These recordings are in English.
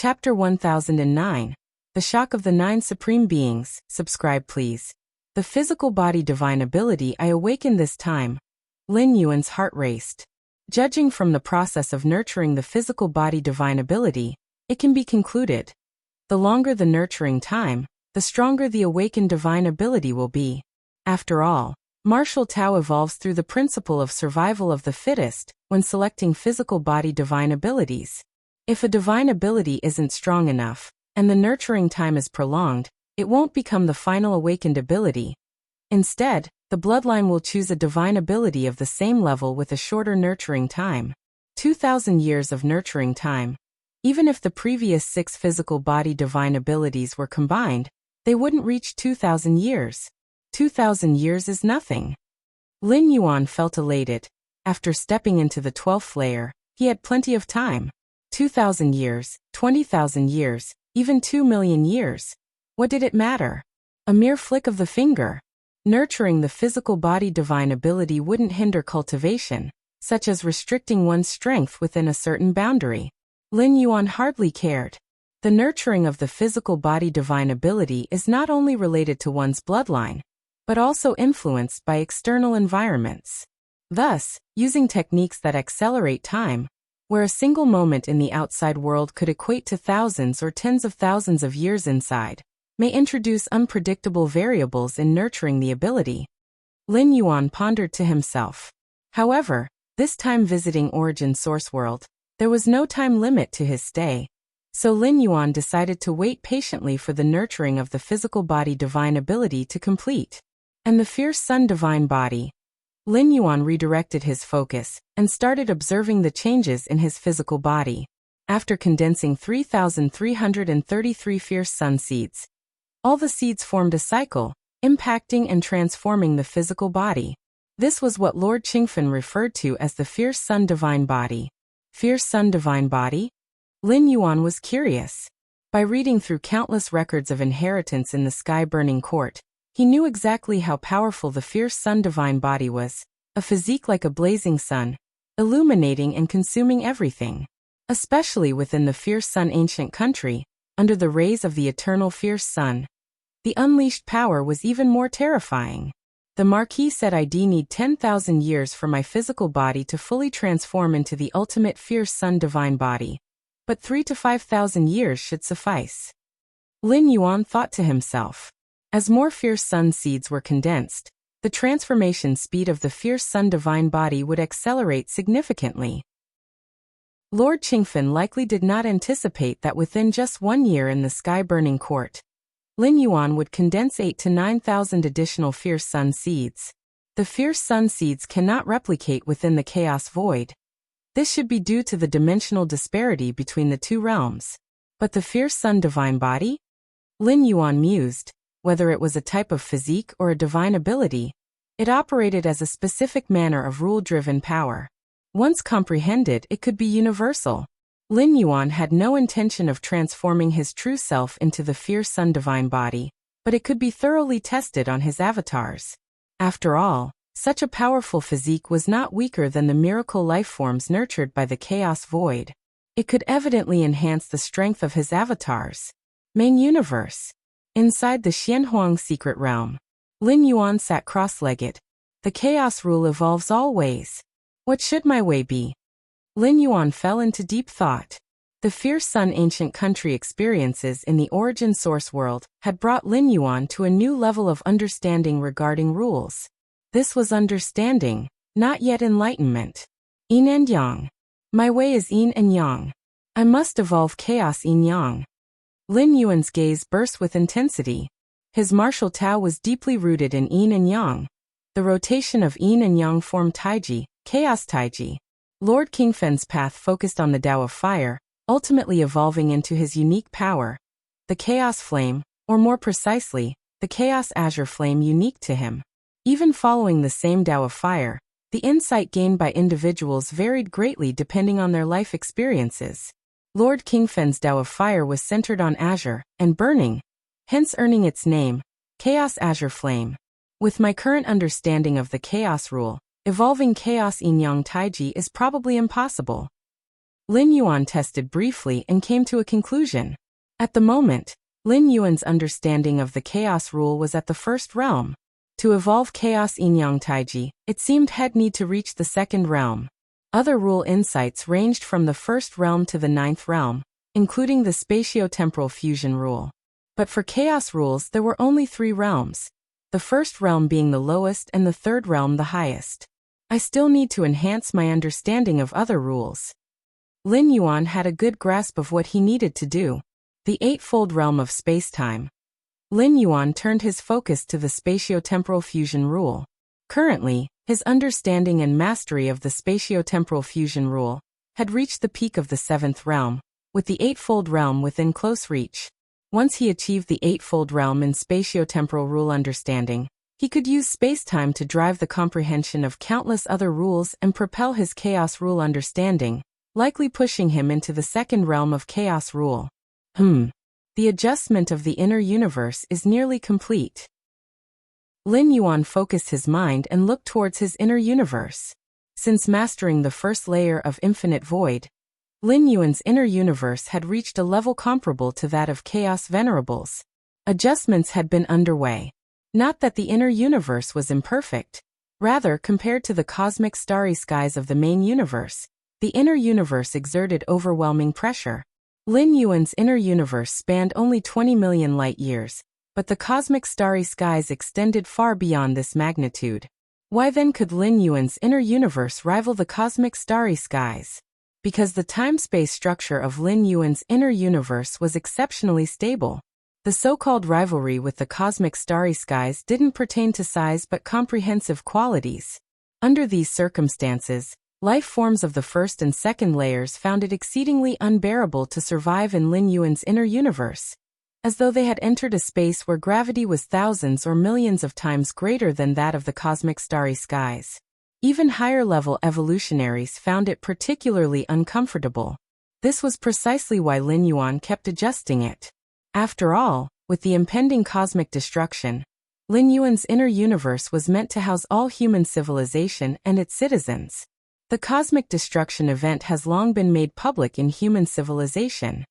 Chapter 1009. The Shock of the Nine Supreme Beings. Subscribe please. The physical body divine ability I awakened this time. Lin Yuan's heart raced. Judging from the process of nurturing the physical body divine ability, it can be concluded. The longer the nurturing time, the stronger the awakened divine ability will be. After all, martial Tao evolves through the principle of survival of the fittest when selecting physical body divine abilities. If a divine ability isn't strong enough, and the nurturing time is prolonged, it won't become the final awakened ability. Instead, the bloodline will choose a divine ability of the same level with a shorter nurturing time. 2,000 years of nurturing time. Even if the previous 6 physical body divine abilities were combined, they wouldn't reach 2,000 years. 2,000 years is nothing. Lin Yuan felt elated. After stepping into the 12th layer, he had plenty of time. 2,000 years, 20,000 years, even 2 million years. What did it matter? A mere flick of the finger. Nurturing the physical body divine ability wouldn't hinder cultivation, such as restricting one's strength within a certain boundary. Lin Yuan hardly cared. The nurturing of the physical body divine ability is not only related to one's bloodline, but also influenced by external environments. Thus, using techniques that accelerate time, where a single moment in the outside world could equate to thousands or tens of thousands of years inside, may introduce unpredictable variables in nurturing the ability. Lin Yuan pondered to himself. However, this time visiting Origin Source World, there was no time limit to his stay. So Lin Yuan decided to wait patiently for the nurturing of the physical body divine ability to complete. And the fierce sun divine body. Lin Yuan redirected his focus and started observing the changes in his physical body. After condensing 3,333 fierce sun seeds, all the seeds formed a cycle, impacting and transforming the physical body. This was what Lord Qingfen referred to as the fierce sun divine body. Fierce sun divine body? Lin Yuan was curious. By reading through countless records of inheritance in the sky-burning court, he knew exactly how powerful the fierce sun divine body was, a physique like a blazing sun, illuminating and consuming everything. Especially within the fierce sun ancient country, under the rays of the eternal fierce sun. The unleashed power was even more terrifying. The Marquis said I'd need 10,000 years for my physical body to fully transform into the ultimate fierce sun divine body. But 3,000 to 5,000 years should suffice. Lin Yuan thought to himself. As more fierce sun seeds were condensed, the transformation speed of the fierce sun divine body would accelerate significantly. Lord Qingfen likely did not anticipate that within just 1 year in the sky-burning court, Lin Yuan would condense 8,000 to 9,000 additional fierce sun seeds. The fierce sun seeds cannot replicate within the chaos void. This should be due to the dimensional disparity between the two realms. But the fierce sun divine body? Lin Yuan mused. Whether it was a type of physique or a divine ability, it operated as a specific manner of rule-driven power. Once comprehended, it could be universal. Lin Yuan had no intention of transforming his true self into the fierce sun divine body, but it could be thoroughly tested on his avatars. After all, such a powerful physique was not weaker than the miracle life forms nurtured by the chaos void. It could evidently enhance the strength of his avatars. Main universe. Inside the Xianhuang secret realm, Lin Yuan sat cross-legged. The chaos rule evolves always. What should my way be? Lin Yuan fell into deep thought. The fierce sun ancient country experiences in the Origin Source World had brought Lin Yuan to a new level of understanding regarding rules. This was understanding, not yet enlightenment. Yin and Yang. My way is yin and yang. I must evolve chaos yin yang. Lin Yuan's gaze burst with intensity. His martial Tao was deeply rooted in yin and yang. The rotation of yin and yang formed Taiji, chaos Taiji. Lord Qingfen's path focused on the Tao of fire, ultimately evolving into his unique power, the chaos flame, or more precisely, the chaos azure flame unique to him. Even following the same Tao of fire, the insight gained by individuals varied greatly depending on their life experiences. Lord Qingfen's Tao of Fire was centered on azure and burning, hence earning its name, Chaos Azure Flame. With my current understanding of the chaos rule, evolving chaos yin-yang taiji is probably impossible. Lin Yuan tested briefly and came to a conclusion. At the moment, Lin Yuan's understanding of the chaos rule was at the first realm. To evolve chaos Yin-Yang Taiji, it seemed he'd need to reach the second realm. Other rule insights ranged from the first realm to the ninth realm, including the spatio-temporal fusion rule. But for chaos rules there were only 3 realms, the first realm being the lowest and the third realm the highest. I still need to enhance my understanding of other rules. Lin Yuan had a good grasp of what he needed to do. The eightfold realm of space-time. Lin Yuan turned his focus to the spatio-temporal fusion rule. Currently, his understanding and mastery of the spatio-temporal fusion rule had reached the peak of the 7th realm, with the eightfold realm within close reach. Once he achieved the eightfold realm in spatio-temporal rule understanding, he could use space-time to drive the comprehension of countless other rules and propel his chaos rule understanding, likely pushing him into the second realm of chaos rule. The adjustment of the inner universe is nearly complete. Lin Yuan focused his mind and looked towards his inner universe. Since mastering the first layer of infinite void, Lin Yuan's inner universe had reached a level comparable to that of Chaos Venerables. Adjustments had been underway. Not that the inner universe was imperfect. Rather, compared to the cosmic starry skies of the main universe, the inner universe exerted overwhelming pressure. Lin Yuan's inner universe spanned only 20 million light-years, but the cosmic starry skies extended far beyond this magnitude. Why then could Lin Yuan's inner universe rival the cosmic starry skies? Because the time-space structure of Lin Yuan's inner universe was exceptionally stable. The so-called rivalry with the cosmic starry skies didn't pertain to size but comprehensive qualities. Under these circumstances, life forms of the first and second layers found it exceedingly unbearable to survive in Lin Yuan's inner universe, as though they had entered a space where gravity was thousands or millions of times greater than that of the cosmic starry skies. Even higher-level evolutionaries found it particularly uncomfortable. This was precisely why Lin Yuan kept adjusting it. After all, with the impending cosmic destruction, Lin Yuan's inner universe was meant to house all human civilization and its citizens. The cosmic destruction event has long been made public in human civilization.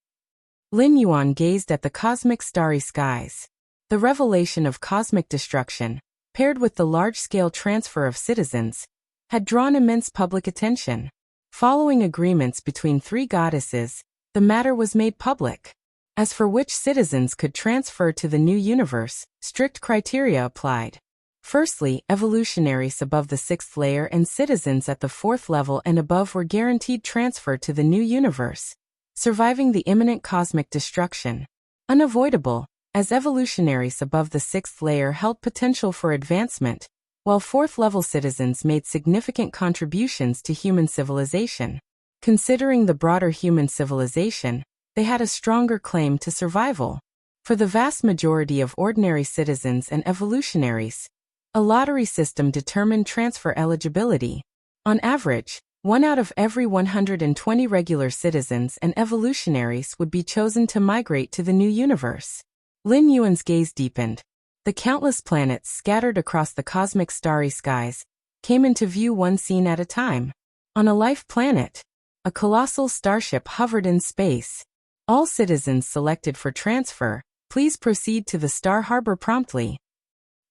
Lin Yuan gazed at the cosmic starry skies. The revelation of cosmic destruction, paired with the large-scale transfer of citizens, had drawn immense public attention. Following agreements between 3 goddesses, the matter was made public. As for which citizens could transfer to the new universe, strict criteria applied. Firstly, evolutionaries above the 6th layer and citizens at the 4th level and above were guaranteed transfer to the new universe, surviving the imminent cosmic destruction. Unavoidable, as evolutionaries above the 6th layer held potential for advancement, while 4th level citizens made significant contributions to human civilization. Considering the broader human civilization, they had a stronger claim to survival. For the vast majority of ordinary citizens and evolutionaries, a lottery system determined transfer eligibility. On average, 1 out of every 120 regular citizens and evolutionaries would be chosen to migrate to the new universe. Lin Yuan's gaze deepened. The countless planets scattered across the cosmic starry skies came into view one scene at a time. On a life planet, a colossal starship hovered in space. All citizens selected for transfer, please proceed to the Star Harbor promptly.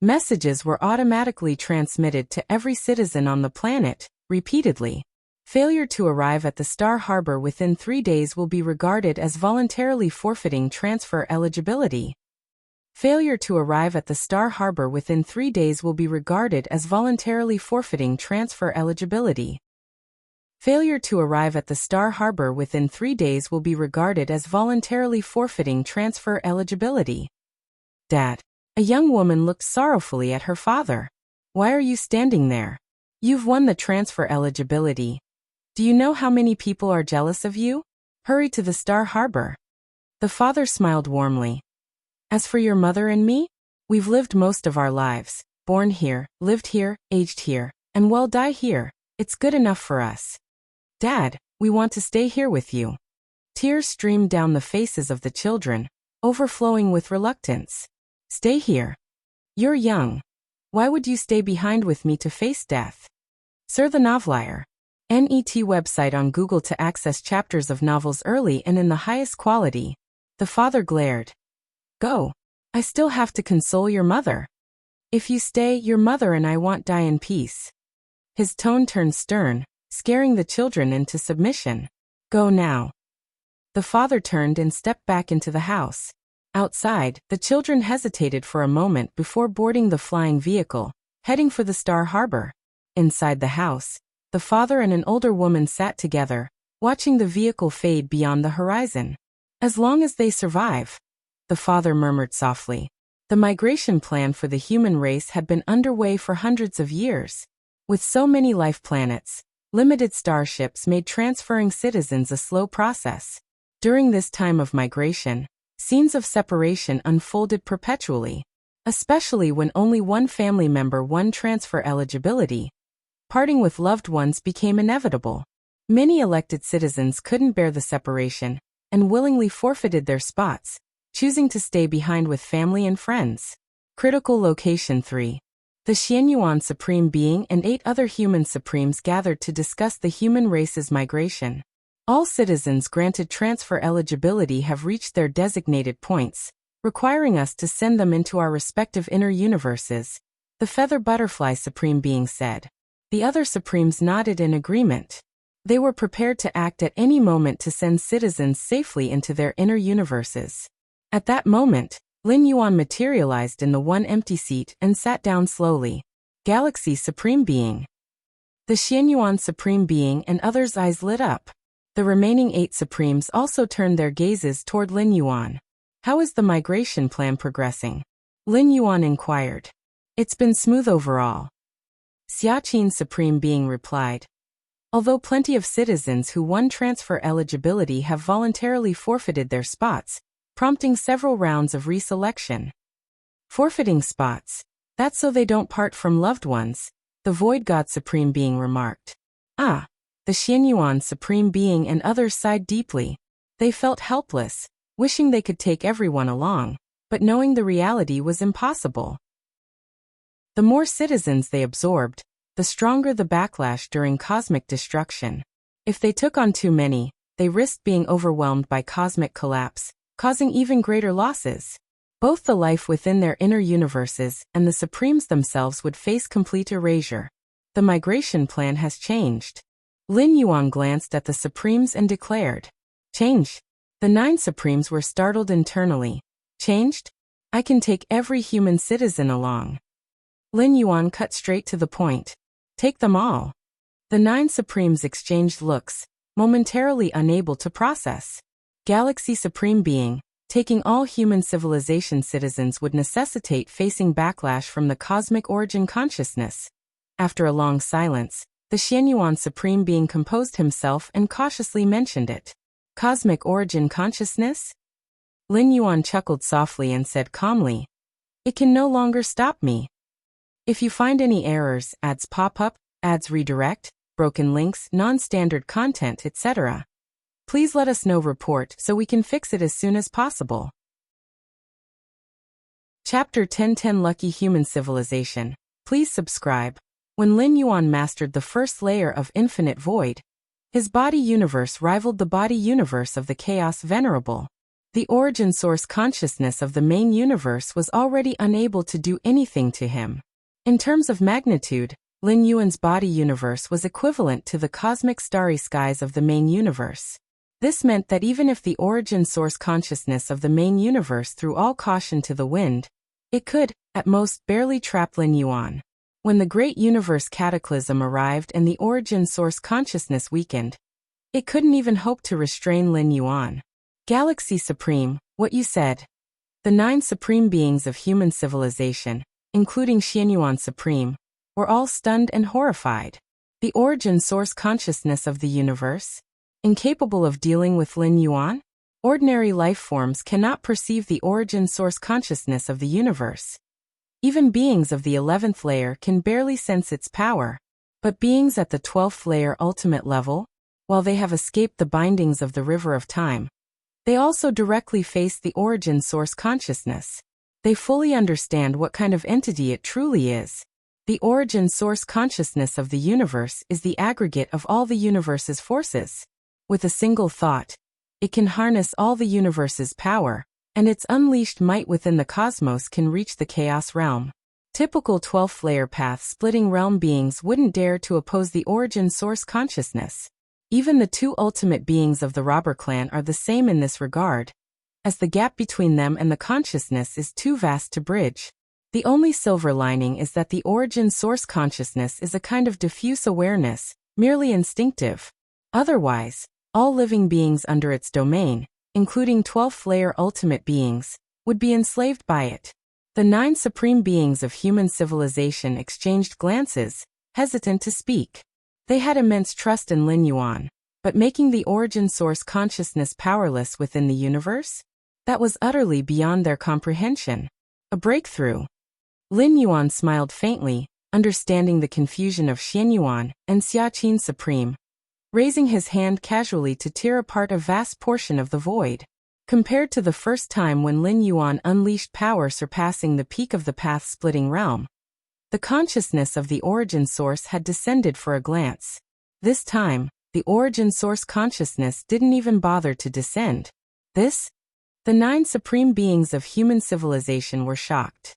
Messages were automatically transmitted to every citizen on the planet, repeatedly. Failure to arrive at the Star Harbor within 3 days will be regarded as voluntarily forfeiting transfer eligibility. Failure to arrive at the Star Harbor within 3 days will be regarded as voluntarily forfeiting transfer eligibility. Failure to arrive at the Star Harbor within 3 days will be regarded as voluntarily forfeiting transfer eligibility. Dad. A young woman looked sorrowfully at her father. Why are you standing there? You've won the transfer eligibility. Do you know how many people are jealous of you? Hurry to the Star Harbor. The father smiled warmly. As for your mother and me, we've lived most of our lives, born here, lived here, aged here, and will die here. It's good enough for us. Dad, we want to stay here with you. Tears streamed down the faces of the children, overflowing with reluctance. Stay here. You're young. Why would you stay behind with me to face death? Sir the Novlier. NET website on Google to access chapters of novels early and in the highest quality. The father glared. Go. I still have to console your mother. If you stay, your mother and I won't die in peace. His tone turned stern, scaring the children into submission. Go now. The father turned and stepped back into the house. Outside, the children hesitated for a moment before boarding the flying vehicle, heading for the Star Harbor. Inside the house, the father and an older woman sat together, watching the vehicle fade beyond the horizon. As long as they survive, the father murmured softly. The migration plan for the human race had been underway for hundreds of years. With so many life planets, limited starships made transferring citizens a slow process. During this time of migration, scenes of separation unfolded perpetually, especially when only one family member won transfer eligibility. Parting with loved ones became inevitable. Many elected citizens couldn't bear the separation and willingly forfeited their spots, choosing to stay behind with family and friends. Critical Location 3. The Xianyuan Supreme Being and 8 other human supremes gathered to discuss the human race's migration. All citizens granted transfer eligibility have reached their designated points, requiring us to send them into our respective inner universes, the Feather Butterfly Supreme Being said. The other supremes nodded in agreement. They were prepared to act at any moment to send citizens safely into their inner universes. At that moment, Lin Yuan materialized in the one empty seat and sat down slowly. Galaxy Supreme Being. The Xianyuan Supreme Being and others' eyes lit up. The remaining 8 supremes also turned their gazes toward Lin Yuan. How is the migration plan progressing? Lin Yuan inquired. It's been smooth overall. Xiaqin Supreme Being replied. Although plenty of citizens who won transfer eligibility have voluntarily forfeited their spots, prompting several rounds of reselection. Forfeiting spots? That's so they don't part from loved ones, the Void God Supreme Being remarked. Ah, the Xianyuan Supreme Being and others sighed deeply. They felt helpless, wishing they could take everyone along, but knowing the reality was impossible. The more citizens they absorbed, the stronger the backlash during cosmic destruction. If they took on too many, they risked being overwhelmed by cosmic collapse, causing even greater losses. Both the life within their inner universes and the Supremes themselves would face complete erasure. The migration plan has changed. Lin Yuan glanced at the Supremes and declared. Change? The 9 Supremes were startled internally. Changed? I can take every human citizen along. Lin Yuan cut straight to the point. Take them all. The 9 Supremes exchanged looks, momentarily unable to process. Galaxy Supreme Being, taking all human civilization citizens would necessitate facing backlash from the cosmic origin consciousness. After a long silence, the Xianyuan Supreme Being composed himself and cautiously mentioned it. Cosmic origin consciousness? Lin Yuan chuckled softly and said calmly. It can no longer stop me. If you find any errors, ads pop up, ads redirect, broken links, non-standard content, etc., please let us know. Report so we can fix it as soon as possible. Chapter 1010 Lucky Human Civilization. Please subscribe. When Lin Yuan mastered the first layer of Infinite Void, his body universe rivaled the body universe of the Chaos Venerable. The origin source consciousness of the main universe was already unable to do anything to him. In terms of magnitude, Lin Yuan's body universe was equivalent to the cosmic starry skies of the main universe. This meant that even if the origin source consciousness of the main universe threw all caution to the wind, it could, at most, barely trap Lin Yuan. When the great universe cataclysm arrived and the origin source consciousness weakened, it couldn't even hope to restrain Lin Yuan. Galaxy Supreme, what you said. The 9 supreme beings of human civilization, including Xianyuan Supreme, were all stunned and horrified. The origin source consciousness of the universe? Incapable of dealing with Lin Yuan? Ordinary life forms cannot perceive the origin source consciousness of the universe. Even beings of the 11th layer can barely sense its power. But beings at the 12th layer ultimate level, while they have escaped the bindings of the river of time, they also directly face the origin source consciousness. They fully understand what kind of entity it truly is. The origin source consciousness of the universe is the aggregate of all the universe's forces. With a single thought, it can harness all the universe's power, and its unleashed might within the cosmos can reach the chaos realm. Typical 12th-layer path-splitting realm beings wouldn't dare to oppose the origin source consciousness. Even the two ultimate beings of the robber clan are the same in this regard, as the gap between them and the consciousness is too vast to bridge. The only silver lining is that the origin source consciousness is a kind of diffuse awareness, merely instinctive. Otherwise, all living beings under its domain, including 12th-layer ultimate beings, would be enslaved by it. The 9 supreme beings of human civilization exchanged glances, hesitant to speak. They had immense trust in Lin Yuan, but making the origin source consciousness powerless within the universe? That was utterly beyond their comprehension. A breakthrough. Lin Yuan smiled faintly, understanding the confusion of Xian Yuan and Xia Qin Supreme, raising his hand casually to tear apart a vast portion of the void. Compared to the first time when Lin Yuan unleashed power surpassing the peak of the path-splitting realm, the consciousness of the origin source had descended for a glance. This time, the origin source consciousness didn't even bother to descend. The 9 supreme beings of human civilization were shocked.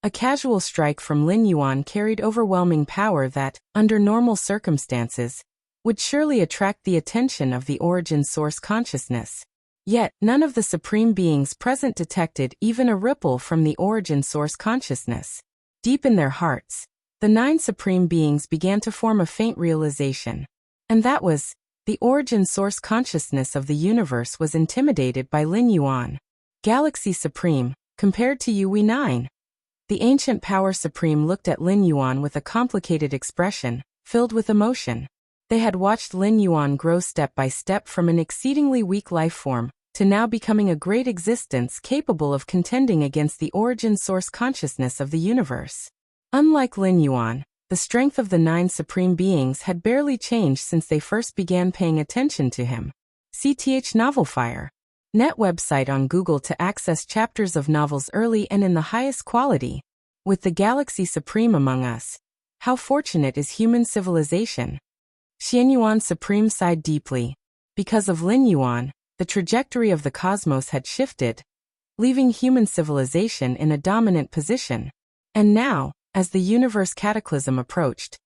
A casual strike from Lin Yuan carried overwhelming power that, under normal circumstances, would surely attract the attention of the origin source consciousness. Yet, none of the supreme beings present detected even a ripple from the origin source consciousness. Deep in their hearts, the 9 supreme beings began to form a faint realization. And that was, the origin source consciousness of the universe was intimidated by Lin Yuan. Galaxy Supreme, compared to you we 9. The ancient power supreme looked at Lin Yuan with a complicated expression, filled with emotion. They had watched Lin Yuan grow step by step from an exceedingly weak life form to now becoming a great existence capable of contending against the origin source consciousness of the universe. Unlike Lin Yuan, the strength of the 9 supreme beings had barely changed since they first began paying attention to him. CTH Novelfire. Net website on Google to access chapters of novels early and in the highest quality. With the Galaxy Supreme among us, how fortunate is human civilization? Xian Yuan Supreme sighed deeply. Because of Lin Yuan, the trajectory of the cosmos had shifted, leaving human civilization in a dominant position. And now, as the universe cataclysm approached,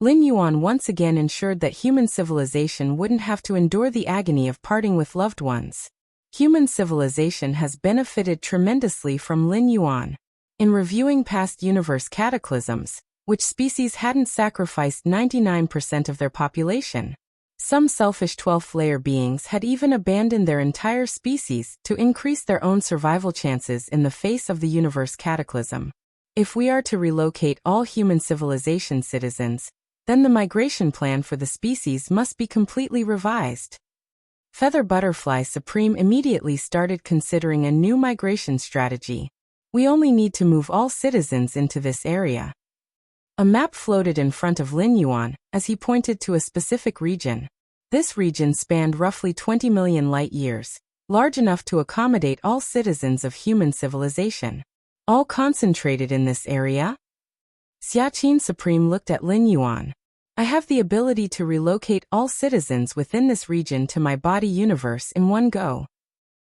Lin Yuan once again ensured that human civilization wouldn't have to endure the agony of parting with loved ones. Human civilization has benefited tremendously from Lin Yuan. In reviewing past universe cataclysms, which species hadn't sacrificed 99% of their population? Some selfish 12th-layer beings had even abandoned their entire species to increase their own survival chances in the face of the universe cataclysm. If we are to relocate all human civilization citizens, then the migration plan for the species must be completely revised. Feather Butterfly Supreme immediately started considering a new migration strategy. We only need to move all citizens into this area. A map floated in front of Lin Yuan as he pointed to a specific region. This region spanned roughly 20 million light-years, large enough to accommodate all citizens of human civilization. All concentrated in this area? Xia Qin Supreme looked at Lin Yuan. I have the ability to relocate all citizens within this region to my body universe in one go.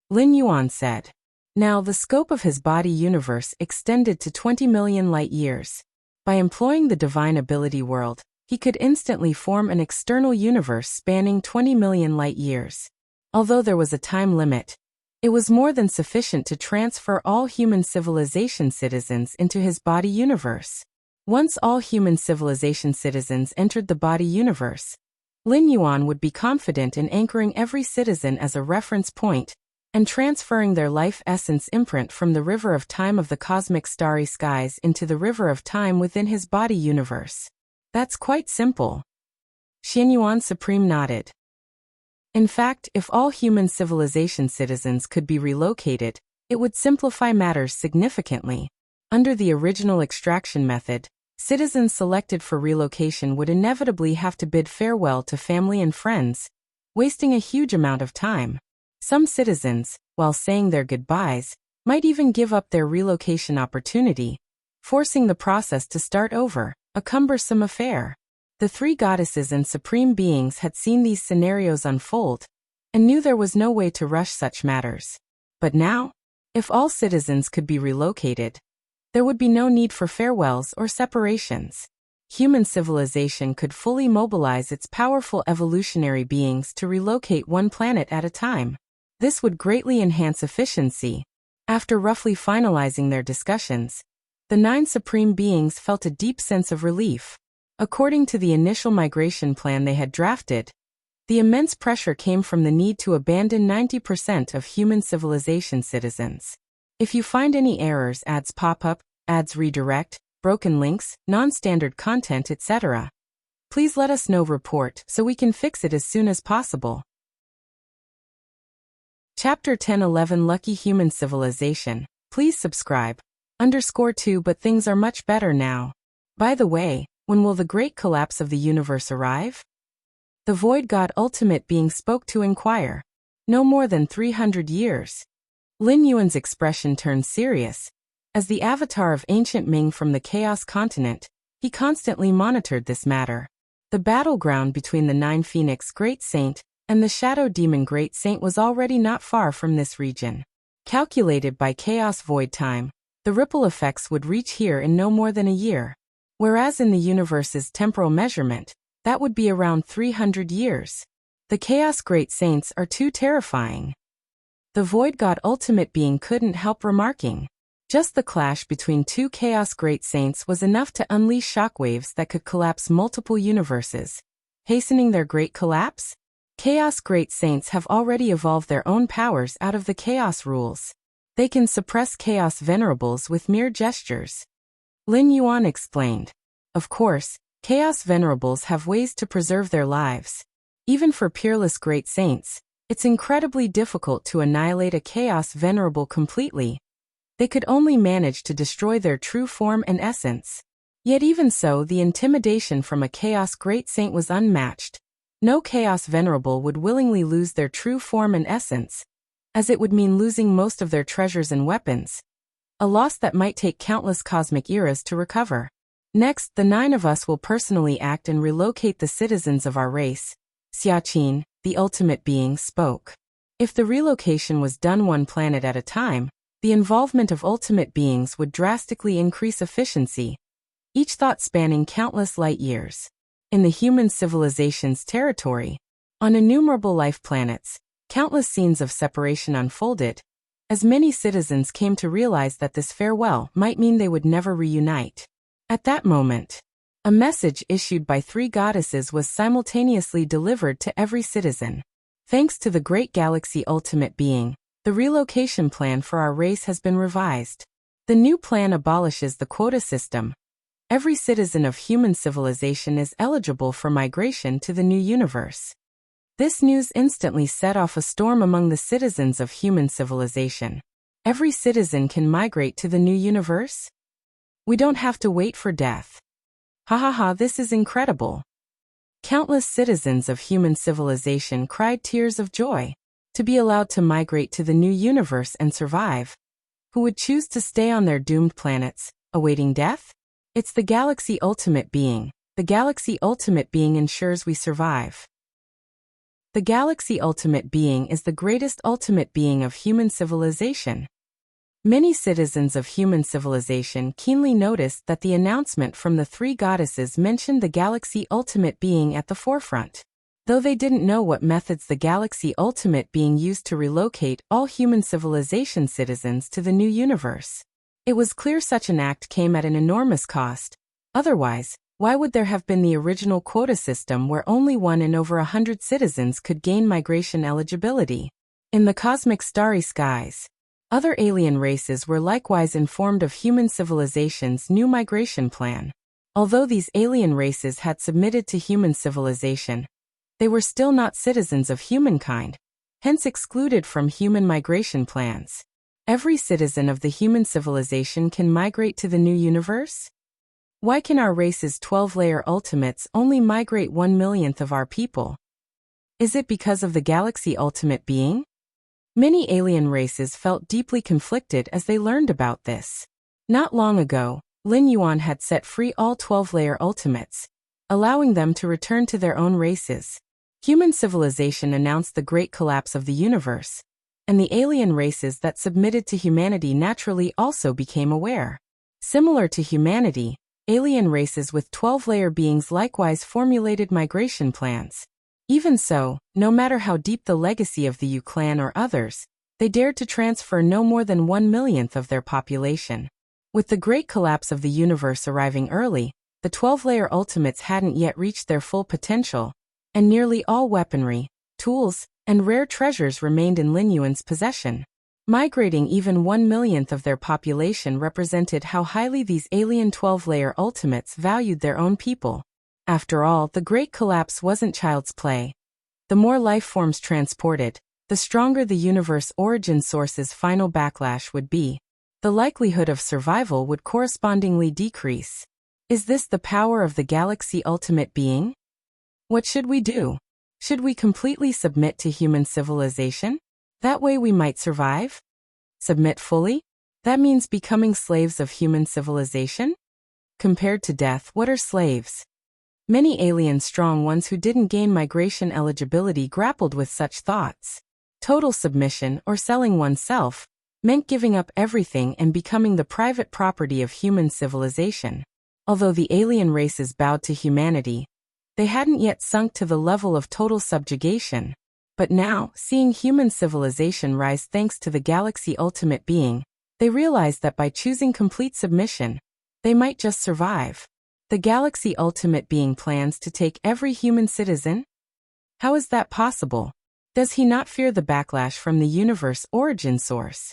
Lin Yuan said. Now the scope of his body universe extended to 20 million light-years. By employing the divine ability world, he could instantly form an external universe spanning 20 million light-years. Although there was a time limit, it was more than sufficient to transfer all human civilization citizens into his body universe. Once all human civilization citizens entered the body universe, Lin Yuan would be confident in anchoring every citizen as a reference point and transferring their life essence imprint from the river of time of the cosmic starry skies into the river of time within his body universe. That's quite simple. Xian Yuan Supreme nodded. In fact, if all human civilization citizens could be relocated, it would simplify matters significantly. Under the original extraction method, citizens selected for relocation would inevitably have to bid farewell to family and friends, wasting a huge amount of time. Some citizens, while saying their goodbyes, might even give up their relocation opportunity, forcing the process to start over, a cumbersome affair. The three goddesses and supreme beings had seen these scenarios unfold and knew there was no way to rush such matters. But now, if all citizens could be relocated, there would be no need for farewells or separations. Human civilization could fully mobilize its powerful evolutionary beings to relocate one planet at a time. This would greatly enhance efficiency. After roughly finalizing their discussions, the 9 supreme beings felt a deep sense of relief. According to the initial migration plan they had drafted, the immense pressure came from the need to abandon 90% of human civilization citizens. If you find any errors, ads pop up, ads redirect, broken links, non-standard content, etc., please let us know. Report so we can fix it as soon as possible. Chapter 10-11 Lucky Human Civilization. Please subscribe. _2 But things are much better now. By the way, when will the great collapse of the universe arrive? The Void God Ultimate Being spoke to inquire. No more than 300 years. Lin Yuan's expression turned serious. As the avatar of ancient Ming from the Chaos Continent, he constantly monitored this matter. The battleground between the 9 Phoenix Great Saint and the Shadow Demon Great Saint was already not far from this region. Calculated by Chaos Void time, the ripple effects would reach here in no more than a year. Whereas in the universe's temporal measurement, that would be around 300 years. The Chaos Great Saints are too terrifying. The Void God Ultimate Being couldn't help remarking. Just the clash between 2 Chaos Great Saints was enough to unleash shockwaves that could collapse multiple universes. Hastening their great collapse? Chaos Great Saints have already evolved their own powers out of the Chaos rules. They can suppress Chaos Venerables with mere gestures. Lin Yuan explained. Of course, Chaos Venerables have ways to preserve their lives. Even for peerless Great Saints, it's incredibly difficult to annihilate a Chaos Venerable completely. They could only manage to destroy their true form and essence. Yet even so, the intimidation from a Chaos Great Saint was unmatched. No Chaos Venerable would willingly lose their true form and essence, as it would mean losing most of their treasures and weapons. A loss that might take countless cosmic eras to recover. Next, the 9 of us will personally act and relocate the citizens of our race. Xiaqin, the ultimate being, spoke. If the relocation was done one planet at a time, the involvement of ultimate beings would drastically increase efficiency, each thought spanning countless light years. In the human civilization's territory, on innumerable life planets, countless scenes of separation unfolded, as many citizens came to realize that this farewell might mean they would never reunite. At that moment, a message issued by 3 goddesses was simultaneously delivered to every citizen. Thanks to the Great Galaxy Ultimate Being, the relocation plan for our race has been revised. The new plan abolishes the quota system. Every citizen of human civilization is eligible for migration to the new universe. This news instantly set off a storm among the citizens of human civilization. Every citizen can migrate to the new universe? We don't have to wait for death. Ha ha ha, this is incredible. Countless citizens of human civilization cried tears of joy. To be allowed to migrate to the new universe and survive. Who would choose to stay on their doomed planets, awaiting death? It's the Galaxy Ultimate Being. The Galaxy Ultimate Being ensures we survive. The Galaxy Ultimate Being is the greatest ultimate being of human civilization. Many citizens of human civilization keenly noticed that the announcement from the 3 goddesses mentioned the Galaxy Ultimate Being at the forefront. Though they didn't know what methods the Galaxy Ultimate Being used to relocate all human civilization citizens to the new universe. It was clear such an act came at an enormous cost. Otherwise, why would there have been the original quota system where only 1 in over 100 citizens could gain migration eligibility? In the cosmic starry skies, other alien races were likewise informed of human civilization's new migration plan. Although these alien races had submitted to human civilization, they were still not citizens of humankind, hence excluded from human migration plans. Every citizen of the human civilization can migrate to the new universe? Why can our race's 12-layer ultimates only migrate 1/millionth of our people? Is it because of the Galaxy Ultimate Being? Many alien races felt deeply conflicted as they learned about this. Not long ago, Lin Yuan had set free all 12-layer ultimates, allowing them to return to their own races. Human civilization announced the great collapse of the universe, and the alien races that submitted to humanity naturally also became aware. Similar to humanity, alien races with 12-layer beings likewise formulated migration plans. Even so, no matter how deep the legacy of the Yu clan or others, they dared to transfer no more than 1/millionth of their population. With the great collapse of the universe arriving early, the 12-layer ultimates hadn't yet reached their full potential, and nearly all weaponry, tools, and rare treasures remained in Lin Yuan's possession. Migrating even 1/millionth of their population represented how highly these alien 12-layer ultimates valued their own people. After all, the great collapse wasn't child's play. The more life forms transported, the stronger the universe origin source's final backlash would be. The likelihood of survival would correspondingly decrease. Is this the power of the galaxy ultimate being? What should we do? Should we completely submit to human civilization? That way we might survive? Submit fully? That means becoming slaves of human civilization? Compared to death, what are slaves? Many alien strong ones who didn't gain migration eligibility grappled with such thoughts. Total submission, or selling oneself, meant giving up everything and becoming the private property of human civilization. Although the alien races bowed to humanity, they hadn't yet sunk to the level of total subjugation. But now, seeing human civilization rise thanks to the galaxy ultimate being, they realized that by choosing complete submission, they might just survive. The galaxy ultimate being plans to take every human citizen? How is that possible? Does he not fear the backlash from the universe origin source?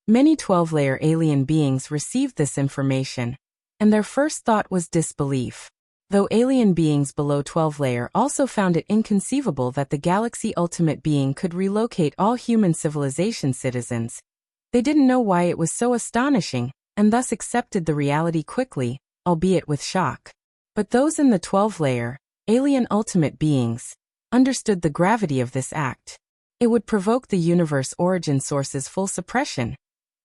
Many 12-layer alien beings received this information, and their first thought was disbelief. Though alien beings below 12-layer also found it inconceivable that the galaxy ultimate being could relocate all human civilization citizens, they didn't know why it was so astonishing, and thus accepted the reality quickly, albeit with shock. But those in the 12-layer, alien ultimate beings, understood the gravity of this act. It would provoke the universe origin source's full suppression.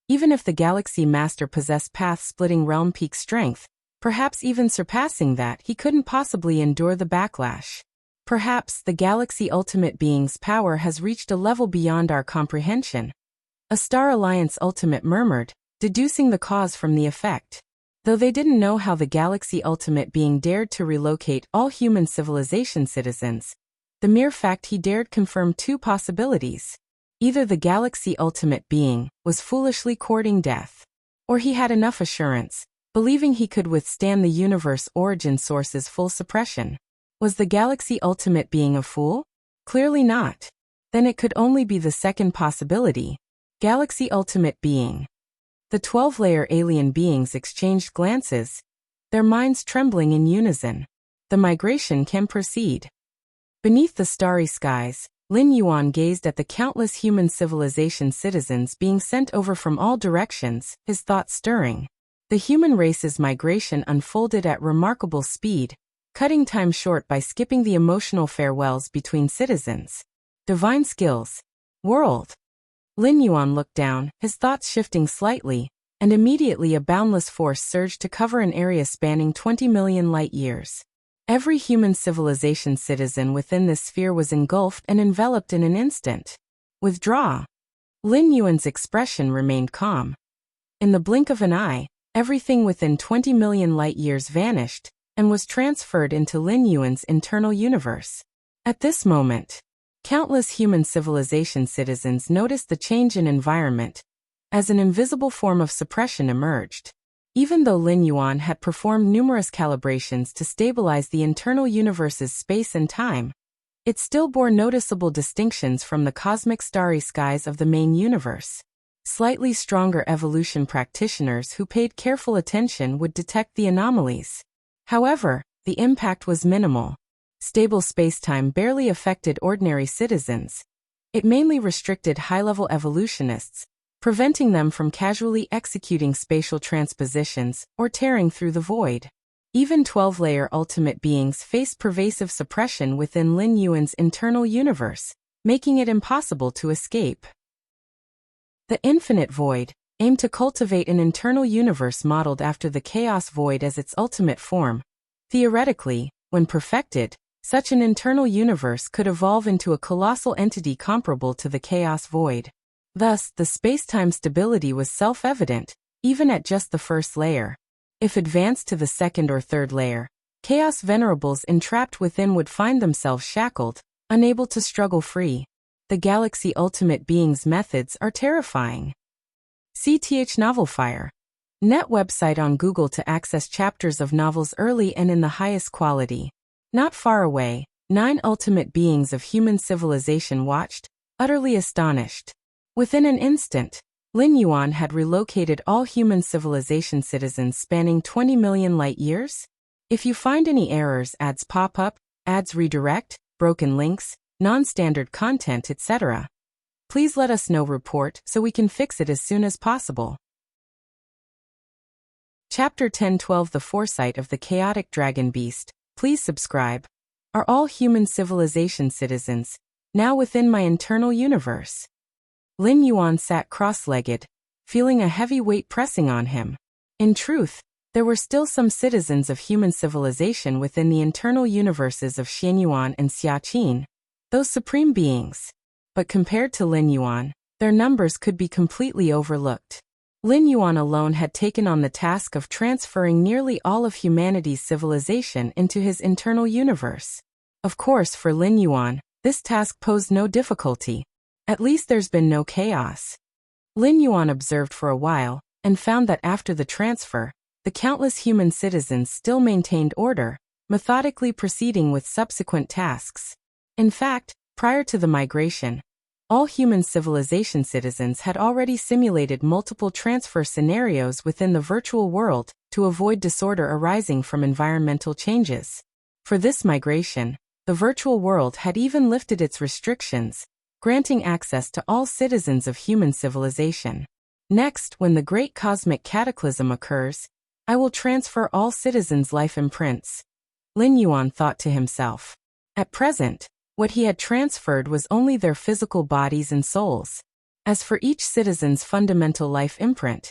Even if the galaxy master possessed path-splitting realm peak strength, perhaps even surpassing that, he couldn't possibly endure the backlash. Perhaps the galaxy ultimate being's power has reached a level beyond our comprehension. A Star Alliance ultimate murmured, deducing the cause from the effect. Though they didn't know how the galaxy ultimate being dared to relocate all human civilization citizens, the mere fact he dared confirmed two possibilities. Either the galaxy ultimate being was foolishly courting death, or he had enough assurance, believing he could withstand the universe origin source's full suppression. Was the galaxy ultimate being a fool? Clearly not. Then it could only be the second possibility, galaxy ultimate being. The 12-layer alien beings exchanged glances, their minds trembling in unison. The migration can proceed. Beneath the starry skies, Lin Yuan gazed at the countless human civilization citizens being sent over from all directions, his thoughts stirring. The human race's migration unfolded at remarkable speed, cutting time short by skipping the emotional farewells between citizens. Divine skills. World. Lin Yuan looked down, his thoughts shifting slightly, and immediately a boundless force surged to cover an area spanning 20 million light-years. Every human civilization citizen within this sphere was engulfed and enveloped in an instant. Withdraw. Lin Yuan's expression remained calm. In the blink of an eye, everything within 20 million light-years vanished, and was transferred into Lin Yuan's internal universe. At this moment, countless human civilization citizens noticed the change in environment, as an invisible form of suppression emerged. Even though Lin Yuan had performed numerous calibrations to stabilize the internal universe's space and time, it still bore noticeable distinctions from the cosmic starry skies of the main universe. Slightly stronger evolution practitioners who paid careful attention would detect the anomalies. However, the impact was minimal. Stable spacetime barely affected ordinary citizens. It mainly restricted high-level evolutionists, preventing them from casually executing spatial transpositions or tearing through the void. Even 12-layer ultimate beings faced pervasive suppression within Lin Yuan's internal universe, making it impossible to escape. The infinite void. aimed to cultivate an internal universe modeled after the chaos void as its ultimate form. Theoretically, when perfected, such an internal universe could evolve into a colossal entity comparable to the chaos void. Thus, the space-time stability was self-evident, even at just the first layer. If advanced to the second or third layer, chaos venerables entrapped within would find themselves shackled, unable to struggle free. The Galaxy Ultimate Beings methods are terrifying. CTH Novelfire. Net website on Google to access chapters of novels early and in the highest quality. Not far away, 9 ultimate beings of human civilization watched, utterly astonished. Within an instant, Lin Yuan had relocated all human civilization citizens spanning 20 million light-years. If you find any errors, ads pop up, ads redirect, broken links, non-standard content, etc., please let us know. Report so we can fix it as soon as possible. Chapter 10-12 The Foresight of the Chaotic Dragon Beast. Please subscribe. Are all human civilization citizens now within my internal universe? Lin Yuan sat cross-legged, feeling a heavy weight pressing on him. In truth, there were still some citizens of human civilization within the internal universes of Xianyuan and Xiaqin, those supreme beings. But compared to Lin Yuan, their numbers could be completely overlooked. Lin Yuan alone had taken on the task of transferring nearly all of humanity's civilization into his internal universe. Of course, for Lin Yuan, this task posed no difficulty. At least there's been no chaos. Lin Yuan observed for a while, and found that after the transfer, the countless human citizens still maintained order, methodically proceeding with subsequent tasks. In fact, prior to the migration, all human civilization citizens had already simulated multiple transfer scenarios within the virtual world to avoid disorder arising from environmental changes. For this migration, the virtual world had even lifted its restrictions, granting access to all citizens of human civilization. Next, when the great cosmic cataclysm occurs, I will transfer all citizens' life imprints. Lin Yuan thought to himself. At present, what he had transferred was only their physical bodies and souls. As for each citizen's fundamental life imprint,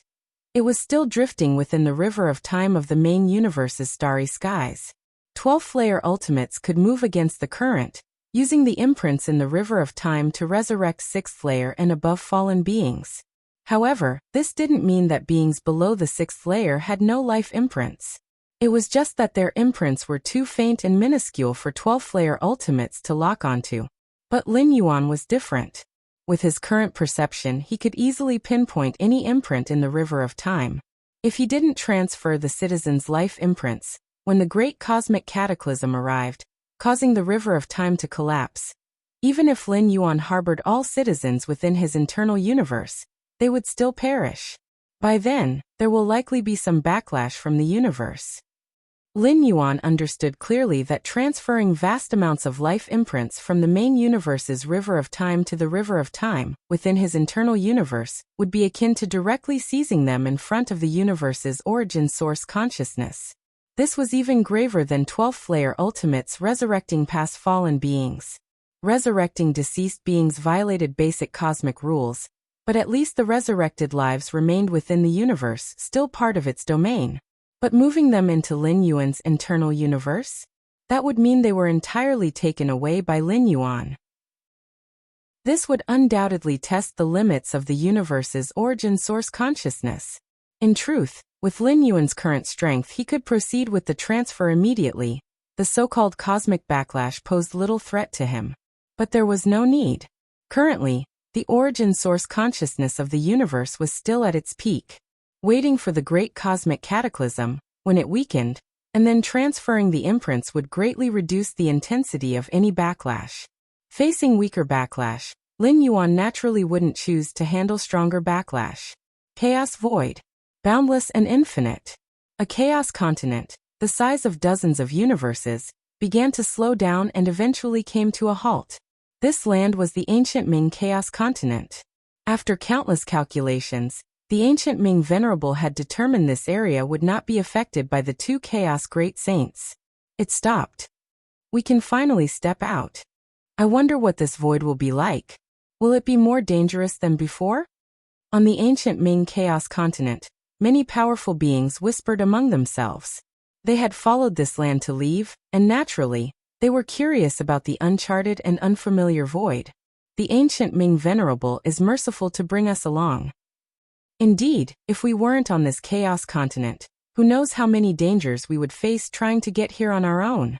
it was still drifting within the river of time of the main universe's starry skies. 12th-layer ultimates could move against the current, using the imprints in the river of time to resurrect 6th-layer and above fallen beings. However, this didn't mean that beings below the 6th layer had no life imprints. It was just that their imprints were too faint and minuscule for 12th-layer ultimates to lock onto. But Lin Yuan was different. With his current perception, he could easily pinpoint any imprint in the river of time. If he didn't transfer the citizens' life imprints, when the great cosmic cataclysm arrived, causing the river of time to collapse, even if Lin Yuan harbored all citizens within his internal universe, they would still perish. By then, there will likely be some backlash from the universe. Lin Yuan understood clearly that transferring vast amounts of life imprints from the main universe's river of time to the river of time within his internal universe would be akin to directly seizing them in front of the universe's origin source consciousness. This was even graver than 12th-layer ultimates resurrecting past fallen beings. Resurrecting deceased beings violated basic cosmic rules, but at least the resurrected lives remained within the universe, still part of its domain. But moving them into Lin Yuan's internal universe? That would mean they were entirely taken away by Lin Yuan. This would undoubtedly test the limits of the universe's origin source consciousness. In truth, with Lin Yuan's current strength, he could proceed with the transfer immediately. The so-called cosmic backlash posed little threat to him. But there was no need. Currently, the origin source consciousness of the universe was still at its peak. Waiting for the great cosmic cataclysm, when it weakened, and then transferring the imprints would greatly reduce the intensity of any backlash. Facing weaker backlash, Lin Yuan naturally wouldn't choose to handle stronger backlash. Chaos void. Boundless and infinite. A chaos continent, the size of dozens of universes, began to slow down and eventually came to a halt. This land was the ancient Ming Chaos Continent. After countless calculations, the ancient Ming Venerable had determined this area would not be affected by the 2 Chaos Great Saints. It stopped. We can finally step out. I wonder what this void will be like. Will it be more dangerous than before? On the ancient Ming Chaos continent, many powerful beings whispered among themselves. They had followed this land to leave, and naturally, they were curious about the uncharted and unfamiliar void. The ancient Ming Venerable is merciful to bring us along. Indeed, if we weren't on this chaos continent, who knows how many dangers we would face trying to get here on our own.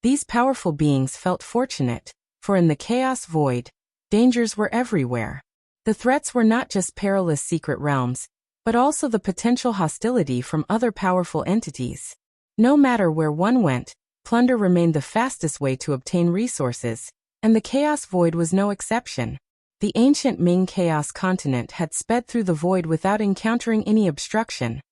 These powerful beings felt fortunate, for in the chaos void, dangers were everywhere. The threats were not just perilous secret realms, but also the potential hostility from other powerful entities. No matter where one went, plunder remained the fastest way to obtain resources, and the chaos void was no exception. The ancient Ming Chaos continent had sped through the void without encountering any obstruction.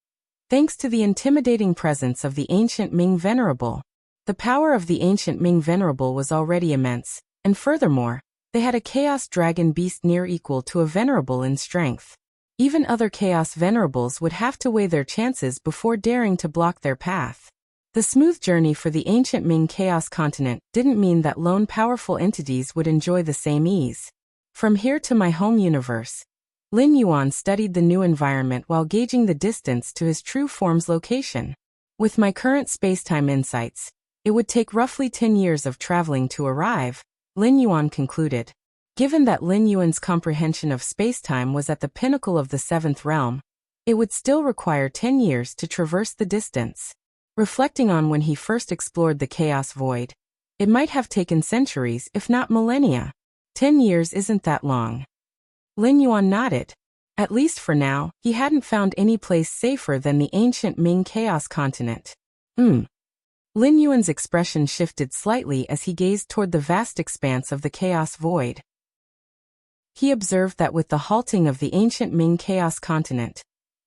Thanks to the intimidating presence of the ancient Ming Venerable. The power of the ancient Ming Venerable was already immense, and furthermore, they had a chaos dragon beast near equal to a venerable in strength. Even other chaos venerables would have to weigh their chances before daring to block their path. The smooth journey for the ancient Ming Chaos continent didn't mean that lone powerful entities would enjoy the same ease. From here to my home universe, Lin Yuan studied the new environment while gauging the distance to his true form's location. With my current spacetime insights, it would take roughly 10 years of traveling to arrive, Lin Yuan concluded. Given that Lin Yuan's comprehension of spacetime was at the pinnacle of the seventh realm, it would still require 10 years to traverse the distance. Reflecting on when he first explored the chaos void, it might have taken centuries if not millennia. 10 years isn't that long. Lin Yuan nodded. At least for now, he hadn't found any place safer than the ancient Ming Chaos continent. Lin Yuan's expression shifted slightly as he gazed toward the vast expanse of the chaos void. He observed that with the halting of the ancient Ming Chaos continent,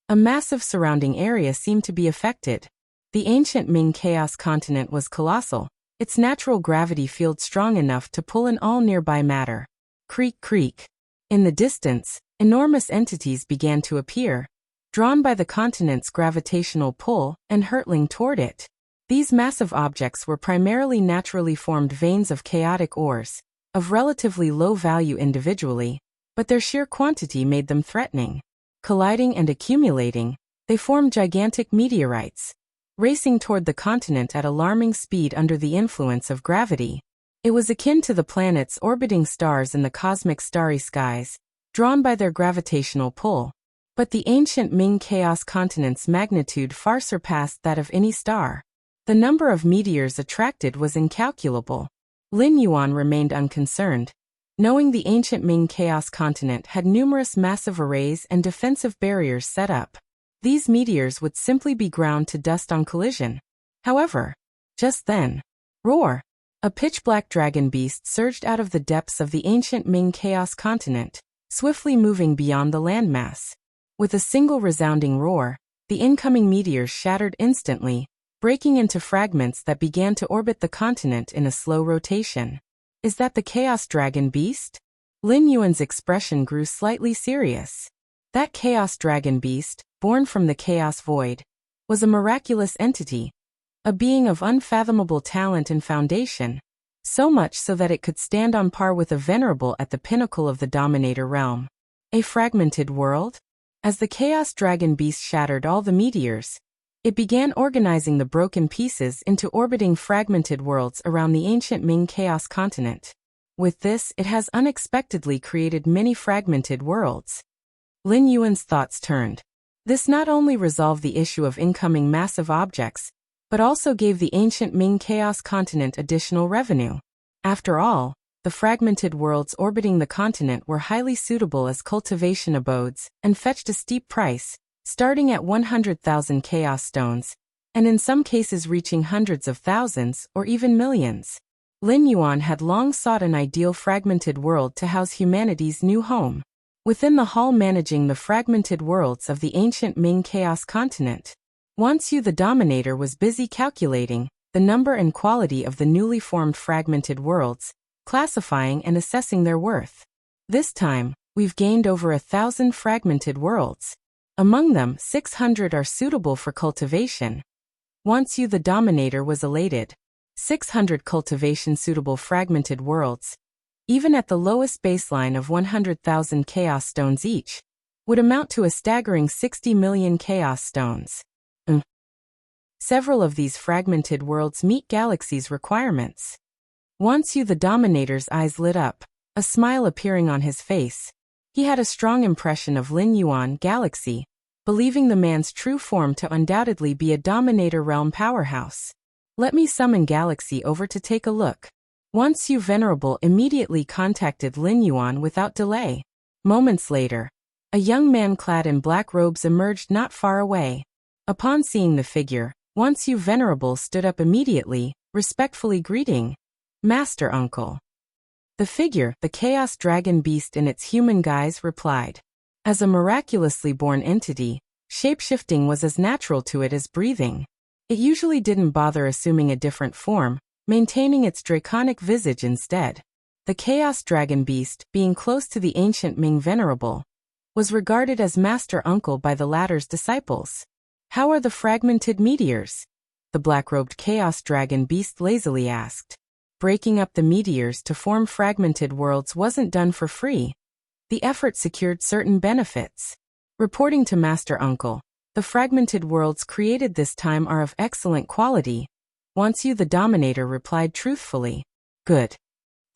a massive surrounding area seemed to be affected. The ancient Ming Chaos continent was colossal, its natural gravity field strong enough to pull in all nearby matter. Creak, creak. In the distance, enormous entities began to appear, drawn by the continent's gravitational pull and hurtling toward it. These massive objects were primarily naturally formed veins of chaotic ores, of relatively low value individually, but their sheer quantity made them threatening. Colliding and accumulating, they formed gigantic meteorites, racing toward the continent at alarming speed under the influence of gravity. It was akin to the planets orbiting stars in the cosmic starry skies, drawn by their gravitational pull. But the ancient Ming Chaos continent's magnitude far surpassed that of any star. The number of meteors attracted was incalculable. Lin Yuan remained unconcerned, knowing the ancient Ming Chaos continent had numerous massive arrays and defensive barriers set up. These meteors would simply be ground to dust on collision. However, just then, roar! A pitch-black dragon beast surged out of the depths of the ancient Ming Chaos continent, swiftly moving beyond the landmass. With a single resounding roar, the incoming meteors shattered instantly, breaking into fragments that began to orbit the continent in a slow rotation. Is that the Chaos Dragon Beast? Lin Yuan's expression grew slightly serious. That Chaos Dragon Beast, born from the Chaos Void, was a miraculous entity, a being of unfathomable talent and foundation, so much so that it could stand on par with a venerable at the pinnacle of the Dominator realm. A fragmented world? As the Chaos Dragon Beast shattered all the meteors, it began organizing the broken pieces into orbiting fragmented worlds around the ancient Ming Chaos continent. With this, it has unexpectedly created many fragmented worlds. Lin Yuan's thoughts turned. This not only resolved the issue of incoming massive objects, but also gave the ancient Ming Chaos continent additional revenue. After all, the fragmented worlds orbiting the continent were highly suitable as cultivation abodes and fetched a steep price, starting at 100,000 chaos stones, and in some cases reaching hundreds of thousands or even millions. Lin Yuan had long sought an ideal fragmented world to house humanity's new home. Within the hall managing the fragmented worlds of the ancient Ming Chaos continent, Wansu the Dominator was busy calculating the number and quality of the newly formed fragmented worlds, classifying and assessing their worth. This time, we've gained over 1,000 fragmented worlds. Among them, 600 are suitable for cultivation. Wansu the Dominator was elated. 600 cultivation-suitable fragmented worlds, even at the lowest baseline of 100,000 chaos stones each, would amount to a staggering 60 million chaos stones. Several of these fragmented worlds meet galaxy's requirements. Once the Dominator's eyes lit up, a smile appearing on his face. He had a strong impression of Lin Yuan Galaxy, believing the man's true form to undoubtedly be a Dominator realm powerhouse. Let me summon Galaxy over to take a look. Once Venerable immediately contacted Lin Yuan without delay. Moments later, a young man clad in black robes emerged not far away. Upon seeing the figure, Once Venerable stood up immediately, respectfully greeting, Master Uncle. The figure, the Chaos Dragon Beast in its human guise, replied. As a miraculously born entity, shapeshifting was as natural to it as breathing. It usually didn't bother assuming a different form, maintaining its draconic visage instead. The Chaos Dragon Beast, being close to the ancient Ming Venerable, was regarded as Master Uncle by the latter's disciples. How are the fragmented meteors? The black-robed Chaos Dragon Beast lazily asked. Breaking up the meteors to form fragmented worlds wasn't done for free. The effort secured certain benefits. Reporting to Master Uncle, the fragmented worlds created this time are of excellent quality. Once the Dominator replied truthfully. Good.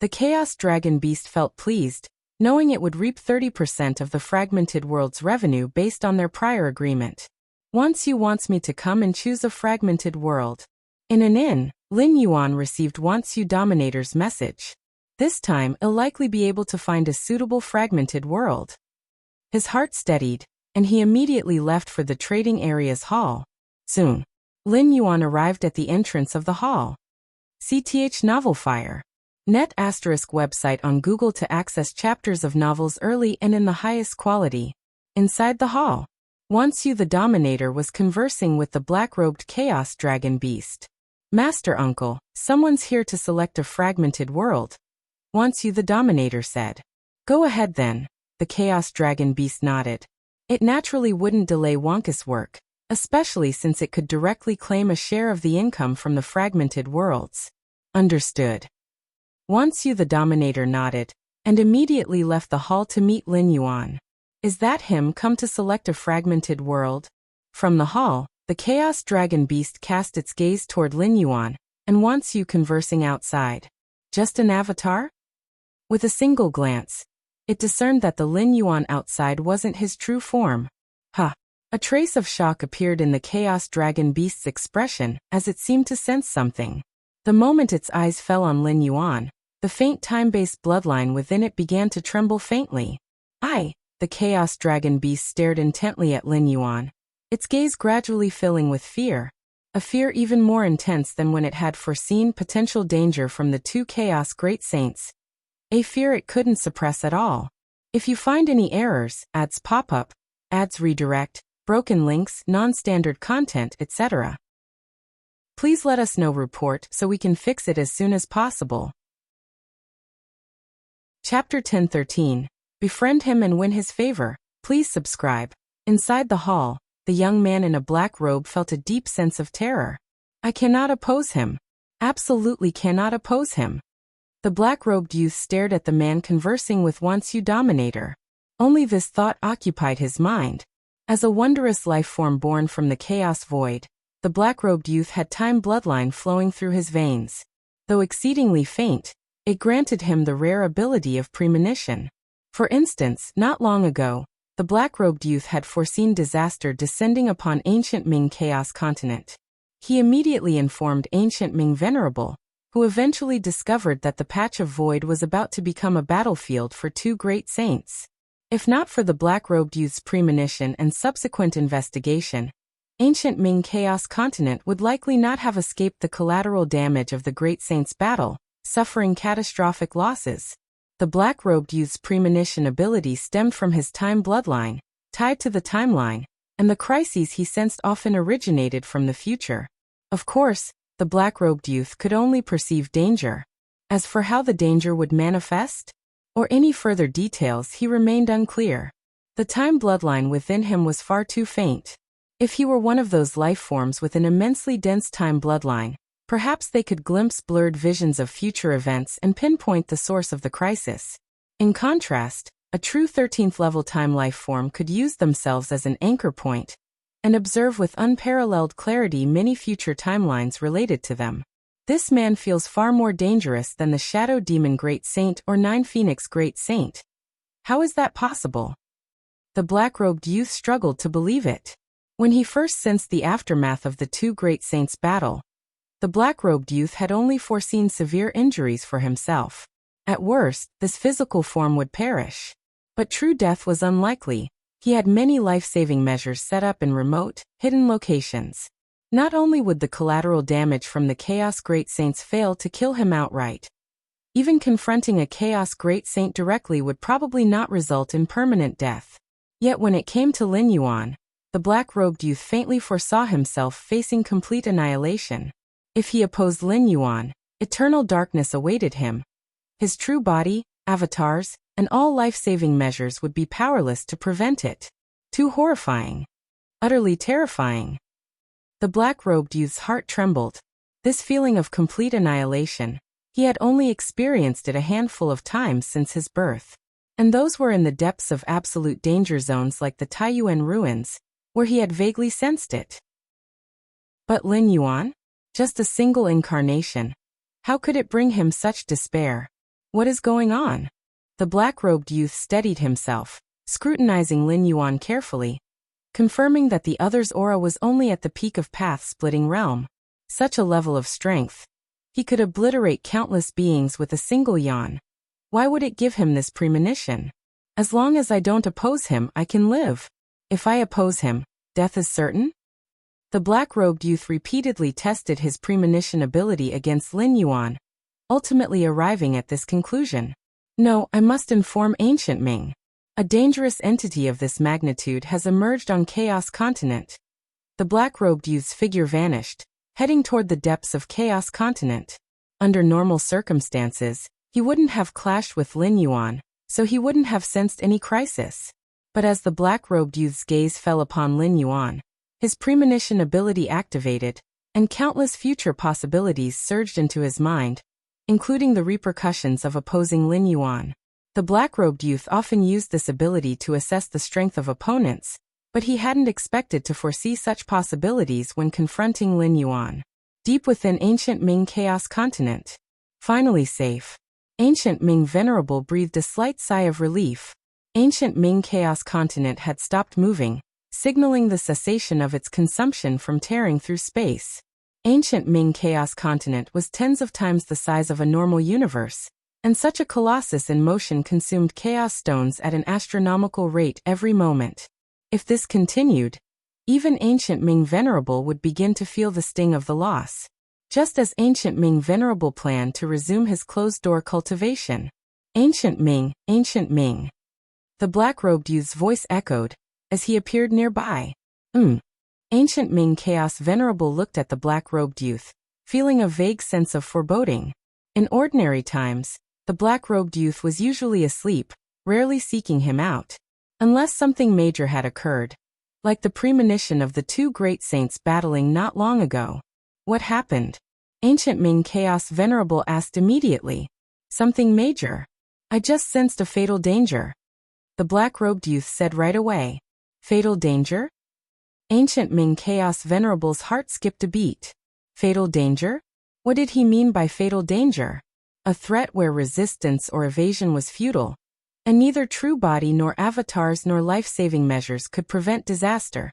The Chaos Dragon Beast felt pleased, knowing it would reap 30% of the fragmented world's revenue based on their prior agreement. Once wants me to come and choose a fragmented world. In an inn, Lin Yuan received Once Dominator's message. This time, he'll likely be able to find a suitable fragmented world. His heart steadied, and he immediately left for the trading area's hall. Soon, Lin Yuan arrived at the entrance of the hall. CTH Novelfire. Net ** website on Google to access chapters of novels early and in the highest quality. Inside the hall, Once the Dominator was conversing with the black-robed Chaos Dragon Beast. Master Uncle, someone's here to select a fragmented world. Once the Dominator said. Go ahead then. The Chaos Dragon Beast nodded. It naturally wouldn't delay Wonka's work, especially since it could directly claim a share of the income from the fragmented worlds. Understood. Once the Dominator nodded, and immediately left the hall to meet Lin Yuan. Is that him come to select a fragmented world? From the hall, the Chaos Dragon Beast cast its gaze toward Lin Yuan, and Once conversing outside. Just an avatar? With a single glance, it discerned that the Lin Yuan outside wasn't his true form. Ha! A trace of shock appeared in the Chaos Dragon Beast's expression as it seemed to sense something. The moment its eyes fell on Lin Yuan, the faint time-based bloodline within it began to tremble faintly. The Chaos Dragon Beast stared intently at Lin Yuan, its gaze gradually filling with fear. A fear even more intense than when it had foreseen potential danger from the two Chaos Great Saints. A fear it couldn't suppress at all. If you find any errors, ads pop up, ads redirect, broken links, non-standard content, etc. Please let us know. Report so we can fix it as soon as possible. Chapter 1013. Befriend him and win his favor. Please subscribe. Inside the hall, the young man in a black robe felt a deep sense of terror. I cannot oppose him. Absolutely cannot oppose him. The black-robed youth stared at the man conversing with Once Dominator. Only this thought occupied his mind. As a wondrous life form born from the chaos void, the black-robed youth had time bloodline flowing through his veins. Though exceedingly faint, it granted him the rare ability of premonition. For instance, not long ago, the black-robed youth had foreseen disaster descending upon ancient Ming Chaos Continent. He immediately informed ancient Ming Venerable, who eventually discovered that the patch of void was about to become a battlefield for two great saints. If not for the black-robed youth's premonition and subsequent investigation, ancient Ming Chaos Continent would likely not have escaped the collateral damage of the great saints' battle, suffering catastrophic losses. The black-robed youth's premonition ability stemmed from his time bloodline, tied to the timeline, and the crises he sensed often originated from the future. Of course, the black-robed youth could only perceive danger. As for how the danger would manifest, or any further details, he remained unclear. The time bloodline within him was far too faint. If he were one of those life forms with an immensely dense time bloodline, perhaps they could glimpse blurred visions of future events and pinpoint the source of the crisis. In contrast, A true 13th level time life form could use themselves as an anchor point and observe with unparalleled clarity many future timelines related to them. This man feels far more dangerous than the Shadow Demon Great Saint or Nine Phoenix Great Saint. How is that possible? The black-robed youth struggled to believe it. When he first sensed the aftermath of the two great saints' battle, the black-robed youth had only foreseen severe injuries for himself. At worst, this physical form would perish. But true death was unlikely. He had many life-saving measures set up in remote, hidden locations. Not only would the collateral damage from the Chaos Great Saints fail to kill him outright, even confronting a Chaos Great Saint directly would probably not result in permanent death. Yet when it came to Lin Yuan, the black-robed youth faintly foresaw himself facing complete annihilation. If he opposed Lin Yuan, eternal darkness awaited him. His true body, avatars, and all life-saving measures would be powerless to prevent it. Too horrifying. Utterly terrifying. The black-robed youth's heart trembled. This feeling of complete annihilation, he had only experienced it a handful of times since his birth. And those were in the depths of absolute danger zones like the Taiyuan ruins, where he had vaguely sensed it. But Lin Yuan? Just a single incarnation. How could it bring him such despair? What is going on? The black-robed youth steadied himself, scrutinizing Lin Yuan carefully, confirming that the other's aura was only at the peak of path-splitting realm. Such a level of strength. He could obliterate countless beings with a single yawn. Why would it give him this premonition? As long as I don't oppose him, I can live. If I oppose him, death is certain? The black-robed youth repeatedly tested his premonition ability against Lin Yuan, ultimately arriving at this conclusion. No, I must inform Ancient Ming. A dangerous entity of this magnitude has emerged on Chaos Continent. The black-robed youth's figure vanished, heading toward the depths of Chaos Continent. Under normal circumstances, he wouldn't have clashed with Lin Yuan, so he wouldn't have sensed any crisis. But as the black-robed youth's gaze fell upon Lin Yuan, his premonition ability activated, and countless future possibilities surged into his mind, including the repercussions of opposing Lin Yuan. The black-robed youth often used this ability to assess the strength of opponents, but he hadn't expected to foresee such possibilities when confronting Lin Yuan. Deep within Ancient Ming Chaos Continent. Finally safe. Ancient Ming Venerable breathed a slight sigh of relief. Ancient Ming Chaos Continent had stopped moving, signaling the cessation of its consumption from tearing through space. Ancient Ming Chaos Continent was tens of times the size of a normal universe, and such a colossus in motion consumed chaos stones at an astronomical rate every moment. If this continued, even Ancient Ming Venerable would begin to feel the sting of the loss. Just as Ancient Ming Venerable planned to resume his closed-door cultivation. Ancient Ming, Ancient Ming. The black-robed youth's voice echoed, as he appeared nearby. Ancient Ming Chaos Venerable looked at the black-robed youth, feeling a vague sense of foreboding. In ordinary times, the black-robed youth was usually asleep, rarely seeking him out. Unless something major had occurred, like the premonition of the two great saints battling not long ago. What happened? Ancient Ming Chaos Venerable asked immediately. Something major. I just sensed a fatal danger. The black-robed youth said right away. Fatal danger? Ancient Ming Chaos Venerable's heart skipped a beat. Fatal danger? What did he mean by fatal danger? A threat where resistance or evasion was futile, and neither true body nor avatars nor life-saving measures could prevent disaster.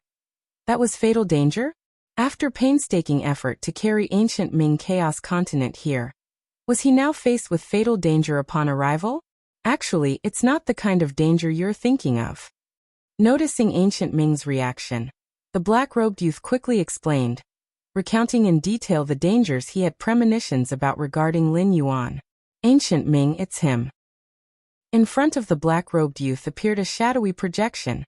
That was fatal danger? After painstaking effort to carry Ancient Ming Chaos Continent here, was he now faced with fatal danger upon arrival? Actually, it's not the kind of danger you're thinking of. Noticing Ancient Ming's reaction, the black-robed youth quickly explained, recounting in detail the dangers he had premonitions about regarding Lin Yuan. Ancient Ming, it's him. In front of the black-robed youth appeared a shadowy projection.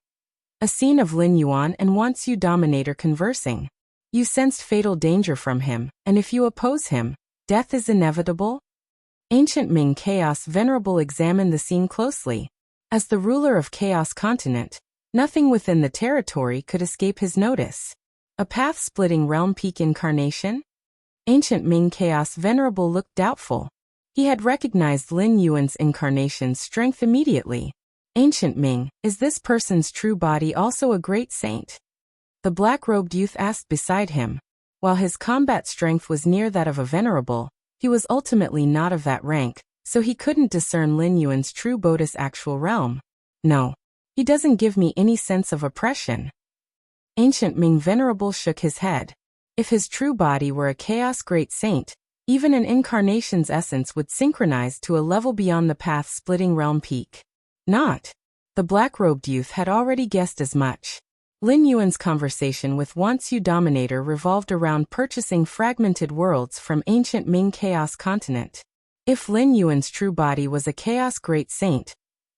A scene of Lin Yuan and Once You Dominator conversing. You sensed fatal danger from him, and if you oppose him, death is inevitable? Ancient Ming Chaos Venerable examined the scene closely. As the ruler of Chaos Continent, nothing within the territory could escape his notice. A path-splitting realm peak incarnation? Ancient Ming Chaos Venerable looked doubtful. He had recognized Lin Yuan's incarnation's strength immediately. Ancient Ming, is this person's true body also a great saint? The black-robed youth asked beside him. While his combat strength was near that of a venerable, he was ultimately not of that rank, so he couldn't discern Lin Yuan's true Buddhist actual realm. No. He doesn't give me any sense of oppression. Ancient Ming Venerable shook his head. If his true body were a chaos great saint, even an incarnation's essence would synchronize to a level beyond the path-splitting realm peak. Not. The black-robed youth had already guessed as much. Lin Yuan's conversation with Wansu Dominator revolved around purchasing fragmented worlds from ancient Ming Chaos Continent. If Lin Yuan's true body was a Chaos Great Saint,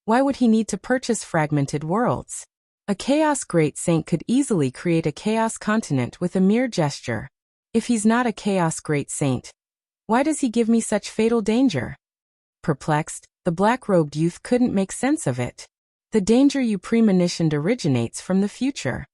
why would he need to purchase fragmented worlds? A Chaos Great Saint could easily create a Chaos Continent with a mere gesture. If he's not a Chaos Great Saint, why does he give me such fatal danger? Perplexed, the black-robed youth couldn't make sense of it. The danger you premonitioned originates from the future.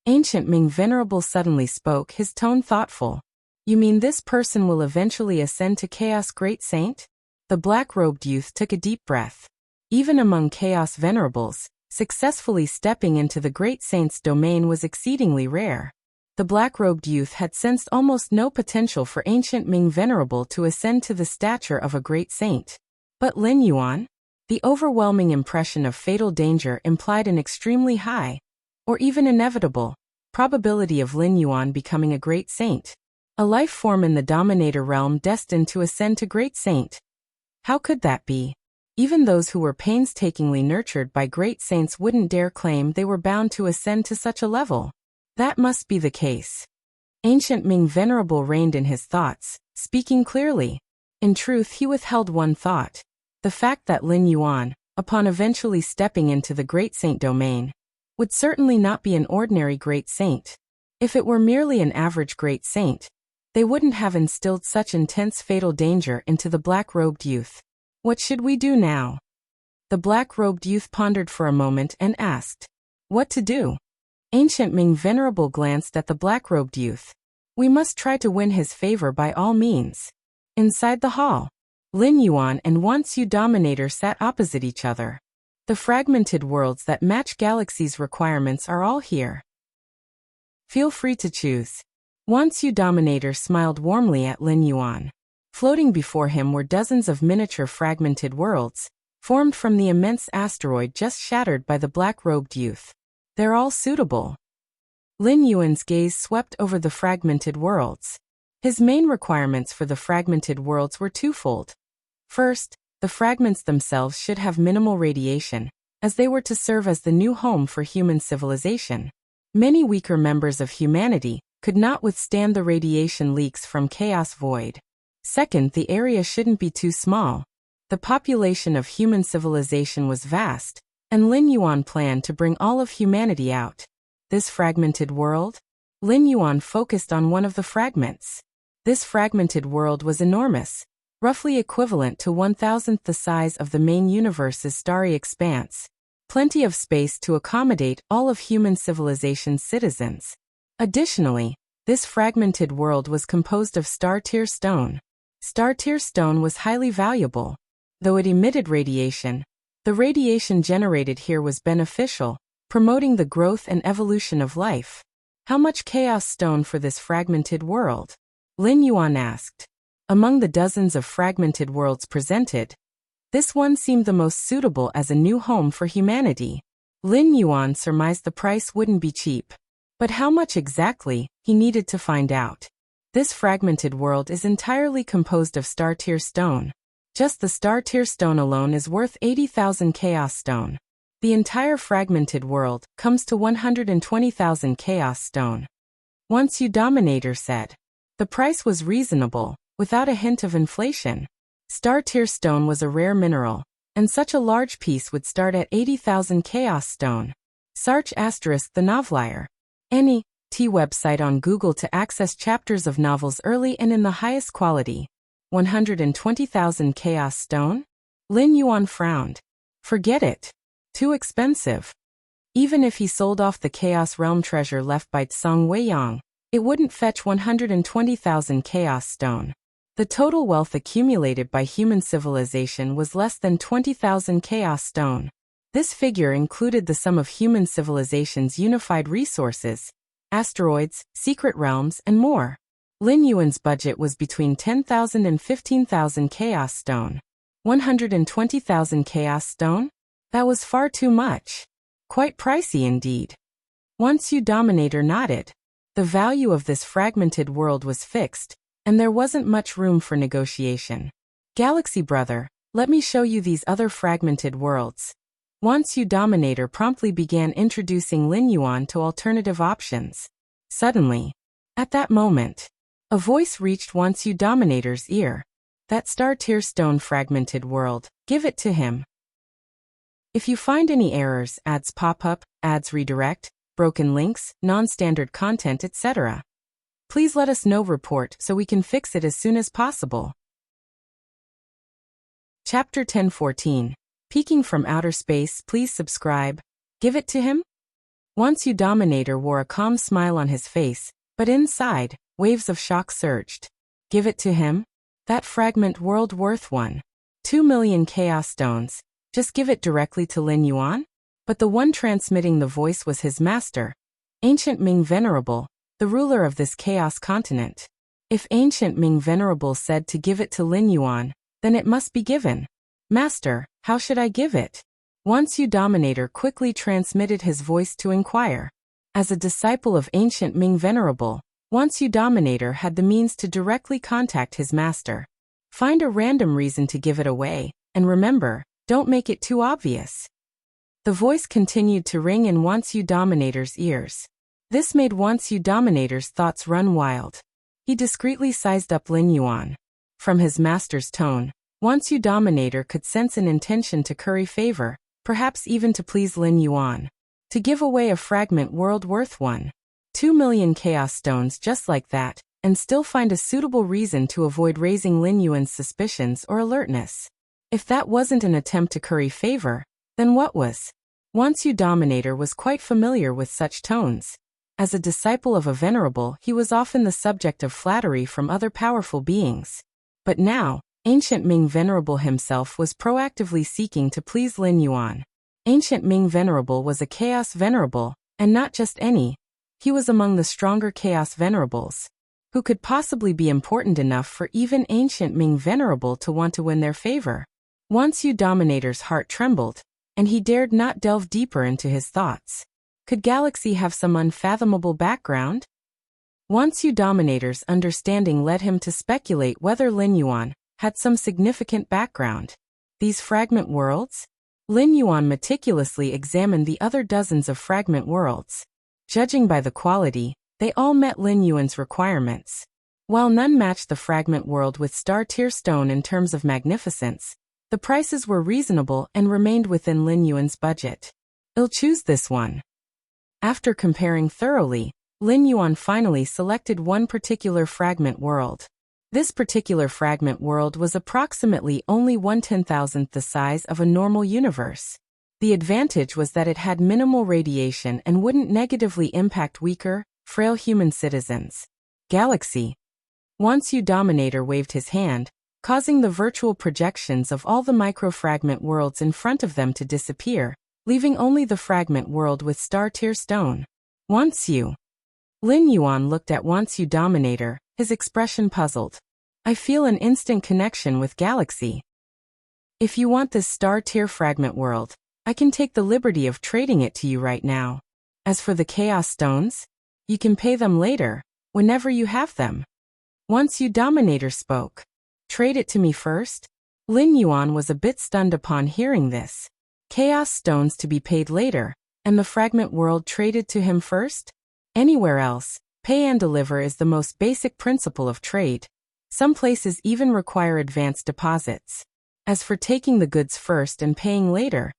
Ancient Ming Venerable suddenly spoke, his tone thoughtful. You mean this person will eventually ascend to Chaos Great Saint? The black-robed youth took a deep breath. Even among Chaos Venerables, successfully stepping into the Great Saint's domain was exceedingly rare. The black-robed youth had sensed almost no potential for Ancient Ming Venerable to ascend to the stature of a Great Saint. But Lin Yuan? The overwhelming impression of fatal danger implied an extremely high, or even inevitable, probability of Lin Yuan becoming a great saint. A life form in the Dominator realm destined to ascend to great saint. How could that be? Even those who were painstakingly nurtured by great saints wouldn't dare claim they were bound to ascend to such a level. That must be the case. Ancient Ming Venerable reined in his thoughts, speaking clearly. In truth, he withheld one thought. The fact that Lin Yuan, upon eventually stepping into the Great Saint domain, would certainly not be an ordinary Great Saint. If it were merely an average Great Saint, they wouldn't have instilled such intense fatal danger into the black-robed youth. What should we do now? The black-robed youth pondered for a moment and asked. What to do? Ancient Ming Venerable glanced at the black-robed youth. We must try to win his favor by all means. Inside the hall, Lin Yuan and Wansu Dominator sat opposite each other. The fragmented worlds that match Galaxy's requirements are all here. Feel free to choose. Wansu Dominator smiled warmly at Lin Yuan. Floating before him were dozens of miniature fragmented worlds, formed from the immense asteroid just shattered by the black-robed youth. They're all suitable. Lin Yuan's gaze swept over the fragmented worlds. His main requirements for the fragmented worlds were twofold. First, the fragments themselves should have minimal radiation, as they were to serve as the new home for human civilization. Many weaker members of humanity could not withstand the radiation leaks from Chaos Void. Second, the area shouldn't be too small. The population of human civilization was vast, and Lin Yuan planned to bring all of humanity out. This fragmented world? Lin Yuan focused on one of the fragments. This fragmented world was enormous, roughly equivalent to 1,000th the size of the main universe's starry expanse. Plenty of space to accommodate all of human civilization's citizens. Additionally, this fragmented world was composed of star-tier stone. Star-tier stone was highly valuable. Though it emitted radiation, the radiation generated here was beneficial, promoting the growth and evolution of life. How much chaos stone for this fragmented world? Lin Yuan asked. Among the dozens of fragmented worlds presented, this one seemed the most suitable as a new home for humanity. Lin Yuan surmised the price wouldn't be cheap. But how much exactly, he needed to find out. This fragmented world is entirely composed of star-tier stone. Just the star-tier stone alone is worth 80,000 chaos stone. The entire fragmented world comes to 120,000 chaos stone. Wansu Dominator said. The price was reasonable, without a hint of inflation. Star-tier stone was a rare mineral, and such a large piece would start at 80,000 chaos stone. Sarch * the Novelier. Any website on Google to access chapters of novels early and in the highest quality. 120,000 chaos stone? Lin Yuan frowned. Forget it. Too expensive. Even if he sold off the Chaos Realm treasure left by Tsang Weiyang, it wouldn't fetch 120,000 chaos stone. The total wealth accumulated by human civilization was less than 20,000 chaos stone. This figure included the sum of human civilization's unified resources, asteroids, secret realms, and more. Lin Yuan's budget was between 10,000 and 15,000 Chaos Stone. 120,000 Chaos Stone? That was far too much. Quite pricey indeed. Once you Dominator nodded. The value of this fragmented world was fixed, and there wasn't much room for negotiation. Galaxy brother, let me show you these other fragmented worlds. Once you Dominator promptly began introducing Lin Yuan to alternative options. Suddenly, at that moment, a voice reached Once you Dominator's ear. That star-tier stone fragmented world, give it to him. If you find any errors, ads pop up, ads redirect, broken links, non-standard content, etc., please let us know report so we can fix it as soon as possible. Chapter 1014. Peeking from outer space, please subscribe. Give it to him? Once you Dominator wore a calm smile on his face, but inside, waves of shock surged. Give it to him? That fragment world worth 1.2 million Chaos Stones. Just give it directly to Lin Yuan? But the one transmitting the voice was his master, Ancient Ming Venerable, the ruler of this Chaos continent. If Ancient Ming Venerable said to give it to Lin Yuan, then it must be given. Master, how should I give it? Once you Dominator quickly transmitted his voice to inquire. As a disciple of Ancient Ming Venerable, Once you Dominator had the means to directly contact his master. Find a random reason to give it away, and remember, don't make it too obvious. The voice continued to ring in Once you Dominator's ears. This made Once you Dominator's thoughts run wild. He discreetly sized up Lin Yuan. From his master's tone, Once you Dominator could sense an intention to curry favor, perhaps even to please Lin Yuan. To give away a fragment world worth 1.2 million Chaos Stones just like that, and still find a suitable reason to avoid raising Lin Yuan's suspicions or alertness. If that wasn't an attempt to curry favor, then what was? Once you Dominator was quite familiar with such tones. As a disciple of a venerable, he was often the subject of flattery from other powerful beings. But now, Ancient Ming Venerable himself was proactively seeking to please Lin Yuan. Ancient Ming Venerable was a Chaos Venerable, and not just any. He was among the stronger Chaos Venerables. Who could possibly be important enough for even Ancient Ming Venerable to want to win their favor? Once you Dominator's heart trembled, and he dared not delve deeper into his thoughts. Could Galaxy have some unfathomable background? Once you Dominator's understanding led him to speculate whether Lin Yuan had some significant background. These fragment worlds? Lin Yuan meticulously examined the other dozens of fragment worlds. Judging by the quality, they all met Lin Yuan's requirements. While none matched the fragment world with star-tier stone in terms of magnificence, the prices were reasonable and remained within Lin Yuan's budget. I'll choose this one. After comparing thoroughly, Lin Yuan finally selected one particular fragment world. This particular fragment world was approximately only 1/10,000th the size of a normal universe. The advantage was that it had minimal radiation and wouldn't negatively impact weaker, frail human citizens. Galaxy. Once you Dominator waved his hand, causing the virtual projections of all the microfragment worlds in front of them to disappear, leaving only the fragment world with star-tier stone. Once you. Lin Yuan looked at Once you Dominator, his expression puzzled. I feel an instant connection with Galaxy. If you want this star-tier fragment world, I can take the liberty of trading it to you right now. As for the Chaos Stones, you can pay them later, whenever you have them. Once you Dominator spoke. Trade it to me first? Lin Yuan was a bit stunned upon hearing this. Chaos Stones to be paid later, and the fragment world traded to him first? Anywhere else, pay and deliver is the most basic principle of trade. Some places even require advance deposits. As for taking the goods first and paying later,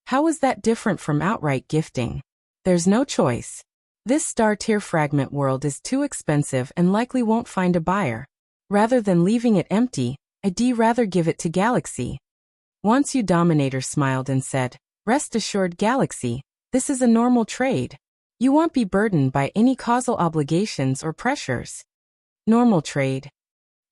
how is that different from outright gifting? There's no choice. This star-tier fragment world is too expensive and likely won't find a buyer. Rather than leaving it empty, I'd rather give it to Galaxy. Once you Dominator smiled and said, Rest assured Galaxy, this is a normal trade. You won't be burdened by any causal obligations or pressures. Normal trade.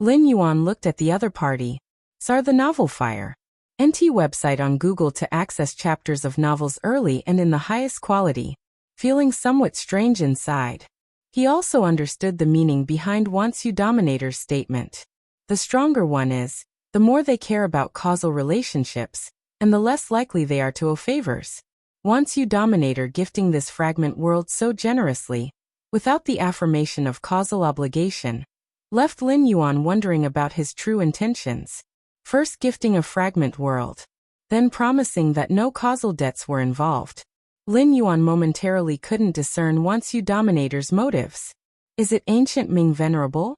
Lin Yuan looked at the other party. Sar the Novel Fire. NT website on Google to access chapters of novels early and in the highest quality, feeling somewhat strange inside. He also understood the meaning behind Once You Dominator's statement. The stronger one is, the more they care about causal relationships, and the less likely they are to owe favors. Once You Dominator gifting this fragment world so generously, without the affirmation of causal obligation, left Lin Yuan wondering about his true intentions. First gifting a fragment world, then promising that no causal debts were involved. Lin Yuan momentarily couldn't discern Once You Dominator's motives. Is it ancient Ming Venerable?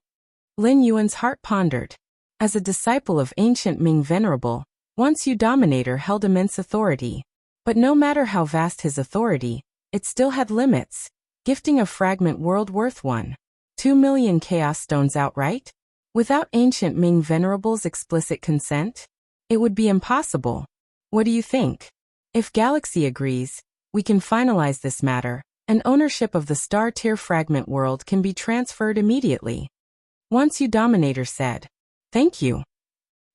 Lin Yuan's heart pondered. As a disciple of ancient Ming Venerable, Once You Dominator held immense authority. But no matter how vast his authority, it still had limits. Gifting a fragment world worth 1.2 million chaos stones outright? Without ancient Ming Venerable's explicit consent? It would be impossible. What do you think? If Galaxy agrees, we can finalize this matter, and ownership of the star-tier fragment world can be transferred immediately. Once You Dominator said. Thank you.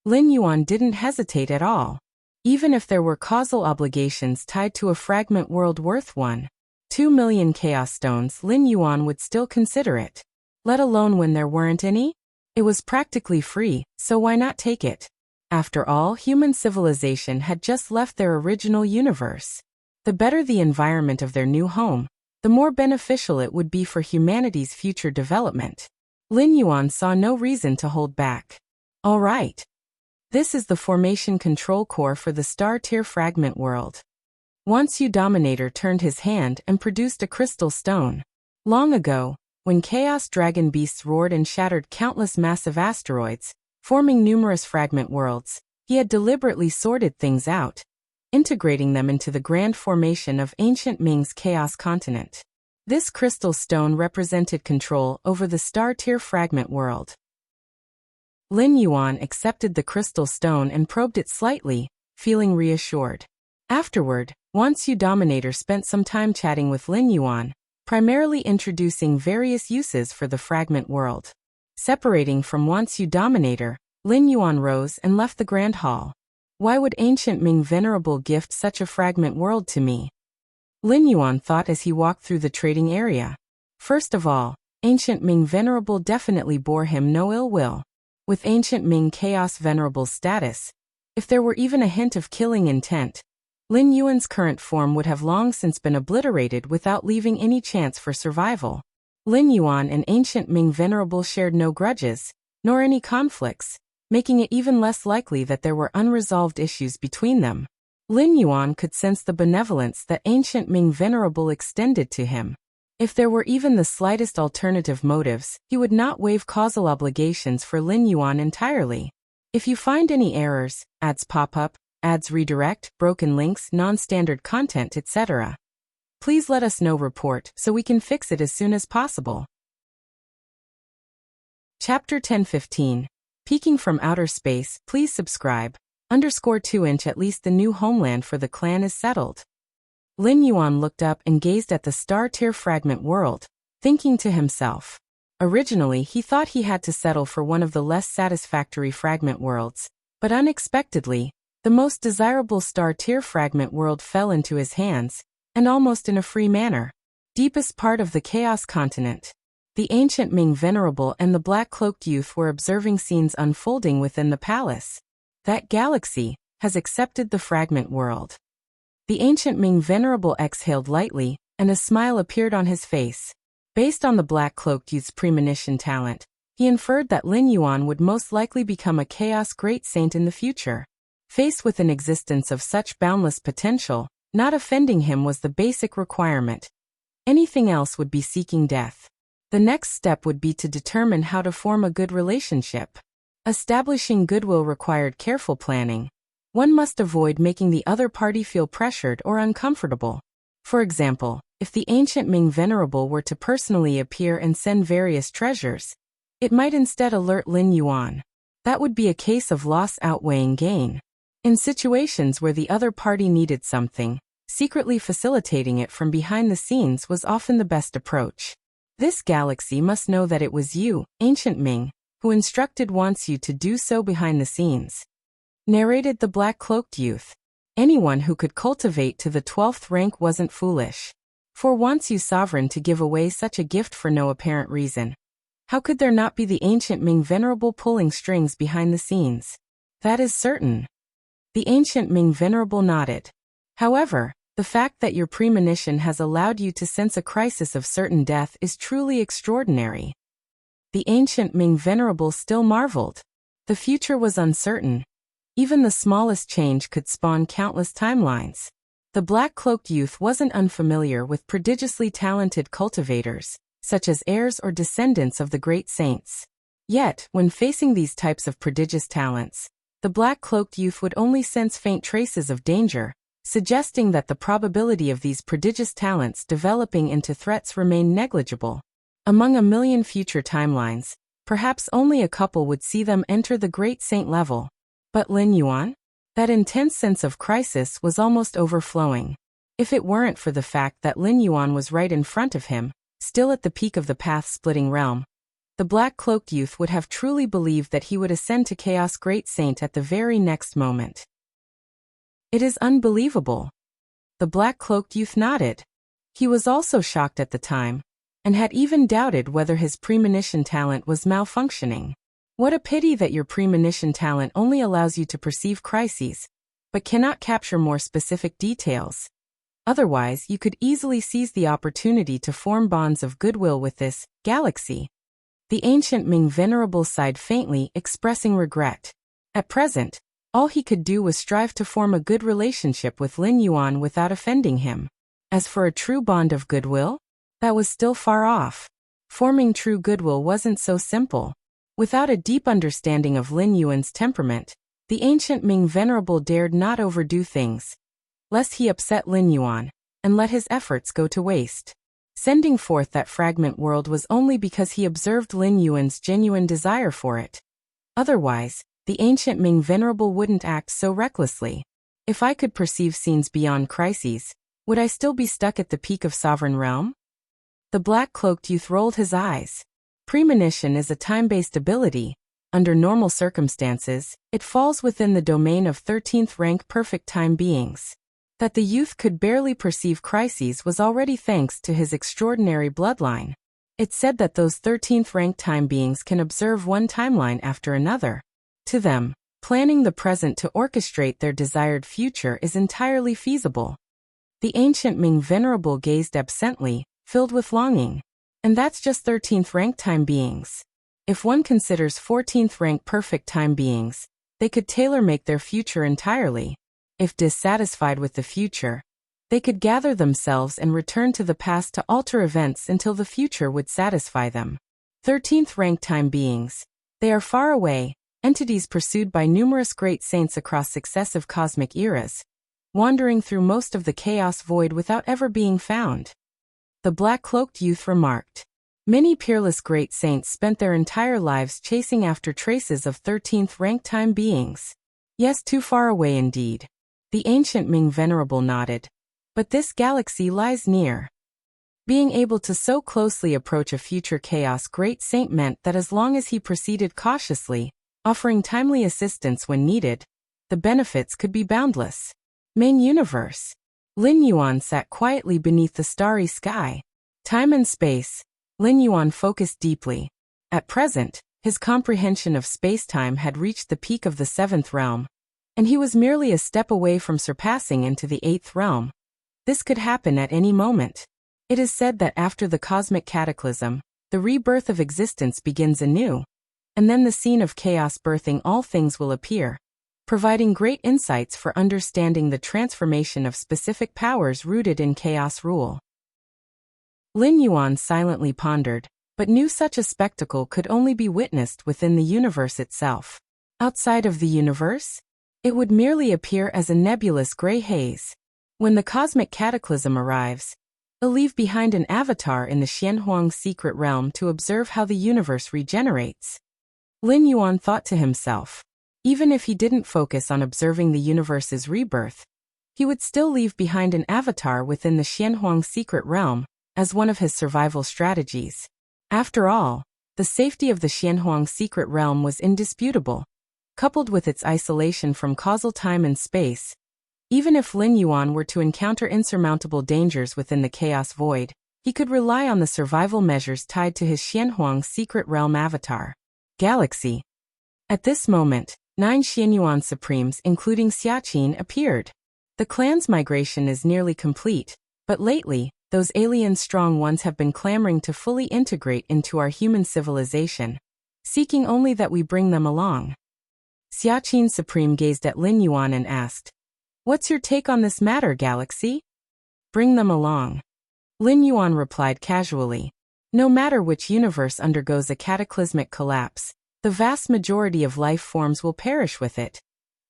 Lin Yuan didn't hesitate at all. Even if there were causal obligations tied to a fragment world worth 1.2 million chaos stones, Lin Yuan would still consider it. Let alone when there weren't any? It was practically free, so why not take it? After all, human civilization had just left their original universe. The better the environment of their new home, the more beneficial it would be for humanity's future development. Lin Yuan saw no reason to hold back. All right. This is the formation control core for the star-tier fragment world. Once You Dominator turned his hand and produced a crystal stone. Long ago, when chaos dragon beasts roared and shattered countless massive asteroids, forming numerous fragment worlds, he had deliberately sorted things out, integrating them into the grand formation of ancient Ming's chaos continent. This crystal stone represented control over the star-tier fragment world. Lin Yuan accepted the crystal stone and probed it slightly, feeling reassured. Afterward, Once You Dominator spent some time chatting with Lin Yuan, primarily introducing various uses for the fragment world. Separating from Once You Dominator, Lin Yuan rose and left the Grand Hall. Why would ancient Ming Venerable gift such a fragment world to me? Lin Yuan thought as he walked through the trading area. First of all, ancient Ming Venerable definitely bore him no ill will. With ancient Ming Chaos Venerable's status, if there were even a hint of killing intent, Lin Yuan's current form would have long since been obliterated without leaving any chance for survival. Lin Yuan and ancient Ming Venerable shared no grudges, nor any conflicts, making it even less likely that there were unresolved issues between them. Lin Yuan could sense the benevolence that ancient Ming Venerable extended to him. If there were even the slightest alternative motives, he would not waive causal obligations for Lin Yuan entirely. If you find any errors, ads pop up, ads redirect, broken links, non-standard content, etc., please let us know report so we can fix it as soon as possible. Chapter 1015. Peeking from outer space, please subscribe. _2" at least the new homeland for the clan is settled. Lin Yuan looked up and gazed at the star-tier fragment world, thinking to himself. Originally he thought he had to settle for one of the less satisfactory fragment worlds, but unexpectedly, the most desirable star-tier fragment world fell into his hands, and almost in a free manner. Deepest part of the Chaos Continent. The ancient Ming Venerable and the black-cloaked youth were observing scenes unfolding within the palace. That galaxy has accepted the fragment world. The ancient Ming Venerable exhaled lightly, and a smile appeared on his face. Based on the black-cloaked youth's premonition talent, he inferred that Lin Yuan would most likely become a chaos great saint in the future. Faced with an existence of such boundless potential, not offending him was the basic requirement. Anything else would be seeking death. The next step would be to determine how to form a good relationship. Establishing goodwill required careful planning. One must avoid making the other party feel pressured or uncomfortable. For example, if the ancient Ming Venerable were to personally appear and send various treasures, it might instead alert Lin Yuan. That would be a case of loss outweighing gain. In situations where the other party needed something, secretly facilitating it from behind the scenes was often the best approach. This galaxy must know that it was you, ancient Ming, who instructed wants you to do so behind the scenes. narrated the black-cloaked youth. Anyone who could cultivate to the 12th rank wasn't foolish. For once you sovereign to give away such a gift for no apparent reason. How could there not be the ancient Ming Venerable pulling strings behind the scenes? That is certain. The ancient Ming Venerable nodded. However, the fact that your premonition has allowed you to sense a crisis of certain death is truly extraordinary. The ancient Ming Venerable still marveled. The future was uncertain. Even the smallest change could spawn countless timelines. The black-cloaked youth wasn't unfamiliar with prodigiously talented cultivators, such as heirs or descendants of the great saints. Yet, when facing these types of prodigious talents, the black-cloaked youth would only sense faint traces of danger, suggesting that the probability of these prodigious talents developing into threats remained negligible. Among a million future timelines, perhaps only a couple would see them enter the great saint level. But Lin Yuan? That intense sense of crisis was almost overflowing. If it weren't for the fact that Lin Yuan was right in front of him, still at the peak of the path-splitting realm, the black-cloaked youth would have truly believed that he would ascend to Chaos Great Saint at the very next moment. It is unbelievable. The black-cloaked youth nodded. He was also shocked at the time, and had even doubted whether his premonition talent was malfunctioning. What a pity that your premonition talent only allows you to perceive crises, but cannot capture more specific details. Otherwise, you could easily seize the opportunity to form bonds of goodwill with this galaxy. The ancient Ming Venerable sighed faintly, expressing regret. At present, all he could do was strive to form a good relationship with Lin Yuan without offending him. As for a true bond of goodwill, that was still far off. Forming true goodwill wasn't so simple. Without a deep understanding of Lin Yuan's temperament, the ancient Ming Venerable dared not overdo things, lest he upset Lin Yuan, and let his efforts go to waste. Sending forth that fragment world was only because he observed Lin Yuan's genuine desire for it. Otherwise, the ancient Ming Venerable wouldn't act so recklessly. If I could perceive scenes beyond crises, would I still be stuck at the peak of sovereign realm? The black-cloaked youth rolled his eyes. Premonition is a time-based ability. Under normal circumstances, it falls within the domain of 13th rank perfect time beings. That the youth could barely perceive crises was already thanks to his extraordinary bloodline. It's said that those 13th rank time beings can observe one timeline after another. To them, planning the present to orchestrate their desired future is entirely feasible. The ancient Ming Venerable gazed absently, filled with longing. And that's just 13th rank time beings. If one considers 14th rank perfect time beings, they could tailor-make their future entirely. If dissatisfied with the future, they could gather themselves and return to the past to alter events until the future would satisfy them. 13th rank time beings. They are far away, entities pursued by numerous great saints across successive cosmic eras, wandering through most of the chaos void without ever being found. The black-cloaked youth remarked. Many peerless great saints spent their entire lives chasing after traces of 13th rank time beings. Yes, too far away indeed. The ancient Ming Venerable nodded. But this galaxy lies near. Being able to so closely approach a future chaos great saint meant that as long as he proceeded cautiously, offering timely assistance when needed, the benefits could be boundless. Main universe. Lin Yuan sat quietly beneath the starry sky. Time and space. Lin Yuan focused deeply. At present, his comprehension of space-time had reached the peak of the 7th realm, and he was merely a step away from surpassing into the 8th realm. This could happen at any moment. It is said that after the cosmic cataclysm, the rebirth of existence begins anew, and then the scene of chaos birthing all things will appear, providing great insights for understanding the transformation of specific powers rooted in chaos rule. Lin Yuan silently pondered, but knew such a spectacle could only be witnessed within the universe itself. Outside of the universe, it would merely appear as a nebulous gray haze. When the cosmic cataclysm arrives, it'll leave behind an avatar in the Xianhuang secret realm to observe how the universe regenerates. Lin Yuan thought to himself, even if he didn't focus on observing the universe's rebirth, he would still leave behind an avatar within the Xianhuang secret realm as one of his survival strategies. After all, the safety of the Xianhuang secret realm was indisputable. coupled with its isolation from causal time and space. Even if Lin Yuan were to encounter insurmountable dangers within the chaos void, he could rely on the survival measures tied to his Xianhuang secret realm avatar. Galaxy. At this moment, 9 Xianyuan Supremes including Xiaqin appeared. The clan's migration is nearly complete, but lately, those alien strong ones have been clamoring to fully integrate into our human civilization, seeking only that we bring them along. Xiaqin Supreme gazed at Lin Yuan and asked, "What's your take on this matter, Galaxy?" "Bring them along." Lin Yuan replied casually. No matter which universe undergoes a cataclysmic collapse, the vast majority of life forms will perish with it.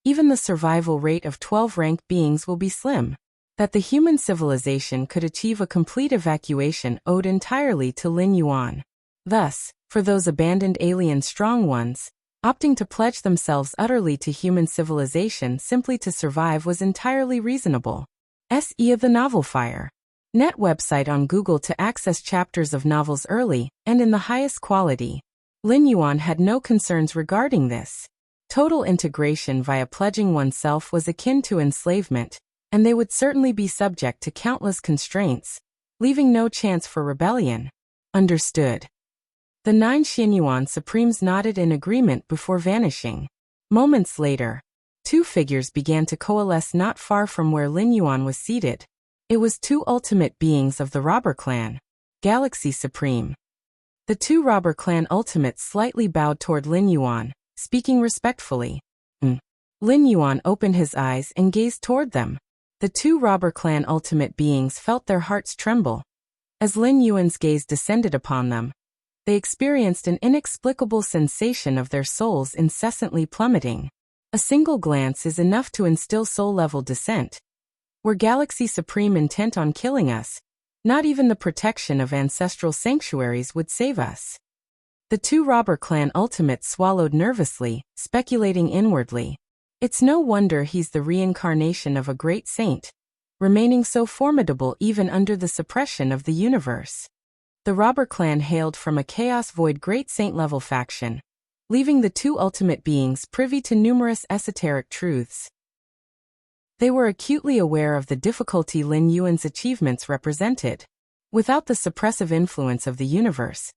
Even the survival rate of 12 rank beings will be slim. That the human civilization could achieve a complete evacuation owed entirely to Lin Yuan. Thus, for those abandoned alien strong ones, opting to pledge themselves utterly to human civilization simply to survive was entirely reasonable. SE of the Novel Fire. Net website on Google to access chapters of novels early and in the highest quality. Lin Yuan had no concerns regarding this. Total integration via pledging oneself was akin to enslavement, and they would certainly be subject to countless constraints, leaving no chance for rebellion. Understood. The 9 Xianyuan Supremes nodded in agreement before vanishing. Moments later, 2 figures began to coalesce not far from where Lin Yuan was seated. It was 2 ultimate beings of the robber clan, Galaxy Supreme. The 2 robber clan ultimates slightly bowed toward Lin Yuan, speaking respectfully. Lin Yuan opened his eyes and gazed toward them. The 2 robber clan ultimate beings felt their hearts tremble. As Lin Yuan's gaze descended upon them, they experienced an inexplicable sensation of their souls incessantly plummeting. A single glance is enough to instill soul-level dissent. Were Galaxy Supreme intent on killing us, not even the protection of ancestral sanctuaries would save us. The 2 robber clan ultimates swallowed nervously, speculating inwardly. It's no wonder he's the reincarnation of a great saint, remaining so formidable even under the suppression of the universe. The robber clan hailed from a chaos void great saint-level faction, leaving the 2 ultimate beings privy to numerous esoteric truths. They were acutely aware of the difficulty Lin Yuan's achievements represented. Without the suppressive influence of the universe,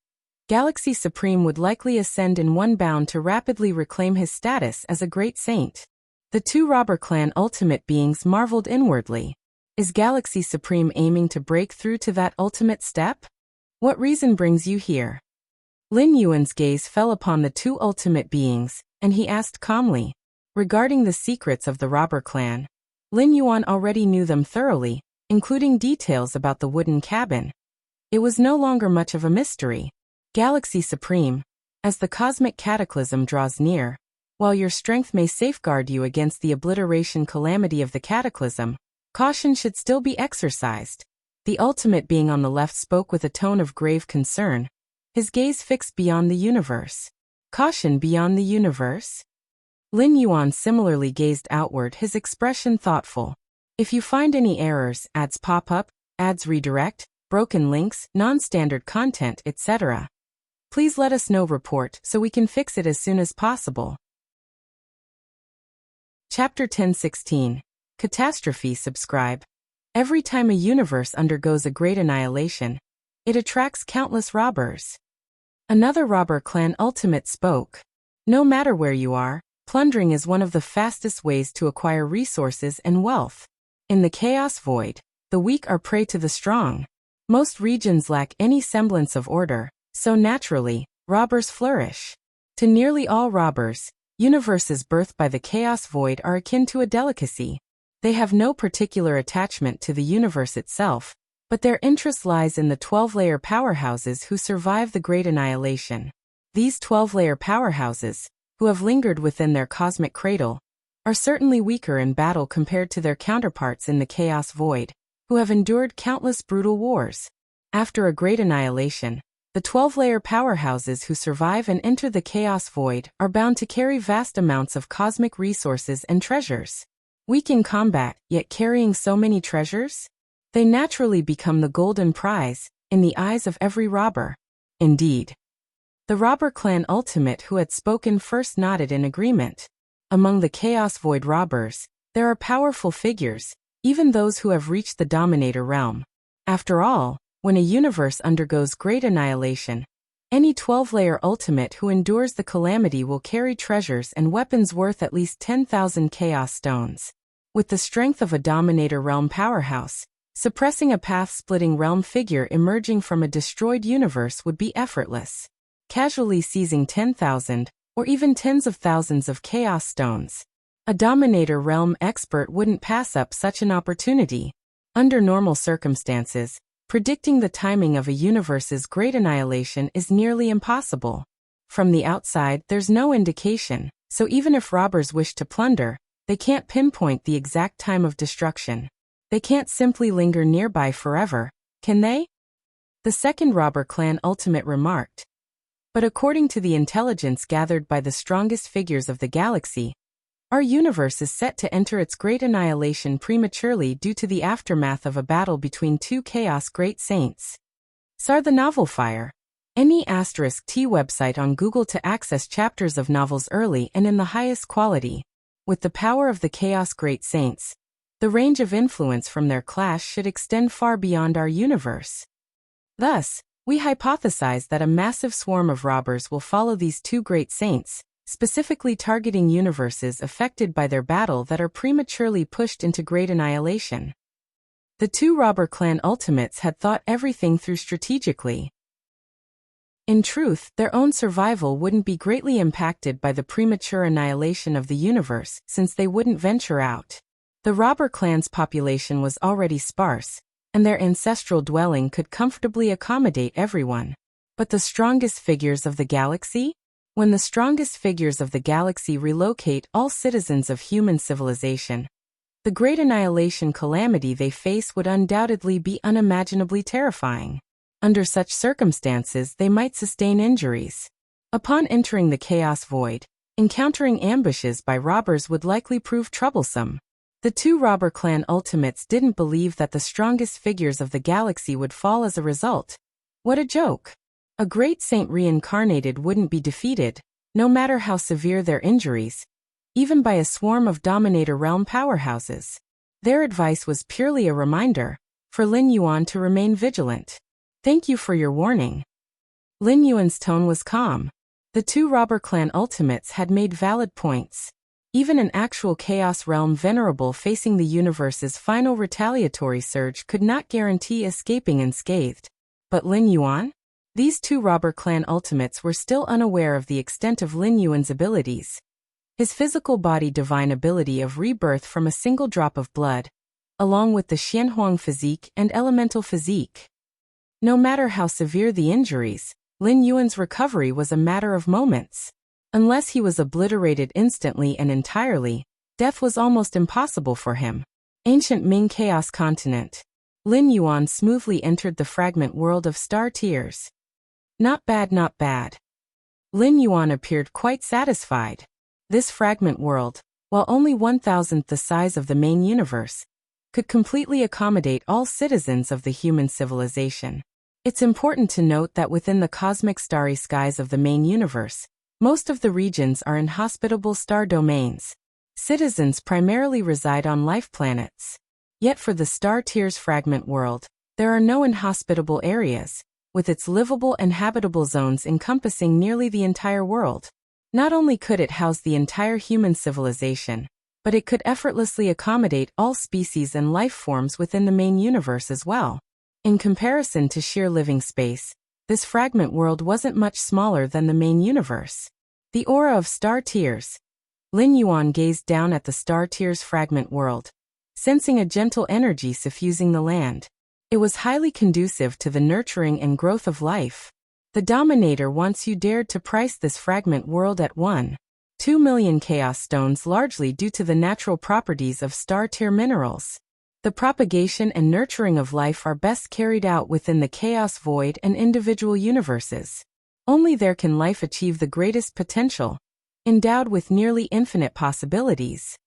Galaxy Supreme would likely ascend in one bound to rapidly reclaim his status as a great saint. The 2 robber clan ultimate beings marveled inwardly. Is Galaxy Supreme aiming to break through to that ultimate step? What reason brings you here? Lin Yuan's gaze fell upon the 2 ultimate beings, and he asked calmly. Regarding the secrets of the robber clan, Lin Yuan already knew them thoroughly, including details about the wooden cabin. It was no longer much of a mystery. Galaxy Supreme, as the cosmic cataclysm draws near, while your strength may safeguard you against the obliteration calamity of the cataclysm, caution should still be exercised. The ultimate being on the left spoke with a tone of grave concern, his gaze fixed beyond the universe. Caution beyond the universe? Lin Yuan similarly gazed outward, his expression thoughtful. If you find any errors, ads pop up, ads redirect, broken links, non-standard content, etc., please let us know. Report so we can fix it as soon as possible. Chapter 1016. Catastrophe. Subscribe. Every time a universe undergoes a great annihilation, it attracts countless robbers. Another robber clan ultimate spoke. No matter where you are, plundering is one of the fastest ways to acquire resources and wealth. In the chaos void, the weak are prey to the strong. Most regions lack any semblance of order, so naturally, robbers flourish. To nearly all robbers, universes birthed by the chaos void are akin to a delicacy. They have no particular attachment to the universe itself, but their interest lies in the 12-layer powerhouses who survive the great annihilation. These 12-layer powerhouses, who have lingered within their cosmic cradle, are certainly weaker in battle compared to their counterparts in the chaos void, who have endured countless brutal wars. After a great annihilation, the 12-layer powerhouses who survive and enter the chaos void are bound to carry vast amounts of cosmic resources and treasures. Weak in combat, yet carrying so many treasures? They naturally become the golden prize, in the eyes of every robber. Indeed. The robber clan ultimate who had spoken first nodded in agreement. Among the Chaos Void robbers, there are powerful figures, even those who have reached the Dominator realm. After all, when a universe undergoes great annihilation, any 12-layer ultimate who endures the calamity will carry treasures and weapons worth at least 10,000 Chaos Stones. With the strength of a Dominator realm powerhouse, suppressing a path-splitting realm figure emerging from a destroyed universe would be effortless. Casually seizing 10,000, or even tens of thousands of Chaos Stones. A Dominator realm expert wouldn't pass up such an opportunity. Under normal circumstances, predicting the timing of a universe's great annihilation is nearly impossible. From the outside, there's no indication, so even if robbers wish to plunder, they can't pinpoint the exact time of destruction. They can't simply linger nearby forever, can they? The second robber clan ultimate remarked. But according to the intelligence gathered by the strongest figures of the galaxy, our universe is set to enter its great annihilation prematurely due to the aftermath of a battle between two Chaos Great Saints. Sar the Novel Fire. Any *T website on Google to access chapters of novels early and in the highest quality. With the power of the Chaos Great Saints, the range of influence from their clash should extend far beyond our universe. Thus, we hypothesize that a massive swarm of robbers will follow these two great saints, specifically targeting universes affected by their battle that are prematurely pushed into great annihilation. The two robber clan ultimates had thought everything through strategically. In truth, their own survival wouldn't be greatly impacted by the premature annihilation of the universe since they wouldn't venture out. The robber clan's population was already sparse, and their ancestral dwelling could comfortably accommodate everyone. But the strongest figures of the galaxy? When the strongest figures of the galaxy relocate all citizens of human civilization, the great annihilation calamity they face would undoubtedly be unimaginably terrifying. Under such circumstances, they might sustain injuries. Upon entering the Chaos Void, encountering ambushes by robbers would likely prove troublesome. The two robber clan ultimates didn't believe that the strongest figures of the galaxy would fall as a result. What a joke! A great saint reincarnated wouldn't be defeated, no matter how severe their injuries, even by a swarm of Dominator realm powerhouses. Their advice was purely a reminder for Lin Yuan to remain vigilant. Thank you for your warning. Lin Yuan's tone was calm. The two robber clan ultimates had made valid points. Even an actual Chaos Realm venerable facing the universe's final retaliatory surge could not guarantee escaping unscathed. But Lin Yuan? These two robber clan ultimates were still unaware of the extent of Lin Yuan's abilities. His physical body divine ability of rebirth from a single drop of blood, along with the Xianhuang physique and elemental physique. No matter how severe the injuries, Lin Yuan's recovery was a matter of moments. Unless he was obliterated instantly and entirely, death was almost impossible for him. Ancient Ming Chaos Continent. Lin Yuan smoothly entered the fragment world of star tears. Not bad, not bad. Lin Yuan appeared quite satisfied. This fragment world, while only 1,000th the size of the main universe, could completely accommodate all citizens of the human civilization. It's important to note that within the cosmic starry skies of the main universe, most of the regions are inhospitable star domains. Citizens primarily reside on life planets. Yet for the Star Tears fragment world, there are no inhospitable areas, with its livable and habitable zones encompassing nearly the entire world. Not only could it house the entire human civilization, but it could effortlessly accommodate all species and life forms within the main universe as well. In comparison to sheer living space, this fragment world wasn't much smaller than the main universe. The aura of Star Tears. Lin Yuan gazed down at the Star Tears fragment world, sensing a gentle energy suffusing the land. It was highly conducive to the nurturing and growth of life. The Dominator once you dared to price this fragment world at 1.2 million Chaos Stones, largely due to the natural properties of Star Tier minerals. The propagation and nurturing of life are best carried out within the Chaos Void and individual universes. Only there can life achieve the greatest potential, endowed with nearly infinite possibilities.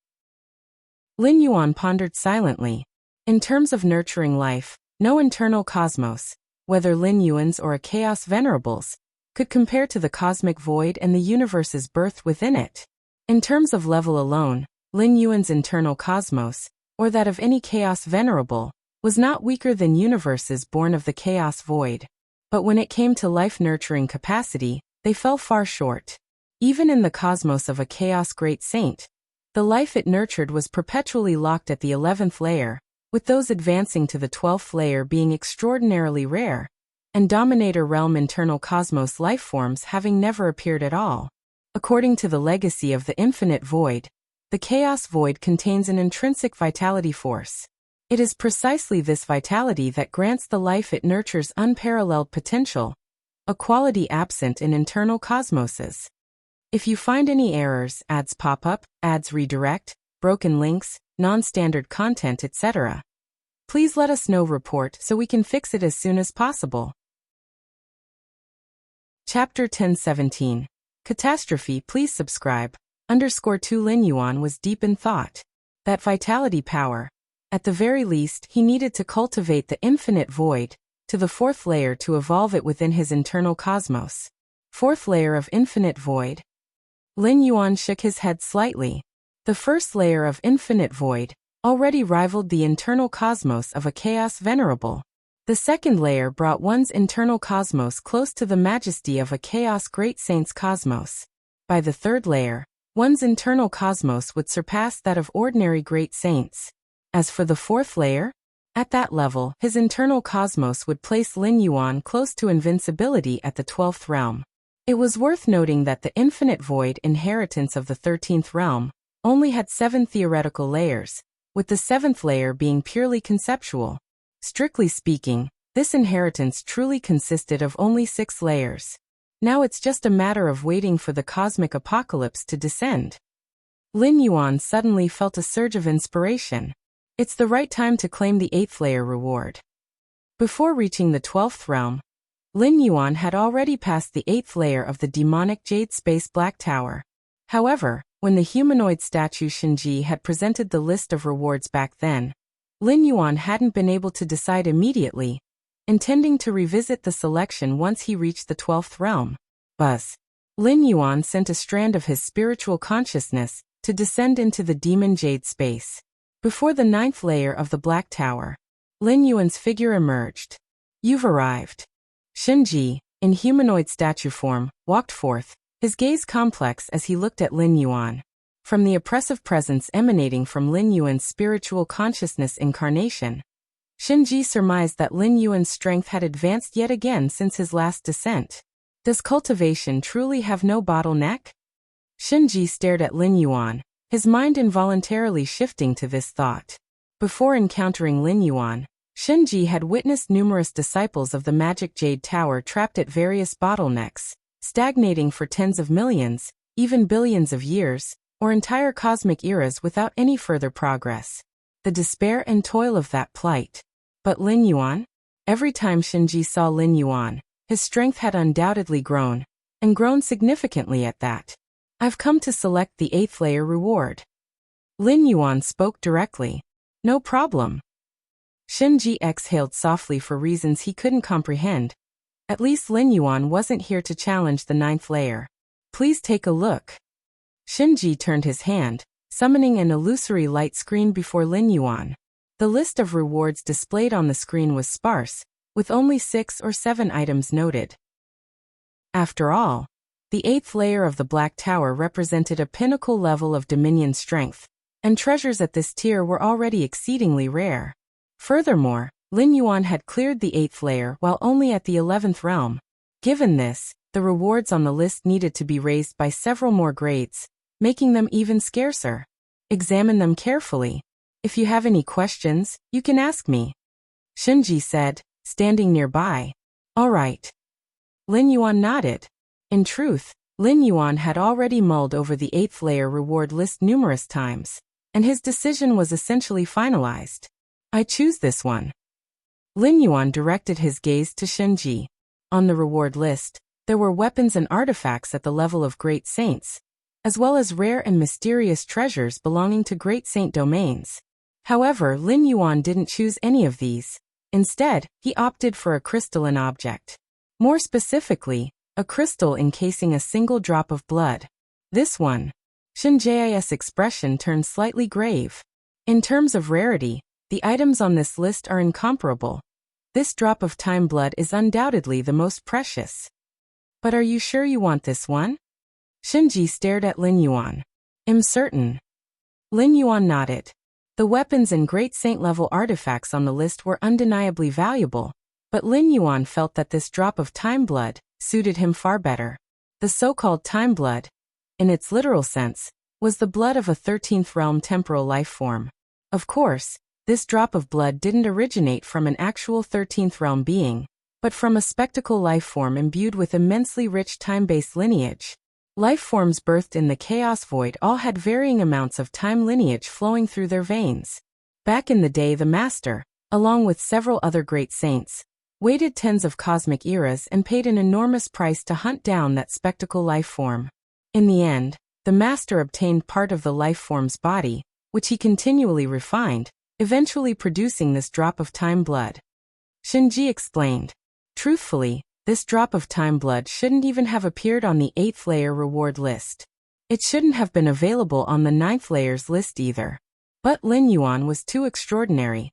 Lin Yuan pondered silently. In terms of nurturing life, no internal cosmos, whether Lin Yuan's or a Chaos Venerable's, could compare to the cosmic void and the universe's birth within it. In terms of level alone, Lin Yuan's internal cosmos, or that of any chaos venerable, was not weaker than universes born of the chaos void. But when it came to life-nurturing capacity, they fell far short. Even in the cosmos of a chaos great saint, the life it nurtured was perpetually locked at the 11th layer, with those advancing to the 12th layer being extraordinarily rare, and Dominator Realm internal cosmos lifeforms having never appeared at all. According to the legacy of the infinite void, the chaos void contains an intrinsic vitality force. It is precisely this vitality that grants the life it nurtures unparalleled potential, a quality absent in internal cosmoses. If you find any errors, ads pop up, ads redirect, broken links, non-standard content, etc., please let us know. Report so we can fix it as soon as possible. Chapter 1017. Catastrophe. Please subscribe. _2 Lin Yuan was deep in thought. That vitality power. At the very least, he needed to cultivate the infinite void to the 4th layer to evolve it within his internal cosmos. 4th layer of infinite void? Lin Yuan shook his head slightly. The 1st layer of infinite void already rivaled the internal cosmos of a chaos venerable. The 2nd layer brought one's internal cosmos close to the majesty of a chaos great saint's cosmos. By the 3rd layer, one's internal cosmos would surpass that of ordinary great saints. As for the 4th layer, at that level, his internal cosmos would place Lin Yuan close to invincibility at the 12th realm. It was worth noting that the infinite void inheritance of the 13th realm only had 7 theoretical layers, with the 7th layer being purely conceptual. Strictly speaking, this inheritance truly consisted of only 6 layers. Now it's just a matter of waiting for the cosmic apocalypse to descend. Lin Yuan suddenly felt a surge of inspiration. It's the right time to claim the 8th layer reward. Before reaching the 12th realm, Lin Yuan had already passed the 8th layer of the demonic Jade Space Black Tower. However, when the humanoid statue Shinji had presented the list of rewards back then, Lin Yuan hadn't been able to decide immediately, intending to revisit the selection once he reached the 12th realm. Buzz. Lin Yuan sent a strand of his spiritual consciousness to descend into the demon Jade Space. Before the 9th layer of the Black Tower, Lin Yuan's figure emerged. You've arrived. Shinji, in humanoid statue form, walked forth, his gaze complex as he looked at Lin Yuan. From the oppressive presence emanating from Lin Yuan's spiritual consciousness incarnation, Shinji surmised that Lin Yuan's strength had advanced yet again since his last descent. Does cultivation truly have no bottleneck? Shinji stared at Lin Yuan, his mind involuntarily shifting to this thought. Before encountering Lin Yuan, Shinji had witnessed numerous disciples of the Magic Jade Tower trapped at various bottlenecks, stagnating for tens of millions, even billions of years, or entire cosmic eras without any further progress. The despair and toil of that plight. But Lin Yuan? Every time Shinji saw Lin Yuan, his strength had undoubtedly grown, and grown significantly at that. I've come to select the 8th layer reward. Lin Yuan spoke directly. No problem. Shinji exhaled softly for reasons he couldn't comprehend. At least Lin Yuan wasn't here to challenge the 9th layer. Please take a look. Shinji turned his hand, summoning an illusory light screen before Lin Yuan. The list of rewards displayed on the screen was sparse, with only 6 or 7 items noted. After all, the 8th layer of the Black Tower represented a pinnacle level of dominion strength, and treasures at this tier were already exceedingly rare. Furthermore, Lin Yuan had cleared the 8th layer while only at the 11th realm. Given this, the rewards on the list needed to be raised by several more grades, making them even scarcer. Examine them carefully. If you have any questions, you can ask me, Shinji said, standing nearby. All right. Lin Yuan nodded. In truth, Lin Yuan had already mulled over the 8th layer reward list numerous times, and his decision was essentially finalized. I choose this one. Lin Yuan directed his gaze to Shinji. On the reward list, there were weapons and artifacts at the level of great saints, as well as rare and mysterious treasures belonging to great saint domains. However, Lin Yuan didn't choose any of these. Instead, he opted for a crystalline object. More specifically, a crystal encasing a single drop of blood. This one. Shinji's expression turned slightly grave. In terms of rarity, the items on this list are incomparable. This drop of time blood is undoubtedly the most precious. But are you sure you want this one? Shinji stared at Lin Yuan. I'm certain. Lin Yuan nodded. The weapons and great saint-level artifacts on the list were undeniably valuable, but Lin Yuan felt that this drop of time blood suited him far better. The so-called time blood, in its literal sense, was the blood of a 13th realm temporal life form. Of course, this drop of blood didn't originate from an actual 13th realm being, but from a spectacle life form imbued with immensely rich time-based lineage. Life forms birthed in the chaos void all had varying amounts of time lineage flowing through their veins. Back in the day, the Master, along with several other great saints, waited tens of cosmic eras and paid an enormous price to hunt down that spectacle life form. In the end, the Master obtained part of the life form's body, which he continually refined, eventually producing this drop of time blood. Shinji explained. Truthfully, this drop of time blood shouldn't even have appeared on the 8th layer reward list. It shouldn't have been available on the 9th layer's list either. But Lin Yuan was too extraordinary.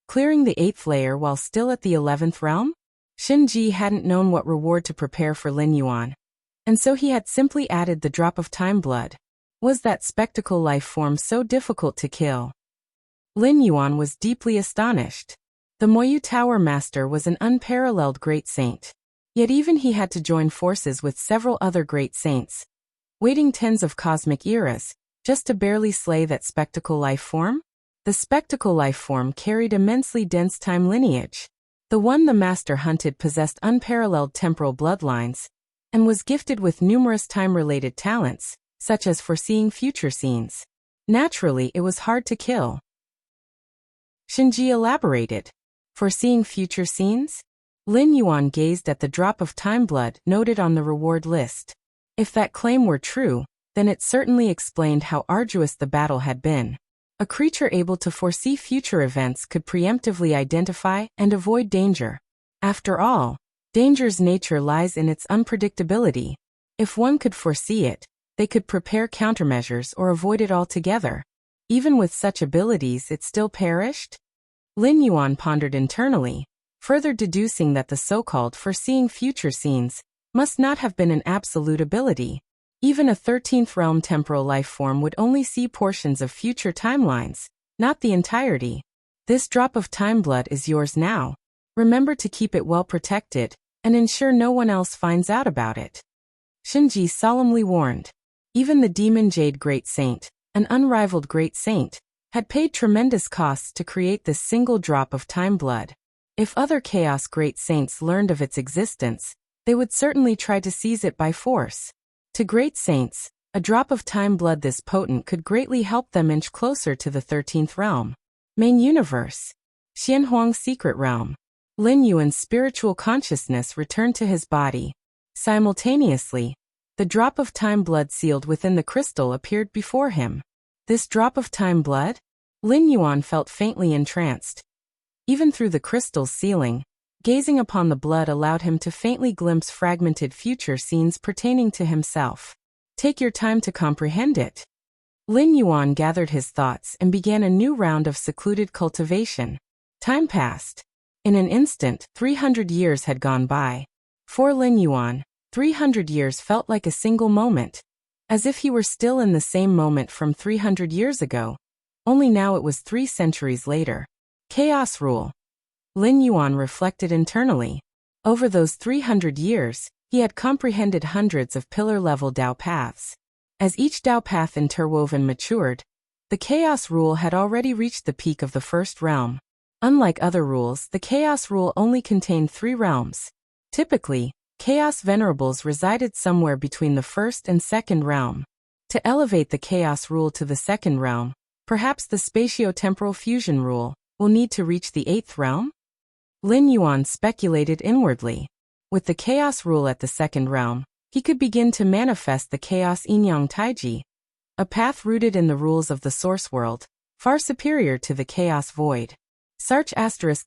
Clearing the 8th layer while still at the 11th realm? Shinji hadn't known what reward to prepare for Lin Yuan, and so he had simply added the drop of time blood. Was that spectacle life form so difficult to kill? Lin Yuan was deeply astonished. The Moyu Tower Master was an unparalleled great saint. Yet even he had to join forces with several other great saints, waiting tens of cosmic eras, just to barely slay that spectacle life form? The spectacle life form carried immensely dense time lineage. The one the Master hunted possessed unparalleled temporal bloodlines, and was gifted with numerous time-related talents, such as foreseeing future scenes. Naturally, it was hard to kill. Shinji elaborated. Foreseeing future scenes? Lin Yuan gazed at the drop of time blood noted on the reward list. If that claim were true, then it certainly explained how arduous the battle had been. A creature able to foresee future events could preemptively identify and avoid danger. After all, danger's nature lies in its unpredictability. If one could foresee it, they could prepare countermeasures or avoid it altogether. Even with such abilities, it still perished? Lin Yuan pondered internally, further deducing that the so-called foreseeing future scenes must not have been an absolute ability. Even a 13th realm temporal life form would only see portions of future timelines, not the entirety. This drop of time blood is yours now. Remember to keep it well protected, and ensure no one else finds out about it. Shinji solemnly warned. Even the Demon Jade Great Saint, an unrivaled great saint, had paid tremendous costs to create this single drop of time blood. If other Chaos Great Saints learned of its existence, they would certainly try to seize it by force. To great saints, a drop of time blood this potent could greatly help them inch closer to the 13th realm. Main universe. Xianhuang's secret realm. Lin Yuan's spiritual consciousness returned to his body. Simultaneously, the drop of time blood sealed within the crystal appeared before him. This drop of time blood? Lin Yuan felt faintly entranced. Even through the crystal's ceiling, gazing upon the blood allowed him to faintly glimpse fragmented future scenes pertaining to himself. Take your time to comprehend it. Lin Yuan gathered his thoughts and began a new round of secluded cultivation. Time passed. In an instant, 300 years had gone by. For Lin Yuan, 300 years felt like a single moment, as if he were still in the same moment from 300 years ago. Only now it was 3 centuries later. Chaos rule. Lin Yuan reflected internally. Over those 300 years, he had comprehended hundreds of pillar-level Dao paths. As each Dao path interwoven matured, the Chaos rule had already reached the peak of the first realm. Unlike other rules, the Chaos rule only contained 3 realms. Typically, Chaos Venerables resided somewhere between the first and second realm. To elevate the Chaos rule to the second realm, perhaps the spatio-temporal fusion rule will need to reach the 8th realm? Lin Yuan speculated inwardly. With the Chaos rule at the second realm, he could begin to manifest the Chaos Yin-Yang Taiji, a path rooted in the rules of the source world, far superior to the Chaos Void. Search *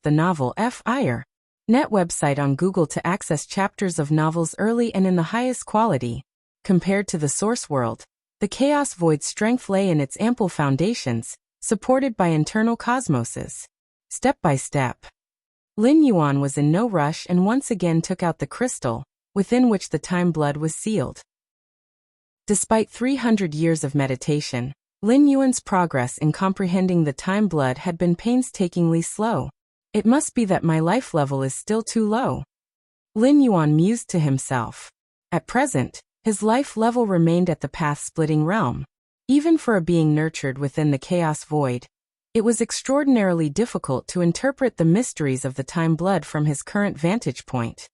the novel F. Iyer. Net website on Google to access chapters of novels early and in the highest quality. Compared to the source world, The chaos void's strength lay in its ample foundations, supported by internal cosmoses. Step by step, Lin Yuan was in no rush and once again took out the crystal, within which the time blood was sealed. Despite 300 years of meditation, Lin Yuan's progress in comprehending the time blood had been painstakingly slow. It must be that my life level is still too low. Lin Yuan mused to himself. At present, his life level remained at the path-splitting realm. Even for a being nurtured within the chaos void, it was extraordinarily difficult to interpret the mysteries of the time blood from his current vantage point.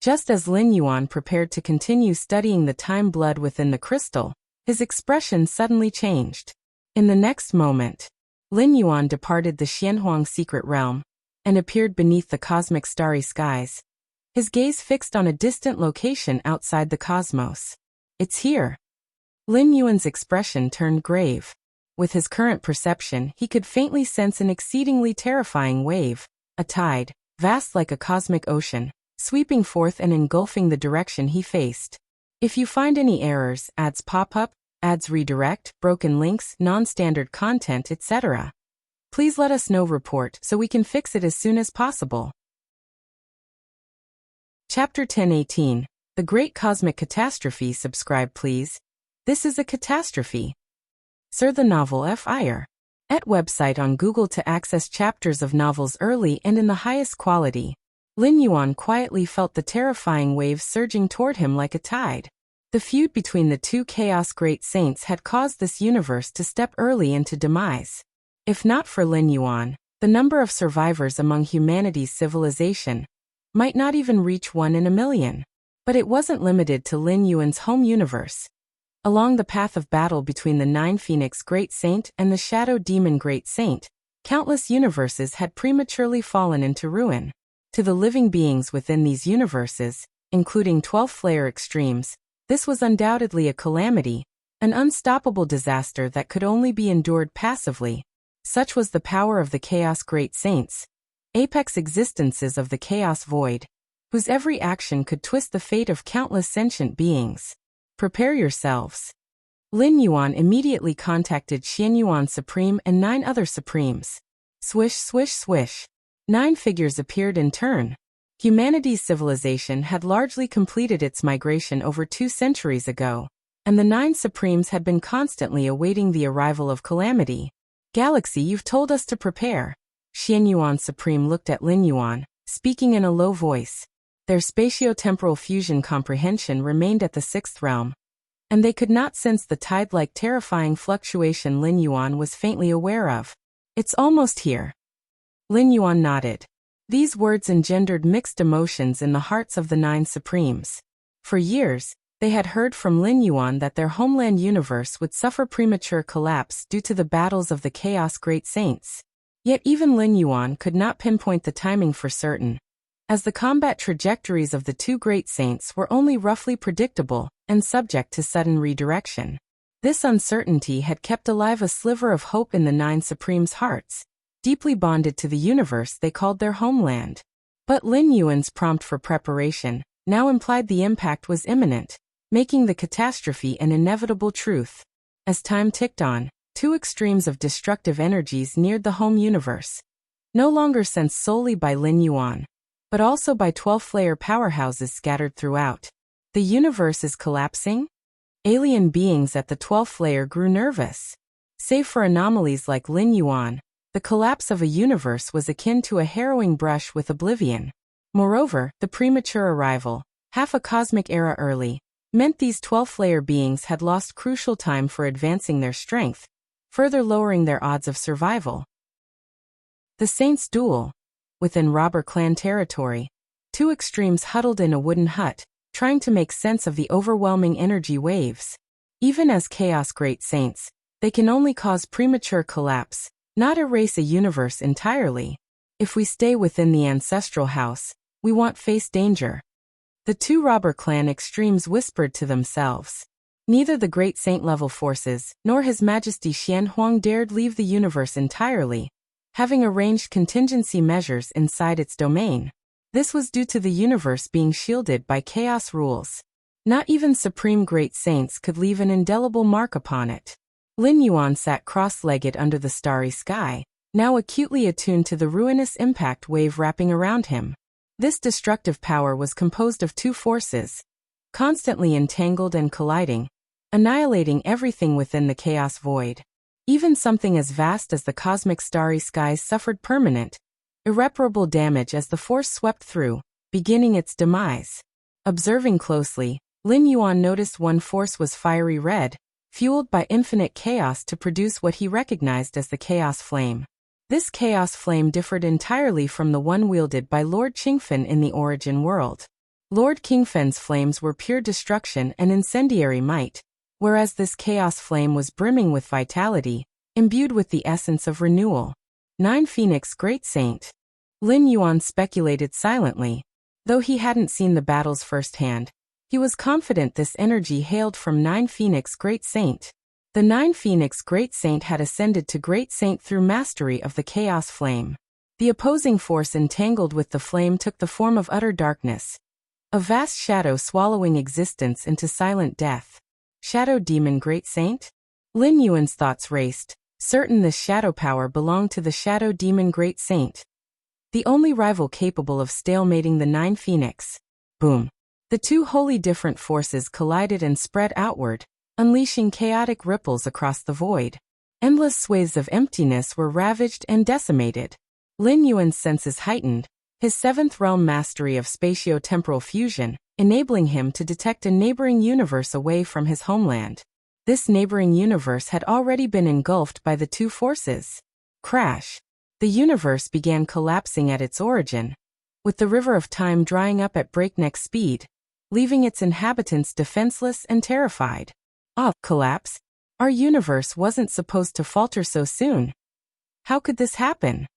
Just as Lin Yuan prepared to continue studying the time blood within the crystal, his expression suddenly changed. In the next moment, Lin Yuan departed the Xianhuang secret realm and appeared beneath the cosmic starry skies, his gaze fixed on a distant location outside the cosmos. It's here. Lin Yuan's expression turned grave. With his current perception, he could faintly sense an exceedingly terrifying wave, a tide, vast like a cosmic ocean, sweeping forth and engulfing the direction he faced. If you find any errors, ads pop up, ads redirect, broken links, non-standard content, etc., please let us know. Report so we can fix it as soon as possible. Chapter 10:18. The Great Cosmic Catastrophe. Subscribe please. This is a catastrophe. Sir, the novel Fire. At website on Google to access chapters of novels early and in the highest quality. Lin Yuan quietly felt the terrifying waves surging toward him like a tide. The feud between the two chaos great saints had caused this universe to step early into demise. If not for Lin Yuan, the number of survivors among humanity's civilization might not even reach 1 in a million. But it wasn't limited to Lin Yuan's home universe. Along the path of battle between the Nine Phoenix Great Saint and the Shadow Demon Great Saint, countless universes had prematurely fallen into ruin. To the living beings within these universes, including 12 Flare extremes, this was undoubtedly a calamity, an unstoppable disaster that could only be endured passively. Such was the power of the Chaos Great Saints, apex existences of the Chaos Void, whose every action could twist the fate of countless sentient beings. Prepare yourselves. Lin Yuan immediately contacted Xianyuan Supreme and 9 other Supremes. Swish, swish, swish. 9 figures appeared in turn. Humanity's civilization had largely completed its migration over 2 centuries ago, and the 9 Supremes had been constantly awaiting the arrival of calamity. Galaxy, you've told us to prepare. Xianyuan Supreme looked at Lin Yuan, speaking in a low voice. Their spatio-temporal fusion comprehension remained at the 6th realm, and they could not sense the tide-like terrifying fluctuation Lin Yuan was faintly aware of. It's almost here. Lin Yuan nodded. These words engendered mixed emotions in the hearts of the 9 Supremes. For years, they had heard from Lin Yuan that their homeland universe would suffer premature collapse due to the battles of the Chaos Great Saints. Yet even Lin Yuan could not pinpoint the timing for certain, as the combat trajectories of the 2 great saints were only roughly predictable and subject to sudden redirection. This uncertainty had kept alive a sliver of hope in the 9 Supremes' hearts, deeply bonded to the universe they called their homeland. But Lin Yuan's prompt for preparation now implied the impact was imminent, making the catastrophe an inevitable truth. As time ticked on, 2 extremes of destructive energies neared the home universe, no longer sensed solely by Lin Yuan, but also by 12 Flare powerhouses scattered throughout. The universe is collapsing? Alien beings at the 12th Flare grew nervous. Save for anomalies like Lin Yuan, the collapse of a universe was akin to a harrowing brush with oblivion. Moreover, the premature arrival, half a cosmic era early, meant these 12 Flare beings had lost crucial time for advancing their strength, further lowering their odds of survival. The Saints' Duel. Within Robber Clan territory, 2 extremes huddled in a wooden hut, trying to make sense of the overwhelming energy waves. Even as Chaos Great Saints, they can only cause premature collapse, not erase a universe entirely. If we stay within the ancestral house, we won't face danger. The 2 Robber Clan extremes whispered to themselves. Neither the Great Saint-level forces, nor His Majesty Xianhuang dared leave the universe entirely, having arranged contingency measures inside its domain. This was due to the universe being shielded by chaos rules. Not even supreme great saints could leave an indelible mark upon it. Lin Yuan sat cross-legged under the starry sky, now acutely attuned to the ruinous impact wave wrapping around him. This destructive power was composed of two forces, constantly entangled and colliding, annihilating everything within the chaos void. Even something as vast as the cosmic starry skies suffered permanent, irreparable damage as the force swept through, beginning its demise. Observing closely, Lin Yuan noticed one force was fiery red, fueled by infinite chaos to produce what he recognized as the chaos flame. This chaos flame differed entirely from the one wielded by Lord Qingfen in the origin world. Lord Qingfen's flames were pure destruction and incendiary might, whereas this chaos flame was brimming with vitality, imbued with the essence of renewal. 9 Phoenix Great Saint. Lin Yuan speculated silently. Though he hadn't seen the battles firsthand, he was confident this energy hailed from 9 Phoenix Great Saint. The 9 Phoenix Great Saint had ascended to Great Saint through mastery of the chaos flame. The opposing force entangled with the flame took the form of utter darkness, a vast shadow swallowing existence into silent death. Shadow Demon Great Saint? Lin Yuan's thoughts raced, certain this shadow power belonged to the Shadow Demon Great Saint, the only rival capable of stalemating the 9 Phoenix. Boom. The two wholly different forces collided and spread outward, unleashing chaotic ripples across the void. Endless swathes of emptiness were ravaged and decimated. Lin Yuan's senses heightened, his seventh realm mastery of spatio-temporal fusion, enabling him to detect a neighboring universe away from his homeland. This neighboring universe had already been engulfed by the two forces. Crash. The universe began collapsing at its origin, with the river of time drying up at breakneck speed, leaving its inhabitants defenseless and terrified. Collapse? Our universe wasn't supposed to falter so soon. How could this happen?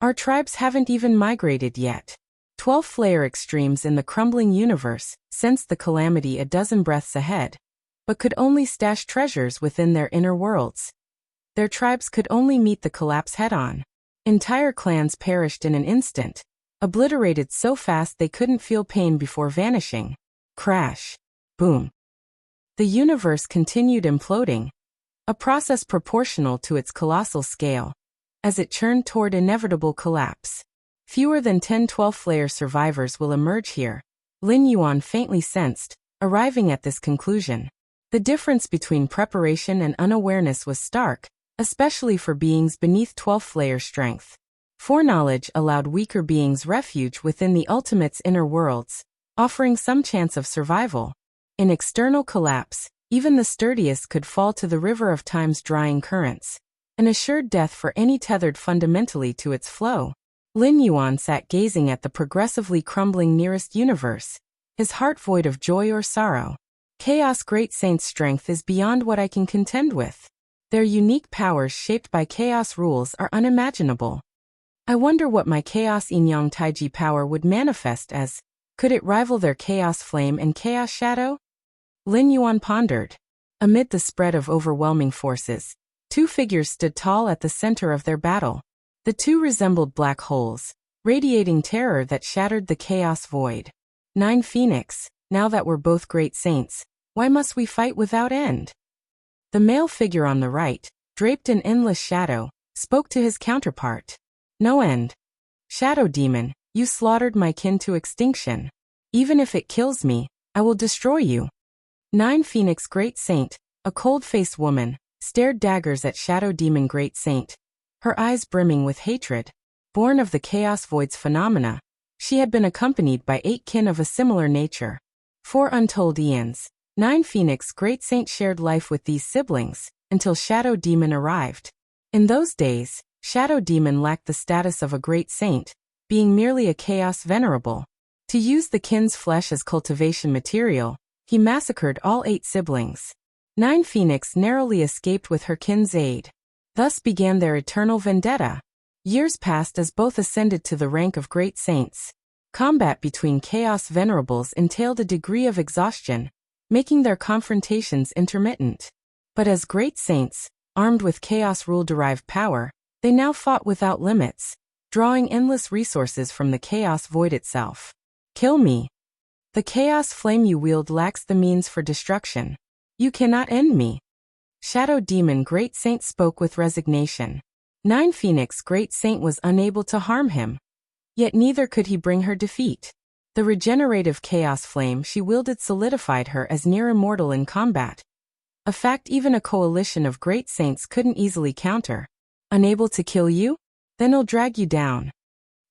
Our tribes haven't even migrated yet. 12 Flayer extremes in the crumbling universe sensed the calamity a dozen breaths ahead, but could only stash treasures within their inner worlds. Their tribes could only meet the collapse head-on. Entire clans perished in an instant, obliterated so fast they couldn't feel pain before vanishing. Crash. Boom. The universe continued imploding, a process proportional to its colossal scale, as it churned toward inevitable collapse. Fewer than 10-12 Flayer survivors will emerge here, Lin Yuan faintly sensed, arriving at this conclusion. The difference between preparation and unawareness was stark, especially for beings beneath 12 Flayer strength. Foreknowledge allowed weaker beings refuge within the ultimate's inner worlds, offering some chance of survival. In external collapse, even the sturdiest could fall to the river of time's drying currents, an assured death for any tethered fundamentally to its flow. Lin Yuan sat gazing at the progressively crumbling nearest universe, his heart void of joy or sorrow. Chaos Great Saint's strength is beyond what I can contend with. Their unique powers shaped by chaos rules are unimaginable. I wonder what my Chaos Yin-Yang Taiji power would manifest as. Could it rival their Chaos Flame and Chaos Shadow? Lin Yuan pondered. Amid the spread of overwhelming forces, two figures stood tall at the center of their battle. The two resembled black holes, radiating terror that shattered the chaos void. 9 Phoenix, now that we're both great saints, why must we fight without end? The male figure on the right, draped in endless shadow, spoke to his counterpart. No end. Shadow Demon, you slaughtered my kin to extinction. Even if it kills me, I will destroy you. 9 Phoenix Great Saint, a cold-faced woman, stared daggers at Shadow Demon Great Saint, her eyes brimming with hatred. Born of the Chaos Void's phenomena, she had been accompanied by 8 kin of a similar nature. 4 untold eons, 9 Phoenix Great Saint shared life with these siblings, until Shadow Demon arrived. In those days, Shadow Demon lacked the status of a Great Saint, being merely a Chaos Venerable. To use the kin's flesh as cultivation material, he massacred all 8 siblings. 9 Phoenix narrowly escaped with her kin's aid. Thus began their eternal vendetta. Years passed as both ascended to the rank of Great Saints. Combat between Chaos Venerables entailed a degree of exhaustion, making their confrontations intermittent. But as Great Saints, armed with Chaos Rule-derived power, they now fought without limits, drawing endless resources from the Chaos Void itself. Kill me. The chaos flame you wield lacks the means for destruction. You cannot end me. Shadow Demon Great Saint spoke with resignation. Nine Phoenix Great Saint was unable to harm him. Yet neither could he bring her defeat. The regenerative chaos flame she wielded solidified her as near immortal in combat. A fact even a coalition of great saints couldn't easily counter. Unable to kill you? Then I'll drag you down.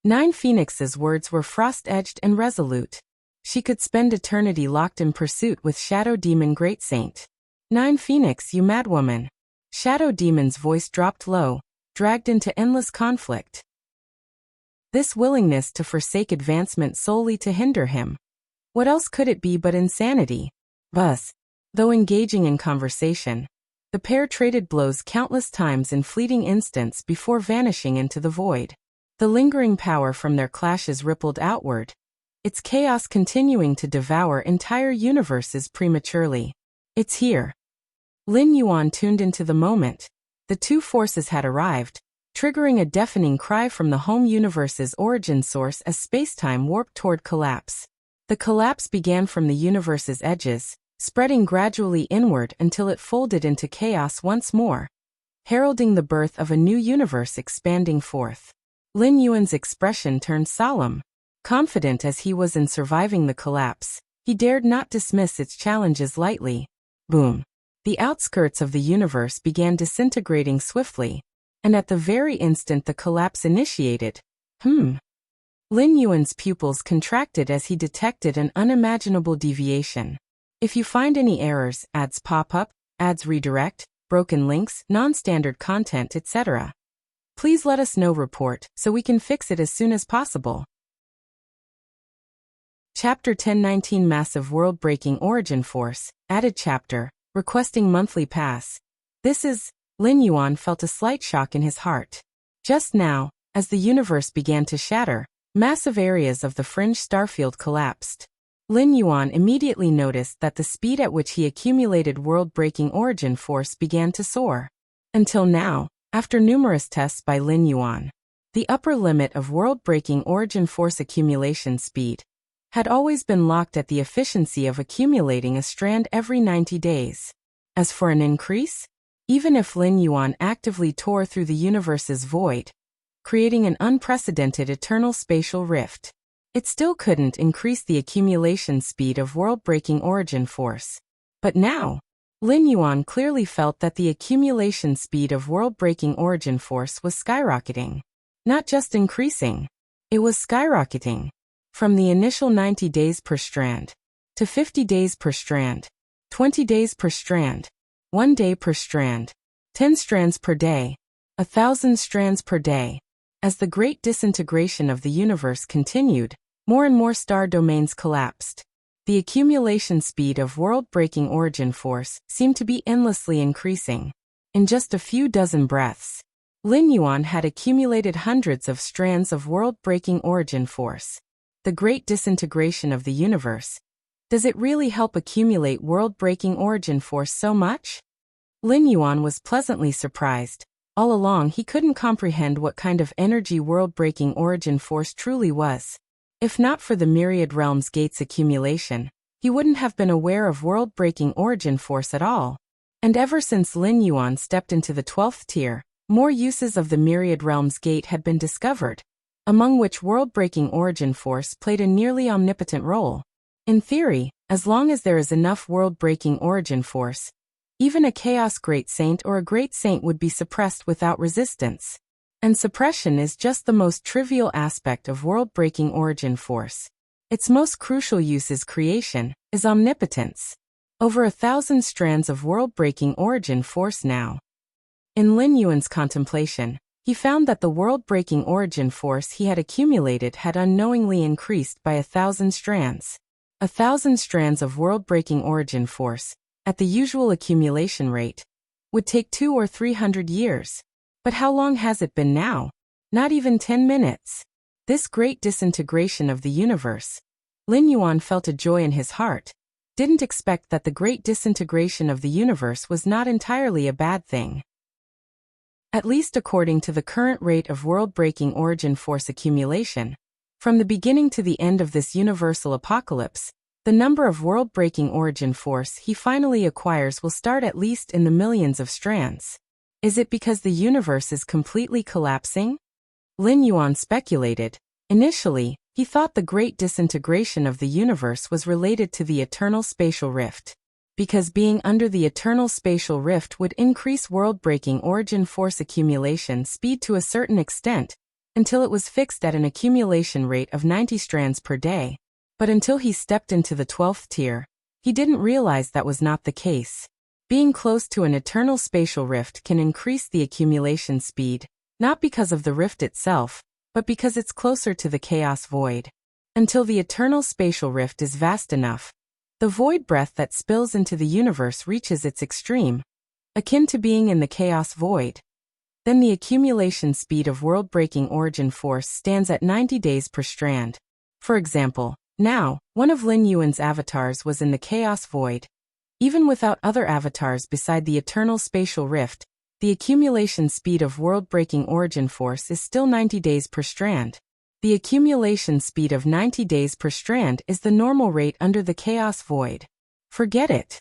Nine Phoenix's words were frost-edged and resolute. She could spend eternity locked in pursuit with Shadow Demon Great Saint. Nine Phoenix, you madwoman. Shadow Demon's voice dropped low, dragged into endless conflict. This willingness to forsake advancement solely to hinder him. What else could it be but insanity? Thus, though engaging in conversation, the pair traded blows countless times in fleeting instants before vanishing into the void. The lingering power from their clashes rippled outward, its chaos continuing to devour entire universes prematurely. It's here. Lin Yuan tuned into the moment. The two forces had arrived, triggering a deafening cry from the home universe's origin source as spacetime warped toward collapse. The collapse began from the universe's edges, spreading gradually inward until it folded into chaos once more, heralding the birth of a new universe expanding forth. Lin Yuan's expression turned solemn. Confident as he was in surviving the collapse, he dared not dismiss its challenges lightly. Boom. The outskirts of the universe began disintegrating swiftly, and at the very instant the collapse initiated, Lin Yuan's pupils contracted as he detected an unimaginable deviation. If you find any errors, ads pop up, ads redirect, broken links, non-standard content, etc., please let us know report so we can fix it as soon as possible. Chapter 1019 Massive World-Breaking Origin Force, added chapter, requesting monthly pass. Lin Yuan felt a slight shock in his heart. Just now, as the universe began to shatter, massive areas of the fringe starfield collapsed. Lin Yuan immediately noticed that the speed at which he accumulated world-breaking origin force began to soar. Until now, after numerous tests by Lin Yuan, the upper limit of world-breaking origin force accumulation speed had always been locked at the efficiency of accumulating a strand every 90 days. As for an increase, even if Lin Yuan actively tore through the universe's void, creating an unprecedented eternal spatial rift, it still couldn't increase the accumulation speed of world-breaking origin force. But now, Lin Yuan clearly felt that the accumulation speed of world-breaking origin force was skyrocketing. Not just increasing, it was skyrocketing. From the initial 90 days per strand, to 50 days per strand, 20 days per strand, 1 day per strand, 10 strands per day, 1,000 strands per day. As the great disintegration of the universe continued, more and more star domains collapsed. The accumulation speed of world-breaking origin force seemed to be endlessly increasing. In just a few dozen breaths, Lin Yuan had accumulated hundreds of strands of world-breaking origin force. The great disintegration of the universe. Does it really help accumulate world-breaking origin force so much? Lin Yuan was pleasantly surprised. All along he couldn't comprehend what kind of energy world-breaking origin force truly was. If not for the myriad realms gates accumulation, he wouldn't have been aware of world-breaking origin force at all. And ever since Lin Yuan stepped into the 12th tier, more uses of the myriad realms gate had been discovered, among which world-breaking origin force played a nearly omnipotent role. In theory, as long as there is enough world-breaking origin force, even a Chaos Great Saint or a Great Saint would be suppressed without resistance. And suppression is just the most trivial aspect of world-breaking origin force. Its most crucial use is creation, is omnipotence. Over 1,000 strands of world-breaking origin force now. In Lin Yuan's contemplation, he found that the world-breaking origin force he had accumulated had unknowingly increased by 1,000 strands. 1,000 strands of world-breaking origin force, at the usual accumulation rate, would take 200 or 300 years. But how long has it been now? Not even 10 minutes. This great disintegration of the universe. Lin Yuan felt a joy in his heart. Didn't expect that the great disintegration of the universe was not entirely a bad thing. At least according to the current rate of world-breaking origin force accumulation, from the beginning to the end of this universal apocalypse, The number of world-breaking origin force he finally acquires will start at least in the millions of strands. Is it because the universe is completely collapsing? Lin Yuan speculated. Initially, he thought the great disintegration of the universe was related to the eternal spatial rift. Because being under the eternal spatial rift would increase world-breaking origin force accumulation speed to a certain extent, until it was fixed at an accumulation rate of 90 strands per day. But until he stepped into the 12th tier, he didn't realize that was not the case. Being close to an eternal spatial rift can increase the accumulation speed, not because of the rift itself, but because it's closer to the chaos void. Until the eternal spatial rift is vast enough, the void breath that spills into the universe reaches its extreme, akin to being in the chaos void. Then the accumulation speed of world-breaking origin force stands at 90 days per strand. For example, now, one of Lin Yuan's avatars was in the chaos void. Even without other avatars beside the eternal spatial rift, the accumulation speed of world-breaking origin force is still 90 days per strand. The accumulation speed of 90 days per strand is the normal rate under the chaos void. Forget it.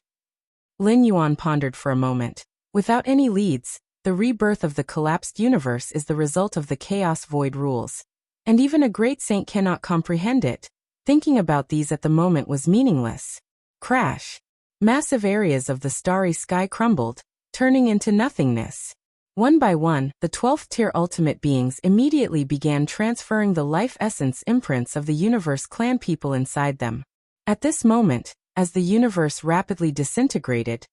Lin Yuan pondered for a moment. Without any leads, the rebirth of the collapsed universe is the result of the chaos void rules. And even a great saint cannot comprehend it. Thinking about these at the moment was meaningless. Crash. Massive areas of the starry sky crumbled, turning into nothingness. One by one, the 12th tier ultimate beings immediately began transferring the life essence imprints of the universe clan people inside them. At this moment, as the universe rapidly disintegrated,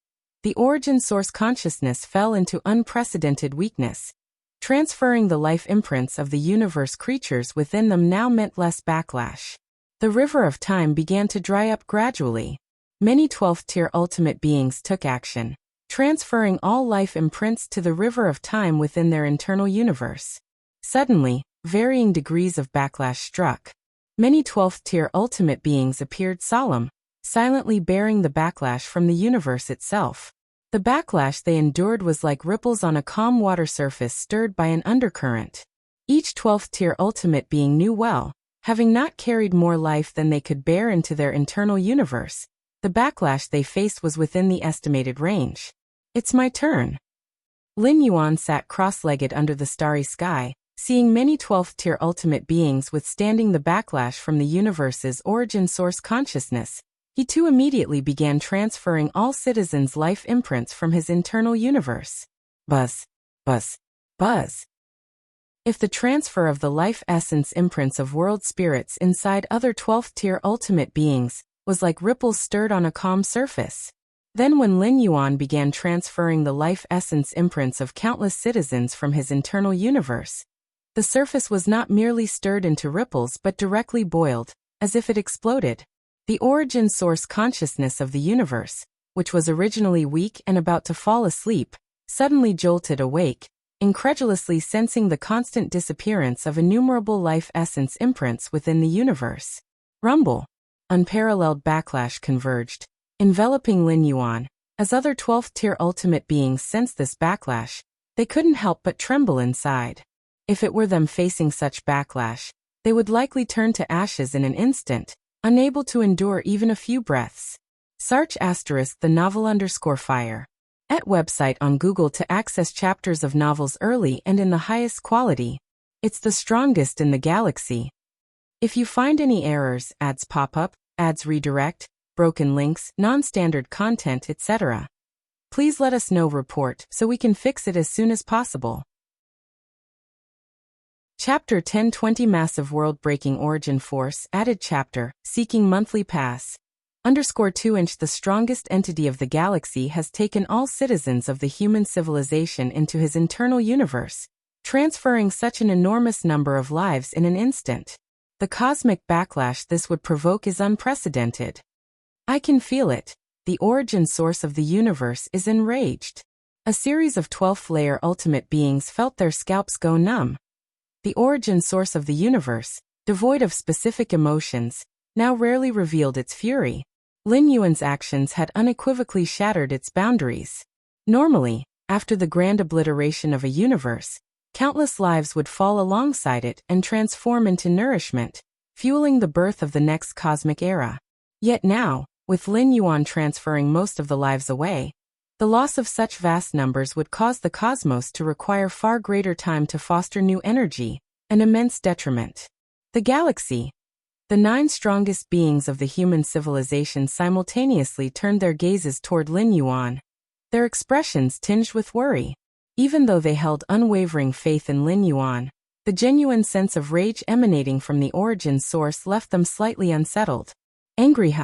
the origin source consciousness fell into unprecedented weakness. Transferring the life imprints of the universe creatures within them now meant less backlash. The river of time began to dry up gradually. Many 12th tier ultimate beings took action, transferring all life imprints to the river of time within their internal universe. Suddenly, varying degrees of backlash struck. Many 12th tier ultimate beings appeared solemn, silently bearing the backlash from the universe itself. The backlash they endured was like ripples on a calm water surface stirred by an undercurrent. Each 12th tier ultimate being knew well, having not carried more life than they could bear into their internal universe, the backlash they faced was within the estimated range. It's my turn. Lin Yuan sat cross-legged under the starry sky, seeing many 12th tier ultimate beings withstanding the backlash from the universe's origin source consciousness. He too immediately began transferring all citizens' life imprints from his internal universe. Buzz. Buzz. Buzz. If the transfer of the life essence imprints of world spirits inside other 12th tier ultimate beings was like ripples stirred on a calm surface. Then when Lin Yuan began transferring the life essence imprints of countless citizens from his internal universe, the surface was not merely stirred into ripples but directly boiled, as if it exploded. The origin source consciousness of the universe, which was originally weak and about to fall asleep, suddenly jolted awake, incredulously sensing the constant disappearance of innumerable life essence imprints within the universe. Rumble. Unparalleled backlash converged, enveloping Lin Yuan. As other 12th tier ultimate beings sensed this backlash, they couldn't help but tremble inside. If it were them facing such backlash, they would likely turn to ashes in an instant, unable to endure even a few breaths. Search * the novel _fire. @ website on Google to access chapters of novels early and in the highest quality. It's the strongest in the galaxy. If you find any errors, ads pop up, ads redirect, broken links, non-standard content, etc., please let us know. Report so we can fix it as soon as possible. Chapter 1020 Massive World-Breaking Origin Force Added Chapter, Seeking Monthly Pass. _2 The strongest entity of the galaxy has taken all citizens of the human civilization into his internal universe, transferring such an enormous number of lives in an instant. The cosmic backlash this would provoke is unprecedented. I can feel it. The origin source of the universe is enraged. A series of 12th-layer ultimate beings felt their scalps go numb. The origin source of the universe, devoid of specific emotions, now rarely revealed its fury. Lin Yuan's actions had unequivocally shattered its boundaries. Normally, after the grand obliteration of a universe, countless lives would fall alongside it and transform into nourishment, fueling the birth of the next cosmic era. Yet now, with Lin Yuan transferring most of the lives away, the loss of such vast numbers would cause the cosmos to require far greater time to foster new energy, an immense detriment. The galaxy. The 9 strongest beings of the human civilization simultaneously turned their gazes toward Lin Yuan, their expressions tinged with worry. Even though they held unwavering faith in Lin Yuan, the genuine sense of rage emanating from the origin source left them slightly unsettled. Angry.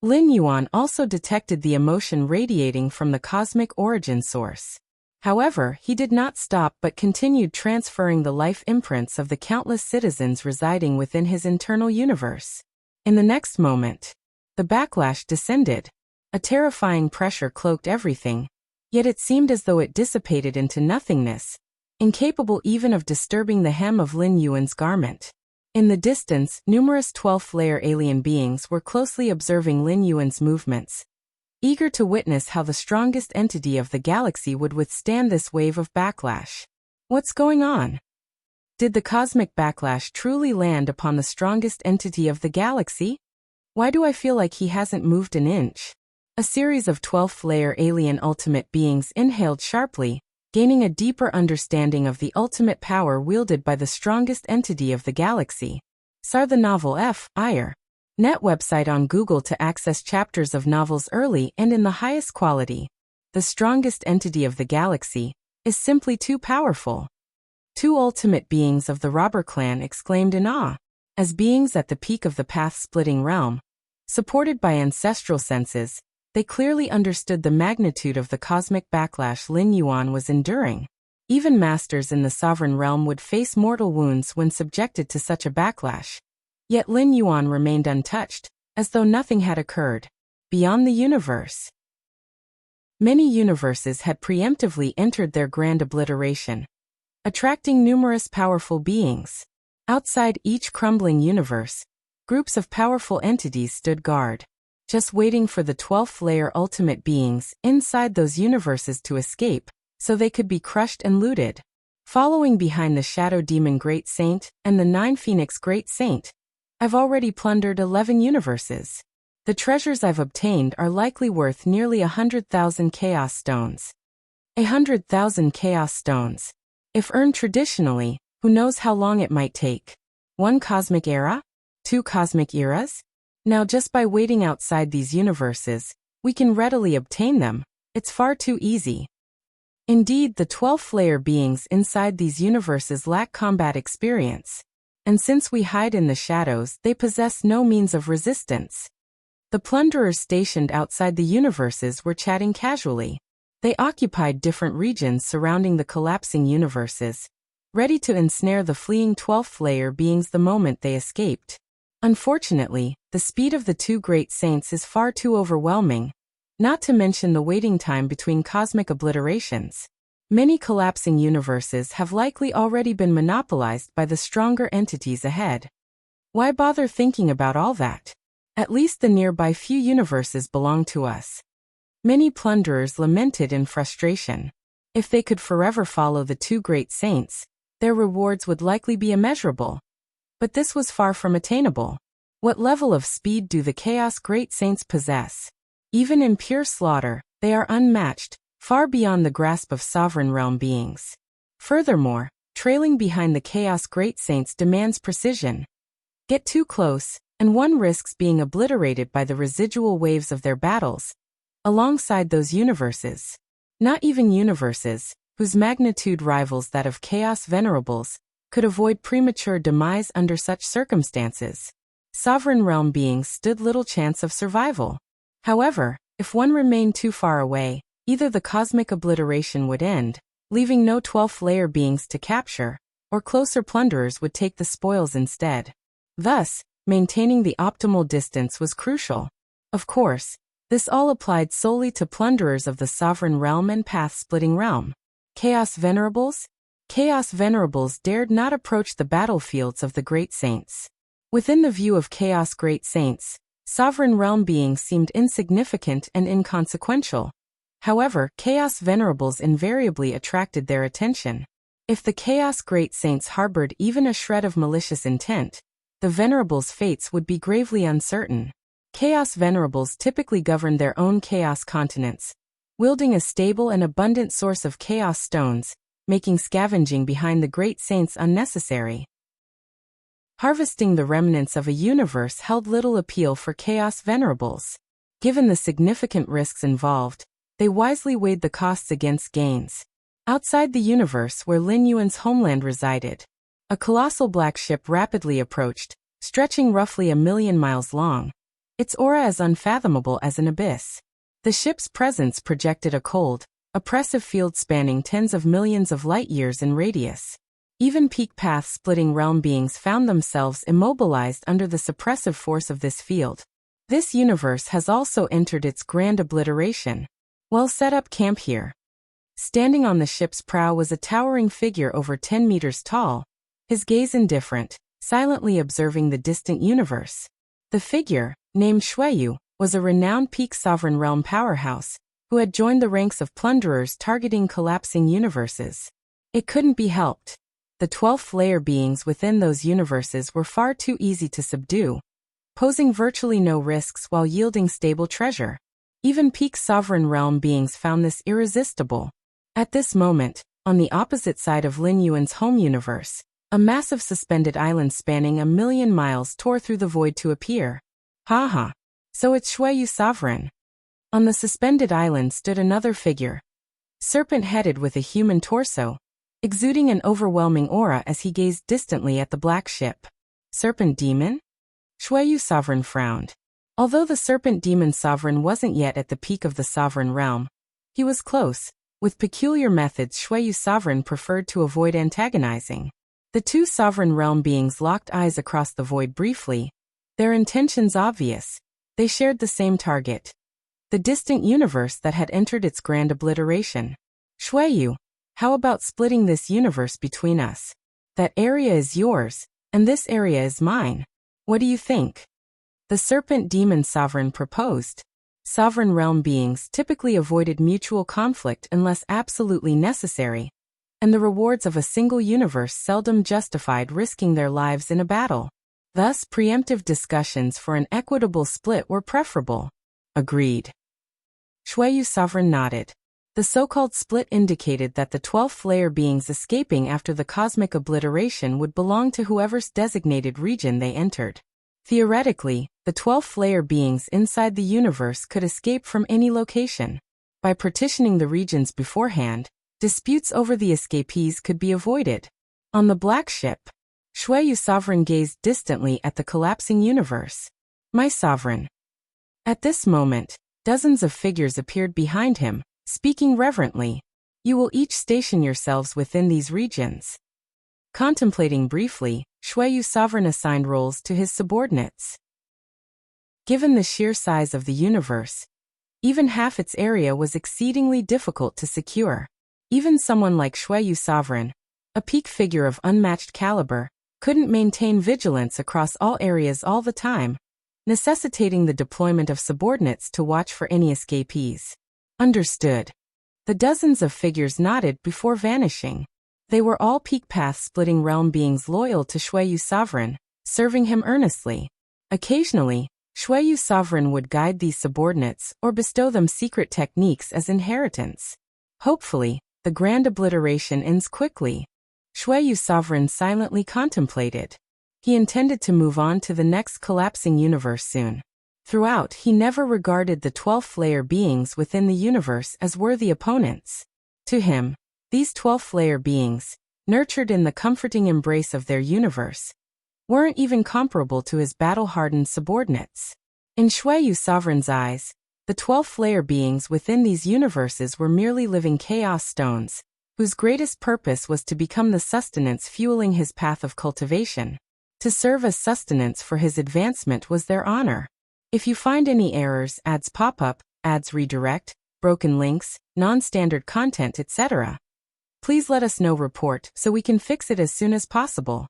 Lin Yuan also detected the emotion radiating from the cosmic origin source. However, he did not stop but continued transferring the life imprints of the countless citizens residing within his internal universe. In the next moment, the backlash descended. A terrifying pressure cloaked everything, yet it seemed as though it dissipated into nothingness, incapable even of disturbing the hem of Lin Yuan's garment. In the distance, numerous 12th-layer alien beings were closely observing Lin Yuan's movements, eager to witness how the strongest entity of the galaxy would withstand this wave of backlash. What's going on? Did the cosmic backlash truly land upon the strongest entity of the galaxy? Why do I feel like he hasn't moved an inch? A series of 12th-layer alien ultimate beings inhaled sharply, gaining a deeper understanding of the ultimate power wielded by the strongest entity of the galaxy. Sar the novel F.I.R. Net website on Google to access chapters of novels early and in the highest quality. The strongest entity of the galaxy is simply too powerful. 2 ultimate beings of the robber clan exclaimed in awe. As beings at the peak of the path-splitting realm, supported by ancestral senses, they clearly understood the magnitude of the cosmic backlash Lin Yuan was enduring. Even masters in the sovereign realm would face mortal wounds when subjected to such a backlash. Yet Lin Yuan remained untouched, as though nothing had occurred. Beyond the universe. Many universes had preemptively entered their grand obliteration, attracting numerous powerful beings. Outside each crumbling universe, groups of powerful entities stood guard, just waiting for the 12th-layer ultimate beings inside those universes to escape, so they could be crushed and looted. Following behind the Shadow Demon Great Saint and the 9 Phoenix Great Saint, I've already plundered 11 universes. The treasures I've obtained are likely worth nearly 100,000 Chaos Stones. 100,000 Chaos Stones. If earned traditionally, who knows how long it might take? 1 cosmic era? 2 cosmic eras? Now just by waiting outside these universes, we can readily obtain them. It's far too easy. Indeed, the 12th-layer beings inside these universes lack combat experience. And since we hide in the shadows, they possess no means of resistance. The plunderers stationed outside the universes were chatting casually. They occupied different regions surrounding the collapsing universes, ready to ensnare the fleeing 12th-layer beings the moment they escaped. Unfortunately, the speed of the 2 great saints is far too overwhelming, not to mention the waiting time between cosmic obliterations. Many collapsing universes have likely already been monopolized by the stronger entities ahead. Why bother thinking about all that? At least the nearby few universes belong to us. Many plunderers lamented in frustration. If they could forever follow the 2 great saints, their rewards would likely be immeasurable. But this was far from attainable. What level of speed do the Chaos Great Saints possess? Even in pure slaughter, they are unmatched, far beyond the grasp of sovereign realm beings. Furthermore, trailing behind the Chaos Great Saints demands precision. Get too close, and one risks being obliterated by the residual waves of their battles, alongside those universes. Not even universes, whose magnitude rivals that of Chaos Venerables, could avoid premature demise under such circumstances. Sovereign realm beings stood little chance of survival. However, if one remained too far away, either the cosmic obliteration would end, leaving no 12th-layer beings to capture, or closer plunderers would take the spoils instead. Thus, maintaining the optimal distance was crucial. Of course, this all applied solely to plunderers of the sovereign realm and path-splitting realm. Chaos Venerables? Chaos Venerables dared not approach the battlefields of the Great Saints. Within the view of Chaos Great Saints, sovereign realm beings seemed insignificant and inconsequential. However, Chaos Venerables invariably attracted their attention. If the Chaos Great Saints harbored even a shred of malicious intent, the Venerables' fates would be gravely uncertain. Chaos venerables typically govern their own chaos continents, wielding a stable and abundant source of chaos stones, making scavenging behind the great saints unnecessary. Harvesting the remnants of a universe held little appeal for chaos venerables. Given the significant risks involved, they wisely weighed the costs against gains. Outside the universe where Lin Yuan's homeland resided, a colossal black ship rapidly approached, stretching roughly 1,000,000 miles long, its aura as unfathomable as an abyss. The ship's presence projected a cold, oppressive field spanning tens of millions of light-years in radius. Even peak path-splitting realm beings found themselves immobilized under the suppressive force of this field. This universe has also entered its grand obliteration. Well set up camp here. Standing on the ship's prow was a towering figure over 10 meters tall, his gaze indifferent, silently observing the distant universe. The figure, named Xueyu, was a renowned peak sovereign realm powerhouse, who had joined the ranks of plunderers targeting collapsing universes. It couldn't be helped. The 12th layer beings within those universes were far too easy to subdue, posing virtually no risks while yielding stable treasure. Even peak sovereign realm beings found this irresistible. At this moment, on the opposite side of Lin Yuan's home universe, a massive suspended island spanning 1,000,000 miles tore through the void to appear. Haha. So it's Xueyu Sovereign. On the suspended island stood another figure, serpent-headed with a human torso, exuding an overwhelming aura as he gazed distantly at the black ship. Serpent Demon? Xueyu Sovereign frowned. Although the Serpent Demon Sovereign wasn't yet at the peak of the sovereign realm, he was close. With peculiar methods, Xueyu Sovereign preferred to avoid antagonizing. The two sovereign realm beings locked eyes across the void briefly, their intentions obvious. They shared the same target, the distant universe that had entered its grand obliteration. Xueyu, how about splitting this universe between us? That area is yours, and this area is mine. What do you think? The Serpent Demon Sovereign proposed. Sovereign realm beings typically avoided mutual conflict unless absolutely necessary, and the rewards of a single universe seldom justified risking their lives in a battle. Thus, preemptive discussions for an equitable split were preferable. Agreed. Xueyu Sovereign nodded. The so-called split indicated that the 12th layer beings escaping after the cosmic obliteration would belong to whoever's designated region they entered. Theoretically, the 12th layer beings inside the universe could escape from any location. By partitioning the regions beforehand, disputes over the escapees could be avoided. On the black ship, Xueyu Sovereign gazed distantly at the collapsing universe. My sovereign. At this moment, dozens of figures appeared behind him, speaking reverently. You will each station yourselves within these regions. Contemplating briefly, Xueyu Sovereign assigned roles to his subordinates. Given the sheer size of the universe, even half its area was exceedingly difficult to secure. Even someone like Xueyu Sovereign, a peak figure of unmatched caliber, couldn't maintain vigilance across all areas all the time, necessitating the deployment of subordinates to watch for any escapees. Understood. The dozens of figures nodded before vanishing. They were all peak path-splitting realm beings loyal to Xueyu Sovereign, serving him earnestly. Occasionally, Xueyu Sovereign would guide these subordinates or bestow them secret techniques as inheritance. Hopefully, the grand obliteration ends quickly. Xueyu Sovereign silently contemplated. He intended to move on to the next collapsing universe soon. Throughout, he never regarded the 12th layer beings within the universe as worthy opponents. To him, these 12th layer beings, nurtured in the comforting embrace of their universe, weren't even comparable to his battle-hardened subordinates. In Xueyu Sovereign's eyes, the 12th layer beings within these universes were merely living chaos stones, whose greatest purpose was to become the sustenance fueling his path of cultivation. To serve as sustenance for his advancement was their honor. If you find any errors, ads pop up, ads redirect, broken links, non-standard content, etc., please let us know. Report so we can fix it as soon as possible.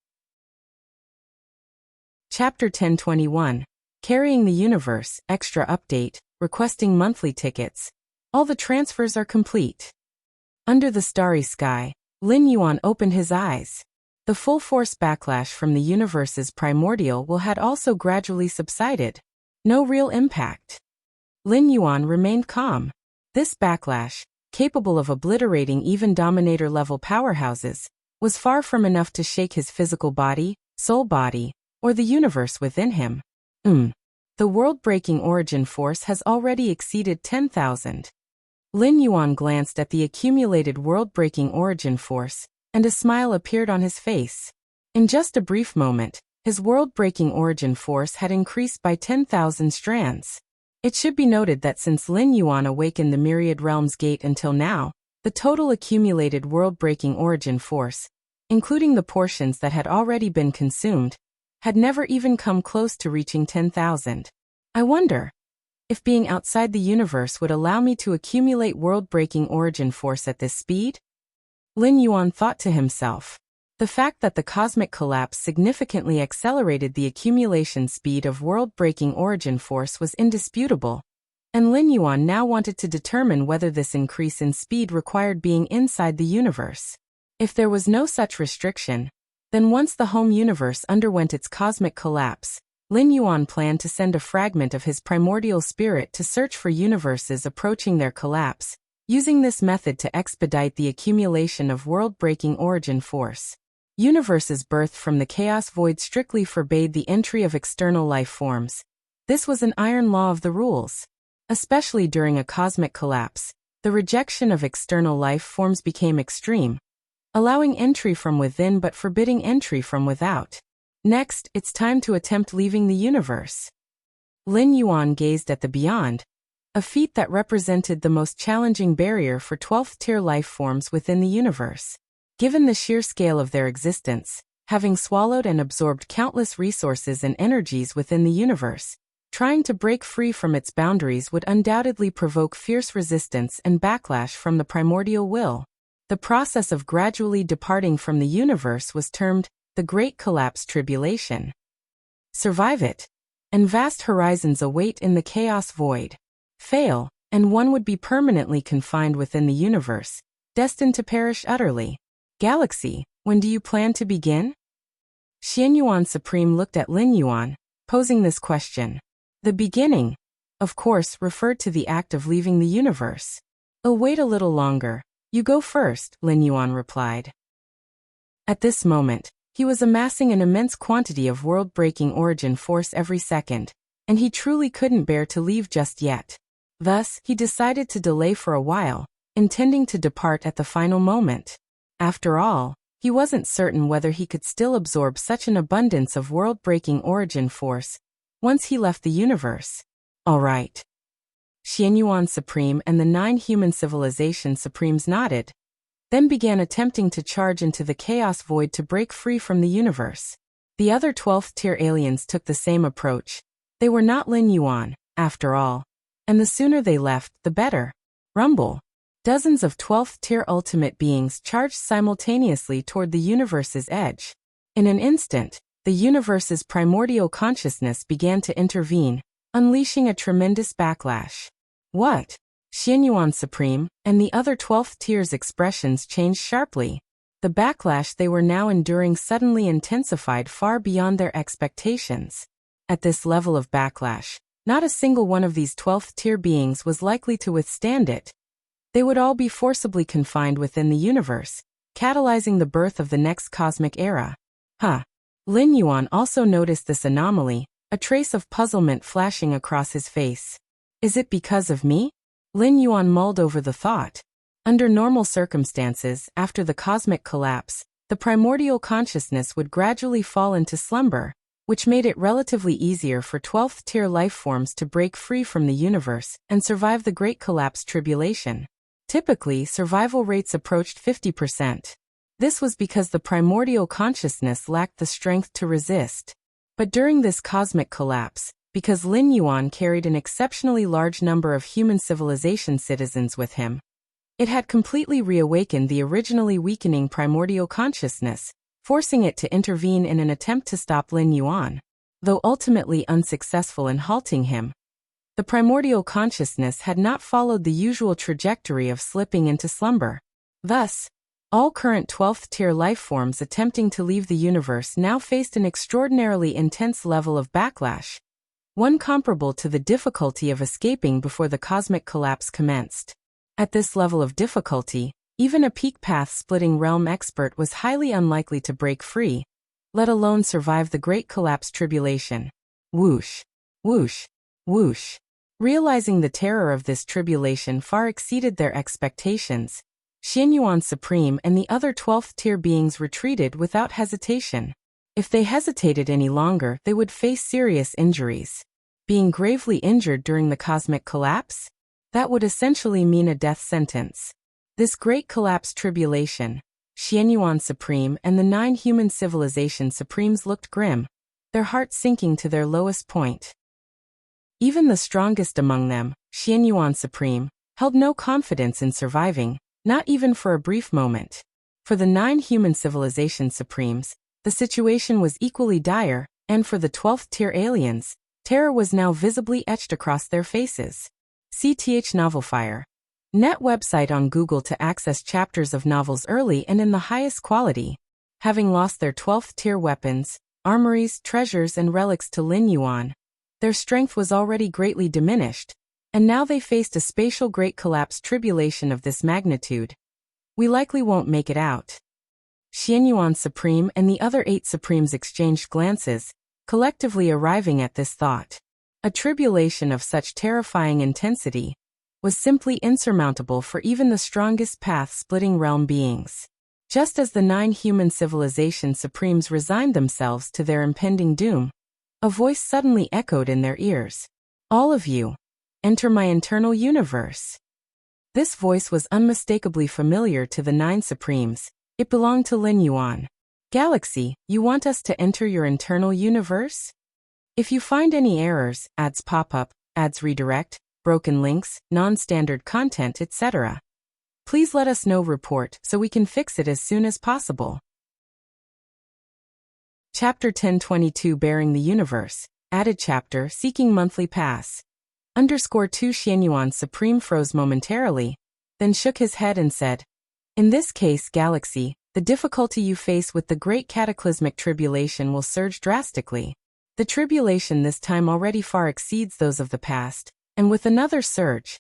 Chapter 1021. Carrying the Universe, Extra Update, Requesting Monthly Tickets. All the transfers are complete. Under the starry sky, Lin Yuan opened his eyes. The full-force backlash from the universe's primordial will had also gradually subsided. No real impact. Lin Yuan remained calm. This backlash, capable of obliterating even Dominator-level powerhouses, was far from enough to shake his physical body, soul body, or the universe within him. The world-breaking origin force has already exceeded 10,000. Lin Yuan glanced at the accumulated world-breaking origin force, and a smile appeared on his face. In just a brief moment, his world-breaking origin force had increased by 10,000 strands. It should be noted that since Lin Yuan awakened the Myriad Realms Gate until now, the total accumulated world-breaking origin force, including the portions that had already been consumed, had never even come close to reaching 10,000. I wonder if being outside the universe would allow me to accumulate world-breaking origin force at this speed? Lin Yuan thought to himself. The fact that the cosmic collapse significantly accelerated the accumulation speed of world-breaking origin force was indisputable, and Lin Yuan now wanted to determine whether this increase in speed required being inside the universe. If there was no such restriction, then once the home universe underwent its cosmic collapse, Lin Yuan planned to send a fragment of his primordial spirit to search for universes approaching their collapse, using this method to expedite the accumulation of world-breaking origin force. Universes birthed from the chaos void strictly forbade the entry of external life forms. This was an iron law of the rules. Especially during a cosmic collapse, the rejection of external life forms became extreme, allowing entry from within but forbidding entry from without. Next, it's time to attempt leaving the universe. Lin Yuan gazed at the beyond, a feat that represented the most challenging barrier for 12th-tier life forms within the universe. Given the sheer scale of their existence, having swallowed and absorbed countless resources and energies within the universe, trying to break free from its boundaries would undoubtedly provoke fierce resistance and backlash from the primordial will. The process of gradually departing from the universe was termed the Great Collapse Tribulation. Survive it, and vast horizons await in the chaos void. Fail, and one would be permanently confined within the universe, destined to perish utterly. Galaxy, when do you plan to begin? Xianyuan Supreme looked at Lin Yuan, posing this question. The beginning, of course, referred to the act of leaving the universe. Oh, wait a little longer. You go first, Lin Yuan replied. At this moment, he was amassing an immense quantity of world-breaking origin force every second, and he truly couldn't bear to leave just yet. Thus, he decided to delay for a while, intending to depart at the final moment. After all, he wasn't certain whether he could still absorb such an abundance of world-breaking origin force once he left the universe. All right. Xianyuan Supreme and the 9 human civilization supremes nodded, then began attempting to charge into the chaos void to break free from the universe. The other 12th-tier aliens took the same approach. They were not Lin Yuan, after all, and the sooner they left, the better. Rumble. Dozens of 12th-tier ultimate beings charged simultaneously toward the universe's edge. In an instant, the universe's primordial consciousness began to intervene, unleashing a tremendous backlash. What? Xianyuan Supreme and the other 12th tier's expressions changed sharply. The backlash they were now enduring suddenly intensified far beyond their expectations. At this level of backlash, not a single one of these 12th tier beings was likely to withstand it. They would all be forcibly confined within the universe, catalyzing the birth of the next cosmic era. Lin Yuan also noticed this anomaly, a trace of puzzlement flashing across his face. Is it because of me? Lin Yuan mulled over the thought. Under normal circumstances, after the cosmic collapse, the primordial consciousness would gradually fall into slumber, which made it relatively easier for 12th-tier life forms to break free from the universe and survive the Great Collapse Tribulation. Typically, survival rates approached 50%. This was because the primordial consciousness lacked the strength to resist. But during this cosmic collapse, because Lin Yuan carried an exceptionally large number of human civilization citizens with him, it had completely reawakened the originally weakening primordial consciousness, forcing it to intervene in an attempt to stop Lin Yuan. Though ultimately unsuccessful in halting him, the primordial consciousness had not followed the usual trajectory of slipping into slumber. Thus, all current 12th-tier life forms attempting to leave the universe now faced an extraordinarily intense level of backlash. one comparable to the difficulty of escaping before the cosmic collapse commenced. At this level of difficulty, even a peak path-splitting realm expert was highly unlikely to break free, let alone survive the Great Collapse tribulation. Whoosh, whoosh, whoosh. Realizing the terror of this tribulation far exceeded their expectations, Xianyuan Supreme and the other 12th-tier beings retreated without hesitation. If they hesitated any longer, they would face serious injuries. Being gravely injured during the cosmic collapse? That would essentially mean a death sentence. This Great Collapse tribulation, Xianyuan Supreme and the 9 human civilization supremes looked grim, their hearts sinking to their lowest point. Even the strongest among them, Xianyuan Supreme, held no confidence in surviving, not even for a brief moment. For the 9 human civilization supremes, the situation was equally dire, and for the 12th-tier aliens, terror was now visibly etched across their faces. CTH Novelfire. Net website on Google to access chapters of novels early and in the highest quality. Having lost their 12th-tier weapons, armories, treasures and relics to Lin Yuan, their strength was already greatly diminished, and now they faced a spatial Great Collapse tribulation of this magnitude. We likely won't make it out. Xianyuan Supreme and the other 8 Supremes exchanged glances, collectively arriving at this thought. A tribulation of such terrifying intensity was simply insurmountable for even the strongest path-splitting realm beings. Just as the 9 human civilization supremes resigned themselves to their impending doom, a voice suddenly echoed in their ears. All of you, enter my internal universe. This voice was unmistakably familiar to the 9 supremes. It belonged to Lin Yuan. Galaxy, you want us to enter your internal universe? If you find any errors, ads pop up, ads redirect, broken links, non-standard content, etc., please let us know. Report so we can fix it as soon as possible. Chapter 1022 Bearing the Universe. Added chapter Seeking Monthly Pass. _2 Xianyuan Supreme froze momentarily, then shook his head and said, in this case, Galaxy, the difficulty you face with the Great Cataclysmic Tribulation will surge drastically. The tribulation this time already far exceeds those of the past, and with another surge,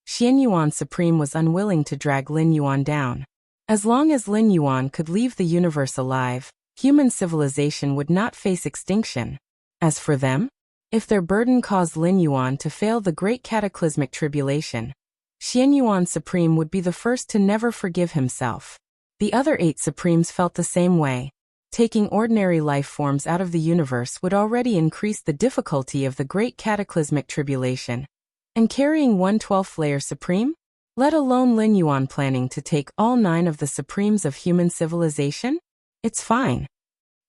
Xianyuan Supreme was unwilling to drag Lin Yuan down. As long as Lin Yuan could leave the universe alive, human civilization would not face extinction. As for them, if their burden caused Lin Yuan to fail the Great Cataclysmic Tribulation, Xianyuan Supreme would be the first to never forgive himself. The other 8 Supremes felt the same way. Taking ordinary life forms out of the universe would already increase the difficulty of the Great Cataclysmic Tribulation. And carrying 1 12th layer Supreme? Let alone Lin Yuan planning to take all 9 of the Supremes of human civilization? It's fine.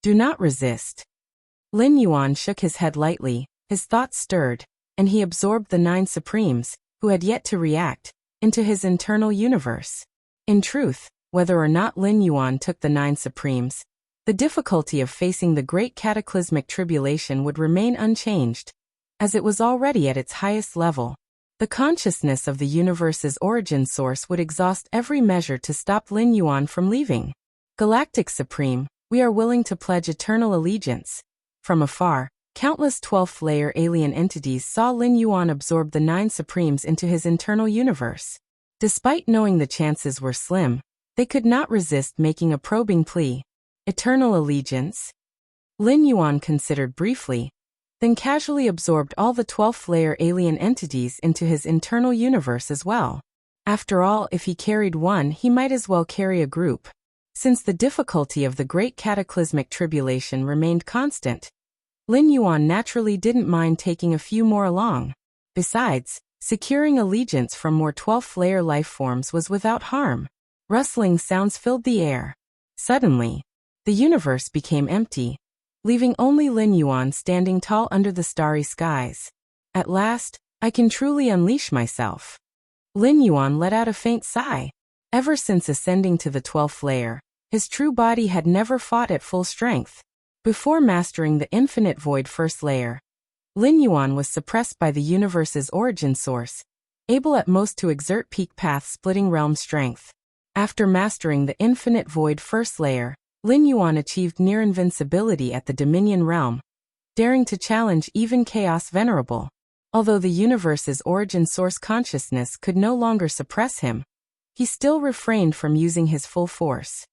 Do not resist. Lin Yuan shook his head lightly, his thoughts stirred, and he absorbed the 9 Supremes, who had yet to react, into his internal universe. In truth, whether or not Lin Yuan took the 9 Supremes, the difficulty of facing the Great Cataclysmic Tribulation would remain unchanged, as it was already at its highest level. The consciousness of the universe's origin source would exhaust every measure to stop Lin Yuan from leaving. Galactic Supreme, we are willing to pledge eternal allegiance. From afar, countless 12th-layer alien entities saw Lin Yuan absorb the 9 Supremes into his internal universe. Despite knowing the chances were slim, they could not resist making a probing plea. Eternal allegiance? Lin Yuan considered briefly, then casually absorbed all the 12th-layer alien entities into his internal universe as well. After all, if he carried one, he might as well carry a group. Since the difficulty of the Great Cataclysmic Tribulation remained constant, Lin Yuan naturally didn't mind taking a few more along. Besides, securing allegiance from more 12th-layer life forms was without harm. Rustling sounds filled the air. Suddenly, the universe became empty, leaving only Lin Yuan standing tall under the starry skies. At last, I can truly unleash myself. Lin Yuan let out a faint sigh. Ever since ascending to the 12th layer, his true body had never fought at full strength. Before mastering the infinite void first layer, Lin Yuan was suppressed by the universe's origin source, able at most to exert peak path-splitting realm strength. After mastering the infinite void first layer, Lin Yuan achieved near invincibility at the Dominion realm, daring to challenge even Chaos Venerable. Although the universe's origin source consciousness could no longer suppress him, he still refrained from using his full force.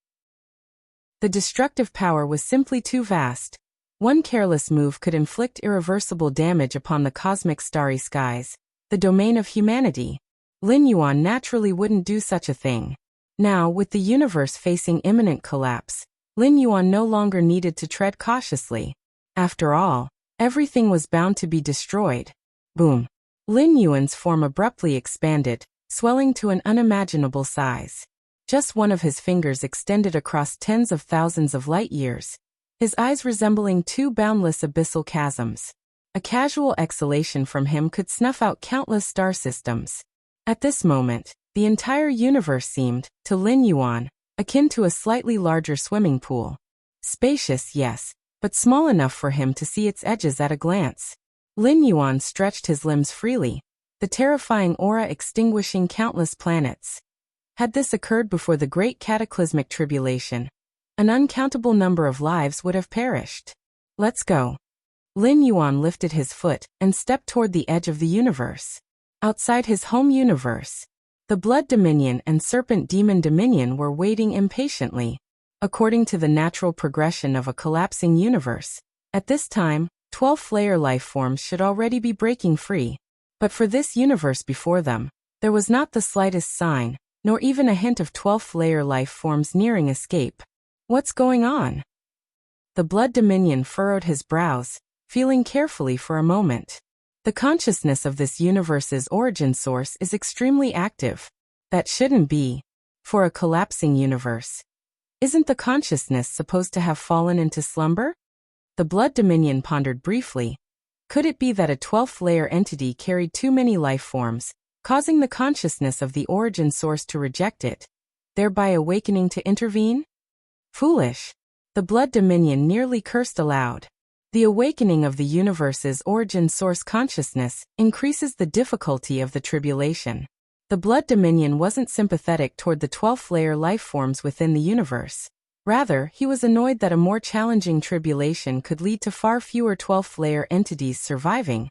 The destructive power was simply too vast. One careless move could inflict irreversible damage upon the cosmic starry skies, the domain of humanity. Lin Yuan naturally wouldn't do such a thing. Now, with the universe facing imminent collapse, Lin Yuan no longer needed to tread cautiously. After all, everything was bound to be destroyed. Boom. Lin Yuan's form abruptly expanded, swelling to an unimaginable size. Just one of his fingers extended across tens of thousands of light years, his eyes resembling two boundless abyssal chasms. A casual exhalation from him could snuff out countless star systems. At this moment, the entire universe seemed, to Lin Yuan, akin to a slightly larger swimming pool. Spacious, yes, but small enough for him to see its edges at a glance. Lin Yuan stretched his limbs freely, the terrifying aura extinguishing countless planets. Had this occurred before the great cataclysmic tribulation, an uncountable number of lives would have perished. Let's go. Lin Yuan lifted his foot and stepped toward the edge of the universe. Outside his home universe, the Blood Dominion and Serpent Demon Dominion were waiting impatiently. According to the natural progression of a collapsing universe, at this time, 12th-layer life forms should already be breaking free. But for this universe before them, there was not the slightest sign, nor even a hint of 12th-layer life forms nearing escape. What's going on? The Blood Dominion furrowed his brows, feeling carefully for a moment. The consciousness of this universe's origin source is extremely active. That shouldn't be. For a collapsing universe. Isn't the consciousness supposed to have fallen into slumber? The Blood Dominion pondered briefly. Could it be that a 12th-layer entity carried too many life forms, causing the consciousness of the origin source to reject it, thereby awakening to intervene? Foolish. The Blood Dominion nearly cursed aloud. The awakening of the universe's origin source consciousness increases the difficulty of the tribulation. The Blood Dominion wasn't sympathetic toward the 12th-layer life forms within the universe. Rather, he was annoyed that a more challenging tribulation could lead to far fewer 12th-layer entities surviving,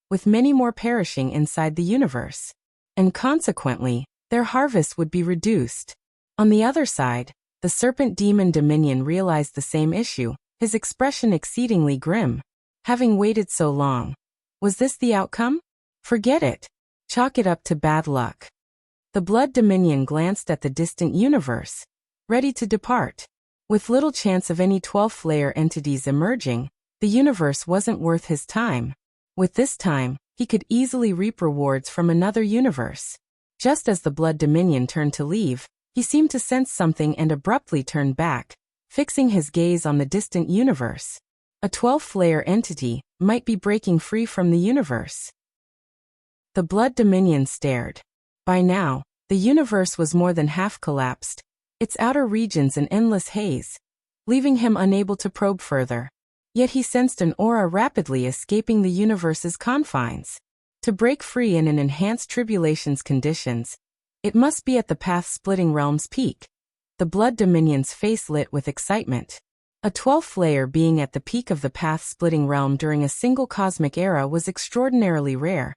with many more perishing inside the universe. And consequently, their harvest would be reduced. On the other side, the Serpent Demon Dominion realized the same issue, his expression exceedingly grim. Having waited so long, was this the outcome? Forget it. Chalk it up to bad luck. The Blood Dominion glanced at the distant universe, ready to depart. With little chance of any 12th-layer entities emerging, the universe wasn't worth his time. With this time, he could easily reap rewards from another universe. Just as the Blood Dominion turned to leave, he seemed to sense something and abruptly turned back, fixing his gaze on the distant universe. A 12th-layer entity might be breaking free from the universe. The Blood Dominion stared. By now, the universe was more than half collapsed, its outer regions an endless haze, leaving him unable to probe further. Yet he sensed an aura rapidly escaping the universe's confines. To break free in an enhanced tribulation's conditions, it must be at the path-splitting realm's peak. The Blood Dominion's face lit with excitement. A 12th layer being at the peak of the path-splitting realm during a single cosmic era was extraordinarily rare,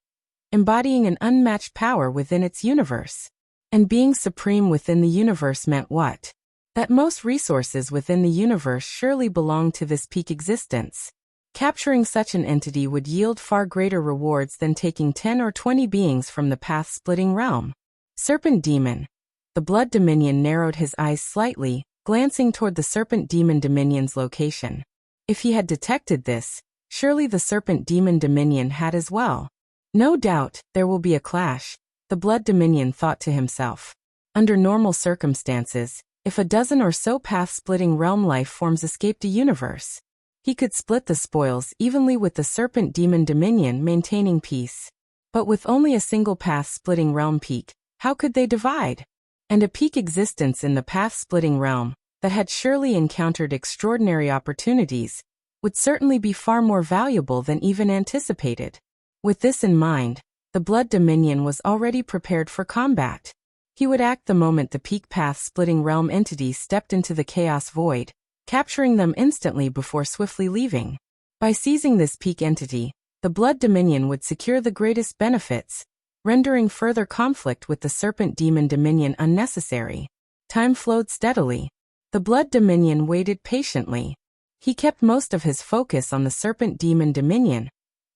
embodying an unmatched power within its universe. And being supreme within the universe meant what? That most resources within the universe surely belonged to this peak existence. Capturing such an entity would yield far greater rewards than taking 10 or 20 beings from the path-splitting realm. Serpent Demon. The Blood Dominion narrowed his eyes slightly, glancing toward the Serpent Demon Dominion's location. If he had detected this, surely the Serpent Demon Dominion had as well. No doubt, there will be a clash, the Blood Dominion thought to himself. Under normal circumstances, if a dozen or so path-splitting realm life forms escaped a universe, he could split the spoils evenly with the Serpent Demon Dominion maintaining peace. But with only a single path-splitting realm peak, how could they divide? And a peak existence in the path-splitting realm, that had surely encountered extraordinary opportunities, would certainly be far more valuable than even anticipated. With this in mind, the Blood Dominion was already prepared for combat. He would act the moment the peak path-splitting realm entity stepped into the chaos void, capturing them instantly before swiftly leaving. By seizing this peak entity, the Blood Dominion would secure the greatest benefits, rendering further conflict with the Serpent Demon Dominion unnecessary. Time flowed steadily. The Blood Dominion waited patiently. He kept most of his focus on the Serpent Demon Dominion,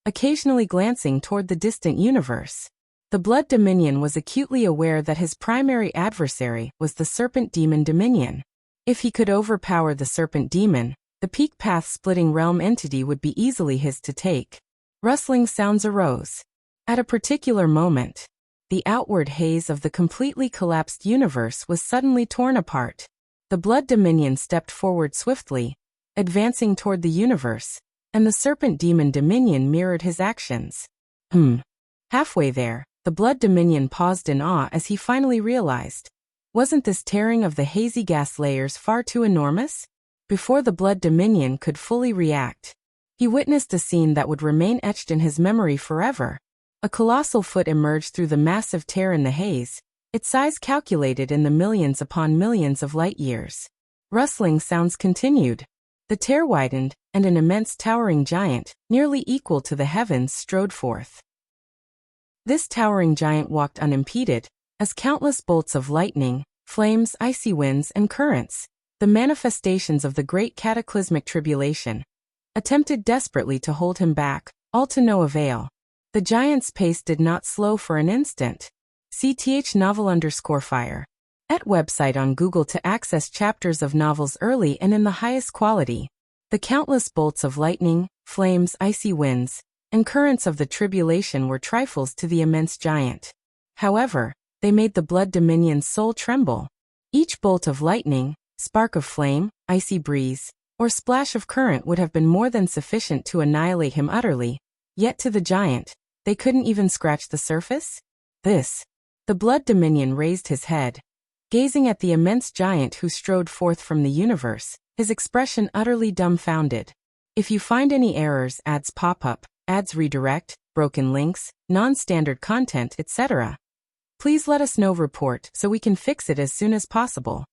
occasionally glancing toward the distant universe. The Blood Dominion was acutely aware that his primary adversary was the Serpent Demon Dominion. If he could overpower the Serpent Demon, the peak path-splitting realm entity would be easily his to take. Rustling sounds arose. At a particular moment, the outward haze of the completely collapsed universe was suddenly torn apart. The Blood Dominion stepped forward swiftly, advancing toward the universe, and the Serpent Demon Dominion mirrored his actions. Halfway there, the Blood Dominion paused in awe as he finally realized. Wasn't this tearing of the hazy gas layers far too enormous? Before the Blood Dominion could fully react, he witnessed a scene that would remain etched in his memory forever. A colossal foot emerged through the massive tear in the haze, its size calculated in the millions upon millions of light-years. Rustling sounds continued. The tear widened, and an immense towering giant, nearly equal to the heavens, strode forth. This towering giant walked unimpeded, as countless bolts of lightning, flames, icy winds, and currents, the manifestations of the great cataclysmic tribulation, attempted desperately to hold him back, all to no avail. The giant's pace did not slow for an instant. CTH novel_fire. At website on Google to access chapters of novels early and in the highest quality. The countless bolts of lightning, flames, icy winds, and currents of the tribulation were trifles to the immense giant. However, they made the Blood Dominion's soul tremble. Each bolt of lightning, spark of flame, icy breeze, or splash of current would have been more than sufficient to annihilate him utterly, yet to the giant, they couldn't even scratch the surface? The Blood Dominion raised his head, gazing at the immense giant who strode forth from the universe, his expression utterly dumbfounded. If you find any errors, ads pop up, ads redirect, broken links, non-standard content, etc., please let us know. Report so we can fix it as soon as possible.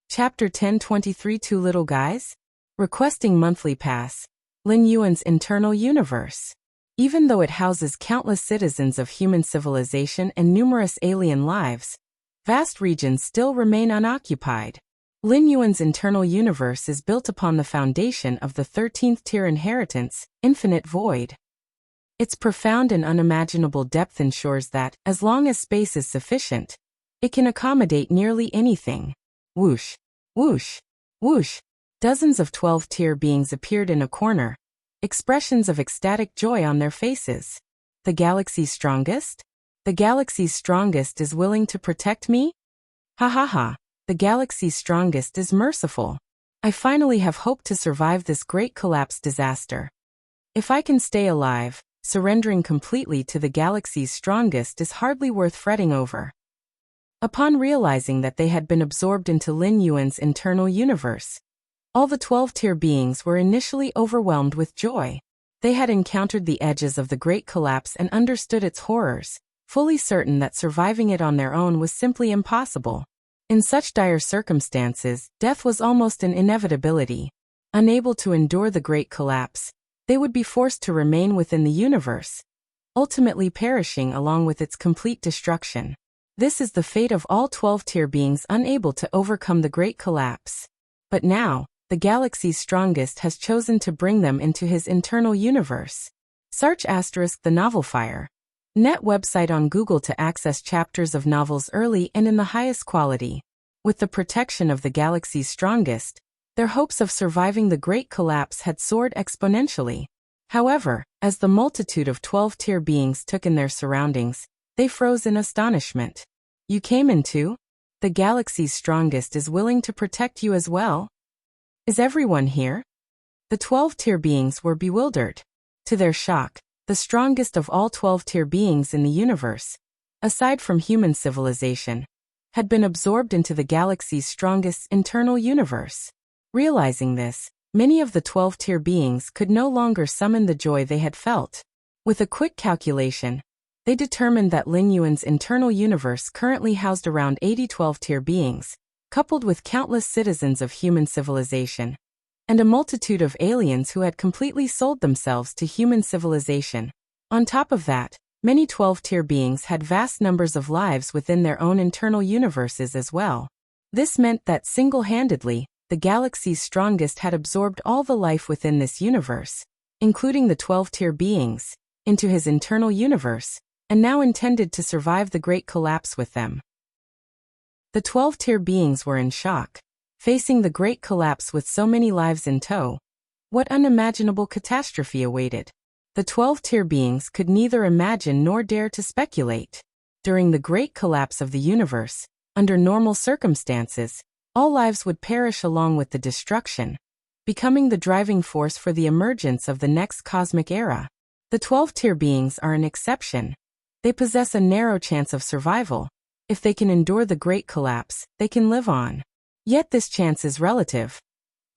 Chapter 1023 Two Little Guys? Requesting Monthly Pass. Lin Yuan's Internal Universe. Even though it houses countless citizens of human civilization and numerous alien lives, vast regions still remain unoccupied. Lin Yuan's internal universe is built upon the foundation of the 13th tier inheritance, Infinite Void. Its profound and unimaginable depth ensures that, as long as space is sufficient, it can accommodate nearly anything. Whoosh, whoosh, whoosh. Dozens of 12th-tier beings appeared in a corner, expressions of ecstatic joy on their faces. The galaxy's strongest? The galaxy's strongest is willing to protect me? Ha ha ha. The galaxy's strongest is merciful. I finally have hope to survive this great collapse disaster. If I can stay alive, surrendering completely to the galaxy's strongest is hardly worth fretting over. Upon realizing that they had been absorbed into Lin Yuan's internal universe, all the 12-tier beings were initially overwhelmed with joy. They had encountered the edges of the Great Collapse and understood its horrors, fully certain that surviving it on their own was simply impossible. In such dire circumstances, death was almost an inevitability. Unable to endure the Great Collapse, they would be forced to remain within the universe, ultimately perishing along with its complete destruction. This is the fate of all 12-tier beings unable to overcome the Great Collapse. But now, the galaxy's strongest has chosen to bring them into his internal universe. Search *the novel fire. Net website on Google to access chapters of novels early and in the highest quality. With the protection of the galaxy's strongest, their hopes of surviving the Great Collapse had soared exponentially. However, as the multitude of 12-tier beings took in their surroundings, they froze in astonishment. You came in too? The galaxy's strongest is willing to protect you as well? Is everyone here? The 12-tier beings were bewildered. To their shock, the strongest of all 12-tier beings in the universe, aside from human civilization, had been absorbed into the galaxy's strongest internal universe. Realizing this, many of the 12-tier beings could no longer summon the joy they had felt. With a quick calculation, they determined that Lin Yuan's internal universe currently housed around 80 12-tier beings, coupled with countless citizens of human civilization. and a multitude of aliens who had completely sold themselves to human civilization. On top of that, many 12-tier beings had vast numbers of lives within their own internal universes as well. This meant that single-handedly, the galaxy's strongest had absorbed all the life within this universe, including the 12-tier beings, into his internal universe, and now intended to survive the Great Collapse with them. The 12-tier beings were in shock. Facing the Great Collapse with so many lives in tow, what unimaginable catastrophe awaited? The 12-tier beings could neither imagine nor dare to speculate. During the Great Collapse of the universe, under normal circumstances, all lives would perish along with the destruction, becoming the driving force for the emergence of the next cosmic era. The 12-tier beings are an exception. They possess a narrow chance of survival. If they can endure the Great Collapse, they can live on. Yet this chance is relative.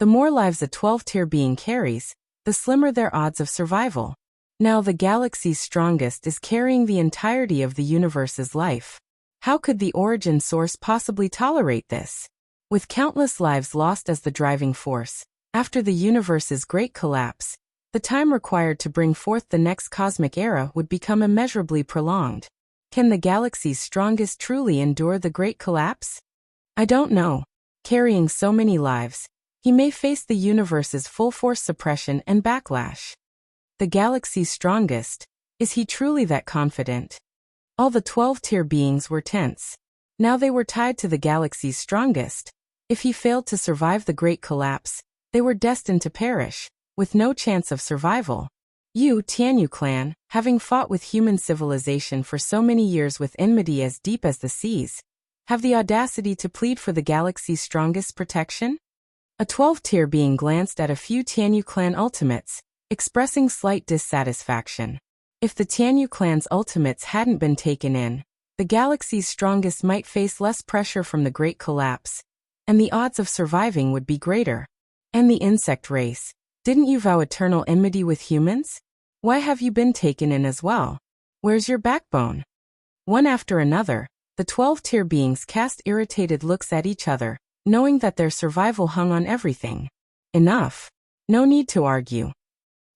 The more lives a 12-tier being carries, the slimmer their odds of survival. Now the galaxy's strongest is carrying the entirety of the universe's life. How could the origin source possibly tolerate this? With countless lives lost as the driving force, after the universe's Great Collapse, the time required to bring forth the next cosmic era would become immeasurably prolonged. Can the galaxy's strongest truly endure the Great Collapse? I don't know. Carrying so many lives, he may face the universe's full-force suppression and backlash. The galaxy's strongest, is he truly that confident? All the 12-tier beings were tense. Now they were tied to the galaxy's strongest. If he failed to survive the Great Collapse, they were destined to perish, with no chance of survival. You, Tianyu clan, having fought with human civilization for so many years with enmity as deep as the seas, have the audacity to plead for the galaxy's strongest protection? A 12-tier being glanced at a few Tianyu clan ultimates, expressing slight dissatisfaction. If the Tianyu clan's ultimates hadn't been taken in, the galaxy's strongest might face less pressure from the Great Collapse, and the odds of surviving would be greater. And the insect race, didn't you vow eternal enmity with humans? Why have you been taken in as well? Where's your backbone? One after another, the 12-tier beings cast irritated looks at each other, knowing that their survival hung on everything. Enough. No need to argue.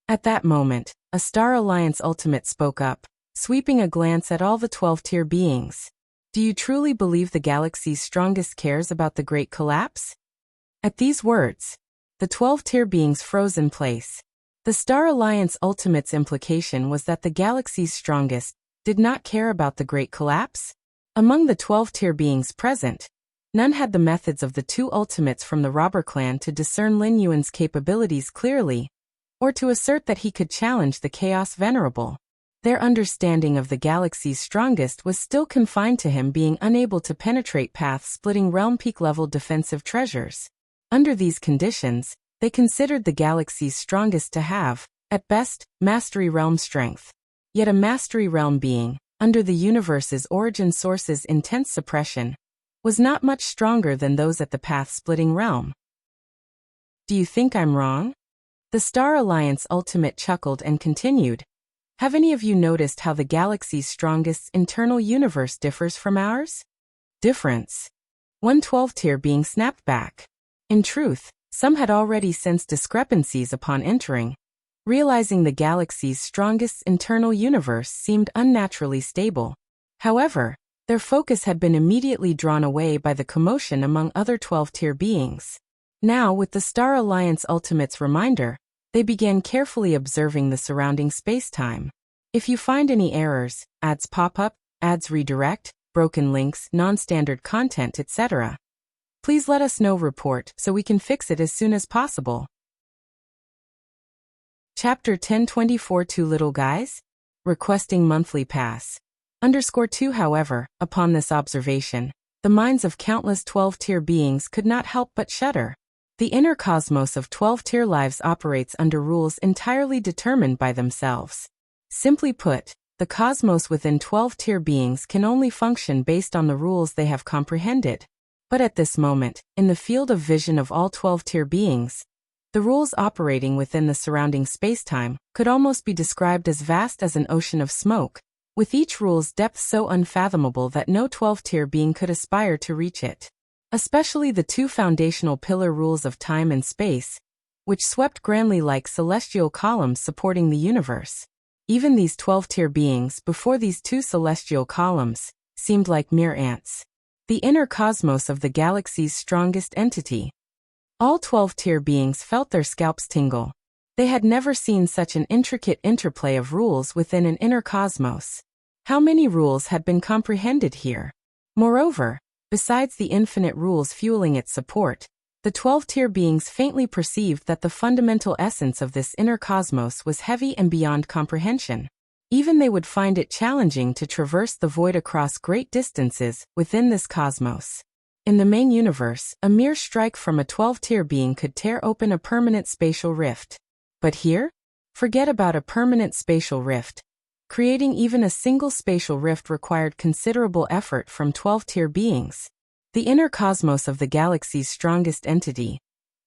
At that moment, a Star Alliance ultimate spoke up, sweeping a glance at all the 12-tier beings. Do you truly believe the galaxy's strongest cares about the Great Collapse? At these words, the 12-tier beings froze in place. The Star Alliance ultimate's implication was that the galaxy's strongest did not care about the Great Collapse. Among the 12-tier beings present, none had the methods of the two ultimates from the robber clan to discern Lin Yuan's capabilities clearly, or to assert that he could challenge the Chaos Venerable. Their understanding of the galaxy's strongest was still confined to him being unable to penetrate path-splitting realm peak-level defensive treasures. Under these conditions, they considered the galaxy's strongest to have, at best, mastery realm strength. Yet a mastery realm being, under the universe's origin source's intense suppression, was not much stronger than those at the path-splitting realm. Do you think I'm wrong? The Star Alliance ultimate chuckled and continued. Have any of you noticed how the galaxy's strongest's internal universe differs from ours? Difference. One 12-tier being snapped back. In truth, some had already sensed discrepancies upon entering, realizing the galaxy's strongest's internal universe seemed unnaturally stable. However, their focus had been immediately drawn away by the commotion among other 12-tier beings. Now, with the Star Alliance ultimate's reminder, they began carefully observing the surrounding space-time. If you find any errors, ads pop up, ads redirect, broken links, non-standard content, etc., please let us know. Report so we can fix it as soon as possible. Chapter 1024 Two Little Guys? Requesting Monthly Pass. _2 However, upon this observation, the minds of countless 12-tier beings could not help but shudder. The inner cosmos of 12-tier lives operates under rules entirely determined by themselves. Simply put, the cosmos within 12-tier beings can only function based on the rules they have comprehended. But at this moment, in the field of vision of all 12-tier beings, the rules operating within the surrounding spacetime could almost be described as vast as an ocean of smoke, with each rule's depth so unfathomable that no 12-tier being could aspire to reach it. Especially the two foundational pillar rules of time and space, which swept grandly like celestial columns supporting the universe. Even these 12-tier beings before these two celestial columns seemed like mere ants. The inner cosmos of the galaxy's strongest entity. All 12-tier beings felt their scalps tingle. They had never seen such an intricate interplay of rules within an inner cosmos. How many rules had been comprehended here? Moreover, besides the infinite rules fueling its support, the 12-tier beings faintly perceived that the fundamental essence of this inner cosmos was heavy and beyond comprehension. Even they would find it challenging to traverse the void across great distances within this cosmos. In the main universe, a mere strike from a 12-tier being could tear open a permanent spatial rift. But here? Forget about a permanent spatial rift. Creating even a single spatial rift required considerable effort from 12-tier beings. The inner cosmos of the galaxy's strongest entity.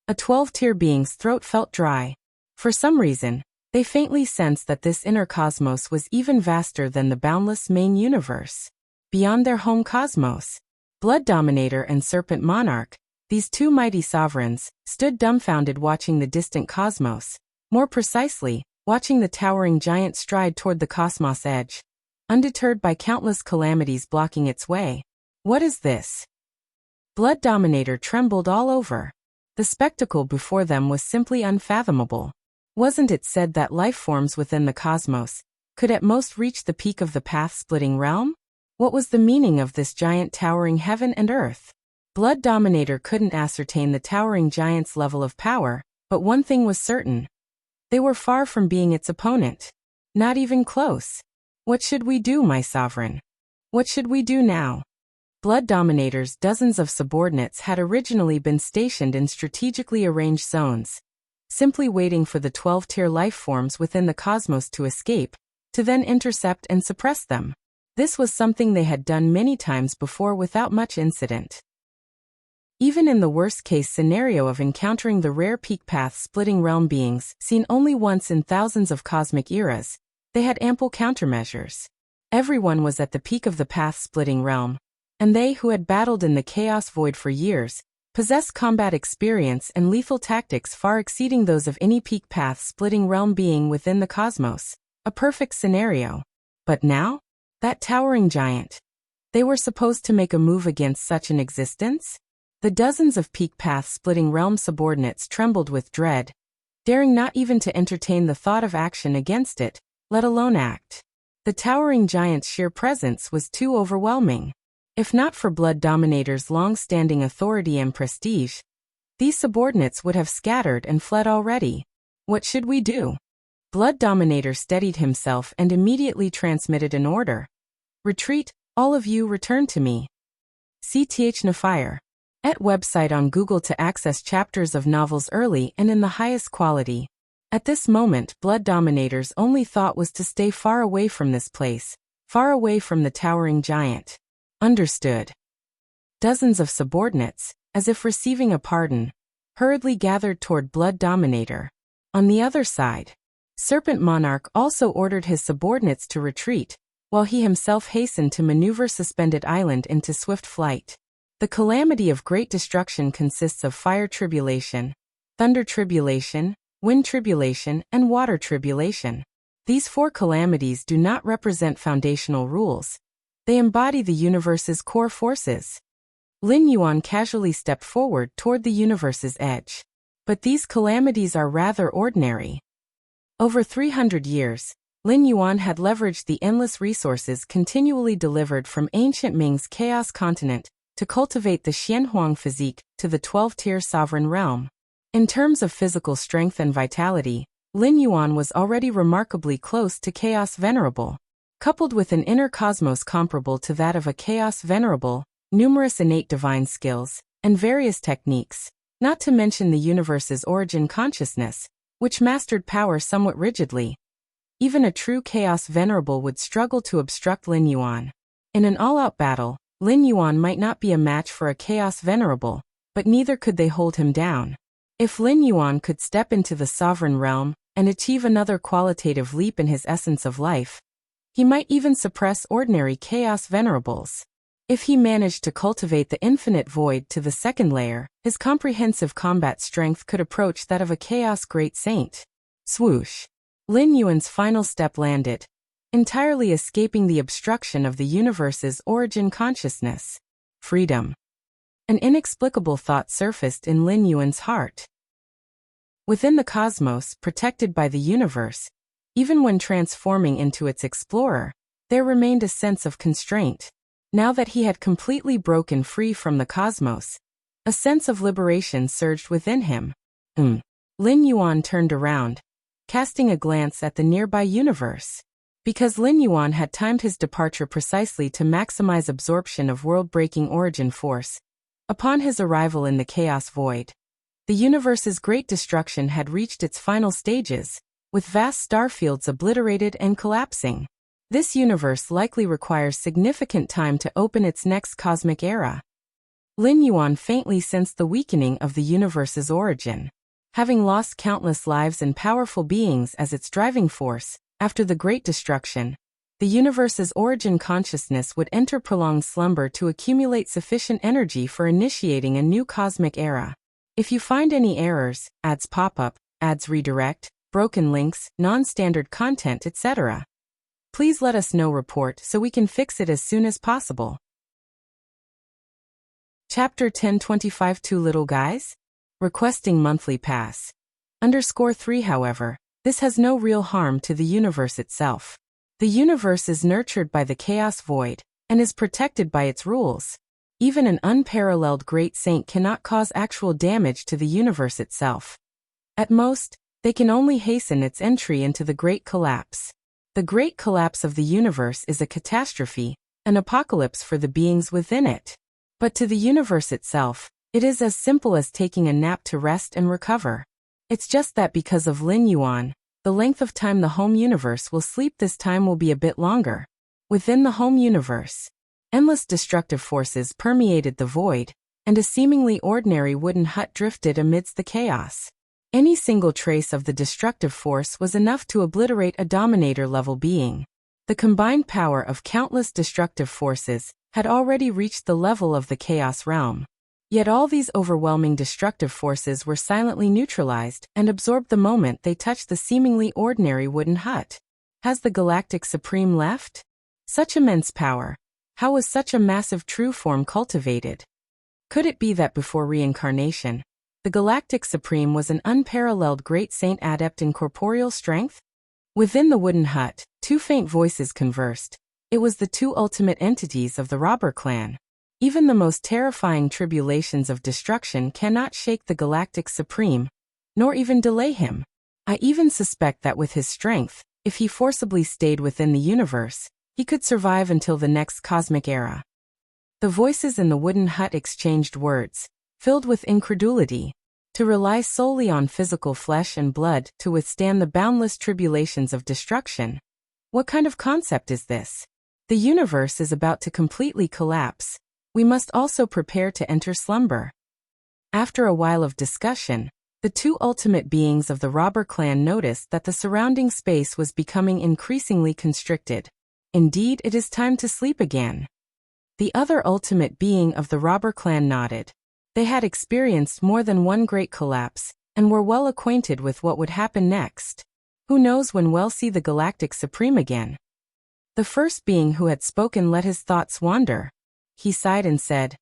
A 12-tier being's throat felt dry. For some reason, they faintly sensed that this inner cosmos was even vaster than the boundless main universe. Beyond their home cosmos, Blood Dominator and Serpent Monarch, these two mighty sovereigns, stood dumbfounded watching the distant cosmos. More precisely, watching the towering giant stride toward the cosmos edge, undeterred by countless calamities blocking its way. What is this? Blood Dominator trembled all over. The spectacle before them was simply unfathomable. Wasn't it said that life forms within the cosmos could at most reach the peak of the path-splitting realm? What was the meaning of this giant towering heaven and earth? Blood Dominator couldn't ascertain the towering giant's level of power, but one thing was certain. They were far from being its opponent. Not even close. What should we do, my sovereign? What should we do now? Blood Dominator's dozens of subordinates had originally been stationed in strategically arranged zones, simply waiting for the 12-tier life forms within the cosmos to escape, to then intercept and suppress them. This was something they had done many times before without much incident. Even in the worst-case scenario of encountering the rare peak path-splitting realm beings seen only once in thousands of cosmic eras, they had ample countermeasures. Everyone was at the peak of the path-splitting realm, and they who had battled in the chaos void for years possessed combat experience and lethal tactics far exceeding those of any peak path-splitting realm being within the cosmos. A perfect scenario. But now? That towering giant. They were supposed to make a move against such an existence? The dozens of peak path-splitting realm subordinates trembled with dread, daring not even to entertain the thought of action against it, let alone act. The towering giant's sheer presence was too overwhelming. If not for Blood Dominator's long-standing authority and prestige, these subordinates would have scattered and fled already. What should we do? Blood Dominator steadied himself and immediately transmitted an order. Retreat, all of you return to me. CTH Nafire. @ website on Google to access chapters of novels early and in the highest quality. At this moment, Blood Dominator's only thought was to stay far away from this place, far away from the towering giant. Understood. Dozens of subordinates, as if receiving a pardon, hurriedly gathered toward Blood Dominator. On the other side, Serpent Monarch also ordered his subordinates to retreat, while he himself hastened to maneuver Suspended Island into swift flight. The calamity of great destruction consists of fire tribulation, thunder tribulation, wind tribulation, and water tribulation. These four calamities do not represent foundational rules. They embody the universe's core forces. Lin Yuan casually stepped forward toward the universe's edge. But these calamities are rather ordinary. Over 300 years, Lin Yuan had leveraged the endless resources continually delivered from ancient Ming's Chaos Continent to cultivate the Xianhuang physique to the 12-tier sovereign realm. In terms of physical strength and vitality, Lin Yuan was already remarkably close to Chaos Venerable. Coupled with an inner cosmos comparable to that of a Chaos Venerable, numerous innate divine skills, and various techniques, not to mention the universe's origin consciousness, which mastered power somewhat rigidly. Even a true Chaos Venerable would struggle to obstruct Lin Yuan. In an all-out battle, Lin Yuan might not be a match for a Chaos Venerable, but neither could they hold him down. If Lin Yuan could step into the sovereign realm and achieve another qualitative leap in his essence of life, he might even suppress ordinary Chaos Venerables. If he managed to cultivate the infinite void to the second layer, his comprehensive combat strength could approach that of a chaos great saint. Swoosh! Lin Yuan's final step landed, entirely escaping the obstruction of the universe's origin consciousness. Freedom. An inexplicable thought surfaced in Lin Yuan's heart. Within the cosmos, protected by the universe, even when transforming into its explorer, there remained a sense of constraint. Now that he had completely broken free from the cosmos, a sense of liberation surged within him. Lin Yuan turned around, casting a glance at the nearby universe. Because Lin Yuan had timed his departure precisely to maximize absorption of world-breaking origin force, upon his arrival in the chaos void, the universe's great destruction had reached its final stages, with vast starfields obliterated and collapsing. This universe likely requires significant time to open its next cosmic era. Lin Yuan faintly sensed the weakening of the universe's origin. Having lost countless lives and powerful beings as its driving force, after the Great Destruction, the universe's origin consciousness would enter prolonged slumber to accumulate sufficient energy for initiating a new cosmic era. If you find any errors, ads pop up, ads redirect, broken links, non-standard content, etc., please let us know. Report so we can fix it as soon as possible. Chapter 1025 Two Little Guys? Requesting monthly pass. _3 However, this has no real harm to the universe itself. The universe is nurtured by the chaos void, and is protected by its rules. Even an unparalleled great saint cannot cause actual damage to the universe itself. At most, they can only hasten its entry into the Great Collapse. The Great Collapse of the universe is a catastrophe, an apocalypse for the beings within it. But to the universe itself, it is as simple as taking a nap to rest and recover. It's just that because of Lin Yuan, the length of time the home universe will sleep this time will be a bit longer. Within the home universe, endless destructive forces permeated the void, and a seemingly ordinary wooden hut drifted amidst the chaos. Any single trace of the destructive force was enough to obliterate a Dominator-level being. The combined power of countless destructive forces had already reached the level of the chaos realm. Yet all these overwhelming destructive forces were silently neutralized and absorbed the moment they touched the seemingly ordinary wooden hut. Has the Galactic Supreme left? Such immense power. How was such a massive true form cultivated? Could it be that before reincarnation, the Galactic Supreme was an unparalleled great saint adept in corporeal strength? Within the wooden hut, two faint voices conversed. It was the two ultimate entities of the robber clan. Even the most terrifying tribulations of destruction cannot shake the Galactic Supreme, nor even delay him. I even suspect that with his strength, if he forcibly stayed within the universe, he could survive until the next cosmic era. The voices in the wooden hut exchanged words, filled with incredulity. To rely solely on physical flesh and blood to withstand the boundless tribulations of destruction. What kind of concept is this? The universe is about to completely collapse. We must also prepare to enter slumber. After a while of discussion, the two ultimate beings of the robber clan noticed that the surrounding space was becoming increasingly constricted. Indeed, it is time to sleep again. The other ultimate being of the robber clan nodded. They had experienced more than one great collapse, and were well acquainted with what would happen next. Who knows when we'll see the Galactic Supreme again? The first being who had spoken let his thoughts wander. He sighed and said,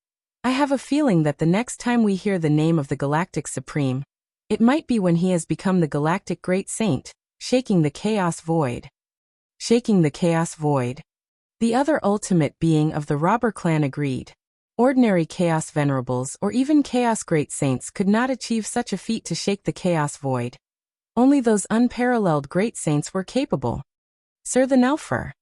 I have a feeling that the next time we hear the name of the Galactic Supreme, it might be when he has become the Galactic Great Saint, shaking the chaos void. Shaking the chaos void. The other ultimate being of the robber clan agreed. Ordinary chaos venerables or even chaos great saints could not achieve such a feat to shake the chaos void. Only those unparalleled great saints were capable. Sir the Nelfer.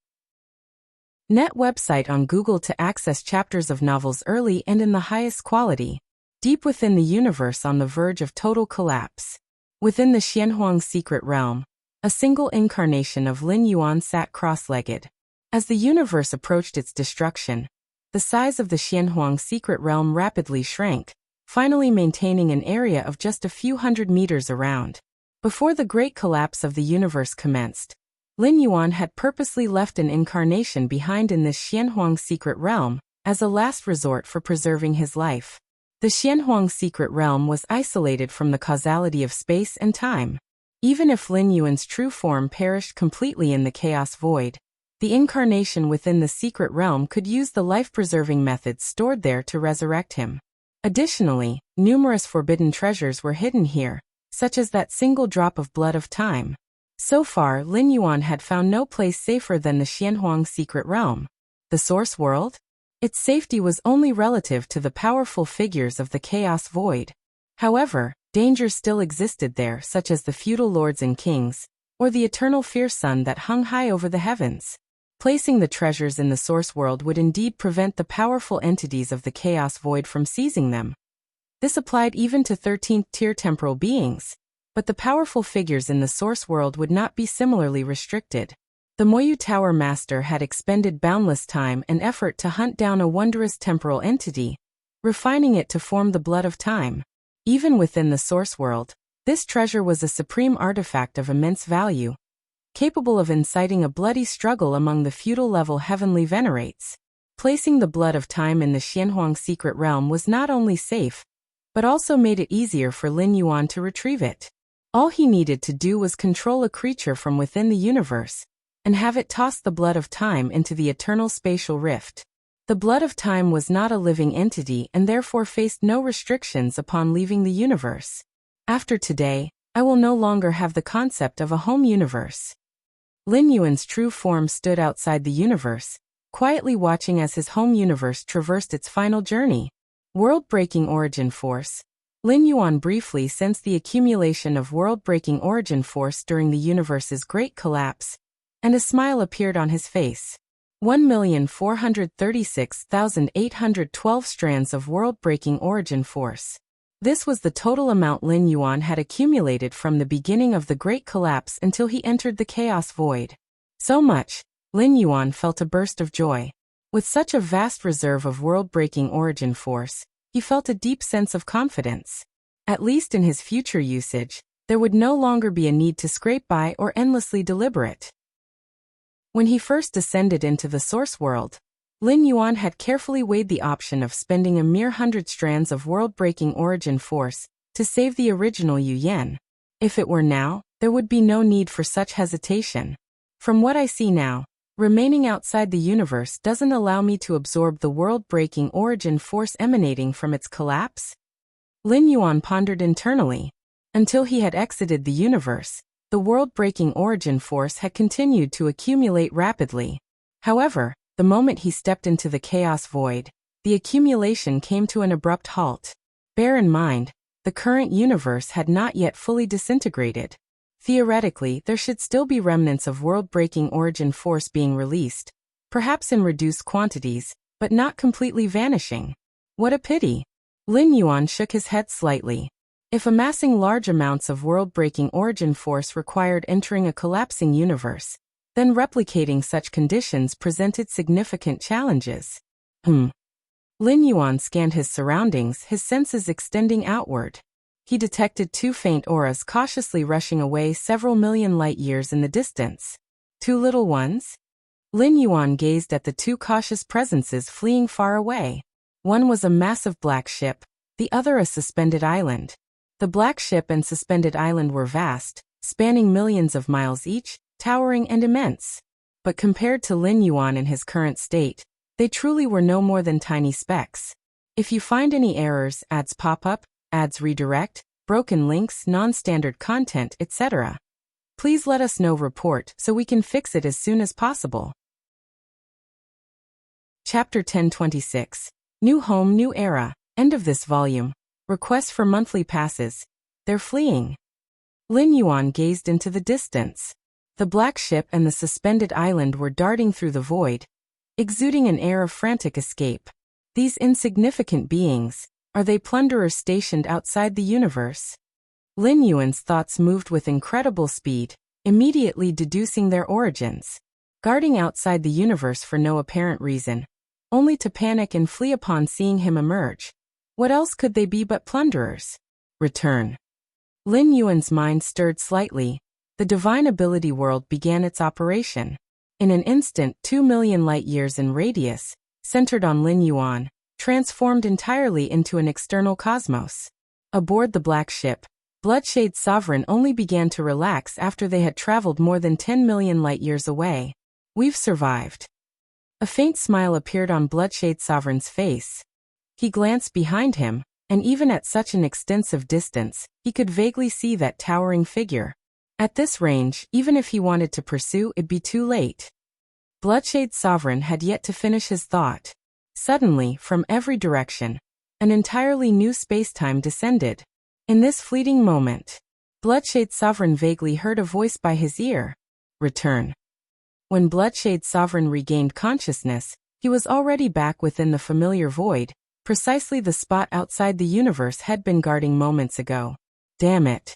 Net website on Google to access chapters of novels early and in the highest quality. Deep within the universe on the verge of total collapse. Within the Xianhuang secret realm, a single incarnation of Lin Yuan sat cross-legged. As the universe approached its destruction, the size of the Xianhuang secret realm rapidly shrank, finally maintaining an area of just a few hundred meters around. Before the great collapse of the universe commenced, Lin Yuan had purposely left an incarnation behind in this Xianhuang secret realm, as a last resort for preserving his life. The Xianhuang secret realm was isolated from the causality of space and time. Even if Lin Yuan's true form perished completely in the chaos void, the incarnation within the secret realm could use the life-preserving methods stored there to resurrect him. Additionally, numerous forbidden treasures were hidden here, such as that single drop of blood of time. So far, Lin Yuan had found no place safer than the Xianhuang secret realm. The source world? Its safety was only relative to the powerful figures of the chaos void. However, dangers still existed there, such as the feudal lords and kings, or the eternal fierce sun that hung high over the heavens. Placing the treasures in the source world would indeed prevent the powerful entities of the chaos void from seizing them. This applied even to 13th-tier temporal beings, but the powerful figures in the source world would not be similarly restricted. The Moyu Tower Master had expended boundless time and effort to hunt down a wondrous temporal entity, refining it to form the blood of time. Even within the source world, this treasure was a supreme artifact of immense value, capable of inciting a bloody struggle among the feudal-level heavenly venerates. Placing the blood of time in the Xianhuang secret realm was not only safe, but also made it easier for Lin Yuan to retrieve it. All he needed to do was control a creature from within the universe, and have it toss the blood of time into the eternal spatial rift. The blood of time was not a living entity and therefore faced no restrictions upon leaving the universe. After today, I will no longer have the concept of a home universe. Lin Yuan's true form stood outside the universe, quietly watching as his home universe traversed its final journey. World-breaking origin force. Lin Yuan briefly sensed the accumulation of world-breaking origin force during the universe's great collapse, and a smile appeared on his face. 1,436,812 strands of world-breaking origin force. This was the total amount Lin Yuan had accumulated from the beginning of the Great Collapse until he entered the Chaos Void. So much, Lin Yuan felt a burst of joy. With such a vast reserve of world-breaking origin force, he felt a deep sense of confidence. At least in his future usage, there would no longer be a need to scrape by or endlessly deliberate. When he first descended into the source world, Lin Yuan had carefully weighed the option of spending a mere 100 strands of world-breaking origin force to save the original Yu Yan. If it were now, there would be no need for such hesitation. From what I see now, remaining outside the universe doesn't allow me to absorb the world-breaking origin force emanating from its collapse? Lin Yuan pondered internally. Until he had exited the universe, the world-breaking origin force had continued to accumulate rapidly. However, the moment he stepped into the chaos void, the accumulation came to an abrupt halt. Bear in mind, the current universe had not yet fully disintegrated. Theoretically, there should still be remnants of world-breaking origin force being released, perhaps in reduced quantities, but not completely vanishing. What a pity! Lin Yuan shook his head slightly. If amassing large amounts of world-breaking origin force required entering a collapsing universe, then replicating such conditions presented significant challenges. Lin Yuan scanned his surroundings, his senses extending outward. He detected two faint auras cautiously rushing away several million light-years in the distance. Two little ones? Lin Yuan gazed at the two cautious presences fleeing far away. One was a massive black ship, the other a suspended island. The black ship and suspended island were vast, spanning millions of miles each, towering and immense. But compared to Lin Yuan in his current state, they truly were no more than tiny specks. If you find any errors, ads pop up, ads redirect, broken links, non-standard content, etc., please let us know. Report so we can fix it as soon as possible. Chapter 1026. New Home, New Era. End of this volume. Request for monthly passes. They're fleeing. Lin Yuan gazed into the distance. The black ship and the suspended island were darting through the void, exuding an air of frantic escape. These insignificant beings, are they plunderers stationed outside the universe? Lin Yuan's thoughts moved with incredible speed, immediately deducing their origins. Guarding outside the universe for no apparent reason, only to panic and flee upon seeing him emerge. What else could they be but plunderers? Return. Lin Yuan's mind stirred slightly. The divine ability world began its operation. In an instant, 2 million light-years in radius, centered on Lin Yuan, transformed entirely into an external cosmos. Aboard the black ship, Bloodshade's sovereign only began to relax after they had traveled more than 10 million light-years away. We've survived. A faint smile appeared on Bloodshade's sovereign's face. He glanced behind him, and even at such an extensive distance, he could vaguely see that towering figure. At this range, even if he wanted to pursue, it'd be too late. Bloodshade's sovereign had yet to finish his thought. Suddenly, from every direction, an entirely new space-time descended. In this fleeting moment, Bloodshade's sovereign vaguely heard a voice by his ear. Return. When Bloodshade's sovereign regained consciousness, he was already back within the familiar void, precisely the spot outside the universe had been guarding moments ago. Damn it.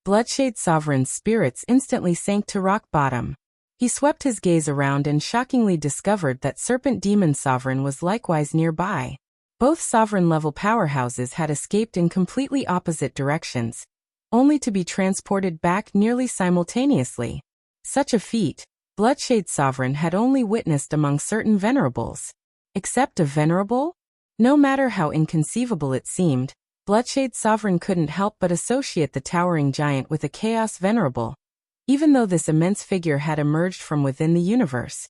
Bloodshade's sovereign's spirits instantly sank to rock bottom. He swept his gaze around and shockingly discovered that Serpent Demon's sovereign was likewise nearby. Both sovereign-level powerhouses had escaped in completely opposite directions, only to be transported back nearly simultaneously. Such a feat, Bloodshade's sovereign had only witnessed among certain venerables. Except a venerable? No matter how inconceivable it seemed, Bloodshade's sovereign couldn't help but associate the towering giant with a chaos venerable, even though this immense figure had emerged from within the universe.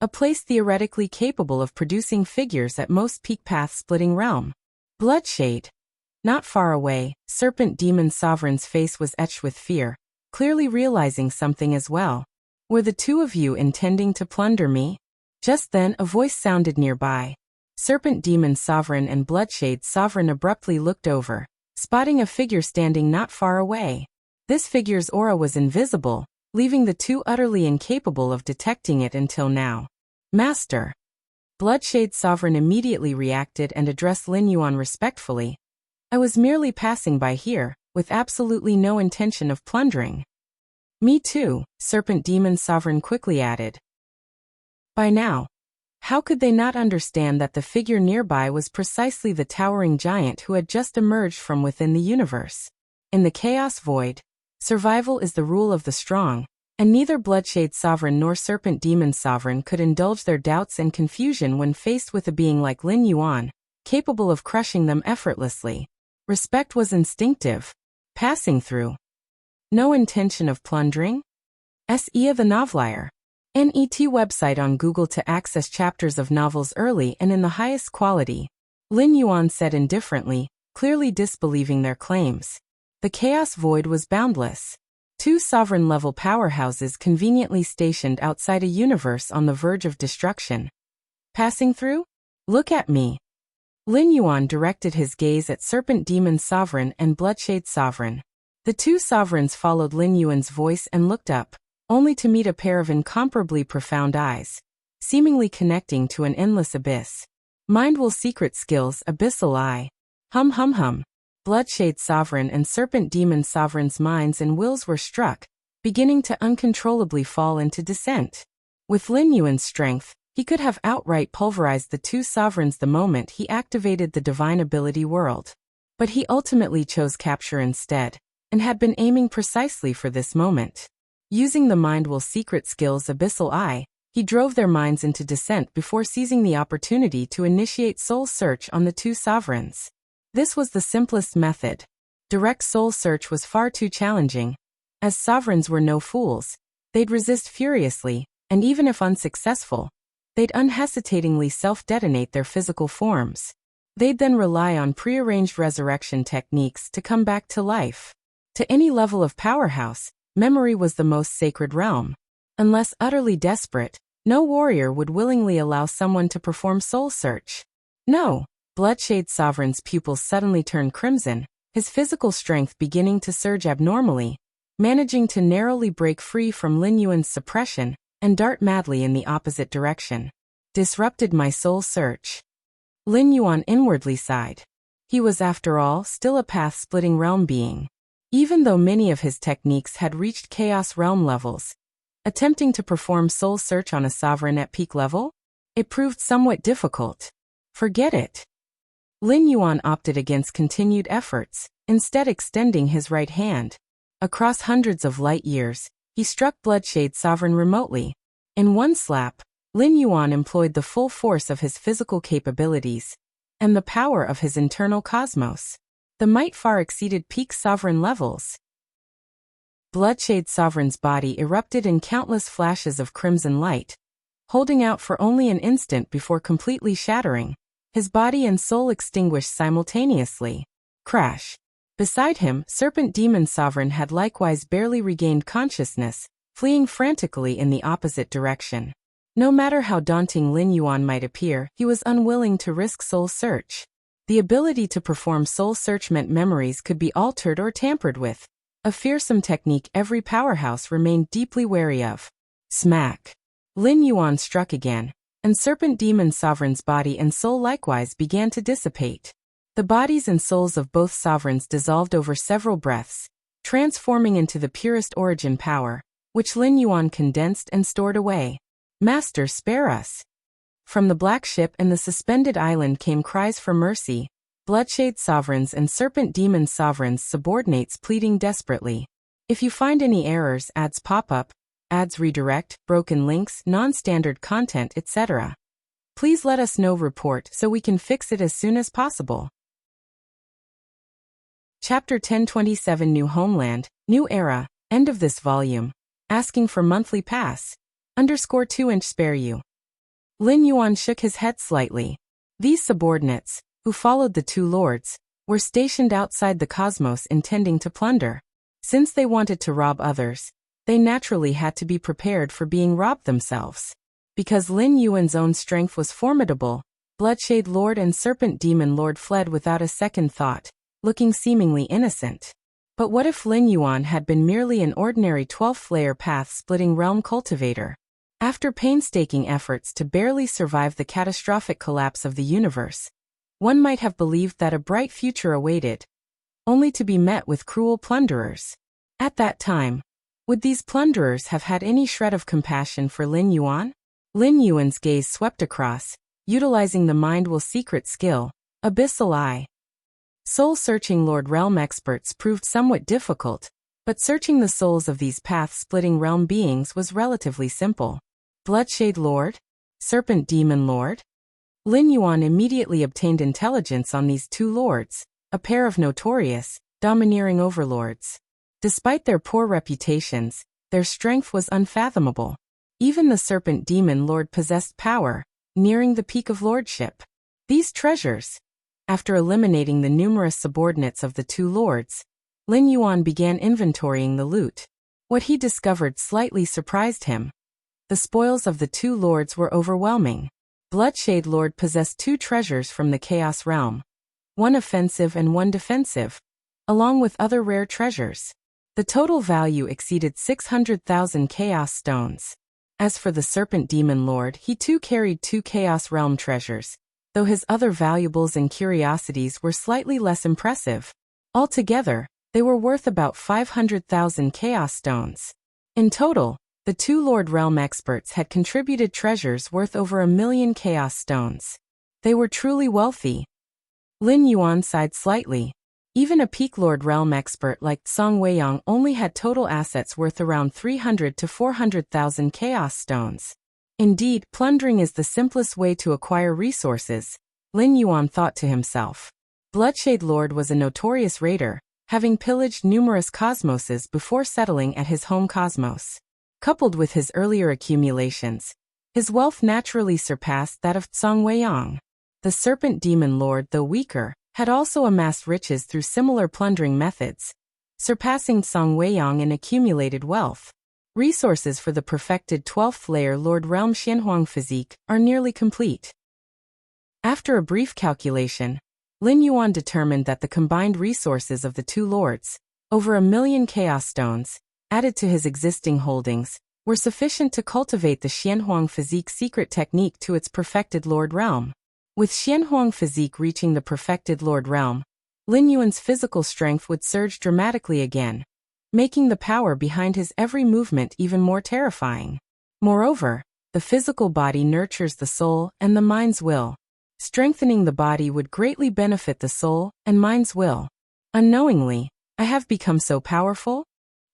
A place theoretically capable of producing figures at most peak path-splitting realm. Bloodshade. Not far away, Serpent Demon's sovereign's face was etched with fear, clearly realizing something as well. Were the two of you intending to plunder me? Just then a voice sounded nearby. Serpent Demon's sovereign and Bloodshade's sovereign abruptly looked over, spotting a figure standing not far away. This figure's aura was invisible, leaving the two utterly incapable of detecting it until now. Master. Bloodshade's sovereign immediately reacted and addressed Lin Yuan respectfully. I was merely passing by here, with absolutely no intention of plundering. Me too, Serpent Demon's sovereign quickly added. By now, how could they not understand that the figure nearby was precisely the towering giant who had just emerged from within the universe? In the chaos void, survival is the rule of the strong, and neither Bloodshade's sovereign nor Serpent Demon's sovereign could indulge their doubts and confusion when faced with a being like Lin Yuan, capable of crushing them effortlessly. Respect was instinctive. Passing through. No intention of plundering? S.E.A. the Novelier. NET website on Google to access chapters of novels early and in the highest quality. Lin Yuan said indifferently, clearly disbelieving their claims. The chaos void was boundless. Two sovereign-level powerhouses conveniently stationed outside a universe on the verge of destruction. Passing through? Look at me. Lin Yuan directed his gaze at Serpent Demon's sovereign and Bloodshade's sovereign. The two sovereigns followed Lin Yuan's voice and looked up, only to meet a pair of incomparably profound eyes, seemingly connecting to an endless abyss. Mind will secret skills, abyssal eye. Hum hum hum. Bloodshade's sovereign and Serpent Demon's sovereign's minds and wills were struck, beginning to uncontrollably fall into descent. With Lin Yuan's strength, he could have outright pulverized the two sovereigns the moment he activated the divine ability world. But he ultimately chose capture instead, and had been aiming precisely for this moment. Using the mind will secret skills abyssal eye, he drove their minds into descent before seizing the opportunity to initiate soul search on the two sovereigns. This was the simplest method. Direct soul search was far too challenging. As sovereigns were no fools, they'd resist furiously, and even if unsuccessful, they'd unhesitatingly self-detonate their physical forms. They'd then rely on prearranged resurrection techniques to come back to life. To any level of powerhouse, memory was the most sacred realm. Unless utterly desperate, no warrior would willingly allow someone to perform soul search. No. Bloodshade's sovereign's pupils suddenly turned crimson, his physical strength beginning to surge abnormally, managing to narrowly break free from Lin Yuan's suppression and dart madly in the opposite direction. Disrupted my soul search. Lin Yuan inwardly sighed. He was, after all, still a path-splitting realm being. Even though many of his techniques had reached chaos realm levels, attempting to perform soul search on a sovereign at peak level? It proved somewhat difficult. Forget it. Lin Yuan opted against continued efforts, instead extending his right hand. Across hundreds of light years, he struck Bloodshade's sovereign remotely. In one slap, Lin Yuan employed the full force of his physical capabilities and the power of his internal cosmos. The might far exceeded peak sovereign levels. Bloodshade Sovereign's body erupted in countless flashes of crimson light, holding out for only an instant before completely shattering. His body and soul extinguished simultaneously. Crash. Beside him, Serpent Demon Sovereign had likewise barely regained consciousness, fleeing frantically in the opposite direction. No matter how daunting Lin Yuan might appear, he was unwilling to risk soul search. The ability to perform soul search meant memories could be altered or tampered with. A fearsome technique every powerhouse remained deeply wary of. Smack. Lin Yuan struck again, and Serpent Demon Sovereign's body and soul likewise began to dissipate. The bodies and souls of both sovereigns dissolved over several breaths, transforming into the purest origin power, which Lin Yuan condensed and stored away. Master, spare us! From the black ship and the suspended island came cries for mercy, Bloodshade Sovereigns and Serpent Demon Sovereigns subordinates pleading desperately. If you find any errors, ads pop up, ads redirect, broken links, non-standard content, etc. Please let us know. Report so we can fix it as soon as possible. Chapter 1027 New Homeland, New Era, end of this volume. Asking for monthly pass. _ 2-inch spare you. Lin Yuan shook his head slightly. These subordinates, who followed the two lords, were stationed outside the cosmos intending to plunder. Since they wanted to rob others, they naturally had to be prepared for being robbed themselves. Because Lin Yuan's own strength was formidable, Bloodshade Lord and Serpent Demon Lord fled without a second thought, looking seemingly innocent. But what if Lin Yuan had been merely an ordinary 12th layer path-splitting realm cultivator? After painstaking efforts to barely survive the catastrophic collapse of the universe, one might have believed that a bright future awaited, only to be met with cruel plunderers. At that time, would these plunderers have had any shred of compassion for Lin Yuan? Lin Yuan's gaze swept across, utilizing the mind will secret skill, Abyssal Eye. Soul-searching Lord Realm experts proved somewhat difficult, but searching the souls of these path-splitting realm beings was relatively simple. Bloodshade Lord? Serpent Demon Lord? Lin Yuan immediately obtained intelligence on these two lords, a pair of notorious, domineering overlords. Despite their poor reputations, their strength was unfathomable. Even the Serpent Demon Lord possessed power, nearing the peak of lordship. These treasures. After eliminating the numerous subordinates of the two lords, Lin Yuan began inventorying the loot. What he discovered slightly surprised him. The spoils of the two lords were overwhelming. Bloodshade Lord possessed two treasures from the Chaos Realm, one offensive and one defensive, along with other rare treasures. The total value exceeded 600,000 Chaos Stones. As for the Serpent Demon Lord, he too carried two Chaos Realm treasures, though his other valuables and curiosities were slightly less impressive. Altogether, they were worth about 500,000 Chaos Stones. In total, the two Lord Realm experts had contributed treasures worth over 1,000,000 Chaos Stones. They were truly wealthy. Lin Yuan sighed slightly. Even a peak Lord Realm expert like Song Weiyang only had total assets worth around 300 to 400,000 Chaos Stones. Indeed, plundering is the simplest way to acquire resources, Lin Yuan thought to himself. Bloodshade Lord was a notorious raider, having pillaged numerous cosmoses before settling at his home cosmos. Coupled with his earlier accumulations, his wealth naturally surpassed that of Song Weiyang. The Serpent Demon Lord, though weaker, had also amassed riches through similar plundering methods, surpassing Song Weiyang in accumulated wealth. Resources for the perfected 12th layer Lord Realm Xianhuang physique are nearly complete. After a brief calculation, Lin Yuan determined that the combined resources of the two lords, over 1,000,000 Chaos Stones, added to his existing holdings, were sufficient to cultivate the Xianhuang physique secret technique to its perfected Lord Realm. With Xianhuang physique reaching the perfected Lord Realm, Lin Yuan's physical strength would surge dramatically again, making the power behind his every movement even more terrifying. Moreover, the physical body nurtures the soul and the mind's will. Strengthening the body would greatly benefit the soul and mind's will. Unknowingly, I have become so powerful?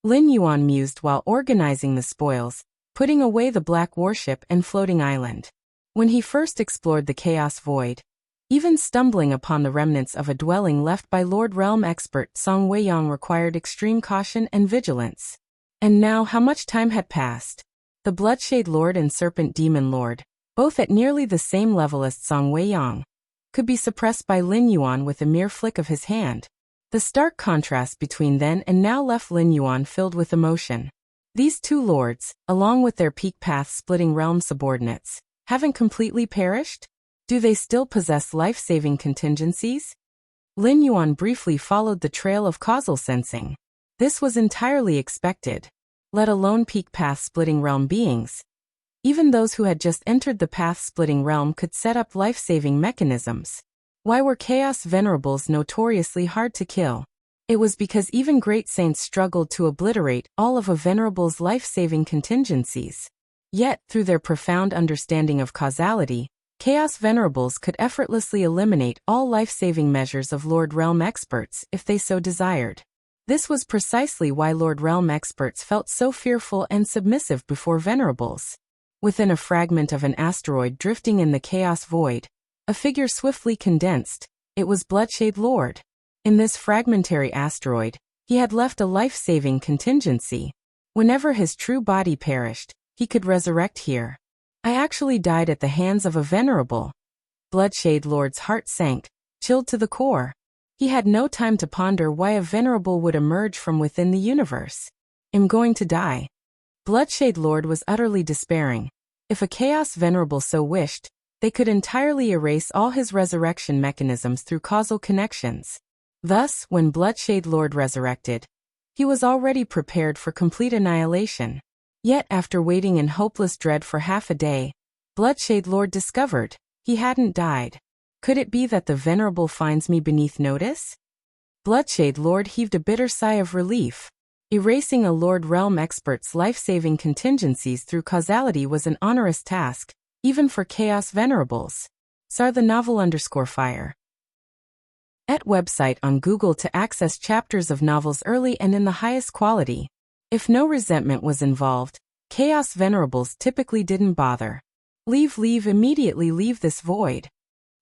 Lin Yuan mused while organizing the spoils, putting away the black warship and floating island. When he first explored the Chaos Void, even stumbling upon the remnants of a dwelling left by Lord Realm expert Song Weiyang required extreme caution and vigilance. And now how much time had passed? The Bloodshade Lord and Serpent Demon Lord, both at nearly the same level as Song Weiyang, could be suppressed by Lin Yuan with a mere flick of his hand. The stark contrast between then and now left Lin Yuan filled with emotion. These two lords, along with their peak path-splitting realm subordinates, haven't completely perished? Do they still possess life-saving contingencies? Lin Yuan briefly followed the trail of causal sensing. This was entirely expected, let alone peak path-splitting realm beings. Even those who had just entered the path-splitting realm could set up life-saving mechanisms. Why were Chaos Venerables notoriously hard to kill? It was because even great saints struggled to obliterate all of a Venerable's life-saving contingencies. Yet, through their profound understanding of causality, Chaos Venerables could effortlessly eliminate all life-saving measures of Lord Realm experts if they so desired. This was precisely why Lord Realm experts felt so fearful and submissive before Venerables. Within a fragment of an asteroid drifting in the Chaos Void, a figure swiftly condensed. It was Bloodshade Lord. In this fragmentary asteroid, he had left a life-saving contingency. Whenever his true body perished, he could resurrect here. I actually died at the hands of a venerable. Bloodshade Lord's heart sank, chilled to the core. He had no time to ponder why a venerable would emerge from within the universe. I'm going to die. Bloodshade Lord was utterly despairing. If a Chaos Venerable so wished, they could entirely erase all his resurrection mechanisms through causal connections. Thus, when Bloodshade Lord resurrected, he was already prepared for complete annihilation. Yet after waiting in hopeless dread for half a day, Bloodshade Lord discovered he hadn't died. Could it be that the Venerable finds me beneath notice? Bloodshade Lord heaved a bitter sigh of relief. Erasing a Lord Realm expert's life-saving contingencies through causality was an onerous task, even for Chaos Venerables. Sar the novel_fire. @ website on Google to access chapters of novels early and in the highest quality. If no resentment was involved, Chaos Venerables typically didn't bother. Leave immediately leave this void.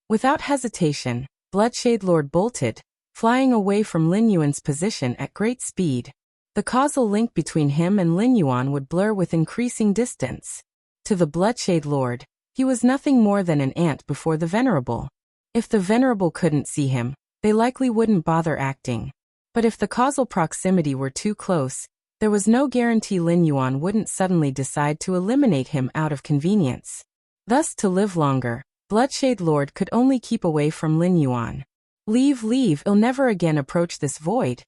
Without hesitation, Bloodshade Lord bolted, flying away from Lin Yuan's position at great speed. The causal link between him and Lin Yuan would blur with increasing distance. To the Bloodshade Lord, he was nothing more than an ant before the Venerable. If the Venerable couldn't see him, they likely wouldn't bother acting. But if the causal proximity were too close, there was no guarantee Lin Yuan wouldn't suddenly decide to eliminate him out of convenience. Thus, to live longer, Bloodshade Lord could only keep away from Lin Yuan. Leave, I'll never again approach this void.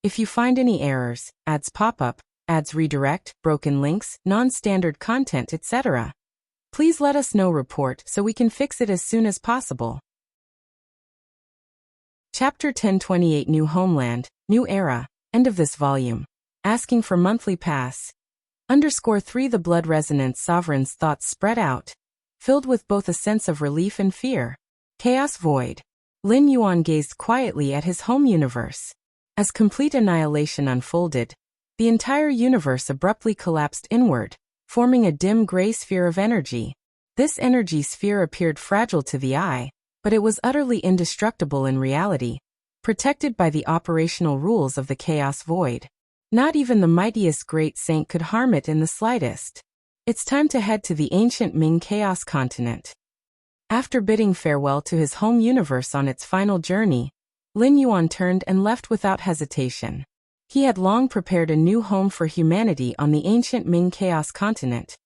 If you find any errors, ads pop up, ads redirect, broken links, non-standard content, etc., please let us know. Report so we can fix it as soon as possible. Chapter 1028 New Homeland, New Era, end of this volume. Asking for monthly pass. _3 The Blood Resonance Sovereign's thoughts spread out, filled with both a sense of relief and fear. Chaos Void. Lin Yuan gazed quietly at his home universe. As complete annihilation unfolded, the entire universe abruptly collapsed inward, forming a dim gray sphere of energy. This energy sphere appeared fragile to the eye, but it was utterly indestructible in reality, protected by the operational rules of the Chaos Void. Not even the mightiest great saint could harm it in the slightest. It's time to head to the ancient Ming Chaos continent. After bidding farewell to his home universe on its final journey, Lin Yuan turned and left without hesitation. He had long prepared a new home for humanity on the ancient Ming Chaos continent.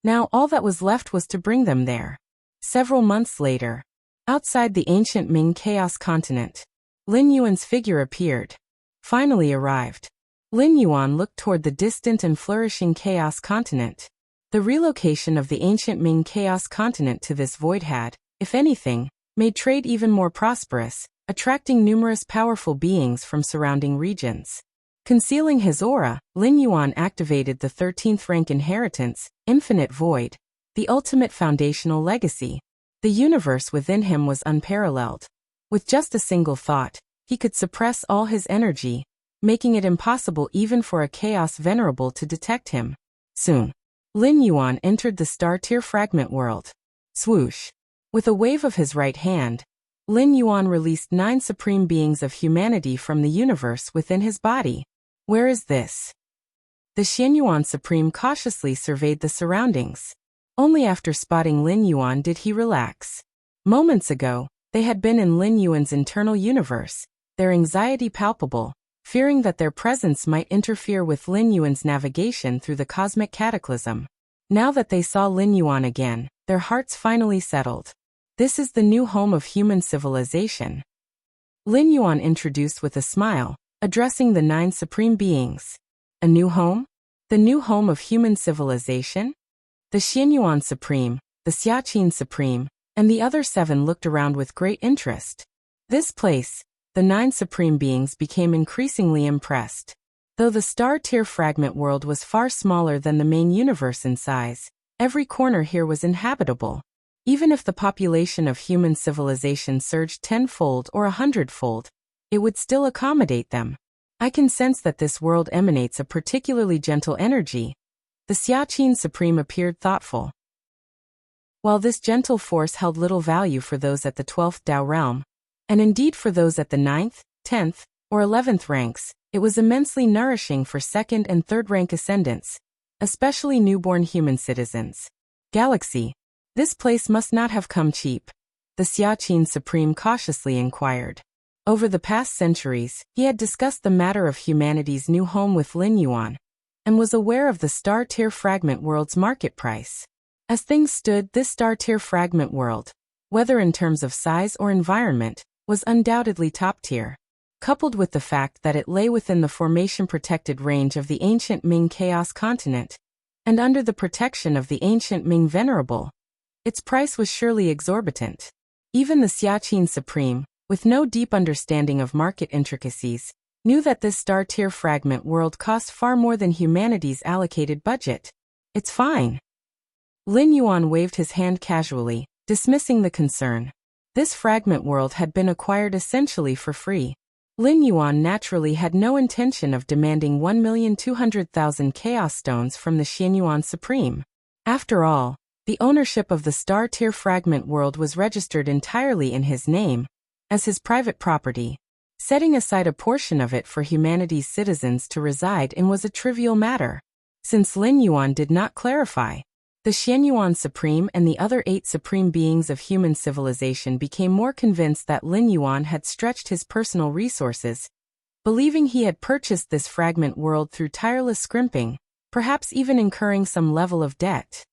Now all that was left was to bring them there. Several months later, outside the ancient Ming Chaos continent, Lin Yuan's figure appeared. Finally arrived. Lin Yuan looked toward the distant and flourishing Chaos continent. The relocation of the ancient Ming Chaos continent to this void had, if anything, made trade even more prosperous, attracting numerous powerful beings from surrounding regions. Concealing his aura, Lin Yuan activated the 13th rank inheritance, Infinite Void, the ultimate foundational legacy. The universe within him was unparalleled. With just a single thought, he could suppress all his energy, making it impossible even for a Chaos Venerable to detect him. Soon, Lin Yuan entered the star-tier fragment world. Swoosh. With a wave of his right hand, Lin Yuan released 9 supreme beings of humanity from the universe within his body. Where is this? The Xianyuan Supreme cautiously surveyed the surroundings. Only after spotting Lin Yuan did he relax. Moments ago, they had been in Lin Yuan's internal universe, their anxiety palpable, fearing that their presence might interfere with Lin Yuan's navigation through the cosmic cataclysm. Now that they saw Lin Yuan again, their hearts finally settled. This is the new home of human civilization. Lin Yuan introduced with a smile, addressing the 9 supreme beings. A new home? The new home of human civilization? The Xianyuan Supreme, the Xiaqin Supreme, and the other 7 looked around with great interest. This place, the 9 supreme beings became increasingly impressed. Though the star-tier fragment world was far smaller than the main universe in size, every corner here was inhabitable. Even if the population of human civilization surged 10-fold or 100-fold, it would still accommodate them. I can sense that this world emanates a particularly gentle energy. The Xiaqin Supreme appeared thoughtful. While this gentle force held little value for those at the 12th Dao realm, and indeed for those at the 9th, 10th, or 11th ranks, it was immensely nourishing for 2nd and 3rd rank ascendants, especially newborn human citizens. Galaxy. This place must not have come cheap. The Xiaqin Supreme cautiously inquired. Over the past centuries, he had discussed the matter of humanity's new home with Lin Yuan, and was aware of the star-tier fragment world's market price. As things stood, this star-tier fragment world, whether in terms of size or environment, was undoubtedly top-tier. Coupled with the fact that it lay within the formation-protected range of the ancient Ming Chaos continent, and under the protection of the ancient Ming Venerable, its price was surely exorbitant. Even the Xiaqin Supreme, with no deep understanding of market intricacies, knew that this star-tier fragment world cost far more than humanity's allocated budget. It's fine. Lin Yuan waved his hand casually, dismissing the concern. This fragment world had been acquired essentially for free. Lin Yuan naturally had no intention of demanding 1,200,000 Chaos Stones from the Xianyuan Supreme. After all, the ownership of the star-tier fragment world was registered entirely in his name, as his private property. Setting aside a portion of it for humanity's citizens to reside in was a trivial matter. Since Lin Yuan did not clarify, the Xianyuan Supreme and the other 8 supreme beings of human civilization became more convinced that Lin Yuan had stretched his personal resources, believing he had purchased this fragment world through tireless scrimping, perhaps even incurring some level of debt.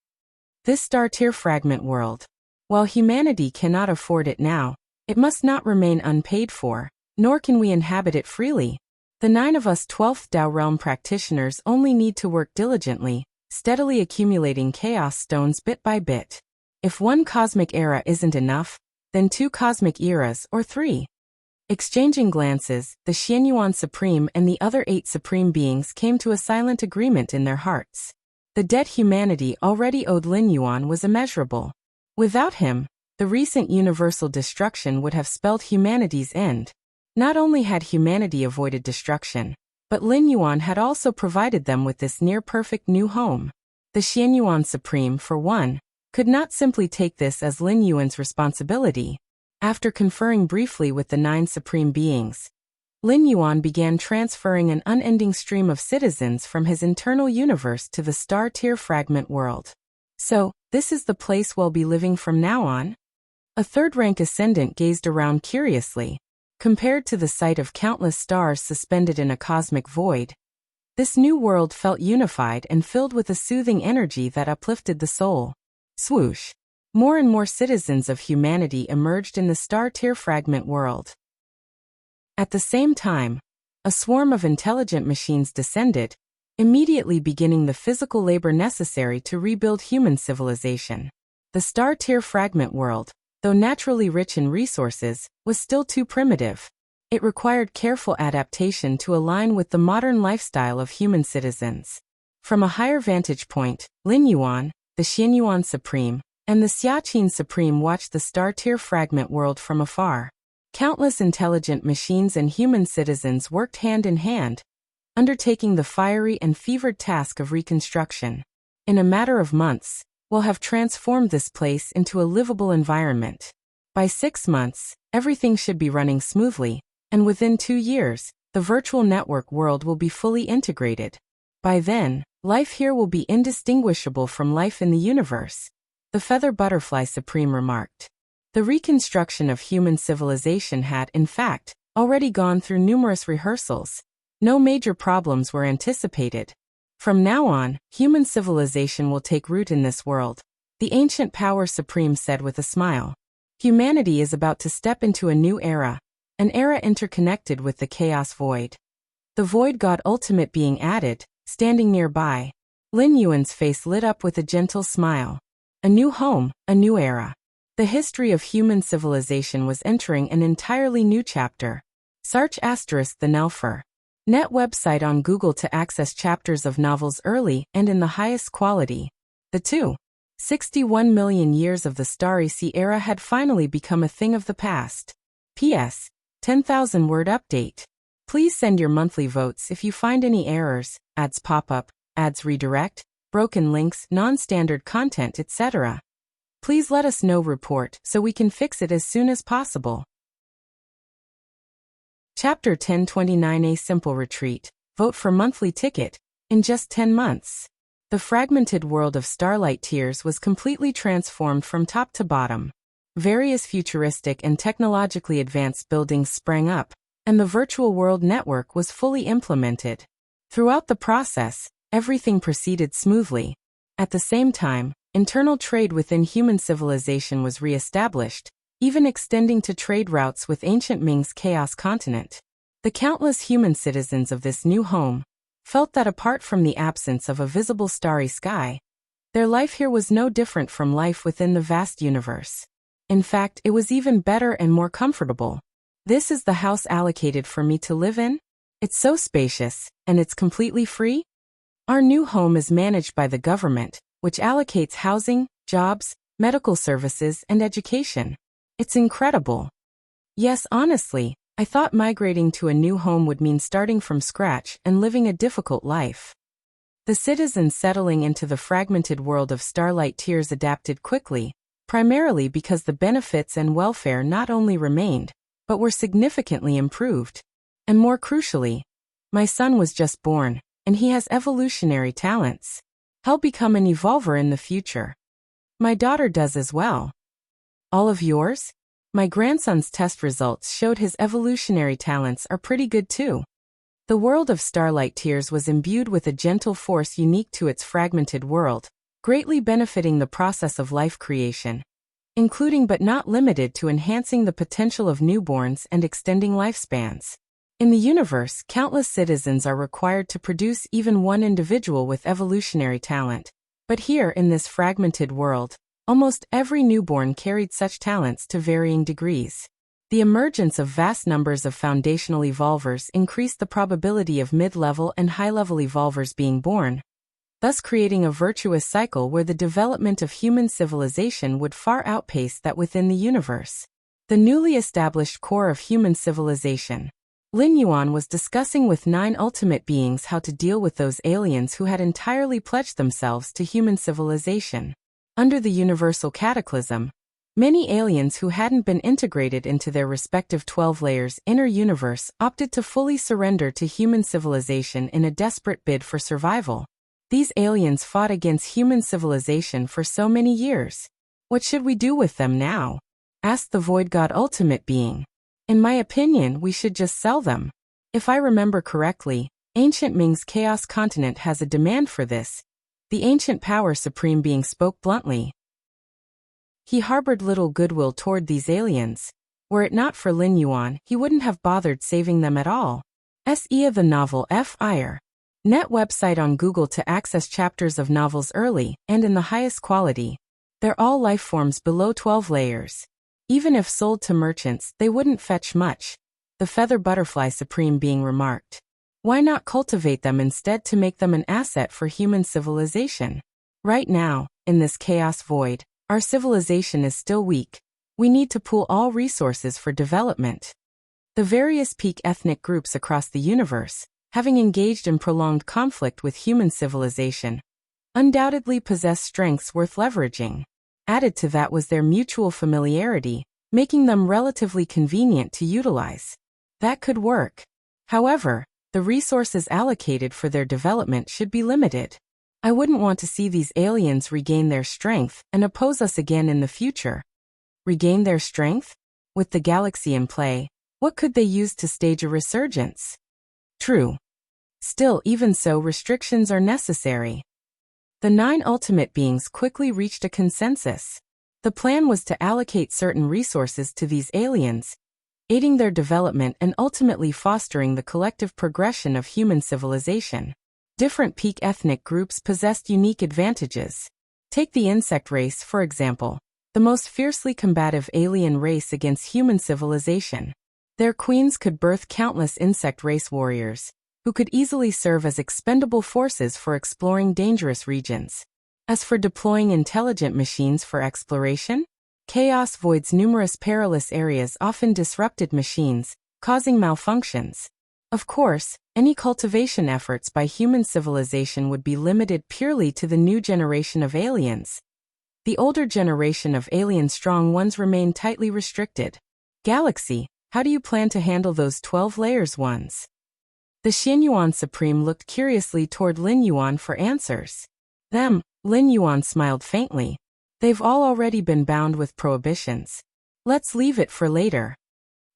This star-tier fragment world, while humanity cannot afford it now, it must not remain unpaid for, nor can we inhabit it freely. The 9 of us 12th Dao realm practitioners only need to work diligently, steadily accumulating chaos stones bit by bit. If 1 cosmic era isn't enough, then 2 cosmic eras or 3. Exchanging glances, the Xianyuan Supreme and the other 8 supreme beings came to a silent agreement in their hearts. The debt humanity already owed Lin Yuan was immeasurable. Without him, the recent universal destruction would have spelled humanity's end. Not only had humanity avoided destruction, but Lin Yuan had also provided them with this near-perfect new home. The Xianyuan Supreme, for one, could not simply take this as Lin Yuan's responsibility. After conferring briefly with the 9 supreme beings, Lin Yuan began transferring an unending stream of citizens from his internal universe to the star-tier fragment world. So, this is the place we'll be living from now on? A 3rd-rank ascendant gazed around curiously. Compared to the sight of countless stars suspended in a cosmic void, this new world felt unified and filled with a soothing energy that uplifted the soul. Swoosh! More and more citizens of humanity emerged in the star-tier fragment world. At the same time, a swarm of intelligent machines descended, immediately beginning the physical labor necessary to rebuild human civilization. The star-tier fragment world, though naturally rich in resources, was still too primitive. It required careful adaptation to align with the modern lifestyle of human citizens. From a higher vantage point, Lin Yuan, the Xianyuan Supreme, and the Xiaqin Supreme watched the star-tier fragment world from afar. Countless intelligent machines and human citizens worked hand in hand, undertaking the fiery and fevered task of reconstruction. In a matter of months, we'll have transformed this place into a livable environment. By 6 months, everything should be running smoothly, and within 2 years, the virtual network world will be fully integrated. By then, life here will be indistinguishable from life in the universe, the Feather Butterfly Supreme remarked. The reconstruction of human civilization had, in fact, already gone through numerous rehearsals. No major problems were anticipated. From now on, human civilization will take root in this world, the ancient Power Supreme said with a smile. Humanity is about to step into a new era, an era interconnected with the chaos void. The void god ultimate being added, standing nearby. Lin Yuan's face lit up with a gentle smile. A new home, a new era. The history of human civilization was entering an entirely new chapter. Search * the Nelfer. Net website on Google to access chapters of novels early and in the highest quality. The 61 million years of the Starry Sea era had finally become a thing of the past. P.S. 10,000 word update. Please send your monthly votes if you find any errors, ads pop up, ads redirect, broken links, non-standard content, etc. Please let us know report so we can fix it as soon as possible. Chapter 1029 A Simple Retreat. Vote for monthly ticket. In just 10 months, the fragmented world of Starlight Tears was completely transformed from top to bottom. Various futuristic and technologically advanced buildings sprang up, and the virtual world network was fully implemented. Throughout the process, everything proceeded smoothly. At the same time, internal trade within human civilization was re-established, even extending to trade routes with ancient Ming's Chaos Continent. The countless human citizens of this new home felt that apart from the absence of a visible starry sky, their life here was no different from life within the vast universe. In fact, it was even better and more comfortable. This is the house allocated for me to live in? It's so spacious, and it's completely free? Our new home is managed by the government, which allocates housing, jobs, medical services, and education. It's incredible. Yes, honestly, I thought migrating to a new home would mean starting from scratch and living a difficult life. The citizens settling into the fragmented world of Starlight Tears adapted quickly, primarily because the benefits and welfare not only remained, but were significantly improved. And more crucially, my son was just born, and he has evolutionary talents. He'll become an evolver in the future. My daughter does as well. All of yours? My grandson's test results showed his evolutionary talents are pretty good too. The world of Starlight Tears was imbued with a gentle force unique to its fragmented world, greatly benefiting the process of life creation, including but not limited to enhancing the potential of newborns and extending lifespans. In the universe, countless citizens are required to produce even one individual with evolutionary talent. But here in this fragmented world, almost every newborn carried such talents to varying degrees. The emergence of vast numbers of foundational evolvers increased the probability of mid-level and high-level evolvers being born, thus creating a virtuous cycle where the development of human civilization would far outpace that within the universe. The newly established core of human civilization. Lin Yuan was discussing with 9 ultimate beings how to deal with those aliens who had entirely pledged themselves to human civilization. Under the universal cataclysm, many aliens who hadn't been integrated into their respective 12 layers inner universe opted to fully surrender to human civilization in a desperate bid for survival. These aliens fought against human civilization for so many years. What should we do with them now? Asked the Void God Ultimate Being. In my opinion, we should just sell them. If I remember correctly, ancient Ming's Chaos Continent has a demand for this. The ancient Power Supreme Being spoke bluntly. He harbored little goodwill toward these aliens. Were it not for Lin Yuan, he wouldn't have bothered saving them at all. Se of the novel F.I.R. Net website on Google to access chapters of novels early and in the highest quality. They're all life forms below 12 layers. Even if sold to merchants, they wouldn't fetch much, the Feather Butterfly Supreme Being remarked. Why not cultivate them instead to make them an asset for human civilization? Right now, in this chaos void, our civilization is still weak. We need to pool all resources for development. The various peak ethnic groups across the universe, having engaged in prolonged conflict with human civilization, undoubtedly possessed strengths worth leveraging. Added to that was their mutual familiarity, making them relatively convenient to utilize. That could work. However, the resources allocated for their development should be limited. I wouldn't want to see these aliens regain their strength and oppose us again in the future. Regain their strength? With the galaxy in play, what could they use to stage a resurgence? True. Still, even so, restrictions are necessary. The 9 ultimate beings quickly reached a consensus. The plan was to allocate certain resources to these aliens, aiding their development and ultimately fostering the collective progression of human civilization. Different peak ethnic groups possessed unique advantages. Take the insect race, for example, the most fiercely combative alien race against human civilization. Their queens could birth countless insect race warriors, who could easily serve as expendable forces for exploring dangerous regions. As for deploying intelligent machines for exploration, Chaos Void's numerous perilous areas often disrupted machines, causing malfunctions. Of course, any cultivation efforts by human civilization would be limited purely to the new generation of aliens. The older generation of alien strong ones remain tightly restricted. Galaxy, how do you plan to handle those 12 layers ones? The Xianyuan Supreme looked curiously toward Lin Yuan for answers. Them, Lin Yuan smiled faintly. They've all already been bound with prohibitions. Let's leave it for later.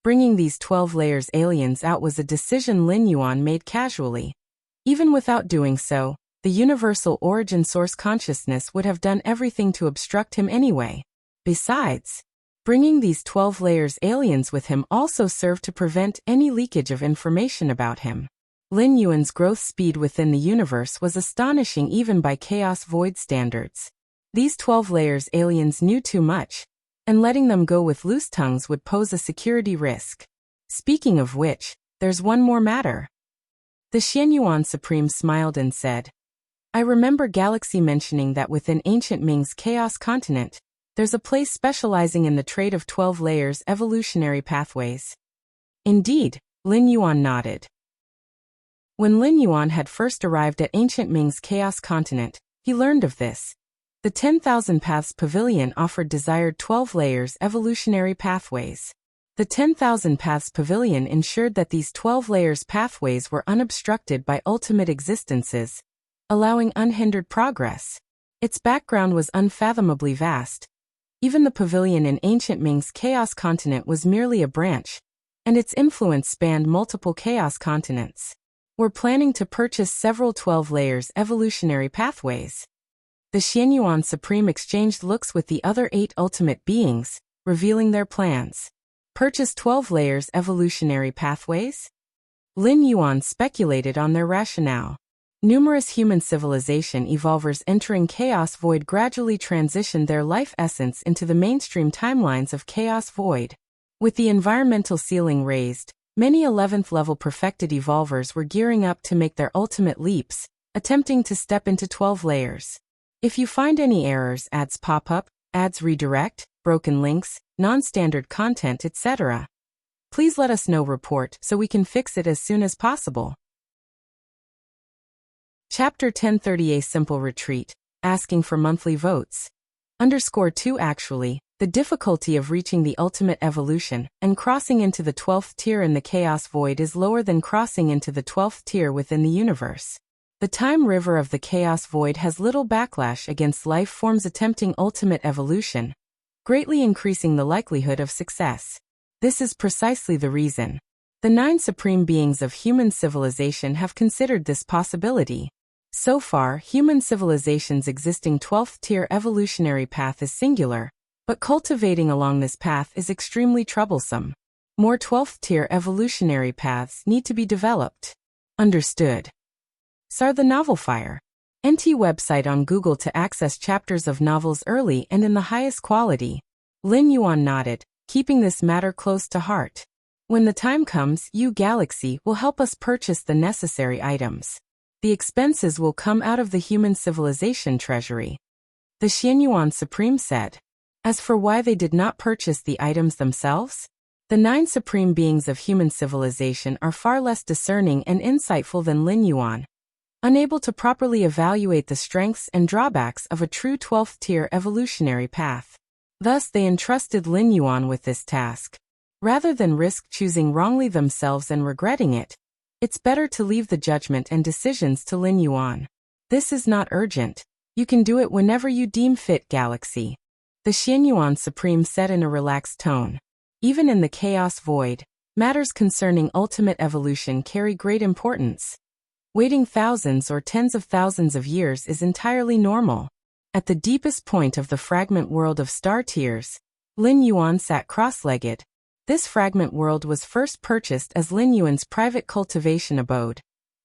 Bringing these 12 layers aliens out was a decision Lin Yuan made casually. Even without doing so, the universal origin source consciousness would have done everything to obstruct him anyway. Besides, bringing these 12 layers aliens with him also served to prevent any leakage of information about him. Lin Yuan's growth speed within the universe was astonishing even by Chaos Void standards. These 12 layers aliens knew too much, and letting them go with loose tongues would pose a security risk. Speaking of which, there's one more matter. The Xianyuan Supreme smiled and said, I remember Galaxy mentioning that within ancient Ming's Chaos Continent, there's a place specializing in the trade of 12 layers evolutionary pathways. Indeed, Lin Yuan nodded. When Lin Yuan had first arrived at ancient Ming's Chaos Continent, he learned of this. The 10,000 Paths Pavilion offered desired 12 layers evolutionary pathways. The 10,000 Paths Pavilion ensured that these 12 layers pathways were unobstructed by ultimate existences, allowing unhindered progress. Its background was unfathomably vast. Even the pavilion in ancient Ming's Chaos Continent was merely a branch, and its influence spanned multiple Chaos continents. We're planning to purchase several 12 layers evolutionary pathways. The Xianyuan Supreme exchanged looks with the other 8 ultimate beings, revealing their plans. Purchase 12 layers evolutionary pathways? Lin Yuan speculated on their rationale. Numerous human civilization evolvers entering Chaos Void gradually transitioned their life essence into the mainstream timelines of Chaos Void. With the environmental ceiling raised, many 11th level perfected evolvers were gearing up to make their ultimate leaps, attempting to step into 12 layers. If you find any errors, ads pop up, ads redirect, broken links, non-standard content, etc., please let us know. Report so we can fix it as soon as possible. Chapter 1030, A Simple Retreat, asking for monthly votes. _2 Actually, the difficulty of reaching the ultimate evolution and crossing into the 12th tier in the Chaos Void is lower than crossing into the 12th tier within the universe. The time river of the Chaos Void has little backlash against life forms attempting ultimate evolution, greatly increasing the likelihood of success. This is precisely the reason the 9 supreme beings of human civilization have considered this possibility. So far, human civilization's existing 12th tier evolutionary path is singular, but cultivating along this path is extremely troublesome. More 12th tier evolutionary paths need to be developed. Understood. SAR the Novelfire. NT website on Google to access chapters of novels early and in the highest quality. Lin Yuan nodded, keeping this matter close to heart. When the time comes, you Galaxy will help us purchase the necessary items. The expenses will come out of the human civilization treasury. The Xianyuan Supreme said. As for why they did not purchase the items themselves, the 9 supreme beings of human civilization are far less discerning and insightful than Lin Yuan. unable to properly evaluate the strengths and drawbacks of a true 12th tier evolutionary path. Thus, they entrusted Lin Yuan with this task. Rather than risk choosing wrongly themselves and regretting it, it's better to leave the judgment and decisions to Lin Yuan. This is not urgent. You can do it whenever you deem fit, Galaxy. The Xianyuan Supreme said in a relaxed tone. Even in the chaos void, matters concerning ultimate evolution carry great importance. Waiting thousands or tens of thousands of years is entirely normal. At the deepest point of the fragment world of star tiers, Lin Yuan sat cross-legged. This fragment world was first purchased as Lin Yuan's private cultivation abode.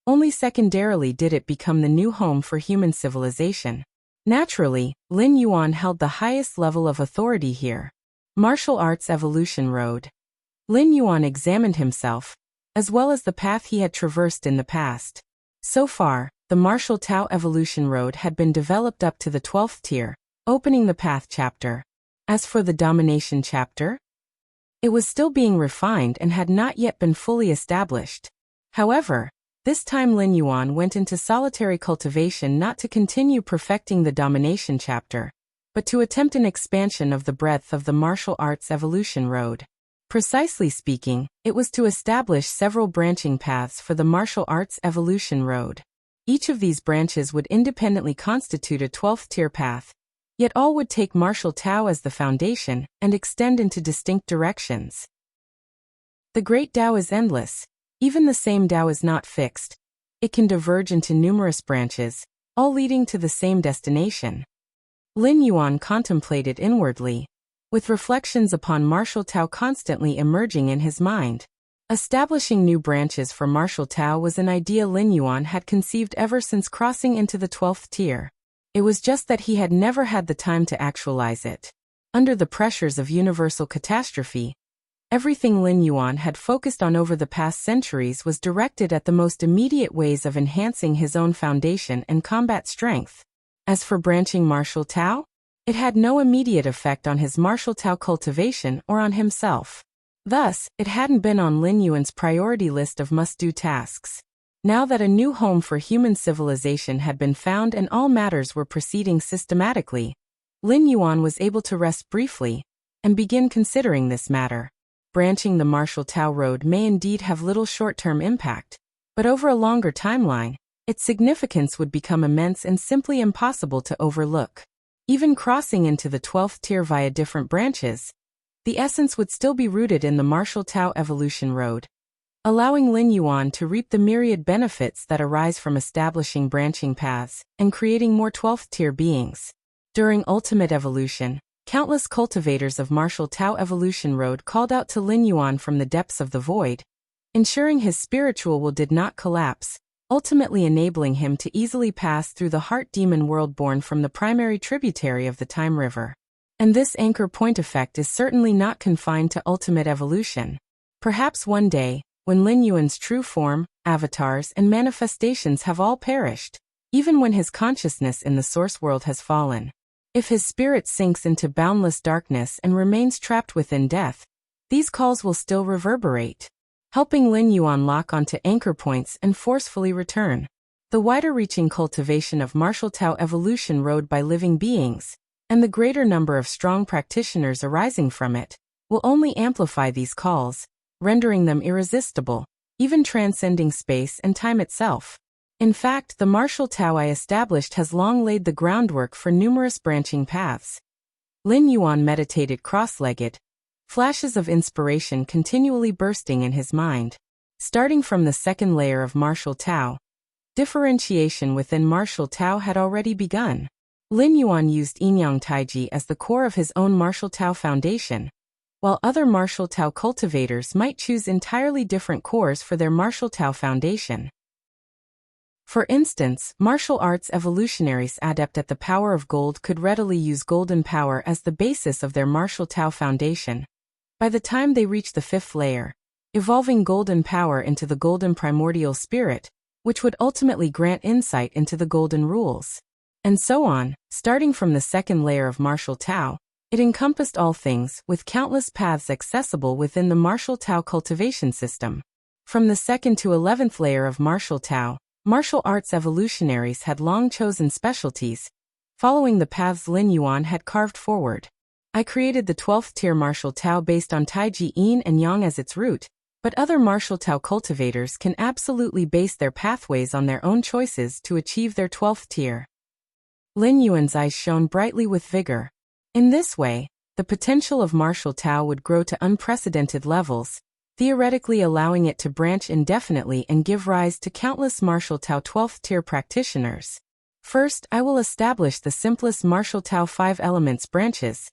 Only secondarily did it become the new home for human civilization. Naturally, Lin Yuan held the highest level of authority here. Martial Arts Evolution Road. Lin Yuan examined himself, as well as the path he had traversed in the past. So far, the Martial Tao Evolution Road had been developed up to the 12th tier, opening the Path chapter. As for the Domination chapter, it was still being refined and had not yet been fully established. However, this time Lin Yuan went into solitary cultivation not to continue perfecting the Domination chapter, but to attempt an expansion of the breadth of the Martial Arts Evolution Road. Precisely speaking, it was to establish several branching paths for the Martial Arts Evolution Road. Each of these branches would independently constitute a 12th tier path, yet all would take Martial Tao as the foundation and extend into distinct directions. The Great Tao is endless. Even the same Tao is not fixed. It can diverge into numerous branches, all leading to the same destination. Lin Yuan contemplated inwardly, with reflections upon Martial Tao constantly emerging in his mind. Establishing new branches for Martial Tao was an idea Lin Yuan had conceived ever since crossing into the 12th tier. It was just that he had never had the time to actualize it. Under the pressures of universal catastrophe, everything Lin Yuan had focused on over the past centuries was directed at the most immediate ways of enhancing his own foundation and combat strength. As for branching Martial Tao, it had no immediate effect on his Martial Tao cultivation or on himself. Thus, it hadn't been on Lin Yuan's priority list of must-do tasks. Now that a new home for human civilization had been found and all matters were proceeding systematically, Lin Yuan was able to rest briefly and begin considering this matter. Branching the Martial Tao road may indeed have little short-term impact, but over a longer timeline, its significance would become immense and simply impossible to overlook. Even crossing into the 12th tier via different branches, the essence would still be rooted in the Martial Tao evolution road, allowing Lin Yuan to reap the myriad benefits that arise from establishing branching paths and creating more 12th tier beings. During ultimate evolution, countless cultivators of Martial Tao Evolution Road called out to Lin Yuan from the depths of the void, ensuring his spiritual will did not collapse, ultimately enabling him to easily pass through the heart demon world born from the primary tributary of the Time River. And this anchor point effect is certainly not confined to ultimate evolution. Perhaps one day, when Lin Yuan's true form, avatars, and manifestations have all perished, even when his consciousness in the source world has fallen, if his spirit sinks into boundless darkness and remains trapped within death, these calls will still reverberate, helping Lin Yuan lock onto anchor points and forcefully return. The wider-reaching cultivation of Martial Tao Evolution Road by living beings, and the greater number of strong practitioners arising from it, will only amplify these calls, rendering them irresistible, even transcending space and time itself. In fact, the Martial Tao I established has long laid the groundwork for numerous branching paths. Lin Yuan meditated cross-legged, flashes of inspiration continually bursting in his mind. Starting from the second layer of Martial Tao, differentiation within Martial Tao had already begun. Lin Yuan used Yin-Yang Taiji as the core of his own Martial Tao foundation, while other Martial Tao cultivators might choose entirely different cores for their Martial Tao foundation. For instance, martial arts evolutionaries adept at the power of gold could readily use golden power as the basis of their Martial Tao foundation. By the time they reach the fifth layer, evolving golden power into the golden primordial spirit, which would ultimately grant insight into the golden rules. And so on, starting from the second layer of Martial Tao, it encompassed all things, with countless paths accessible within the Martial Tao cultivation system. From the second to 11th layer of Martial Tao, Martial arts evolutionaries had long chosen specialties, following the paths Lin Yuan had carved forward. I created the 12th tier martial Tao based on Taiji Yin and Yang as its root, but other martial Tao cultivators can absolutely base their pathways on their own choices to achieve their 12th tier. Lin Yuan's eyes shone brightly with vigor. In this way, the potential of martial Tao would grow to unprecedented levels, theoretically allowing it to branch indefinitely and give rise to countless martial Tao 12th tier practitioners. First, I will establish the simplest martial Tao 5 elements branches.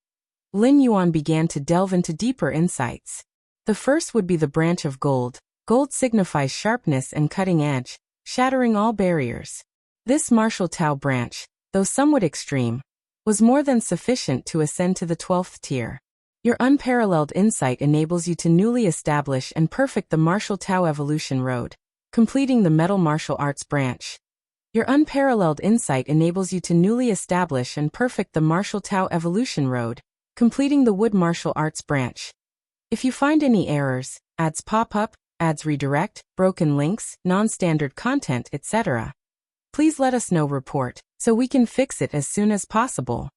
Lin Yuan began to delve into deeper insights. The first would be the branch of gold. Gold signifies sharpness and cutting edge, shattering all barriers. This martial Tao branch, though somewhat extreme, was more than sufficient to ascend to the 12th tier. Your unparalleled insight enables you to newly establish and perfect the martial Tao evolution road, completing the metal martial arts branch. Your unparalleled insight enables you to newly establish and perfect the martial Tao evolution road, completing the wood martial arts branch. If you find any errors, ads pop up, ads redirect, broken links, non-standard content, etc., please let us know. Report, so we can fix it as soon as possible.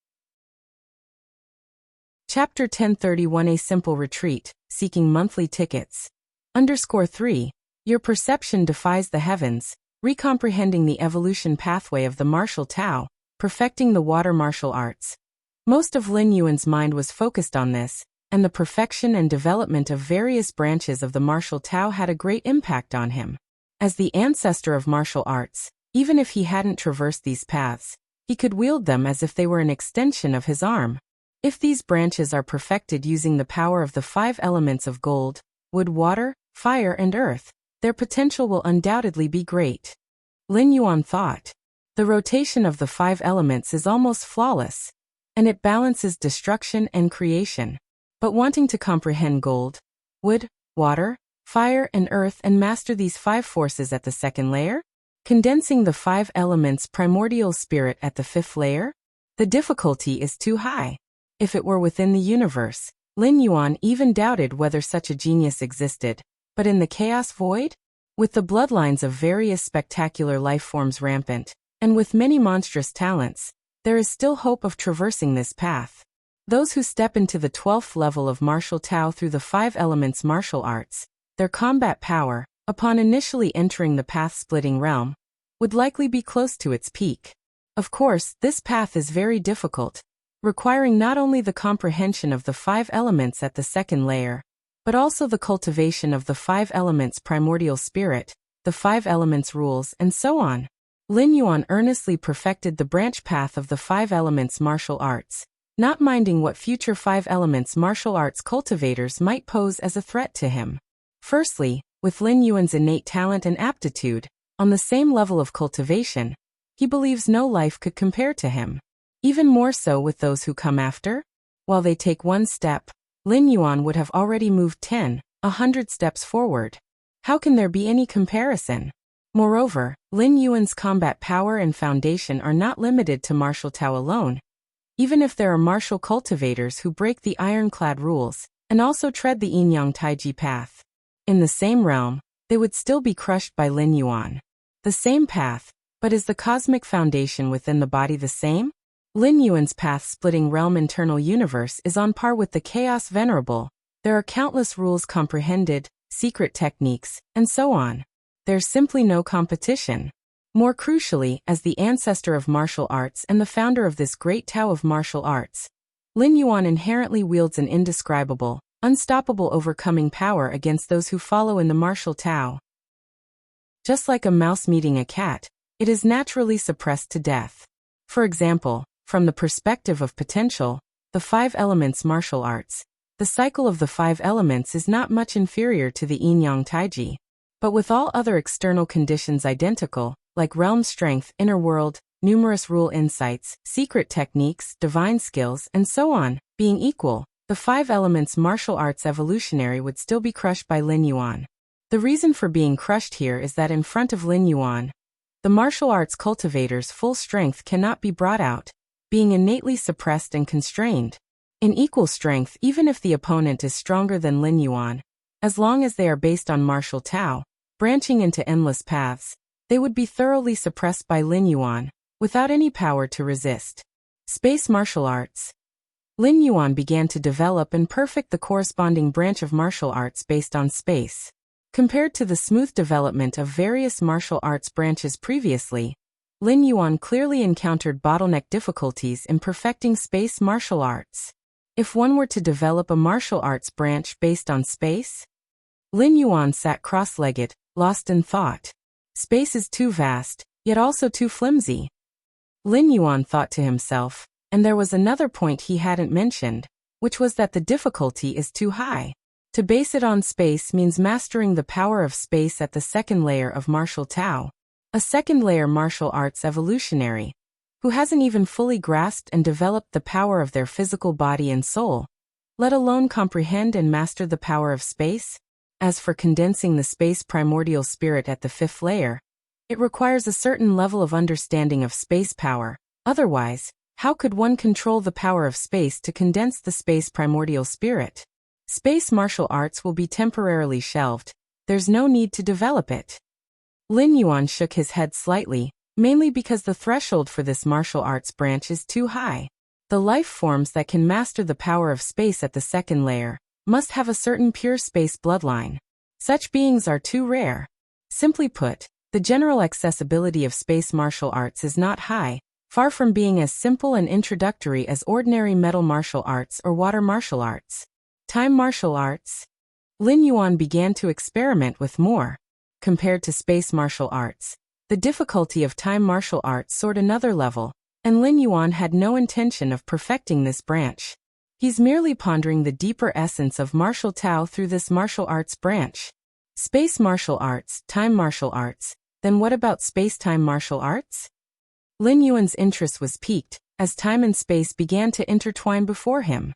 Chapter 1031, A Simple Retreat, Seeking Monthly Tickets. _3. Your perception defies the heavens, recomprehending the evolution pathway of the martial Tao, perfecting the water martial arts. Most of Lin Yuan's mind was focused on this, and the perfection and development of various branches of the martial Tao had a great impact on him. As the ancestor of martial arts, even if he hadn't traversed these paths, he could wield them as if they were an extension of his arm. If these branches are perfected using the power of the 5 elements of gold, wood, water, fire, and earth, their potential will undoubtedly be great. Lin Yuan thought. The rotation of the 5 elements is almost flawless, and it balances destruction and creation. But wanting to comprehend gold, wood, water, fire, and earth and master these 5 forces at the 2nd layer? Condensing the 5 elements primordial spirit at the 5th layer? The difficulty is too high. If it were within the universe, Lin Yuan even doubted whether such a genius existed. But in the chaos void? With the bloodlines of various spectacular life forms rampant, and with many monstrous talents, there is still hope of traversing this path. Those who step into the 12th level of martial Tao through the 5 elements martial arts, their combat power, upon initially entering the path-splitting realm, would likely be close to its peak. Of course, this path is very difficult, requiring not only the comprehension of the 5 elements at the 2nd layer, but also the cultivation of the 5 elements primordial spirit, the 5 elements rules, and so on. Lin Yuan earnestly perfected the branch path of the 5 elements martial arts, not minding what future 5 elements martial arts cultivators might pose as a threat to him. Firstly, with Lin Yuan's innate talent and aptitude, on the same level of cultivation, he believes no life could compare to him. Even more so with those who come after. While they take one step, Lin Yuan would have already moved 10, 100 steps forward. How can there be any comparison? Moreover, Lin Yuan's combat power and foundation are not limited to martial Tao alone. Even if there are martial cultivators who break the ironclad rules, and also tread the yin-yang taiji path, in the same realm, they would still be crushed by Lin Yuan. The same path, but is the cosmic foundation within the body the same? Lin Yuan's path-splitting realm internal universe is on par with the chaos venerable. There are countless rules comprehended, secret techniques, and so on. There's simply no competition. More crucially, as the ancestor of martial arts and the founder of this great Tao of martial arts, Lin Yuan inherently wields an indescribable, unstoppable overcoming power against those who follow in the martial Tao. Just like a mouse meeting a cat, it is naturally suppressed to death. For example, from the perspective of potential, the 5 elements martial arts, the cycle of the 5 elements is not much inferior to the yin-yang taiji. But with all other external conditions identical, like realm strength, inner world, numerous rule insights, secret techniques, divine skills, and so on, being equal, the 5 elements martial arts evolutionary would still be crushed by Lin Yuan. The reason for being crushed here is that in front of Lin Yuan, the martial arts cultivator's full strength cannot be brought out, being innately suppressed and constrained. In equal strength, even if the opponent is stronger than Lin Yuan, as long as they are based on martial Tao, branching into endless paths, they would be thoroughly suppressed by Lin Yuan, without any power to resist. Space martial arts. Lin Yuan began to develop and perfect the corresponding branch of martial arts based on space. Compared to the smooth development of various martial arts branches previously, Lin Yuan clearly encountered bottleneck difficulties in perfecting space martial arts. If one were to develop a martial arts branch based on space? Lin Yuan sat cross-legged, lost in thought. Space is too vast, yet also too flimsy. Lin Yuan thought to himself, and there was another point he hadn't mentioned, which was that the difficulty is too high. To base it on space means mastering the power of space at the second layer of martial Tao. A second layer martial arts evolutionary, who hasn't even fully grasped and developed the power of their physical body and soul, let alone comprehend and master the power of space. As for condensing the space primordial spirit at the fifth layer, it requires a certain level of understanding of space power. Otherwise, how could one control the power of space to condense the space primordial spirit? Space martial arts will be temporarily shelved. There's no need to develop it. Lin Yuan shook his head slightly, mainly because the threshold for this martial arts branch is too high. The life forms that can master the power of space at the second layer must have a certain pure space bloodline. Such beings are too rare. Simply put, the general accessibility of space martial arts is not high, far from being as simple and introductory as ordinary metal martial arts or water martial arts. Time martial arts. Lin Yuan began to experiment with more. Compared to space martial arts, the difficulty of time martial arts soared another level, and Lin Yuan had no intention of perfecting this branch. He's merely pondering the deeper essence of martial Tao through this martial arts branch. Space martial arts, time martial arts, then what about space-time martial arts? Lin Yuan's interest was piqued, as time and space began to intertwine before him.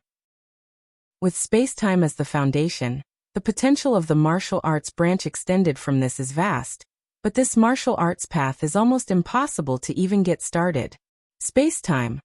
With space-time as the foundation, the potential of the martial arts branch extended from this is vast, but this martial arts path is almost impossible to even get started. Space-time.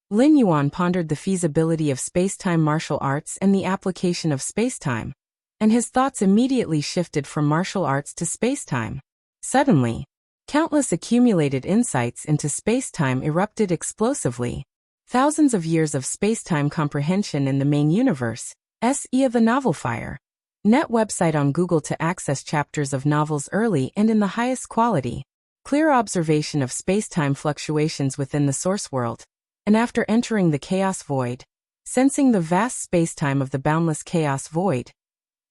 Lin Yuan pondered the feasibility of space-time martial arts and the application of space-time, and his thoughts immediately shifted from martial arts to space-time. Suddenly, countless accumulated insights into space-time erupted explosively. Thousands of years of space-time comprehension in the main universe, SE of the novel Fire. Net website on Google to access chapters of novels early and in the highest quality. Clear observation of space-time fluctuations within the source world. And after entering the chaos void, sensing the vast space-time of the boundless chaos void,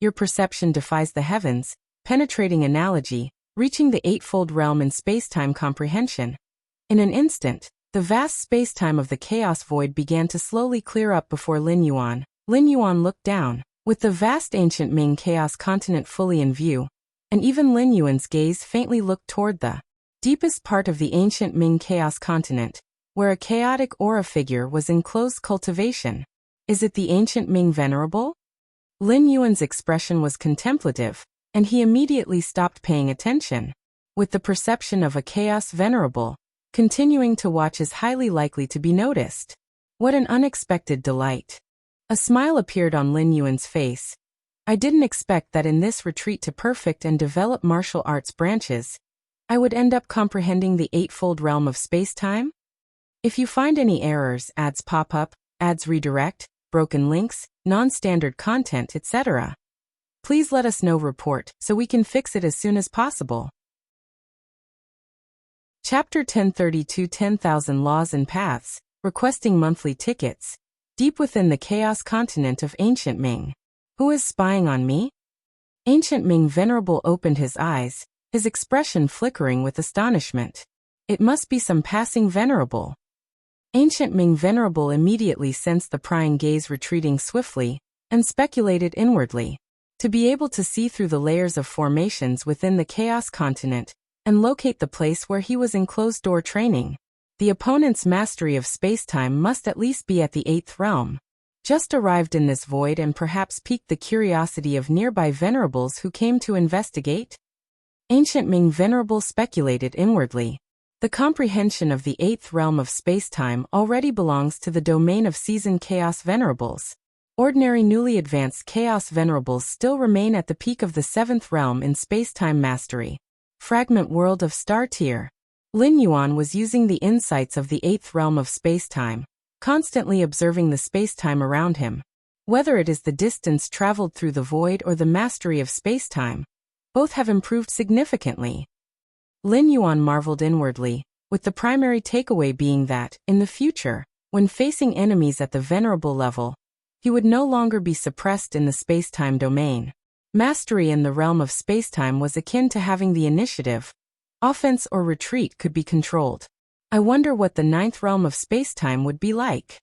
your perception defies the heavens, penetrating analogy, reaching the eightfold realm in space-time comprehension. In an instant, the vast space-time of the chaos void began to slowly clear up before Lin Yuan. Lin Yuan looked down, with the vast ancient Ming chaos continent fully in view, and even Lin Yuan's gaze faintly looked toward the deepest part of the ancient Ming chaos continent, where a chaotic aura figure was in close cultivation. Is it the ancient Ming venerable? Lin Yuan's expression was contemplative, and he immediately stopped paying attention. With the perception of a chaos venerable, continuing to watch is highly likely to be noticed. What an unexpected delight. A smile appeared on Lin Yuan's face. I didn't expect that in this retreat to perfect and develop martial arts branches, I would end up comprehending the eightfold realm of space-time? If you find any errors, ads pop up, ads redirect, broken links, non-standard content, etc., please let us know. Report so we can fix it as soon as possible. Chapter 1032 10,000 Laws and Paths, Requesting Monthly Tickets. Deep within the chaos continent of Ancient Ming. Who is spying on me? Ancient Ming Venerable opened his eyes, his expression flickering with astonishment. It must be some passing venerable. Ancient Ming Venerable immediately sensed the prying gaze retreating swiftly, and speculated inwardly. To be able to see through the layers of formations within the chaos continent, and locate the place where he was in closed-door training, the opponent's mastery of space-time must at least be at the 8th realm. Just arrived in this void and perhaps piqued the curiosity of nearby venerables who came to investigate? Ancient Ming Venerable speculated inwardly. The comprehension of the 8th realm of space-time already belongs to the domain of seasoned chaos venerables. Ordinary newly advanced chaos venerables still remain at the peak of the 7th realm in space-time mastery. Fragment world of star tier. Lin Yuan was using the insights of the eighth realm of space-time, constantly observing the space-time around him. Whether it is the distance traveled through the void or the mastery of space-time, both have improved significantly. Lin Yuan marveled inwardly, with the primary takeaway being that, in the future, when facing enemies at the venerable level, he would no longer be suppressed in the space-time domain. Mastery in the realm of space-time was akin to having the initiative. Offense or retreat could be controlled. I wonder what the ninth realm of space-time would be like.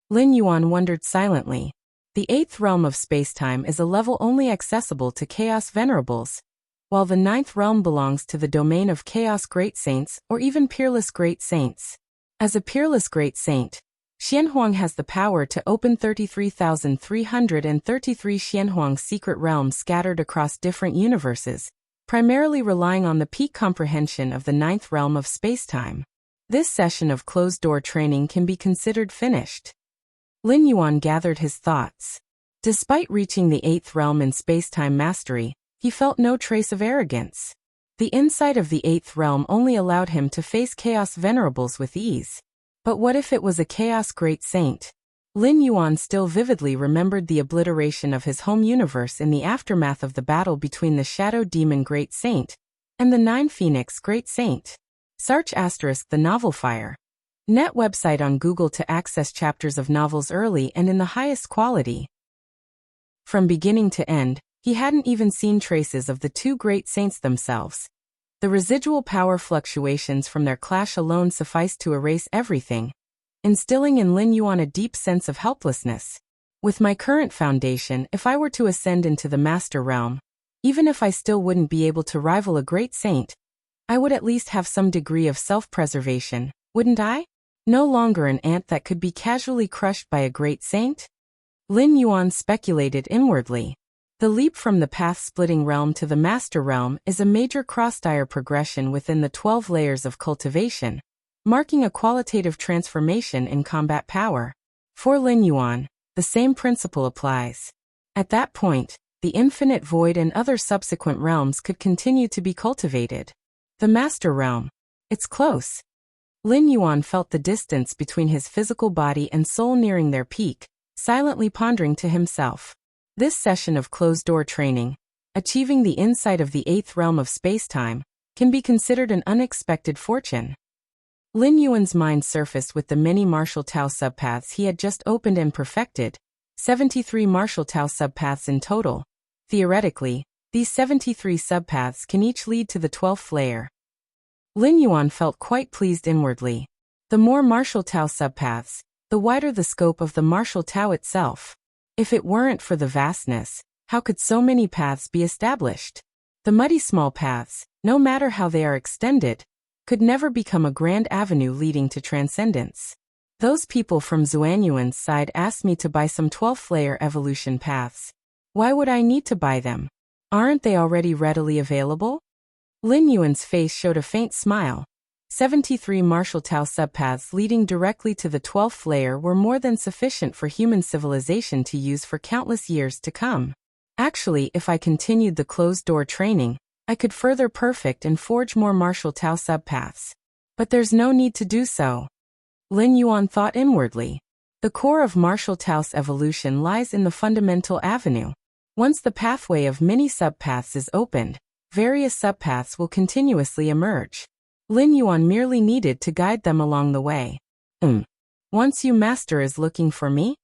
Lin Yuan wondered silently. The eighth realm of space-time is a level only accessible to Chaos Venerables, while the ninth realm belongs to the domain of Chaos Great Saints or even Peerless Great Saints. As a Peerless Great Saint, Xianhuang has the power to open 33,333 Xianhuang secret realms scattered across different universes, primarily relying on the peak comprehension of the ninth realm of space-time. This session of closed-door training can be considered finished. Lin Yuan gathered his thoughts. Despite reaching the eighth realm in space-time mastery, he felt no trace of arrogance. The insight of the eighth realm only allowed him to face Chaos Venerables with ease. But what if it was a Chaos Great Saint? Lin Yuan still vividly remembered the obliteration of his home universe in the aftermath of the battle between the Shadow Demon Great Saint and the Nine Phoenix Great Saint. Search * the novel Fire. Net website on Google to access chapters of novels early and in the highest quality. From beginning to end, he hadn't even seen traces of the two great saints themselves. The residual power fluctuations from their clash alone sufficed to erase everything, instilling in Lin Yuan a deep sense of helplessness. With my current foundation, if I were to ascend into the Master Realm, even if I still wouldn't be able to rival a great saint, I would at least have some degree of self-preservation, wouldn't I? No longer an ant that could be casually crushed by a great saint? Lin Yuan speculated inwardly. The leap from the path-splitting realm to the Master Realm is a major cross-dire progression within the 12 layers of cultivation, marking a qualitative transformation in combat power. For Lin Yuan, the same principle applies. At that point, the infinite void and other subsequent realms could continue to be cultivated. The Master Realm. It's close. Lin Yuan felt the distance between his physical body and soul nearing their peak, silently pondering to himself. This session of closed-door training, achieving the insight of the eighth realm of space-time, can be considered an unexpected fortune. Lin Yuan's mind surfaced with the many Martial Tao subpaths he had just opened and perfected, 73 Martial Tao subpaths in total. Theoretically, these 73 subpaths can each lead to the 12th layer. Lin Yuan felt quite pleased inwardly. The more Martial Tao subpaths, the wider the scope of the Martial Tao itself. If it weren't for the vastness, how could so many paths be established? The muddy small paths, no matter how they are extended, could never become a grand avenue leading to transcendence. Those people from Xuanyuan's side asked me to buy some 12th layer evolution paths. Why would I need to buy them? Aren't they already readily available? Lin Yuan's face showed a faint smile. 73 Martial Tao subpaths leading directly to the 12th layer were more than sufficient for human civilization to use for countless years to come. Actually, if I continued the closed-door training, I could further perfect and forge more Martial Tao subpaths. But there's no need to do so. Lin Yuan thought inwardly. The core of Martial Tao's evolution lies in the fundamental avenue. Once the pathway of many subpaths is opened, various subpaths will continuously emerge. Lin Yuan merely needed to guide them along the way. Once you master is looking for me?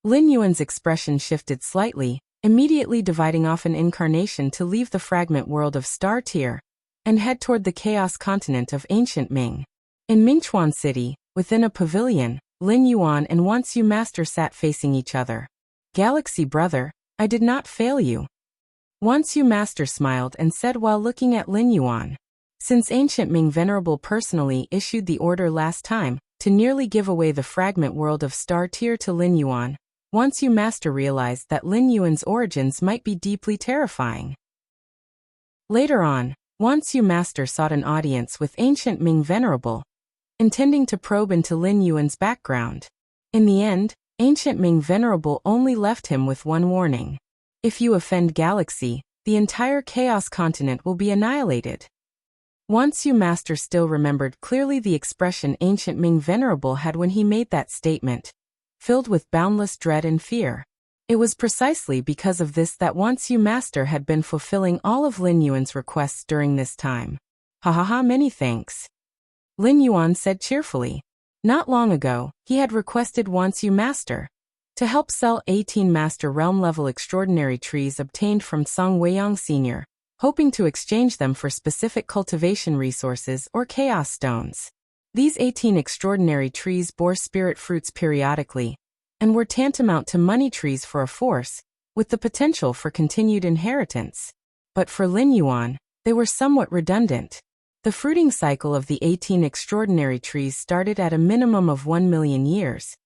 Lin Yuan's expression shifted slightly, immediately dividing off an incarnation to leave the fragment world of Star Tier and head toward the chaos continent of ancient Ming. In Mingchuan City, within a pavilion, Lin Yuan and Once You Master sat facing each other. Galaxy brother, I did not fail you. Once You Master smiled and said while looking at Lin Yuan. Since ancient Ming Venerable personally issued the order last time to nearly give away the fragment world of Star Tier to Lin Yuan, Once You Master realized that Lin Yuan's origins might be deeply terrifying. Later on, Once You Master sought an audience with ancient Ming Venerable, intending to probe into Lin Yuan's background. In the end, ancient Ming Venerable only left him with one warning. If you offend Galaxy, the entire Chaos continent will be annihilated. Once You Master still remembered clearly the expression ancient Ming Venerable had when he made that statement, filled with boundless dread and fear. It was precisely because of this that Once You Master had been fulfilling all of Lin Yuan's requests during this time. Ha ha ha, many thanks. Lin Yuan said cheerfully. Not long ago, he had requested Once You Master to help sell 18 Master Realm-level extraordinary trees obtained from Song Weiyang Sr., hoping to exchange them for specific cultivation resources or chaos stones. These 18 extraordinary trees bore spirit fruits periodically, and were tantamount to money trees for a force, with the potential for continued inheritance. But for Lin Yuan, they were somewhat redundant. The fruiting cycle of the 18 extraordinary trees started at a minimum of 1 million years,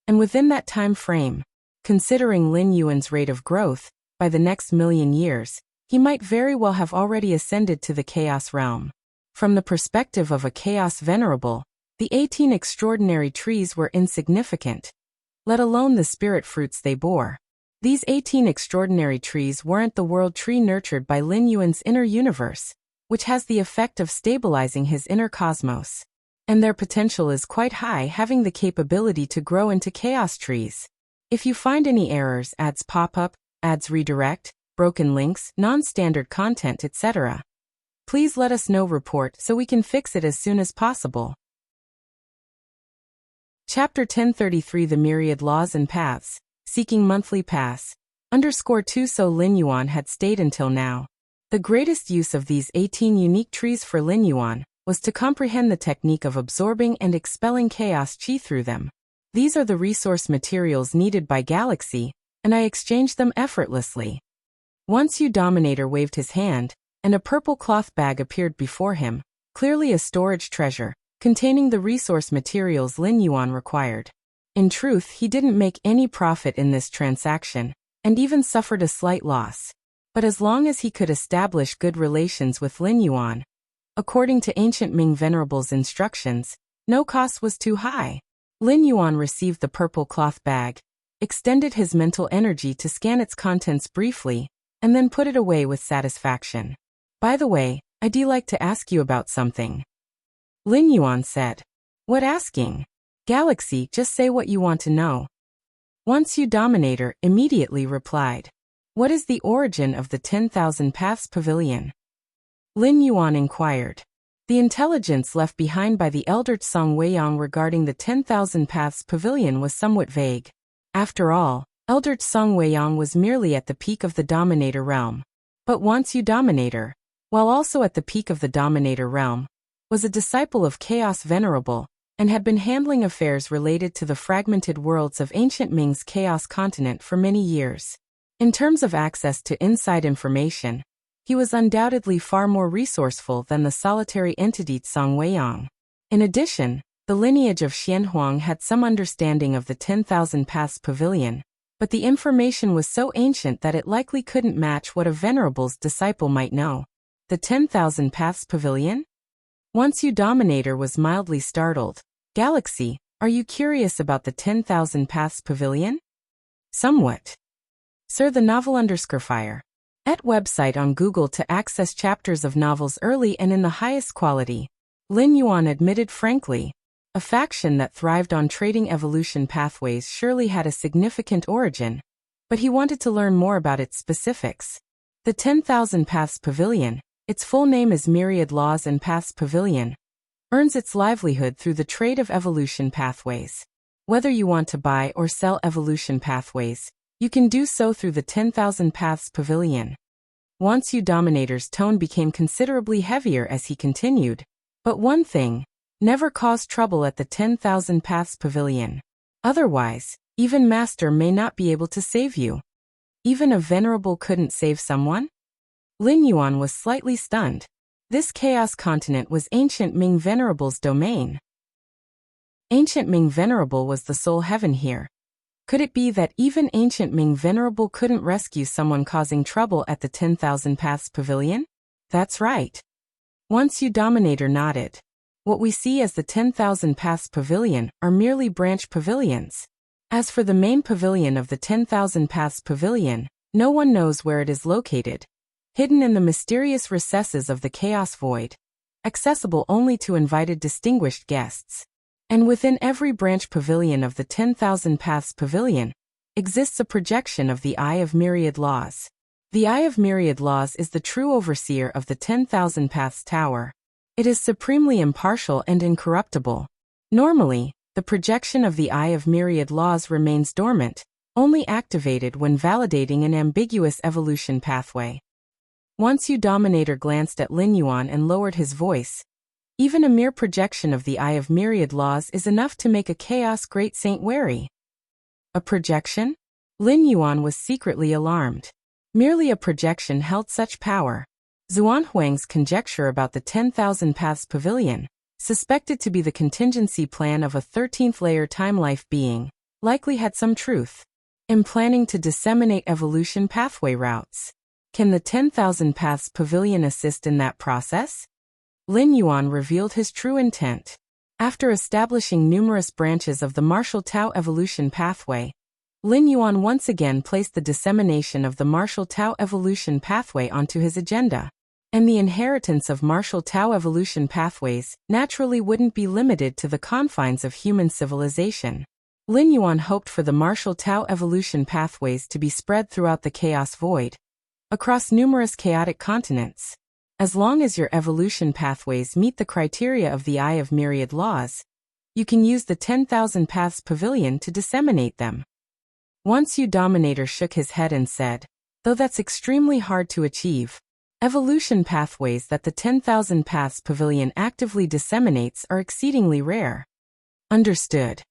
and within that time frame, considering Lin Yuan's rate of growth, by the next million years, he might very well have already ascended to the Chaos realm. From the perspective of a Chaos Venerable, the 18 extraordinary trees were insignificant, let alone the spirit fruits they bore. These 18 extraordinary trees weren't the world tree nurtured by Lin Yuan's inner universe, which has the effect of stabilizing his inner cosmos. And their potential is quite high, having the capability to grow into chaos trees. If you find any errors, ads pop up, ads redirect, broken links, non-standard content, etc., please let us know. Report so we can fix it as soon as possible. Chapter 1033 The Myriad Laws and Paths, Seeking Monthly Pass, _2 So Lin Yuan had stayed until now. The greatest use of these 18 unique trees for Lin Yuan was to comprehend the technique of absorbing and expelling chaos chi through them. These are the resource materials needed by Galaxy, and I exchanged them effortlessly. Once You Dominator waved his hand, and a purple cloth bag appeared before him, clearly a storage treasure, containing the resource materials Lin Yuan required. In truth, he didn't make any profit in this transaction, and even suffered a slight loss. But as long as he could establish good relations with Lin Yuan, according to ancient Ming Venerable's instructions, no cost was too high. Lin Yuan received the purple cloth bag, extended his mental energy to scan its contents briefly, and then put it away with satisfaction. By the way, I'd like to ask you about something. Lin Yuan said. What asking? Galaxy, just say what you want to know. Once You Dominator immediately replied. What is the origin of the 10,000 Paths Pavilion? Lin Yuan inquired. The intelligence left behind by the elder Song Weiyang regarding the 10,000 Paths Pavilion was somewhat vague. After all, elder Song Weiyang was merely at the peak of the Dominator realm. But Once You Dominator, while also at the peak of the Dominator realm, was a disciple of Chaos Venerable, and had been handling affairs related to the fragmented worlds of ancient Ming's Chaos continent for many years. In terms of access to inside information, he was undoubtedly far more resourceful than the solitary entity Song Weiyang. In addition, the lineage of Xianhuang had some understanding of the 10,000 Paths Pavilion, but the information was so ancient that it likely couldn't match what a Venerable's disciple might know. The 10,000 Paths Pavilion? Once You Dominator was mildly startled. Galaxy, are you curious about the 10,000 Paths Pavilion? Somewhat. Sir, the novel _fire. @ website on Google to access chapters of novels early and in the highest quality. Lin Yuan admitted frankly. A faction that thrived on trading evolution pathways surely had a significant origin, but he wanted to learn more about its specifics. The 10,000 Paths Pavilion, its full name is Myriad Laws and Paths Pavilion, earns its livelihood through the trade of evolution pathways. Whether you want to buy or sell evolution pathways, you can do so through the 10,000 Paths Pavilion. Once You Dominator's tone became considerably heavier as he continued. But one thing, never cause trouble at the 10,000 Paths Pavilion. Otherwise, even Master may not be able to save you. Even a Venerable couldn't save someone? Lin Yuan was slightly stunned. This Chaos continent was ancient Ming Venerable's domain. Ancient Ming Venerable was the sole heaven here. Could it be that even ancient Ming Venerable couldn't rescue someone causing trouble at the 10,000 Paths Pavilion? That's right. Once You Dominator nodded. What we see as the 10,000 Paths Pavilion are merely branch pavilions. As for the main pavilion of the 10,000 Paths Pavilion, no one knows where it is located, hidden in the mysterious recesses of the Chaos Void. accessible only to invited distinguished guests. And within every branch pavilion of the 10,000 Paths Pavilion exists a projection of the Eye of Myriad Laws. The Eye of Myriad Laws is the true overseer of the 10,000 Paths Tower. It is supremely impartial and incorruptible. Normally, the projection of the Eye of Myriad Laws remains dormant, only activated when validating an ambiguous evolution pathway. Once you Dominator glanced at Lin Yuan and lowered his voice. Even a mere projection of the Eye of Myriad Laws is enough to make a Chaos Great Saint wary. A projection? Lin Yuan was secretly alarmed. Merely a projection held such power. Zuan Huang's conjecture about the 10,000 Paths Pavilion, suspected to be the contingency plan of a 13th-layer time-life being, likely had some truth. In planning to disseminate evolution pathway routes. Can the 10,000 Paths Pavilion assist in that process? Lin Yuan revealed his true intent. After establishing numerous branches of the Martial Tao evolution pathway, Lin Yuan once again placed the dissemination of the Martial Tao evolution pathway onto his agenda. And the inheritance of Martial Tao evolution pathways naturally wouldn't be limited to the confines of human civilization. Lin Yuan hoped for the Martial Tao evolution pathways to be spread throughout the Chaos Void, across numerous chaotic continents. As long as your evolution pathways meet the criteria of the Eye of Myriad Laws, you can use the 10,000 Paths Pavilion to disseminate them. Once you Dominator shook his head and said, though that's extremely hard to achieve. Evolution pathways that the 10,000 Paths Pavilion actively disseminates are exceedingly rare. Understood.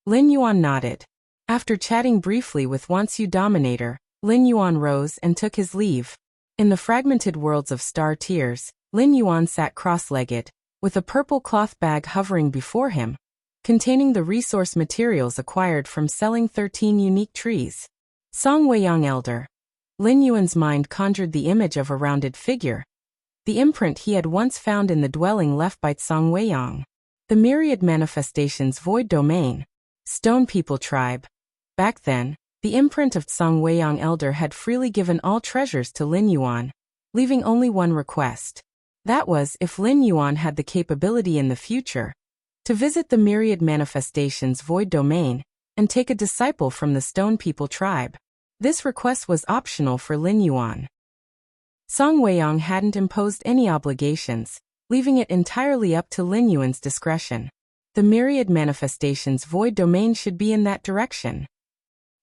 Lin Yuan nodded. After chatting briefly with Once You Dominator, Lin Yuan rose and took his leave. In the fragmented worlds of star tiers, Lin Yuan sat cross-legged, with a purple cloth bag hovering before him, containing the resource materials acquired from selling 13 unique trees. Song Weiyang Elder. Lin Yuan's mind conjured the image of a rounded figure, the imprint he had once found in the dwelling left by Song Weiyang. The myriad manifestations void domain. Stone People Tribe. Back then, the imprint of Song Weiyang Elder had freely given all treasures to Lin Yuan, leaving only one request. That was if Lin Yuan had the capability in the future to visit the myriad manifestations void domain and take a disciple from the Stone People Tribe. This request was optional for Lin Yuan. Song Weiyang hadn't imposed any obligations, leaving it entirely up to Lin Yuan's discretion. The myriad manifestations void domain should be in that direction.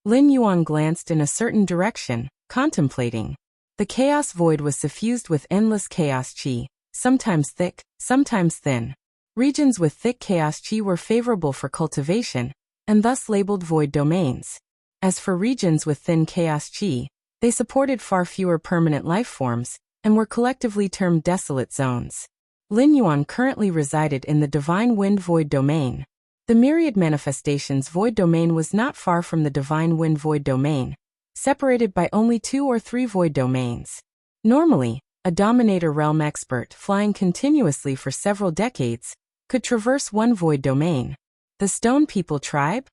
Lin Yuan glanced in a certain direction, contemplating. The chaos void was suffused with endless chaos qi, sometimes thick, sometimes thin. Regions with thick chaos qi were favorable for cultivation, and thus labeled void domains. As for regions with thin chaos qi, they supported far fewer permanent life forms, and were collectively termed desolate zones. Lin Yuan currently resided in the Divine Wind Void Domain. The myriad manifestations void domain was not far from the Divine Wind Void Domain, separated by only 2 or 3 void domains. Normally, a Dominator realm expert flying continuously for several decades could traverse one void domain. The Stone People Tribe?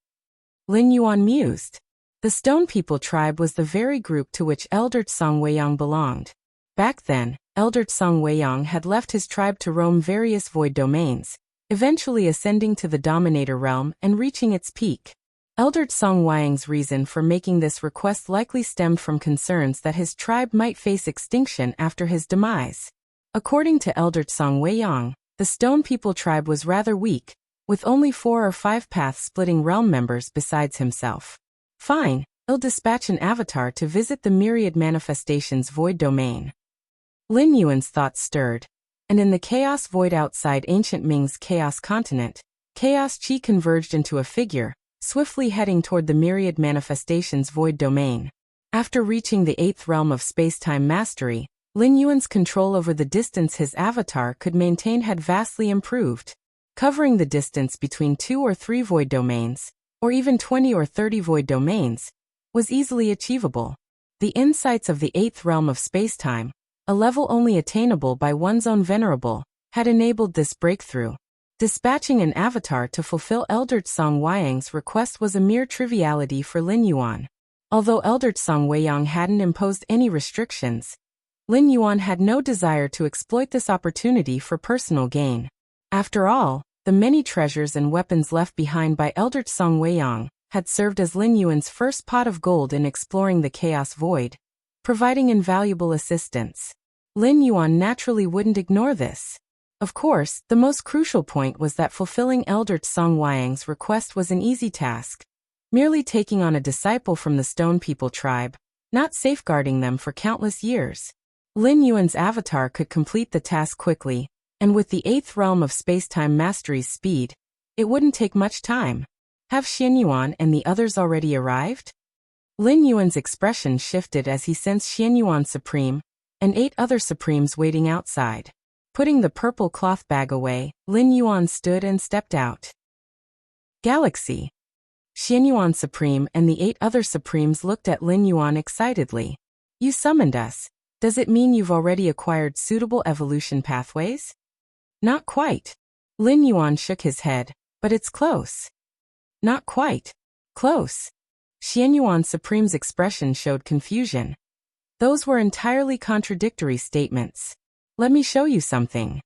Lin Yuan mused. The Stone People Tribe was the very group to which Elder Song Weiyang belonged. Back then, Elder Song Weiyang had left his tribe to roam various void domains, eventually ascending to the Dominator realm and reaching its peak. Elder Song Weiyang's reason for making this request likely stemmed from concerns that his tribe might face extinction after his demise. According to Elder Song Weiyang, the Stone People Tribe was rather weak, with only 4 or 5 path-splitting realm members besides himself. Fine, he'll dispatch an avatar to visit the myriad manifestations void domain. Lin Yuan's thoughts stirred, and in the chaos void outside ancient Ming's chaos continent, chaos qi converged into a figure, swiftly heading toward the myriad manifestations void domain. After reaching the 8th realm of space-time mastery, Lin Yuan's control over the distance his avatar could maintain had vastly improved. Covering the distance between 2 or 3 void domains, or even 20 or 30 void domains, was easily achievable. The insights of the 8th realm of spacetime, a level only attainable by one's own venerable, had enabled this breakthrough. Dispatching an avatar to fulfill Elder Song Weiyang's request was a mere triviality for Lin Yuan. Although Elder Song Weiyang hadn't imposed any restrictions, Lin Yuan had no desire to exploit this opportunity for personal gain. After all, the many treasures and weapons left behind by Eldritch Song Weiyang had served as Lin Yuan's first pot of gold in exploring the Chaos Void, providing invaluable assistance. Lin Yuan naturally wouldn't ignore this. Of course, the most crucial point was that fulfilling Eldritch Song Weiyang's request was an easy task, merely taking on a disciple from the Stone People tribe, not safeguarding them for countless years. Lin Yuan's avatar could complete the task quickly, and with the 8th realm of space-time mastery's speed, it wouldn't take much time. Have Xian Yuan and the others already arrived? Lin Yuan's expression shifted as he sensed Xian Yuan Supreme and 8 other Supremes waiting outside. Putting the purple cloth bag away, Lin Yuan stood and stepped out. Galaxy. Xian Yuan Supreme and the 8 other Supremes looked at Lin Yuan excitedly. You summoned us. Does it mean you've already acquired suitable evolution pathways? Not quite. Lin Yuan shook his head, but it's close. Not quite. Close. Xian Yuan Supreme's expression showed confusion. Those were entirely contradictory statements. Let me show you something.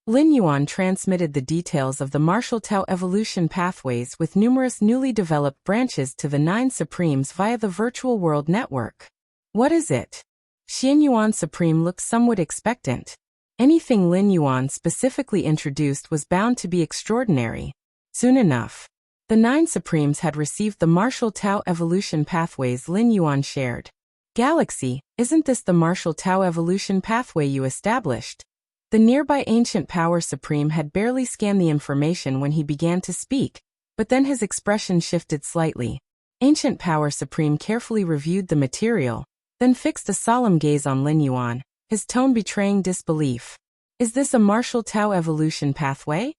Lin Yuan transmitted the details of the Martial Tao evolution pathways with numerous newly developed branches to the 9 Supremes via the virtual world network. What is it? Xian Yuan Supreme looked somewhat expectant. Anything Lin Yuan specifically introduced was bound to be extraordinary. Soon enough, the 9 Supremes had received the Martial Tao evolution pathways Lin Yuan shared. Galaxy, isn't this the Martial Tao evolution pathway you established? The nearby Ancient Power Supreme had barely scanned the information when he began to speak, but then his expression shifted slightly. Ancient Power Supreme carefully reviewed the material, then fixed a solemn gaze on Lin Yuan, his tone betraying disbelief. Is this a Martial Tao evolution pathway?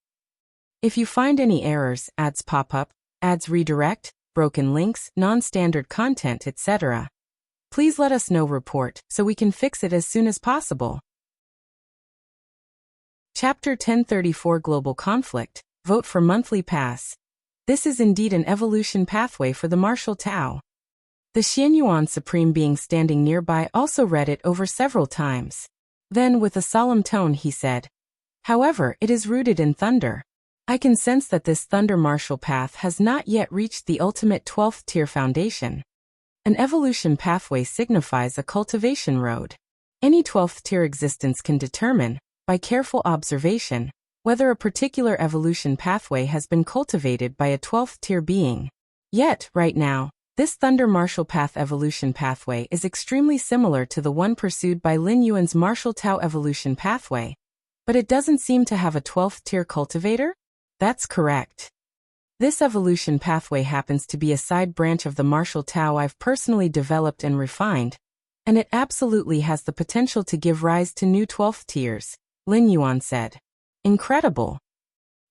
If you find any errors, ads pop up, ads redirect, broken links, non-standard content, etc., please let us know. Report, so we can fix it as soon as possible. Chapter 1034 Global Conflict. Vote for Monthly Pass. This is indeed an evolution pathway for the Martial Tao. The Xian Yuan Supreme Being standing nearby also read it over several times. Then, with a solemn tone, he said, "However, it is rooted in thunder. I can sense that this thunder martial path has not yet reached the ultimate 12th tier foundation. An evolution pathway signifies a cultivation road. Any 12th tier existence can determine, by careful observation, whether a particular evolution pathway has been cultivated by a 12th tier being. Yet, right now, this Thunder Martial Path evolution pathway is extremely similar to the one pursued by Lin Yuan's Martial Tao evolution pathway. But it doesn't seem to have a 12th tier cultivator? That's correct. This evolution pathway happens to be a side branch of the Martial Tao I've personally developed and refined, and it absolutely has the potential to give rise to new 12th tiers, Lin Yuan said. Incredible.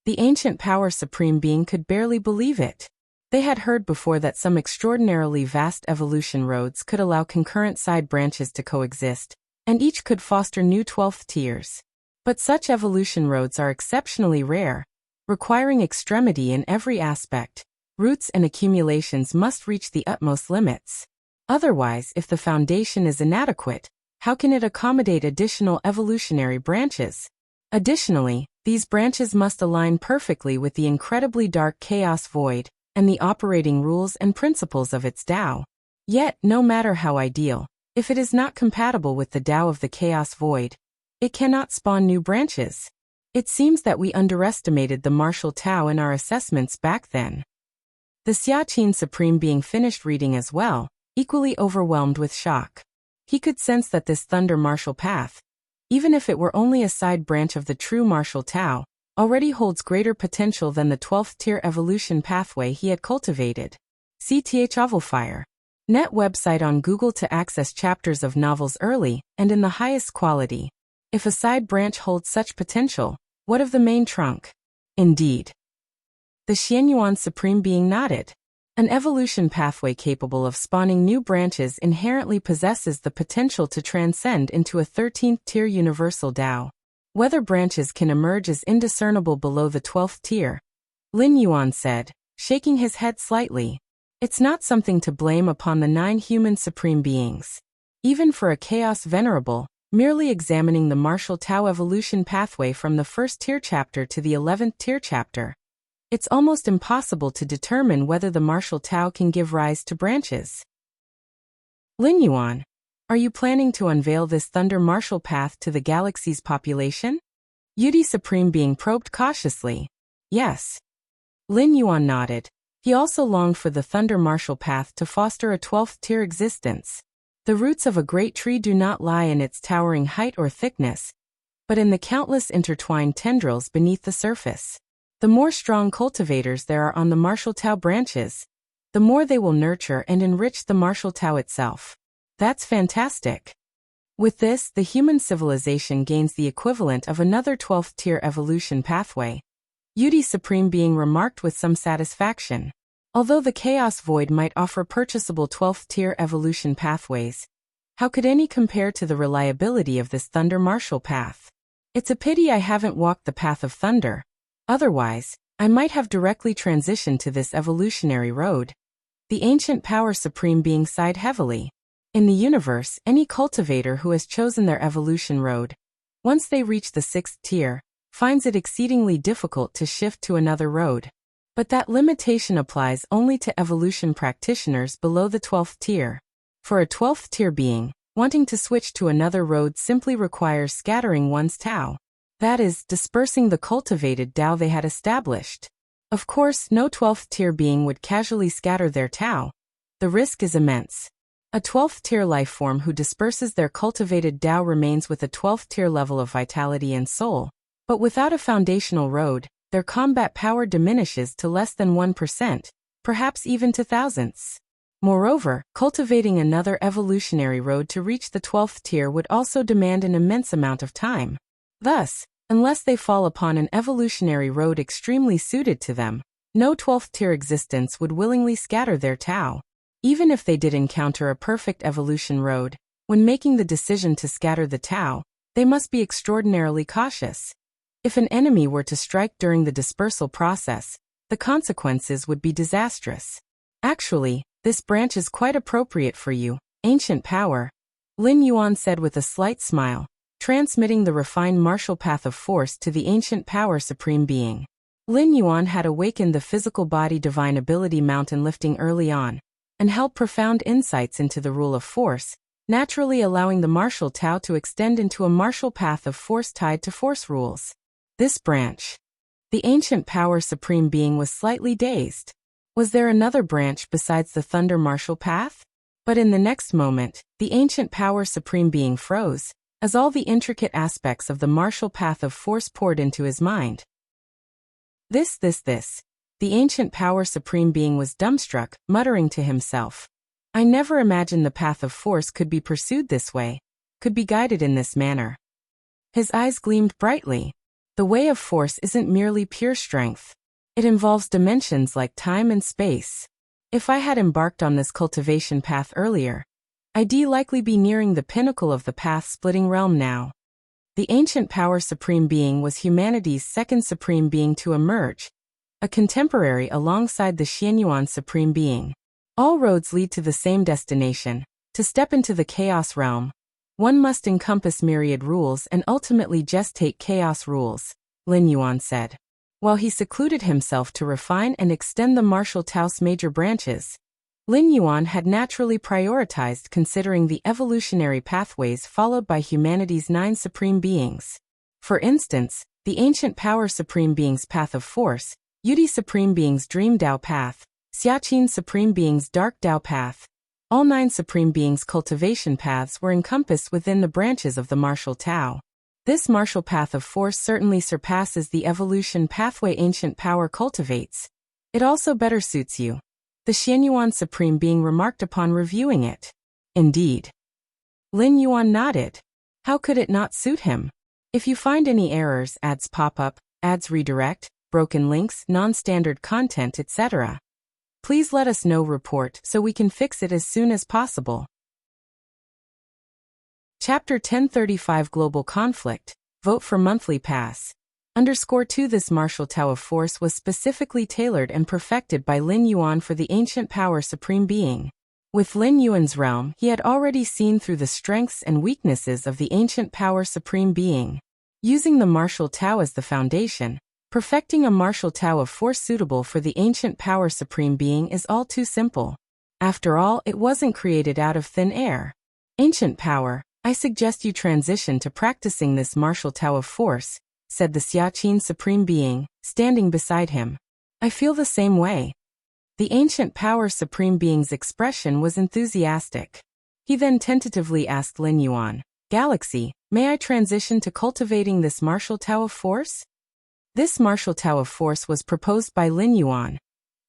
The Ancient Power Supreme Being could barely believe it. They had heard before that some extraordinarily vast evolution roads could allow concurrent side branches to coexist, and each could foster new 12th tiers. But such evolution roads are exceptionally rare, requiring extremity in every aspect. Roots and accumulations must reach the utmost limits. Otherwise, if the foundation is inadequate, how can it accommodate additional evolutionary branches? Additionally, these branches must align perfectly with the incredibly dark chaos void and the operating rules and principles of its Tao. Yet, no matter how ideal, if it is not compatible with the Tao of the chaos void, it cannot spawn new branches. It seems that we underestimated the Martial Tao in our assessments back then. The Xiaqin Supreme Being finished reading as well, equally overwhelmed with shock. He could sense that this Thunder Martial Path, even if it were only a side branch of the true Martial Tao, already holds greater potential than the 12th tier evolution pathway he had cultivated. CTH Ovalfire. Net website on Google to access chapters of novels early and in the highest quality. If a side branch holds such potential, what of the main trunk? Indeed. The Xian Yuan Supreme Being nodded. An evolution pathway capable of spawning new branches inherently possesses the potential to transcend into a 13th tier universal Tao. Whether branches can emerge is indiscernible below the 12th tier, Lin Yuan said, shaking his head slightly. It's not something to blame upon the 9 human supreme beings. Even for a chaos venerable, merely examining the martial Tao evolution pathway from the first tier chapter to the 11th tier chapter. It's almost impossible to determine whether the martial Tao can give rise to branches. Lin Yuan, are you planning to unveil this thunder martial path to the galaxy's population? Yudi Supreme Being probed cautiously. Yes. Lin Yuan nodded. He also longed for the thunder martial path to foster a 12th tier existence. The roots of a great tree do not lie in its towering height or thickness, but in the countless intertwined tendrils beneath the surface. The more strong cultivators there are on the martial Tao branches, the more they will nurture and enrich the martial Tao itself. That's fantastic. With this, the human civilization gains the equivalent of another 12th tier evolution pathway. Yudi Supreme Being remarked with some satisfaction. Although the Chaos Void might offer purchasable 12th tier evolution pathways, how could any compare to the reliability of this thunder martial path? It's a pity I haven't walked the path of thunder. Otherwise, I might have directly transitioned to this evolutionary road. The ancient power Supreme Being sighed heavily. In the universe, any cultivator who has chosen their evolution road, once they reach the 6th tier, finds it exceedingly difficult to shift to another road. But that limitation applies only to evolution practitioners below the 12th tier. For a 12th tier being, wanting to switch to another road simply requires scattering one's Tao. That is, dispersing the cultivated Tao they had established. Of course, no 12th tier being would casually scatter their Tao. The risk is immense. A 12th tier life form who disperses their cultivated Tao remains with a 12th tier level of vitality and soul. But without a foundational road, their combat power diminishes to less than 1%, perhaps even to thousandths. Moreover, cultivating another evolutionary road to reach the 12th tier would also demand an immense amount of time. Thus, unless they fall upon an evolutionary road extremely suited to them, no 12th tier existence would willingly scatter their Tao. Even if they did encounter a perfect evolution road, when making the decision to scatter the Tao, they must be extraordinarily cautious. If an enemy were to strike during the dispersal process, the consequences would be disastrous. Actually, this branch is quite appropriate for you, ancient power, Lin Yuan said with a slight smile, transmitting the refined martial path of force to the ancient power Supreme Being. Lin Yuan had awakened the physical body divine ability mountain lifting early on, and held profound insights into the rule of force, naturally allowing the martial Tao to extend into a martial path of force tied to force rules. This branch. The ancient power Supreme Being was slightly dazed. Was there another branch besides the thunder martial path? But in the next moment, the ancient power Supreme Being froze, as all the intricate aspects of the martial path of force poured into his mind. This. The ancient power Supreme Being was dumbstruck, muttering to himself. I never imagined the path of force could be pursued this way, could be guided in this manner. His eyes gleamed brightly. The way of force isn't merely pure strength. It involves dimensions like time and space. If I had embarked on this cultivation path earlier, I'd likely be nearing the pinnacle of the path-splitting realm now. The ancient power Supreme Being was humanity's second Supreme Being to emerge, a contemporary alongside the Xianyuan Supreme Being. All roads lead to the same destination. To step into the chaos realm, one must encompass myriad rules and ultimately gestate chaos rules, Lin Yuan said. While he secluded himself to refine and extend the martial Tao's major branches, Lin Yuan had naturally prioritized considering the evolutionary pathways followed by humanity's 9 supreme beings. For instance, the ancient power Supreme Being's path of force, Yudi Supreme Being's dream Tao path, Xiaqin Supreme Being's dark Tao path. All 9 Supreme Beings' cultivation paths were encompassed within the branches of the martial Tao. This martial path of force certainly surpasses the evolution pathway ancient power cultivates. It also better suits you. The Xianyuan Supreme Being remarked upon reviewing it. Indeed. Lin Yuan nodded. How could it not suit him? If you find any errors, ads pop up, ads redirect, broken links, non-standard content, etc., please let us know. Report so we can fix it as soon as possible. Chapter 1035 Global Conflict. Vote for Monthly Pass. _2 This martial Tao of force was specifically tailored and perfected by Lin Yuan for the ancient power Supreme Being. With Lin Yuan's realm, he had already seen through the strengths and weaknesses of the ancient power supreme being. Using the martial Tao as the foundation, perfecting a martial Tao of force suitable for the ancient power supreme being is all too simple. After all, it wasn't created out of thin air. Ancient power, I suggest you transition to practicing this martial Tao of force, said the Xiaqin supreme being, standing beside him. I feel the same way. The ancient power supreme being's expression was enthusiastic. He then tentatively asked Lin Yuan, Galaxy, may I transition to cultivating this martial Tao of force? This martial Tao of force was proposed by Lin Yuan,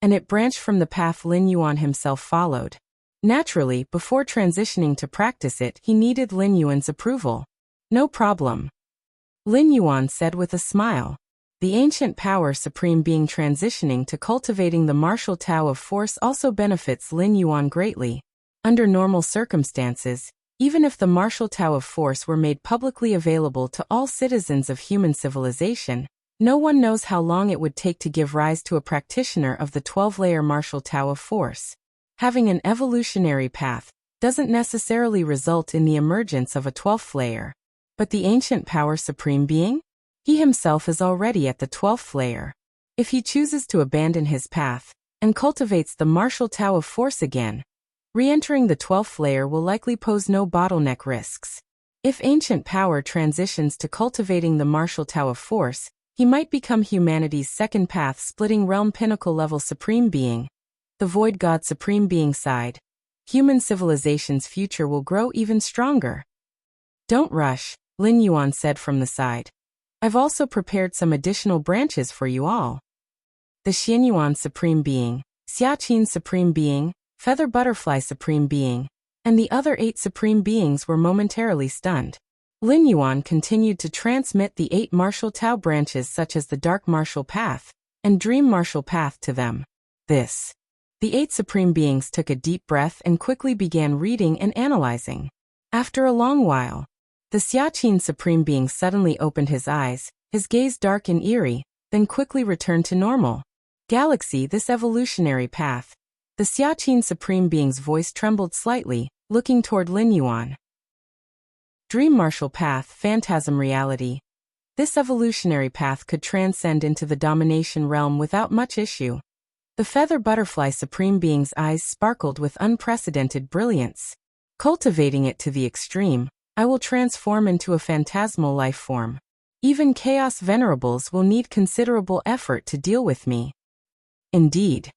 and it branched from the path Lin Yuan himself followed. Naturally, before transitioning to practice it, he needed Lin Yuan's approval. No problem. Lin Yuan said with a smile. The ancient power supreme being transitioning to cultivating the martial Tao of force also benefits Lin Yuan greatly. Under normal circumstances, even if the martial Tao of force were made publicly available to all citizens of human civilization, no one knows how long it would take to give rise to a practitioner of the 12-layer martial Tao of force. Having an evolutionary path doesn't necessarily result in the emergence of a 12th layer. But the ancient power supreme being? He himself is already at the 12th layer. If he chooses to abandon his path and cultivates the martial Tao of force again, re-entering the 12th layer will likely pose no bottleneck risks. If ancient power transitions to cultivating the martial Tao of force, he might become humanity's second path-splitting realm pinnacle-level supreme being. The Void God supreme being sighed. Human civilization's future will grow even stronger. Don't rush, Lin Yuan said from the side. I've also prepared some additional branches for you all. The Xianyuan Supreme Being, Xiaqin Supreme Being, Feather Butterfly Supreme Being, and the other 8 Supreme Beings were momentarily stunned. Lin Yuan continued to transmit the 8 martial Tao branches such as the Dark Martial Path and Dream Martial Path to them. The 8 Supreme Beings took a deep breath and quickly began reading and analyzing. After a long while, the Xiaqin Supreme Being suddenly opened his eyes, his gaze dark and eerie, then quickly returned to normal. Galaxy, this evolutionary path. The Xiaqin Supreme Being's voice trembled slightly, looking toward Lin Yuan. Dream Martial Path, Phantasm Reality. This evolutionary path could transcend into the domination realm without much issue. The Feather Butterfly Supreme Being's eyes sparkled with unprecedented brilliance. Cultivating it to the extreme, I will transform into a phantasmal life form. Even Chaos Venerables will need considerable effort to deal with me. Indeed.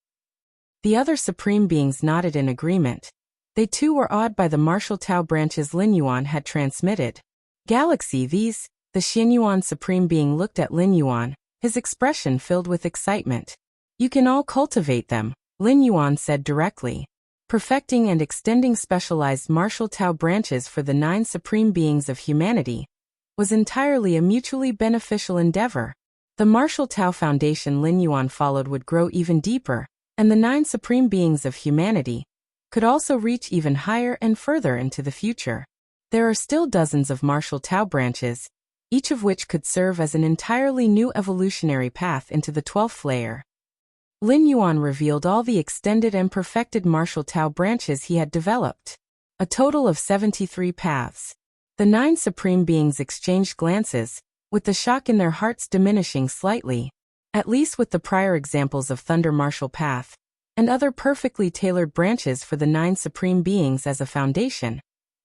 The other Supreme Beings nodded in agreement. They too were awed by the martial Tao branches Lin Yuan had transmitted. Galaxy, these, the Xianyuan Supreme Being looked at Lin Yuan, his expression filled with excitement. You can all cultivate them, Lin Yuan said directly. Perfecting and extending specialized martial Tao branches for the 9 Supreme Beings of humanity was entirely a mutually beneficial endeavor. The martial Tao foundation Lin Yuan followed would grow even deeper, and the 9 Supreme Beings of humanity could also reach even higher and further into the future. There are still dozens of martial Tao branches, each of which could serve as an entirely new evolutionary path into the 12th layer. Lin Yuan revealed all the extended and perfected martial Tao branches he had developed. A total of 73 paths. The 9 Supreme Beings exchanged glances, with the shock in their hearts diminishing slightly. At least with the prior examples of Thunder Martial Path and other perfectly tailored branches for the 9 Supreme Beings as a foundation,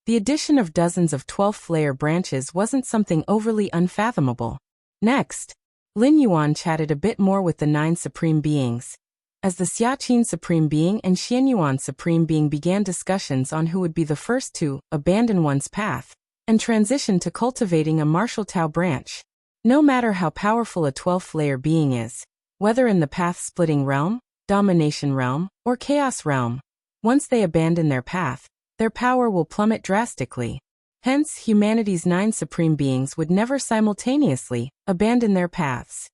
the addition of dozens of 12th layer branches wasn't something overly unfathomable. Next, Lin Yuan chatted a bit more with the 9 Supreme Beings. As the Xiaqin Supreme Being and Xianyuan Supreme Being began discussions on who would be the first to abandon one's path and transition to cultivating a martial Tao branch. No matter how powerful a 12th layer being is, whether in the path-splitting realm, domination realm, or chaos realm, once they abandon their path, their power will plummet drastically. Hence, humanity's 9 Supreme Beings would never simultaneously abandon their paths.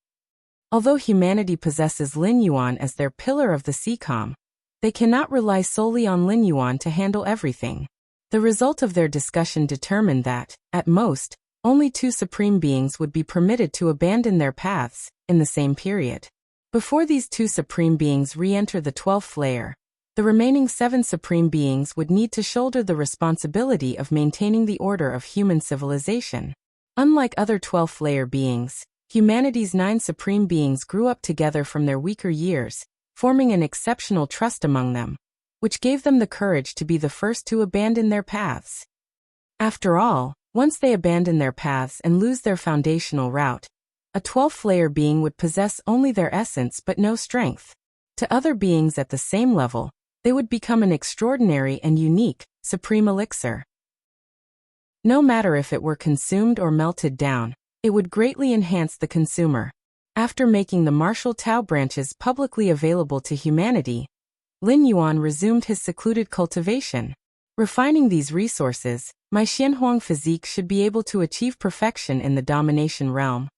Although humanity possesses Lin Yuan as their pillar of the CCOM, they cannot rely solely on Lin Yuan to handle everything. The result of their discussion determined that, at most, only 2 Supreme Beings would be permitted to abandon their paths in the same period. Before these 2 Supreme Beings re-enter the 12th layer, The remaining 7 supreme beings would need to shoulder the responsibility of maintaining the order of human civilization. Unlike other 12th-layer beings, humanity's 9 supreme beings grew up together from their weaker years, forming an exceptional trust among them, which gave them the courage to be the first to abandon their paths. After all, once they abandon their paths and lose their foundational route, a 12th-layer being would possess only their essence but no strength. To other beings at the same level, they would become an extraordinary and unique, supreme elixir. No matter if it were consumed or melted down, it would greatly enhance the consumer. After making the martial Tao branches publicly available to humanity, Lin Yuan resumed his secluded cultivation. Refining these resources, my Xianhuang physique should be able to achieve perfection in the domination realm,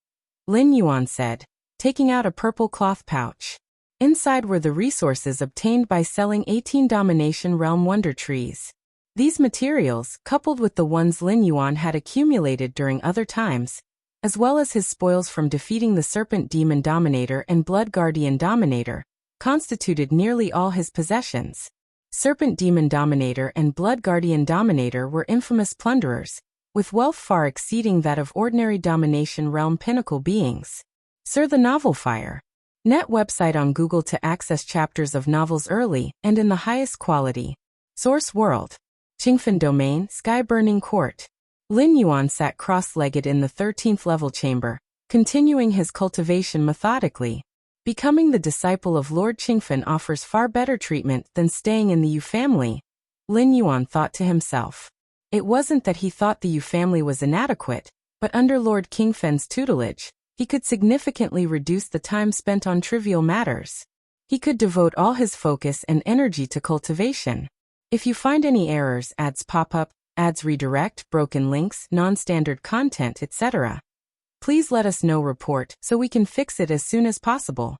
Lin Yuan said, taking out a purple cloth pouch. Inside were the resources obtained by selling 18 domination realm wonder trees. These materials, coupled with the ones Lin Yuan had accumulated during other times, as well as his spoils from defeating the Serpent Demon Dominator and Blood Guardian Dominator, constituted nearly all his possessions. Serpent Demon Dominator and Blood Guardian Dominator were infamous plunderers, with wealth far exceeding that of ordinary domination realm pinnacle beings. Sir the Novel Fire. Net website on Google to access chapters of novels early and in the highest quality. Source World. Qingfen Domain, Sky Burning Court. Lin Yuan sat cross-legged in the 13th level chamber, continuing his cultivation methodically. Becoming the disciple of Lord Qingfen offers far better treatment than staying in the Yu family, Lin Yuan thought to himself. It wasn't that he thought the Yu family was inadequate, but under Lord Qingfen's tutelage, he could significantly reduce the time spent on trivial matters. He could devote all his focus and energy to cultivation. If you find any errors, ads pop up, ads redirect, broken links, non-standard content, etc., please let us know. Report so we can fix it as soon as possible.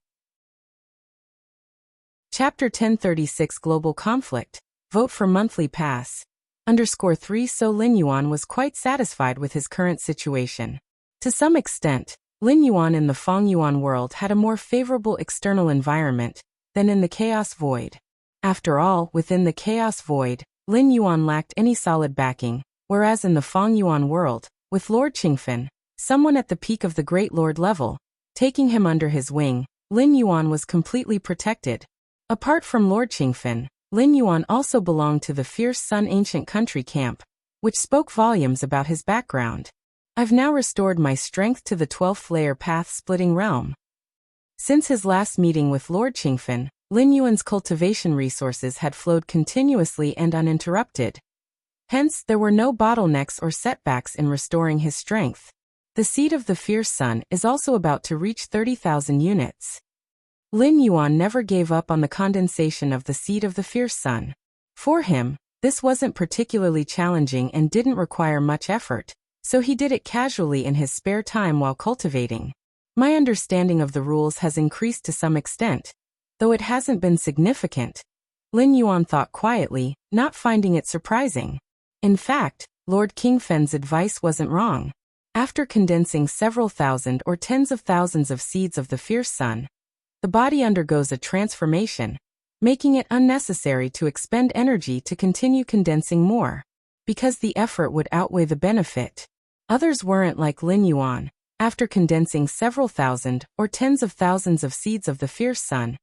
Chapter 1036 Global Conflict. Vote for monthly pass. _3 So Lin Yuan was quite satisfied with his current situation. To some extent, Lin Yuan in the Feng Yuan world had a more favorable external environment than in the Chaos Void. After all, within the Chaos Void, Lin Yuan lacked any solid backing, whereas in the Feng Yuan world, with Lord Qingfen, someone at the peak of the Great Lord level, taking him under his wing, Lin Yuan was completely protected. Apart from Lord Qingfen, Lin Yuan also belonged to the Fierce Sun Ancient Country camp, which spoke volumes about his background. I've now restored my strength to the 12th layer path-splitting realm. Since his last meeting with Lord Qingfen, Lin Yuan's cultivation resources had flowed continuously and uninterrupted. Hence, there were no bottlenecks or setbacks in restoring his strength. The seed of the Fierce Sun is also about to reach 30,000 units. Lin Yuan never gave up on the condensation of the seed of the Fierce Sun. For him, this wasn't particularly challenging and didn't require much effort, so he did it casually in his spare time while cultivating. My understanding of the rules has increased to some extent, though it hasn't been significant, Lin Yuan thought quietly, not finding it surprising. In fact, Lord Qingfen's advice wasn't wrong. After condensing several thousand or tens of thousands of seeds of the Fierce Sun, the body undergoes a transformation, making it unnecessary to expend energy to continue condensing more, because the effort would outweigh the benefit. Others weren't like Lin Yuan. After condensing several thousand or tens of thousands of seeds of the Fierce Sun,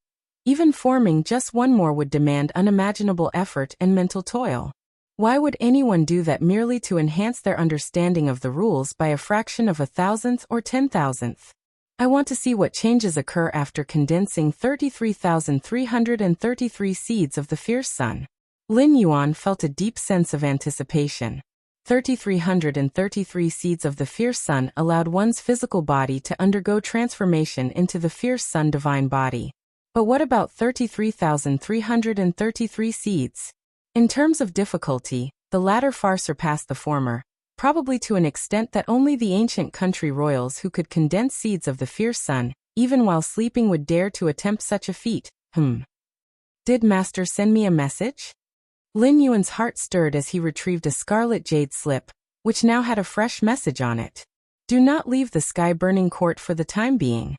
even forming just one more would demand unimaginable effort and mental toil. Why would anyone do that merely to enhance their understanding of the rules by a fraction of a thousandth or 10,000th? I want to see what changes occur after condensing 33,333 seeds of the Fierce Sun. Lin Yuan felt a deep sense of anticipation. 3,333 seeds of the Fierce Sun allowed one's physical body to undergo transformation into the Fierce Sun divine body. But what about 33,333 seeds? In terms of difficulty, the latter far surpassed the former, probably to an extent that only the ancient country royals who could condense seeds of the Fierce Sun, even while sleeping, would dare to attempt such a feat. Did Master send me a message? Lin Yuan's heart stirred as he retrieved a scarlet jade slip, which now had a fresh message on it. Do not leave the sky-burning court for the time being.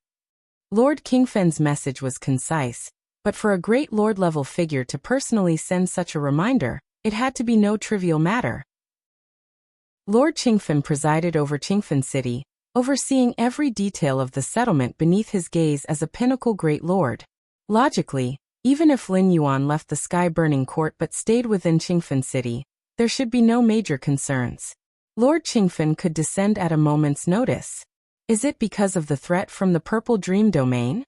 Lord Qingfen's message was concise, But for a great lord-level figure to personally send such a reminder, it had to be no trivial matter. Lord Qingfen presided over Qingfen City, overseeing every detail of the settlement beneath his gaze as a pinnacle great lord. Logically, even if Lin Yuan left the sky-burning court but stayed within Qingfen City, there should be no major concerns. Lord Qingfen could descend at a moment's notice. Is it because of the threat from the Purple Dream domain?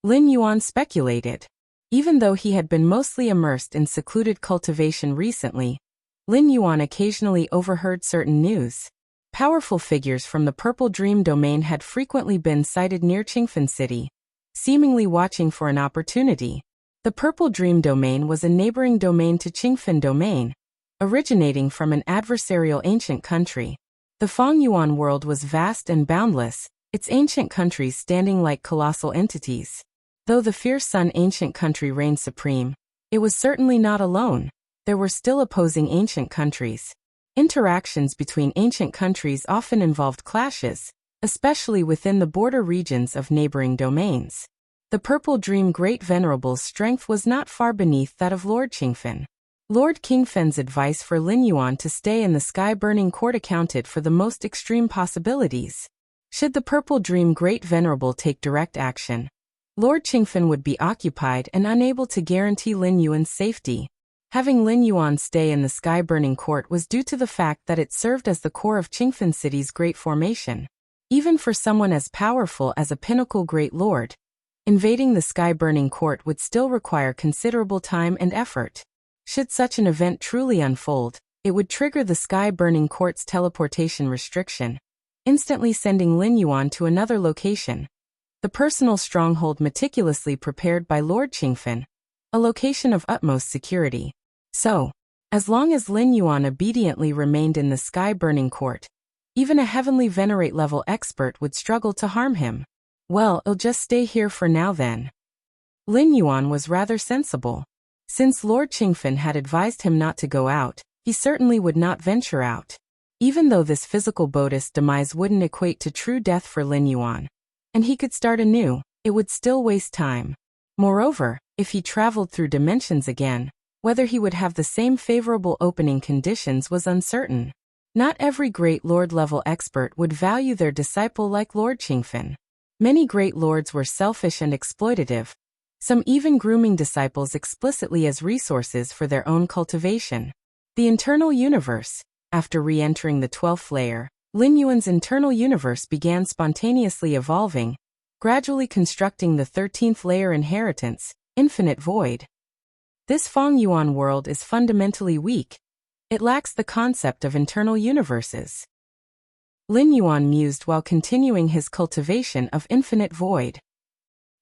Lin Yuan speculated. Even though he had been mostly immersed in secluded cultivation recently, Lin Yuan occasionally overheard certain news. Powerful figures from the Purple Dream domain had frequently been sighted near Qingfen City, seemingly watching for an opportunity. The Purple Dream domain was a neighboring domain to Qingfen domain, originating from an adversarial ancient country. The Fongyuan world was vast and boundless, its ancient countries standing like colossal entities. Though the fierce sun ancient country reigned supreme, it was certainly not alone. There were still opposing ancient countries. Interactions between ancient countries often involved clashes, especially within the border regions of neighboring domains. The Purple Dream Great Venerable's strength was not far beneath that of Lord Qingfen. Lord Qingfen's advice for Lin Yuan to stay in the sky-burning court accounted for the most extreme possibilities. Should the Purple Dream Great Venerable take direct action, Lord Qingfen would be occupied and unable to guarantee Lin Yuan's safety. Having Lin Yuan stay in the sky-burning court was due to the fact that it served as the core of Qingfen City's great formation. Even for someone as powerful as a pinnacle great lord, invading the sky-burning court would still require considerable time and effort. Should such an event truly unfold, it would trigger the sky-burning court's teleportation restriction, instantly sending Lin Yuan to another location. The personal stronghold meticulously prepared by Lord Qingfen, a location of utmost security. So, as long as Lin Yuan obediently remained in the sky-burning court, even a heavenly venerate-level expert would struggle to harm him. Well, I'll just stay here for now then. Lin Yuan was rather sensible. Since Lord Qingfen had advised him not to go out, he certainly would not venture out. Even though this physical Buddhist demise wouldn't equate to true death for Lin Yuan, and he could start anew, it would still waste time. Moreover, if he traveled through dimensions again, whether he would have the same favorable opening conditions was uncertain. Not every great lord-level expert would value their disciple like Lord Qingfen. Many great lords were selfish and exploitative, some even grooming disciples explicitly as resources for their own cultivation. The internal universe. After re-entering the 12th layer, Lin Yuan's internal universe began spontaneously evolving, gradually constructing the 13th layer inheritance, infinite void. This Fongyuan world is fundamentally weak. It lacks the concept of internal universes. Lin Yuan mused while continuing his cultivation of infinite void.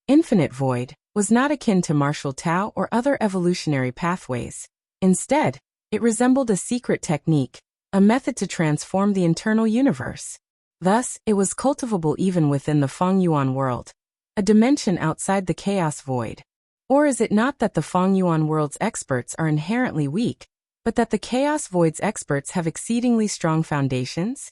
Infinite void was not akin to martial Tao or other evolutionary pathways. Instead, it resembled a secret technique, a method to transform the internal universe. Thus, it was cultivable even within the Fongyuan world, a dimension outside the chaos void. Or is it not that the Fongyuan world's experts are inherently weak, but that the chaos void's experts have exceedingly strong foundations?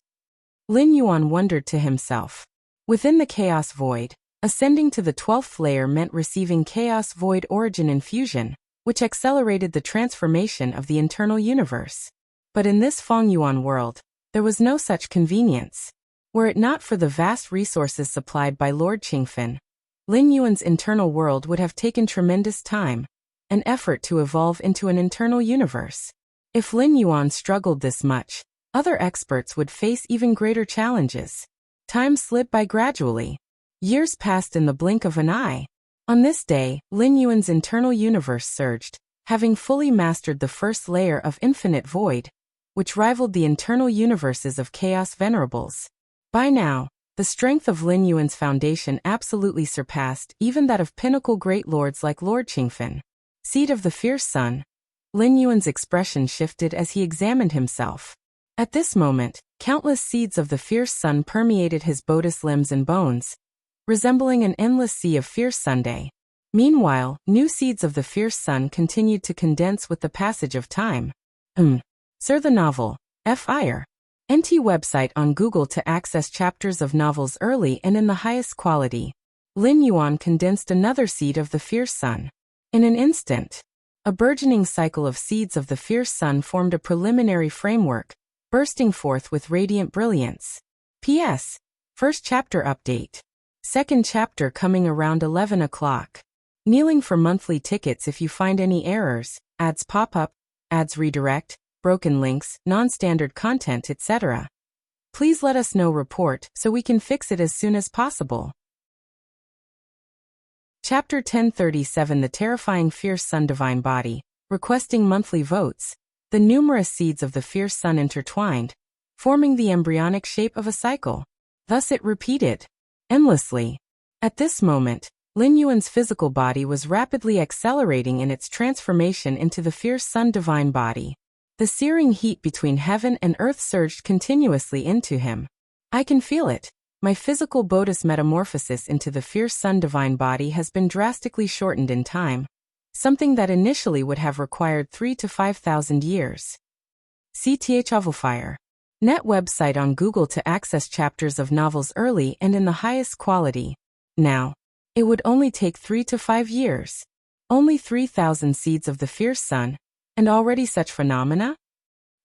Lin Yuan wondered to himself. Within the chaos void, ascending to the 12th layer meant receiving chaos void origin infusion, which accelerated the transformation of the internal universe. But in this Fongyuan world, there was no such convenience. Were it not for the vast resources supplied by Lord Qingfen, Lin Yuan's internal world would have taken tremendous time and effort to evolve into an internal universe. If Lin Yuan struggled this much, other experts would face even greater challenges. Time slid by gradually. Years passed in the blink of an eye. On this day, Lin Yuan's internal universe surged, having fully mastered the first layer of infinite void, which rivaled the internal universes of chaos venerables. By now, the strength of Lin Yuan's foundation absolutely surpassed even that of pinnacle great lords like Lord Qingfen. Seed of the fierce sun. Lin Yuan's expression shifted as he examined himself. At this moment, countless seeds of the fierce sun permeated his Buddhist limbs and bones, resembling an endless sea of fierce sunday. Meanwhile, new seeds of the fierce sun continued to condense with the passage of time. Sir, the novel, Fire. NT website on Google to access chapters of novels early and in the highest quality. Lin Yuan condensed another seed of the fierce sun. In an instant, a burgeoning cycle of seeds of the fierce sun formed a preliminary framework, bursting forth with radiant brilliance. P.S. First chapter update. Second chapter coming around 11 o'clock. Kneeling for monthly tickets if you find any errors, ads pop up, ads redirect, broken links, non-standard content, etc. Please let us know report so we can fix it as soon as possible. Chapter 1037 The Terrifying Fierce Sun Divine Body, requesting monthly votes. The numerous seeds of the fierce sun intertwined, forming the embryonic shape of a cycle. Thus it repeated, endlessly. At this moment, Lin Yuan's physical body was rapidly accelerating in its transformation into the fierce sun divine body. The searing heat between heaven and earth surged continuously into him. I can feel it. My physical bodhi's metamorphosis into the fierce sun divine body has been drastically shortened in time, something that initially would have required 3,000 to 5,000 years. CTH Ovalfire. Net website on Google to access chapters of novels early and in the highest quality. Now, it would only take 3 to 5 years. Only 3,000 seeds of the fierce sun, and already such phenomena?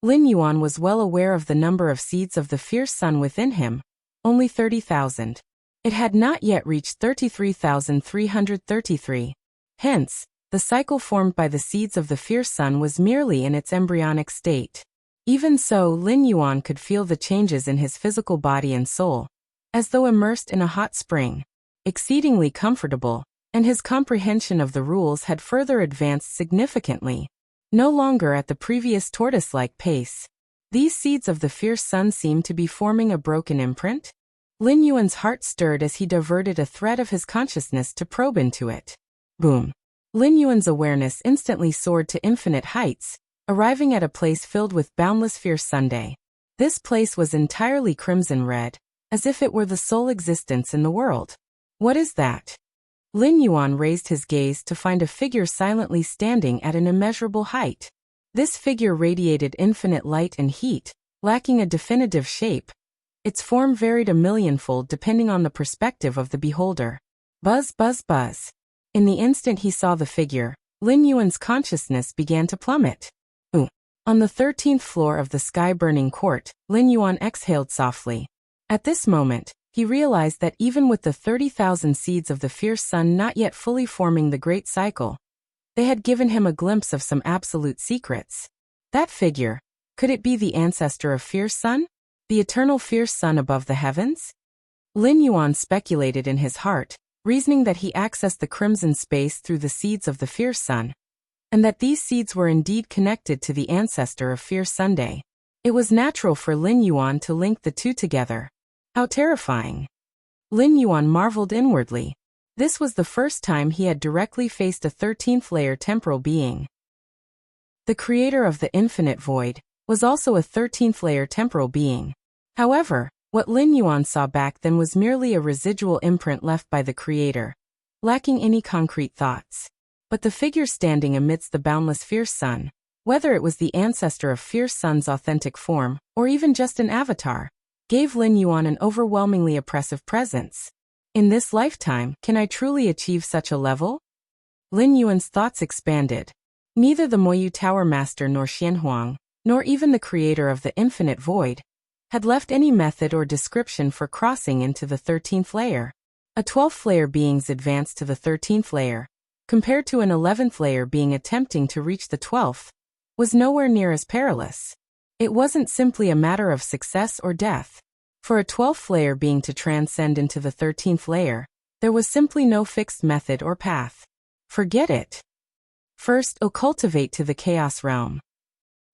Lin Yuan was well aware of the number of seeds of the fierce sun within him, only 30,000. It had not yet reached 33,333. Hence, the cycle formed by the seeds of the fierce sun was merely in its embryonic state. Even so, Lin Yuan could feel the changes in his physical body and soul, as though immersed in a hot spring. Exceedingly comfortable, and his comprehension of the rules had further advanced significantly. No longer at the previous tortoise-like pace. These seeds of the fierce sun seemed to be forming a broken imprint. Lin Yuan's heart stirred as he diverted a thread of his consciousness to probe into it. Boom. Lin Yuan's awareness instantly soared to infinite heights, arriving at a place filled with boundless fierce sunday. This place was entirely crimson red, as if it were the sole existence in the world. What is that? Lin Yuan raised his gaze to find a figure silently standing at an immeasurable height. This figure radiated infinite light and heat, lacking a definitive shape. Its form varied a millionfold depending on the perspective of the beholder. Buzz, buzz, buzz. In the instant he saw the figure, Lin Yuan's consciousness began to plummet. Ooh. On the 13th floor of the sky-burning court, Lin Yuan exhaled softly. At this moment, he realized that even with the 30,000 seeds of the fierce sun not yet fully forming the great cycle, they had given him a glimpse of some absolute secrets. That figure, could it be the ancestor of fierce sun? The eternal fierce sun above the heavens? Lin Yuan speculated in his heart, reasoning that he accessed the crimson space through the seeds of the fierce sun, and that these seeds were indeed connected to the ancestor of fierce Sunday. It was natural for Lin Yuan to link the two together. How terrifying! Lin Yuan marveled inwardly. This was the first time he had directly faced a 13th-layer temporal being. The creator of the infinite void was also a 13th-layer temporal being. However, what Lin Yuan saw back then was merely a residual imprint left by the creator, lacking any concrete thoughts. But the figure standing amidst the boundless fierce sun, whether it was the ancestor of fierce sun's authentic form, or even just an avatar, gave Lin Yuan an overwhelmingly oppressive presence. In this lifetime, can I truly achieve such a level? Lin Yuan's thoughts expanded. Neither the Moyu Tower Master nor Xianhuang, nor even the creator of the infinite void, had left any method or description for crossing into the 13th layer. A 12th layer being's advance to the 13th layer, compared to an 11th layer being attempting to reach the 12th, was nowhere near as perilous. It wasn't simply a matter of success or death. For a 12th layer being to transcend into the 13th layer, there was simply no fixed method or path. Forget it. First, cultivate to the chaos realm.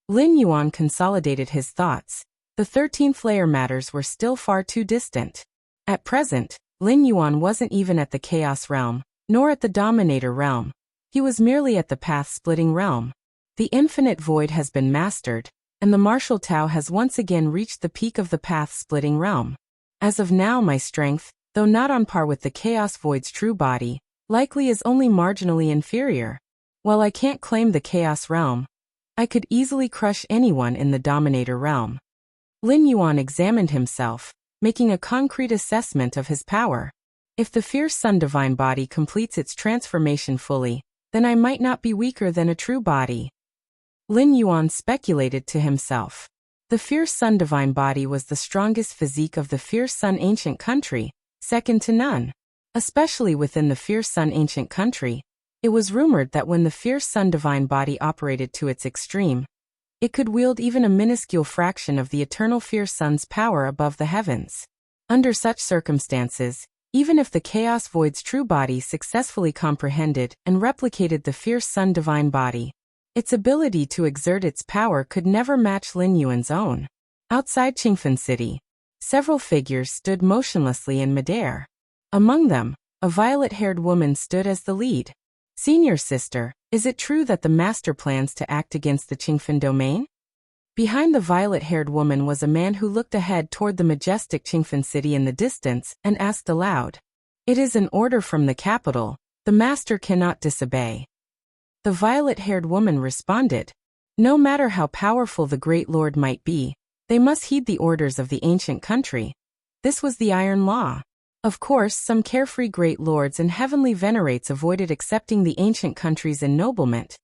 Lin Yuan consolidated his thoughts. The 13th layer matters were still far too distant. At present, Lin Yuan wasn't even at the chaos realm, nor at the dominator realm. He was merely at the path-splitting realm. The infinite void has been mastered, and the martial Tao has once again reached the peak of the path-splitting realm. As of now, my strength, though not on par with the chaos void's true body, likely is only marginally inferior. While I can't claim the chaos realm, I could easily crush anyone in the dominator realm. Lin Yuan examined himself, making a concrete assessment of his power. If the fierce sun divine body completes its transformation fully, then I might not be weaker than a true body. Lin Yuan speculated to himself. The fierce sun divine body was the strongest physique of the fierce sun ancient country, second to none. Especially within the fierce sun ancient country, it was rumored that when the fierce sun divine body operated to its extreme, it could wield even a minuscule fraction of the eternal fierce sun's power above the heavens. Under such circumstances, even if the chaos void's true body successfully comprehended and replicated the fierce sun divine body, its ability to exert its power could never match Lin Yuan's own. Outside Qingfen City, several figures stood motionlessly in midair. Among them, a violet-haired woman stood as the lead. Senior sister, is it true that the master plans to act against the Qingfen domain? Behind the violet-haired woman was a man who looked ahead toward the majestic Qingfen City in the distance and asked aloud. It is an order from the capital. The master cannot disobey. The violet-haired woman responded. No matter how powerful the great lord might be, they must heed the orders of the ancient country. This was the iron law. Of course, some carefree great lords and heavenly venerates avoided accepting the ancient country's ennoblement,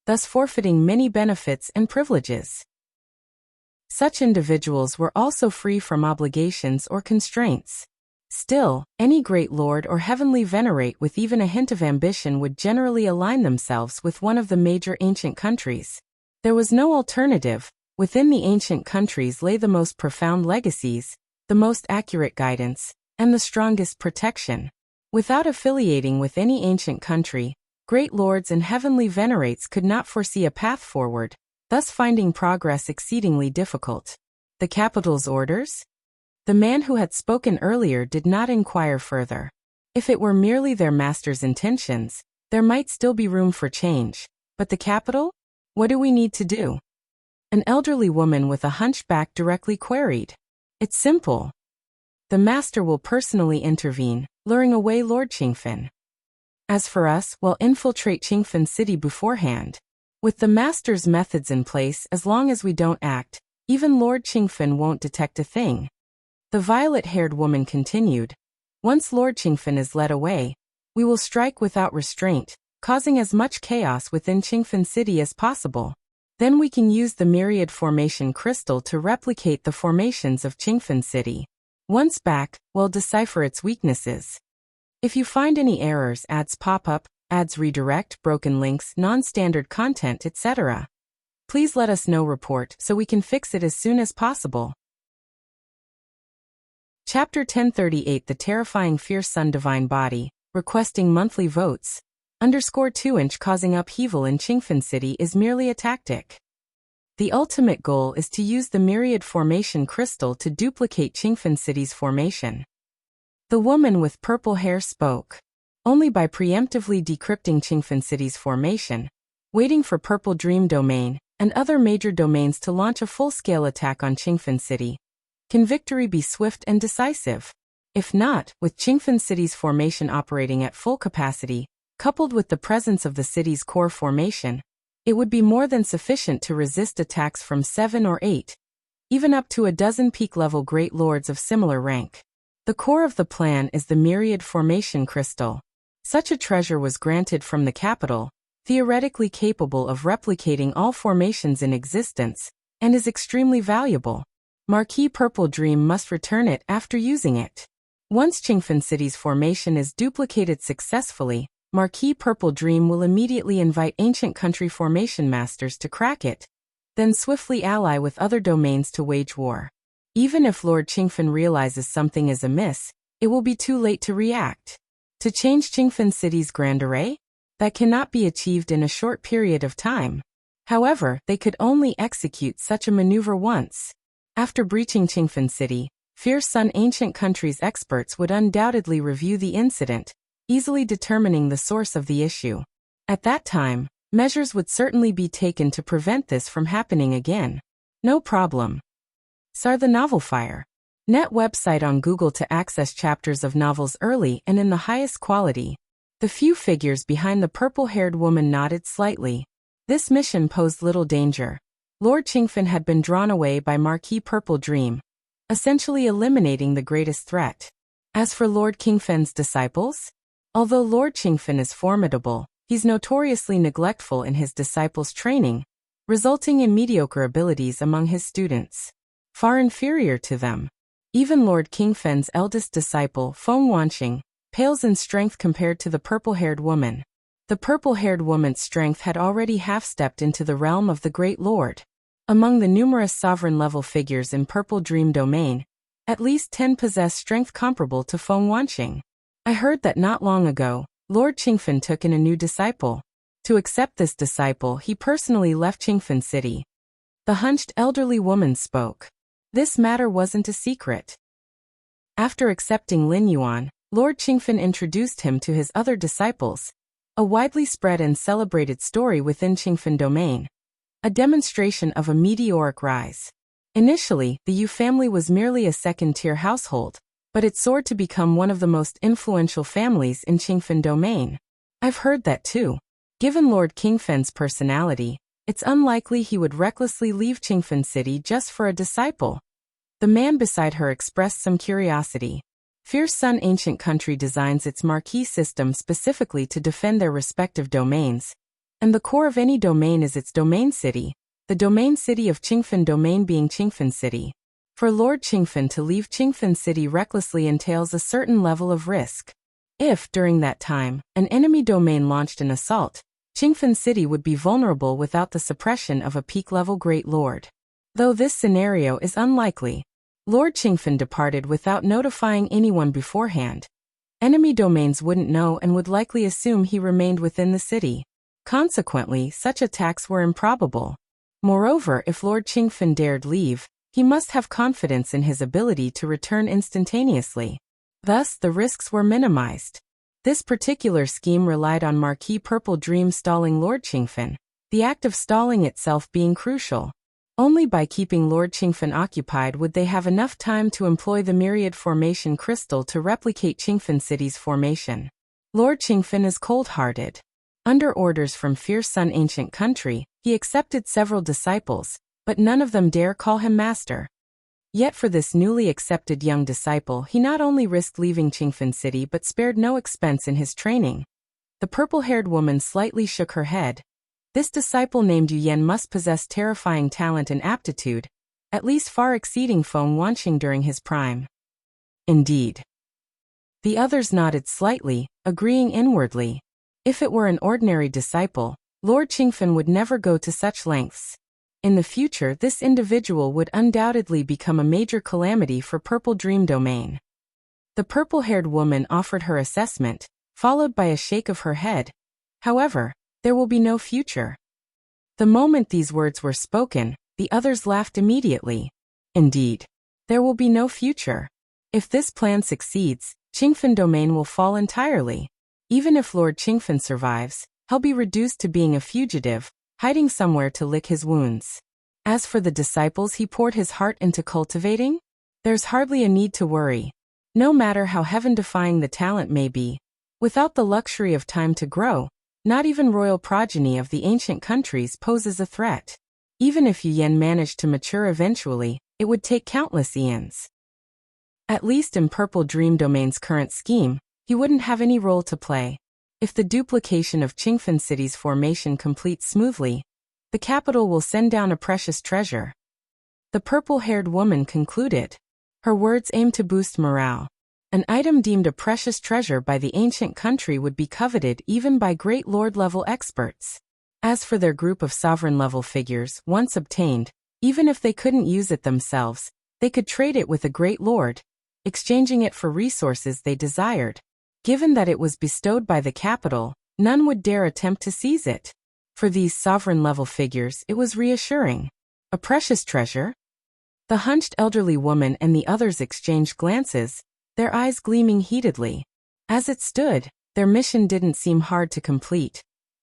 thus forfeiting many benefits and privileges. Such individuals were also free from obligations or constraints. Still, any great lord or heavenly venerate with even a hint of ambition would generally align themselves with one of the major ancient countries. There was no alternative. Within the ancient countries lay the most profound legacies, the most accurate guidance, and the strongest protection. Without affiliating with any ancient country, great lords and heavenly venerates could not foresee a path forward, thus finding progress exceedingly difficult. The capital's orders? The man who had spoken earlier did not inquire further. If it were merely their master's intentions, there might still be room for change. But the capital? What do we need to do? An elderly woman with a hunchback directly queried. It's simple. The master will personally intervene, luring away Lord Qingfen. As for us, we'll infiltrate Qingfen City beforehand. With the master's methods in place, as long as we don't act, even Lord Qingfen won't detect a thing. The violet-haired woman continued. Once Lord Qingfen is led away, we will strike without restraint, causing as much chaos within Qingfen City as possible. Then we can use the myriad formation crystal to replicate the formations of Qingfen City. Once back, we'll decipher its weaknesses. If you find any errors, ads pop up, ads redirect, broken links, non-standard content, etc., please let us know. Report so we can fix it as soon as possible. Chapter 1038 The Terrifying Fierce Sun Divine Body, requesting monthly votes. _2 causing upheaval in Qingfen City is merely a tactic. The ultimate goal is to use the myriad formation crystal to duplicate Qingfen City's formation. The woman with purple hair spoke. Only by preemptively decrypting Qingfen City's formation, waiting for Purple Dream Domain, and other major domains to launch a full-scale attack on Qingfen City, can victory be swift and decisive. If not, with Qingfen City's formation operating at full capacity, coupled with the presence of the city's core formation, it would be more than sufficient to resist attacks from 7 or 8, even up to a dozen peak-level great lords of similar rank. The core of the plan is the myriad formation crystal. Such a treasure was granted from the capital, theoretically capable of replicating all formations in existence, and is extremely valuable. Marquis Purple Dream must return it after using it. Once Qingfen City's formation is duplicated successfully, Marquis Purple Dream will immediately invite ancient country formation masters to crack it, then swiftly ally with other domains to wage war. Even if Lord Qingfen realizes something is amiss, it will be too late to react. To change Qingfen City's grand array? That cannot be achieved in a short period of time. However, they could only execute such a maneuver once. After breaching Qingfen City, Fierce Sun Ancient Country's experts would undoubtedly review the incident, easily determining the source of the issue. At that time, measures would certainly be taken to prevent this from happening again. No problem. SAR the Novel Fire. Net website on Google to access chapters of novels early and in the highest quality. The few figures behind the purple-haired woman nodded slightly. This mission posed little danger. Lord Qingfen had been drawn away by Marquis Purple Dream, essentially eliminating the greatest threat. As for Lord Qingfen's disciples, although Lord Qingfen is formidable, He's notoriously neglectful in his disciples' training, resulting in mediocre abilities among his students, far inferior to them. Even Lord Qingfen's eldest disciple, Feng Wanqing, pales in strength compared to the purple-haired woman. The purple-haired woman's strength had already half-stepped into the realm of the Great Lord. Among the numerous sovereign-level figures in Purple Dream Domain, at least 10 possess strength comparable to Feng Wanqing. I heard that not long ago, Lord Qingfen took in a new disciple. To accept this disciple, he personally left Qingfen City. The hunched elderly woman spoke. This matter wasn't a secret. After accepting Lin Yuan, Lord Qingfen introduced him to his other disciples, a widely spread and celebrated story within Qingfen Domain, a demonstration of a meteoric rise. Initially, the Yu family was merely a second-tier household, but it soared to become one of the most influential families in Qingfen Domain. I've heard that too. Given Lord Qingfen's personality, it's unlikely he would recklessly leave Qingfen City just for a disciple. The man beside her expressed some curiosity. Fierce Sun Ancient Country designs its marquee system specifically to defend their respective domains, and the core of any domain is its domain city, the domain city of Qingfen Domain being Qingfen City. For Lord Qingfen to leave Qingfen City recklessly entails a certain level of risk. If, during that time, an enemy domain launched an assault, Qingfen City would be vulnerable without the suppression of a peak-level Great Lord. Though this scenario is unlikely, Lord Qingfen departed without notifying anyone beforehand. Enemy domains wouldn't know and would likely assume he remained within the city. Consequently, such attacks were improbable. Moreover, if Lord Qingfen dared leave, he must have confidence in his ability to return instantaneously. Thus, the risks were minimized. This particular scheme relied on Marquis Purple Dream stalling Lord Qingfen, the act of stalling itself being crucial. Only by keeping Lord Qingfen occupied would they have enough time to employ the Myriad Formation Crystal to replicate Qingfen City's formation. Lord Qingfen is cold-hearted. Under orders from Fierce Sun Ancient Country, he accepted several disciples, but none of them dare call him master. Yet for this newly accepted young disciple he not only risked leaving Qingfen City but spared no expense in his training. The purple-haired woman slightly shook her head. This disciple named Yu Yan must possess terrifying talent and aptitude, at least far exceeding Feng Wanqing during his prime. Indeed. The others nodded slightly, agreeing inwardly. If it were an ordinary disciple, Lord Qingfen would never go to such lengths. In the future, this individual would undoubtedly become a major calamity for Purple Dream Domain. The purple-haired woman offered her assessment, followed by a shake of her head. However, there will be no future. The moment these words were spoken, the others laughed immediately. Indeed, there will be no future. If this plan succeeds, Qingfen Domain will fall entirely. Even if Lord Qingfen survives, he'll be reduced to being a fugitive, hiding somewhere to lick his wounds. As for the disciples he poured his heart into cultivating, there's hardly a need to worry. No matter how heaven-defying the talent may be, without the luxury of time to grow, not even royal progeny of the ancient countries poses a threat. Even if Yu Yan managed to mature eventually, it would take countless eons. At least in Purple Dream Domain's current scheme, he wouldn't have any role to play. If the duplication of Qingfen City's formation completes smoothly, the capital will send down a precious treasure. The purple-haired woman concluded. Her words aimed to boost morale. An item deemed a precious treasure by the ancient country would be coveted even by Great Lord-level experts. As for their group of sovereign-level figures, once obtained, even if they couldn't use it themselves, they could trade it with a Great Lord, exchanging it for resources they desired. Given that it was bestowed by the capital, none would dare attempt to seize it. For these sovereign-level figures, it was reassuring. A precious treasure? The hunched elderly woman and the others exchanged glances, their eyes gleaming heatedly. As it stood, their mission didn't seem hard to complete,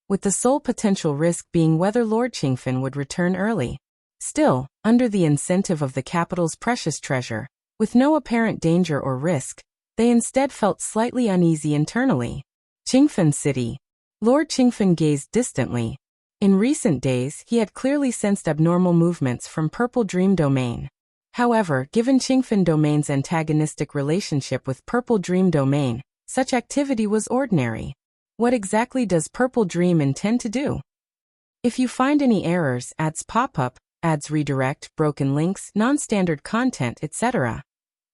with the sole potential risk being whether Lord Qingfen would return early. Still, under the incentive of the capital's precious treasure, with no apparent danger or risk, they instead felt slightly uneasy internally. Qingfen City. Lord Qingfen gazed distantly. In recent days, he had clearly sensed abnormal movements from Purple Dream Domain. However, given Qingfen Domain's antagonistic relationship with Purple Dream Domain, such activity was ordinary. What exactly does Purple Dream intend to do? If you find any errors, ads pop up, ads redirect, broken links, non-standard content, etc.,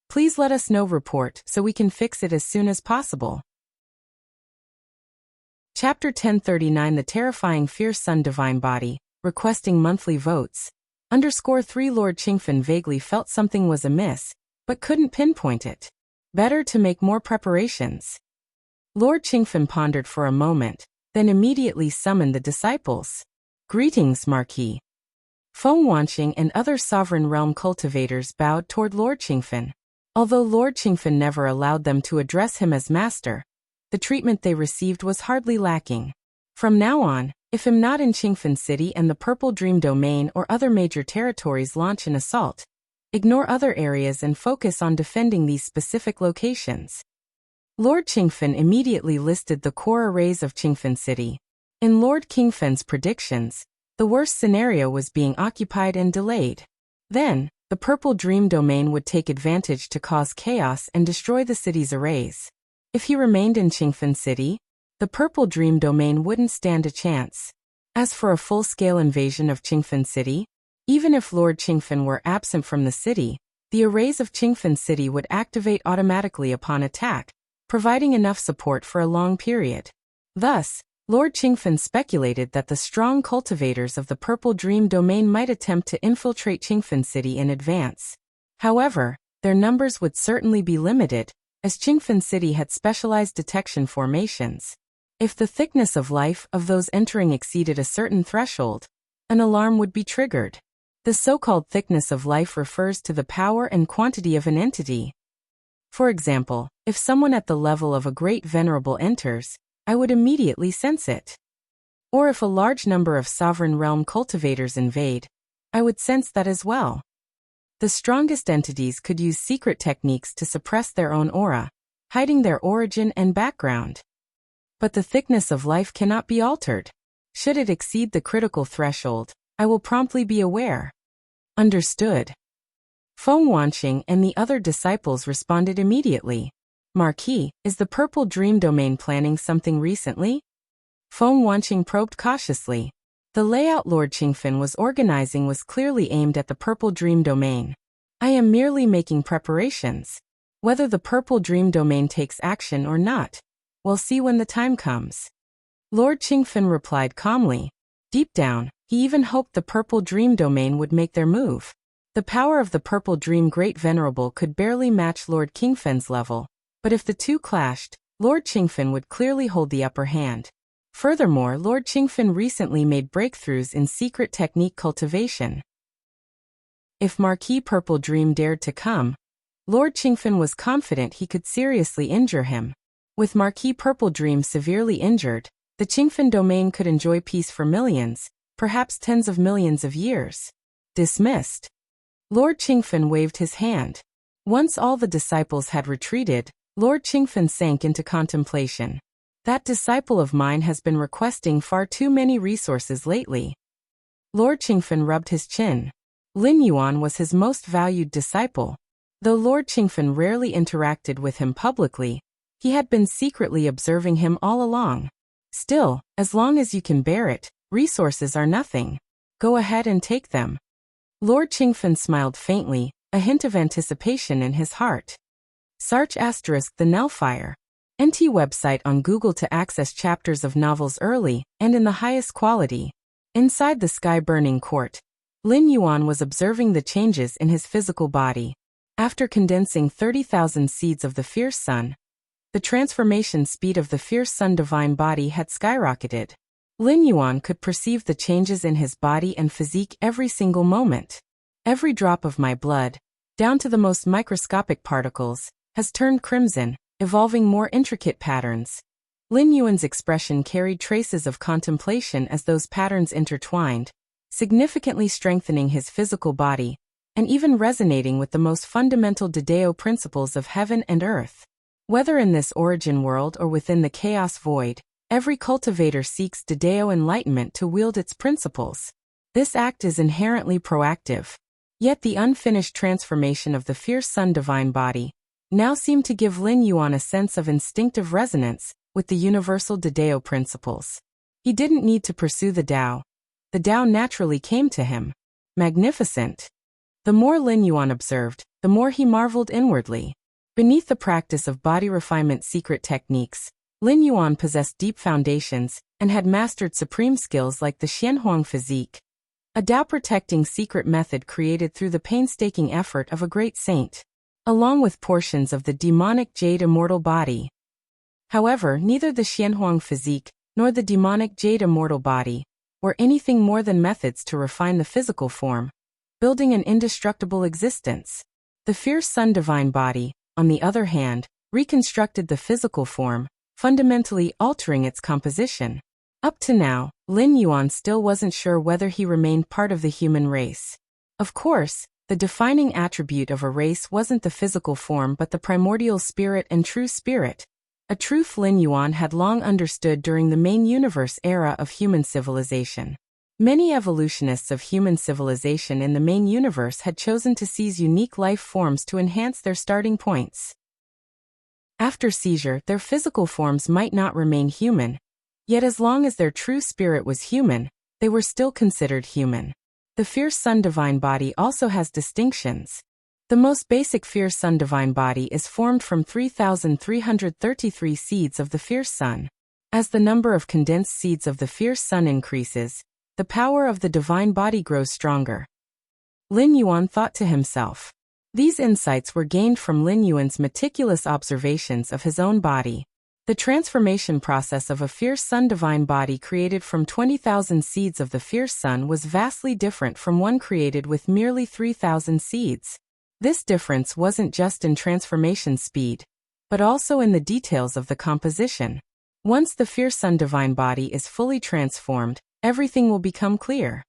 please let us know. Report so we can fix it as soon as possible. Chapter 1039 The Terrifying Fierce Sun Divine Body, requesting monthly votes. _3 Lord Qingfen vaguely felt something was amiss, but couldn't pinpoint it. Better to make more preparations. Lord Qingfen pondered for a moment, then immediately summoned the disciples. Greetings, Marquis. Feng Wanqing and other sovereign realm cultivators bowed toward Lord Qingfen. Although Lord Qingfen never allowed them to address him as master, the treatment they received was hardly lacking. From now on, if I'm not in Qingfen City and the Purple Dream Domain or other major territories launch an assault, ignore other areas and focus on defending these specific locations. Lord Qingfen immediately listed the core arrays of Qingfen City. In Lord Qingfen's predictions, the worst scenario was being occupied and delayed. Then, the Purple Dream Domain would take advantage to cause chaos and destroy the city's arrays. If he remained in Qingfen City, the Purple Dream Domain wouldn't stand a chance. As for a full-scale invasion of Qingfen City, even if Lord Qingfen were absent from the city, the arrays of Qingfen City would activate automatically upon attack, providing enough support for a long period. Thus, Lord Qingfen speculated that the strong cultivators of the Purple Dream Domain might attempt to infiltrate Qingfen City in advance. However, their numbers would certainly be limited, as Qingfen City had specialized detection formations. If the thickness of life of those entering exceeded a certain threshold, an alarm would be triggered. The so-called thickness of life refers to the power and quantity of an entity. For example, if someone at the level of a great venerable enters, I would immediately sense it. Or if a large number of sovereign realm cultivators invade, I would sense that as well. The strongest entities could use secret techniques to suppress their own aura, hiding their origin and background. But the thickness of life cannot be altered. Should it exceed the critical threshold, I will promptly be aware. Understood. Feng Wanqing and the other disciples responded immediately. Marquis, is the Purple Dream Domain planning something recently? Feng Wanqing probed cautiously. The layout Lord Qingfen was organizing was clearly aimed at the Purple Dream Domain. I am merely making preparations. Whether the Purple Dream Domain takes action or not, we'll see when the time comes. Lord Qingfen replied calmly. Deep down, he even hoped the Purple Dream Domain would make their move. The power of the Purple Dream Great Venerable could barely match Lord Qingfen's level, but if the two clashed, Lord Qingfen would clearly hold the upper hand. Furthermore, Lord Qingfen recently made breakthroughs in secret technique cultivation. If Marquis Purple Dream dared to come, Lord Qingfen was confident he could seriously injure him. With Marquis Purple Dream severely injured, the Qingfen domain could enjoy peace for millions, perhaps tens of millions of years. Dismissed. Lord Qingfen waved his hand. Once all the disciples had retreated, Lord Qingfen sank into contemplation. That disciple of mine has been requesting far too many resources lately. Lord Qingfen rubbed his chin. Lin Yuan was his most valued disciple. Though Lord Qingfen rarely interacted with him publicly, he had been secretly observing him all along. Still, as long as you can bear it, resources are nothing. Go ahead and take them. Lord Qingfen smiled faintly, a hint of anticipation in his heart. Search * The Nellfire. NT website on Google to access chapters of novels early and in the highest quality. Inside the sky-burning court, Lin Yuan was observing the changes in his physical body. After condensing 30,000 seeds of the fierce sun, the transformation speed of the fierce sun divine body had skyrocketed. Lin Yuan could perceive the changes in his body and physique every single moment. Every drop of my blood, down to the most microscopic particles, has turned crimson, evolving more intricate patterns. Lin Yuan's expression carried traces of contemplation as those patterns intertwined, significantly strengthening his physical body, and even resonating with the most fundamental Dedeo principles of heaven and earth. Whether in this origin world or within the chaos void, every cultivator seeks Dedeo enlightenment to wield its principles. This act is inherently proactive. Yet the unfinished transformation of the fierce sun divine body now seemed to give Lin Yuan a sense of instinctive resonance with the universal Dao principles. He didn't need to pursue the Tao. The Tao naturally came to him. Magnificent. The more Lin Yuan observed, the more he marveled inwardly. Beneath the practice of body refinement secret techniques, Lin Yuan possessed deep foundations and had mastered supreme skills like the Xianhuang physique, a Tao-protecting secret method created through the painstaking effort of a great saint, along with portions of the demonic jade immortal body. However, neither the Xianhuang physique nor the demonic jade immortal body were anything more than methods to refine the physical form, building an indestructible existence. The fierce sun divine body, on the other hand, reconstructed the physical form, fundamentally altering its composition. Up to now, Lin Yuan still wasn't sure whether he remained part of the human race. Of course, the defining attribute of a race wasn't the physical form but the primordial spirit and true spirit, a truth Lin Yuan had long understood during the main universe era of human civilization. Many evolutionists of human civilization in the main universe had chosen to seize unique life forms to enhance their starting points. After seizure, their physical forms might not remain human, yet as long as their true spirit was human, they were still considered human. The fierce sun divine body also has distinctions. The most basic fierce sun divine body is formed from 3,333 seeds of the fierce sun. As the number of condensed seeds of the fierce sun increases, the power of the divine body grows stronger. Lin Yuan thought to himself. These insights were gained from Lin Yuan's meticulous observations of his own body. The transformation process of a fierce sun divine body created from 20,000 seeds of the fierce sun was vastly different from one created with merely 3,000 seeds. This difference wasn't just in transformation speed, but also in the details of the composition. Once the fierce sun divine body is fully transformed, everything will become clear.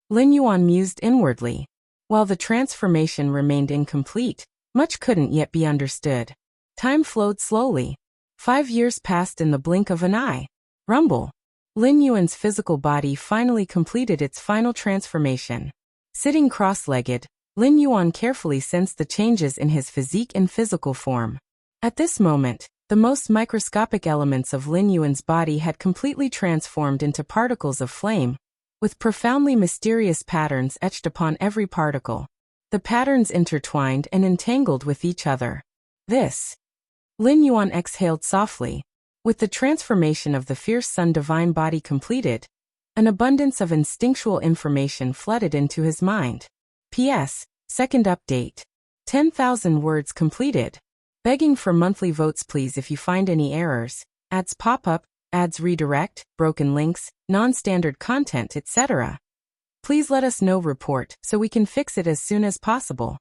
Lin Yuan mused inwardly. While the transformation remained incomplete, much couldn't yet be understood. Time flowed slowly. 5 years passed in the blink of an eye. Rumble. Lin Yuan's physical body finally completed its final transformation. Sitting cross-legged, Lin Yuan carefully sensed the changes in his physique and physical form. At this moment, the most microscopic elements of Lin Yuan's body had completely transformed into particles of flame, with profoundly mysterious patterns etched upon every particle. The patterns intertwined and entangled with each other. Lin Yuan exhaled softly. With the transformation of the fierce sun divine body completed, an abundance of instinctual information flooded into his mind. P.S. Second update. 10,000 words completed. Begging for monthly votes please if you find any errors, ads pop up, ads redirect, broken links, non-standard content, etc. Please let us know report so we can fix it as soon as possible.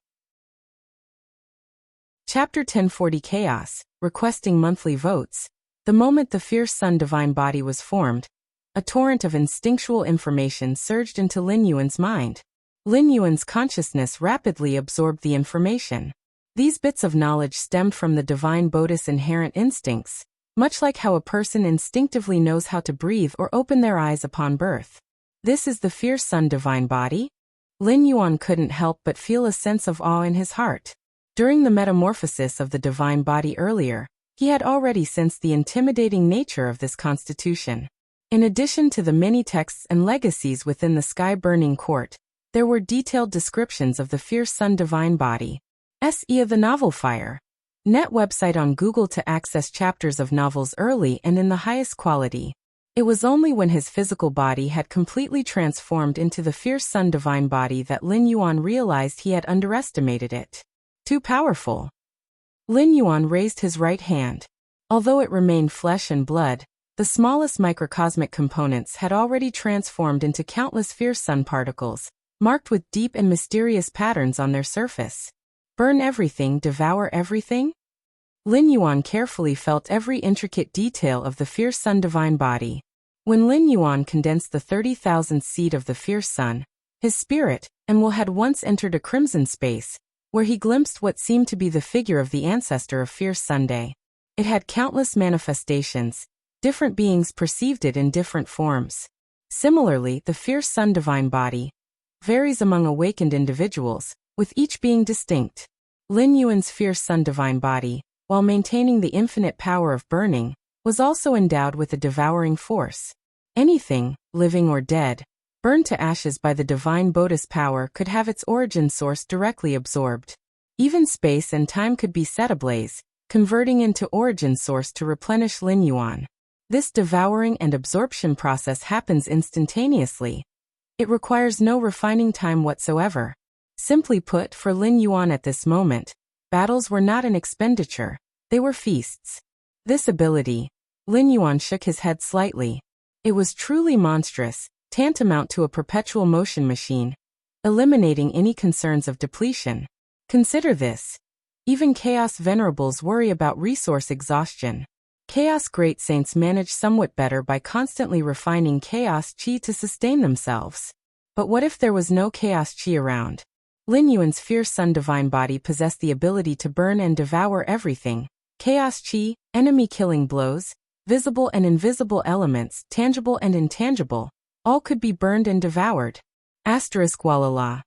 Chapter 1040 Chaos, requesting monthly votes. The moment the fierce sun divine body was formed, a torrent of instinctual information surged into Lin Yuan's mind. Lin Yuan's consciousness rapidly absorbed the information. These bits of knowledge stemmed from the divine Bodhi's inherent instincts, much like how a person instinctively knows how to breathe or open their eyes upon birth. This is the fierce sun divine body? Lin Yuan couldn't help but feel a sense of awe in his heart. During the metamorphosis of the divine body earlier, he had already sensed the intimidating nature of this constitution. In addition to the many texts and legacies within the sky-burning court, there were detailed descriptions of the fierce sun divine body. S.E. of the Novel Fire. Net website on Google to access chapters of novels early and in the highest quality. It was only when his physical body had completely transformed into the fierce sun divine body that Lin Yuan realized he had underestimated it. Too powerful. Lin Yuan raised his right hand. Although it remained flesh and blood, the smallest microcosmic components had already transformed into countless fierce sun particles, marked with deep and mysterious patterns on their surface. Burn everything, devour everything? Lin Yuan carefully felt every intricate detail of the fierce sun divine body. When Lin Yuan condensed the 30,000th seed of the fierce sun, his spirit and will had once entered a crimson space, where he glimpsed what seemed to be the figure of the ancestor of fierce Sunday. It had countless manifestations. Different beings perceived it in different forms. Similarly, the fierce sun divine body varies among awakened individuals, with each being distinct. Lin Yuan's fierce sun divine body, while maintaining the infinite power of burning, was also endowed with a devouring force. Anything, living or dead, burned to ashes by the divine Bodhi's power could have its origin source directly absorbed. Even space and time could be set ablaze, converting into origin source to replenish Lin Yuan. This devouring and absorption process happens instantaneously. It requires no refining time whatsoever. Simply put, for Lin Yuan at this moment, battles were not an expenditure, they were feasts. This ability, Lin Yuan shook his head slightly. It was truly monstrous, tantamount to a perpetual motion machine, eliminating any concerns of depletion. Consider this. Even Chaos Venerables worry about resource exhaustion. Chaos Great Saints manage somewhat better by constantly refining Chaos Chi to sustain themselves. But what if there was no Chaos Chi around? Lin Yuan's fierce Sun Divine Body possessed the ability to burn and devour everything. Chaos Chi, enemy-killing blows, visible and invisible elements, tangible and intangible, all could be burned and devoured. Asterisk Walala.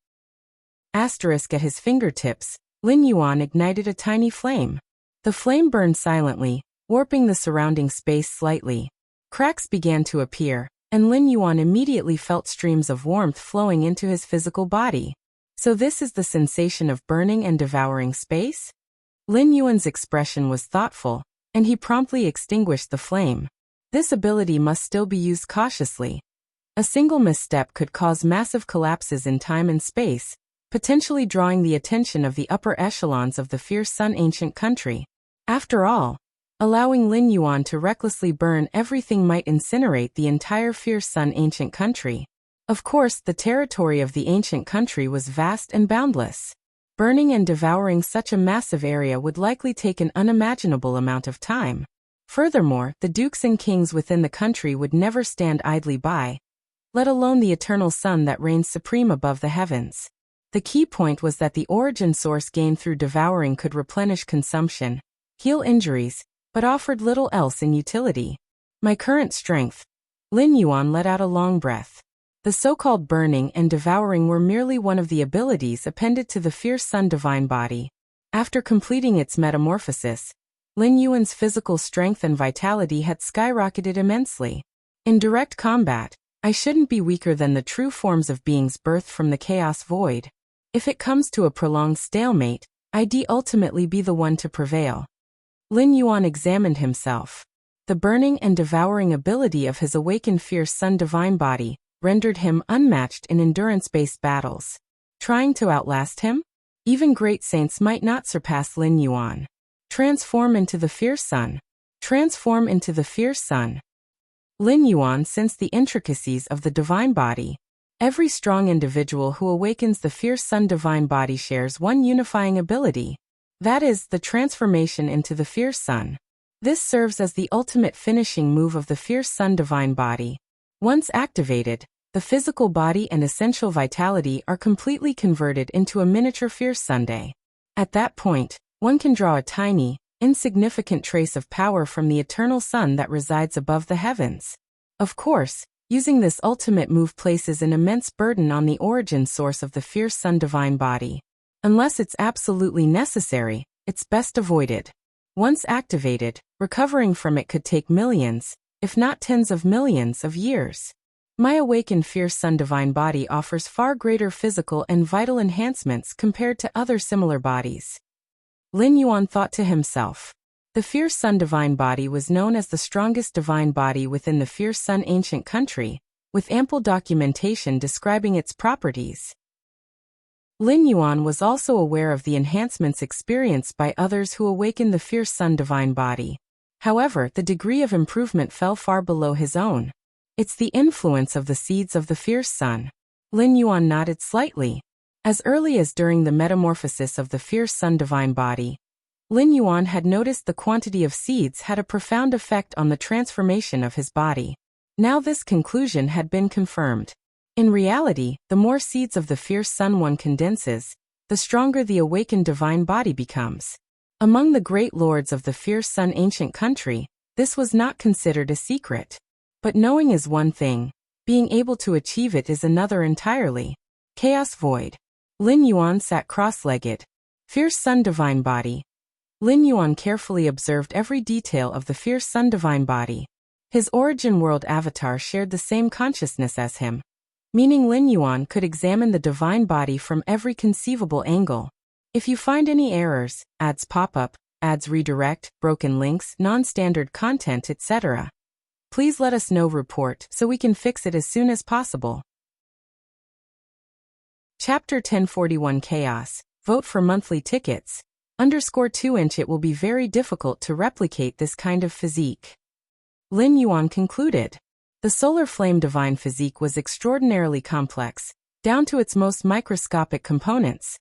Asterisk at his fingertips, Lin Yuan ignited a tiny flame. The flame burned silently, warping the surrounding space slightly. Cracks began to appear, and Lin Yuan immediately felt streams of warmth flowing into his physical body. So this is the sensation of burning and devouring space? Lin Yuan's expression was thoughtful, and he promptly extinguished the flame. This ability must still be used cautiously. A single misstep could cause massive collapses in time and space, potentially drawing the attention of the upper echelons of the fierce Sun ancient country. After all, allowing Lin Yuan to recklessly burn everything might incinerate the entire fierce Sun ancient country. Of course, the territory of the ancient country was vast and boundless. Burning and devouring such a massive area would likely take an unimaginable amount of time. Furthermore, the dukes and kings within the country would never stand idly by, let alone the eternal sun that reigns supreme above the heavens. The key point was that the origin source gained through devouring could replenish consumption, heal injuries, but offered little else in utility. My current strength. Lin Yuan let out a long breath. The so-called burning and devouring were merely one of the abilities appended to the fierce Sun Divine Body. After completing its metamorphosis, Lin Yuan's physical strength and vitality had skyrocketed immensely. In direct combat, I shouldn't be weaker than the true forms of beings birthed from the chaos void. If it comes to a prolonged stalemate, I'd ultimately be the one to prevail. Lin Yuan examined himself. The burning and devouring ability of his awakened fierce Sun Divine Body rendered him unmatched in endurance-based battles. Trying to outlast him? Even great saints might not surpass Lin Yuan. Transform into the fierce sun. Transform into the fierce sun. Lin Yuan sensed the intricacies of the divine body. Every strong individual who awakens the fierce Sun Divine Body shares one unifying ability. That is, the transformation into the fierce sun. This serves as the ultimate finishing move of the fierce Sun Divine Body. Once activated, the physical body and essential vitality are completely converted into a miniature fierce Sunday. At that point, one can draw a tiny, insignificant trace of power from the eternal sun that resides above the heavens. Of course, using this ultimate move places an immense burden on the origin source of the fierce Sun Divine Body. Unless it's absolutely necessary, it's best avoided. Once activated, recovering from it could take millions, if not tens of millions of years. My awakened fierce Sun Divine Body offers far greater physical and vital enhancements compared to other similar bodies. Lin Yuan thought to himself. The fierce Sun Divine Body was known as the strongest divine body within the fierce Sun ancient country, with ample documentation describing its properties. Lin Yuan was also aware of the enhancements experienced by others who awakened the fierce Sun Divine Body. However, the degree of improvement fell far below his own. It's the influence of the seeds of the fierce sun. Lin Yuan nodded slightly. As early as during the metamorphosis of the fierce Sun Divine Body, Lin Yuan had noticed the quantity of seeds had a profound effect on the transformation of his body. Now this conclusion had been confirmed. In reality, the more seeds of the fierce sun one condenses, the stronger the awakened divine body becomes. Among the great lords of the fierce Sun ancient country, this was not considered a secret. But knowing is one thing, being able to achieve it is another entirely. Chaos void. Lin Yuan sat cross-legged. Fierce Sun Divine Body. Lin Yuan carefully observed every detail of the fierce sun divine body. His origin world avatar shared the same consciousness as him, meaning Lin Yuan could examine the divine body from every conceivable angle. If you find any errors, ads pop up, ads redirect, broken links, non-standard content, etc., please let us know. Report so we can fix it as soon as possible. Chapter 1041 Chaos. Vote for monthly tickets. _2 It will be very difficult to replicate this kind of physique. Lin Yuan concluded. The solar flame divine physique was extraordinarily complex, down to its most microscopic components.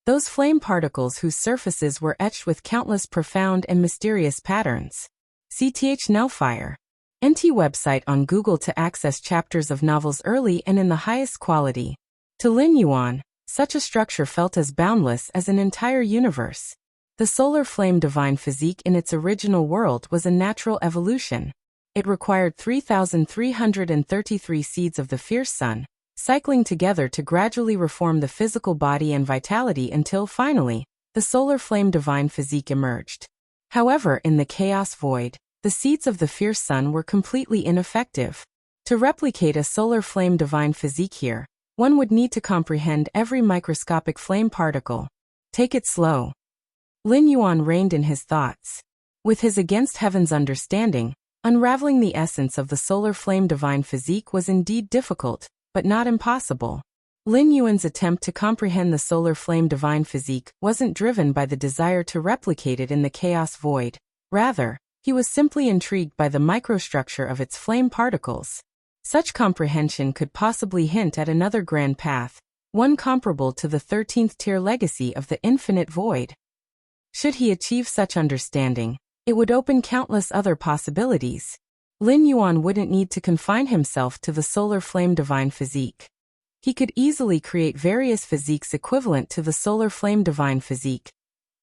Those flame particles whose surfaces were etched with countless profound and mysterious patterns. CTH Nellfire. NT website on Google to access chapters of novels early and in the highest quality. To Lin Yuan, such a structure felt as boundless as an entire universe. The solar flame divine physique in its original world was a natural evolution. It required 3,333 seeds of the fierce sun, cycling together to gradually reform the physical body and vitality until finally, the solar flame divine physique emerged. However, in the chaos void, the seeds of the fierce sun were completely ineffective. To replicate a solar flame divine physique here, one would need to comprehend every microscopic flame particle. Take it slow. Lin Yuan reined in his thoughts. With his against heaven's understanding, unraveling the essence of the solar flame divine physique was indeed difficult, but not impossible. Lin Yuan's attempt to comprehend the solar flame divine physique wasn't driven by the desire to replicate it in the chaos void. Rather, he was simply intrigued by the microstructure of its flame particles. Such comprehension could possibly hint at another grand path, one comparable to the 13th tier legacy of the infinite void. Should he achieve such understanding, it would open countless other possibilities. Lin Yuan wouldn't need to confine himself to the solar flame divine physique. He could easily create various physiques equivalent to the solar flame divine physique,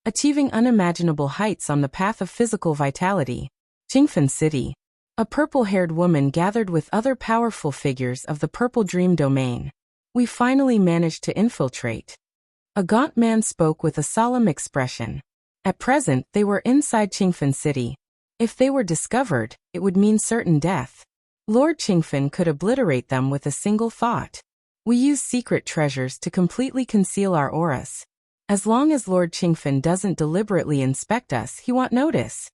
achieving unimaginable heights on the path of physical vitality. Qingfen City. A purple-haired woman gathered with other powerful figures of the Purple Dream domain. We finally managed to infiltrate. A gaunt man spoke with a solemn expression. At present, they were inside Qingfen City. If they were discovered, it would mean certain death. Lord Qingfen could obliterate them with a single thought. We use secret treasures to completely conceal our auras. As long as Lord Qingfen doesn't deliberately inspect us, he won't notice.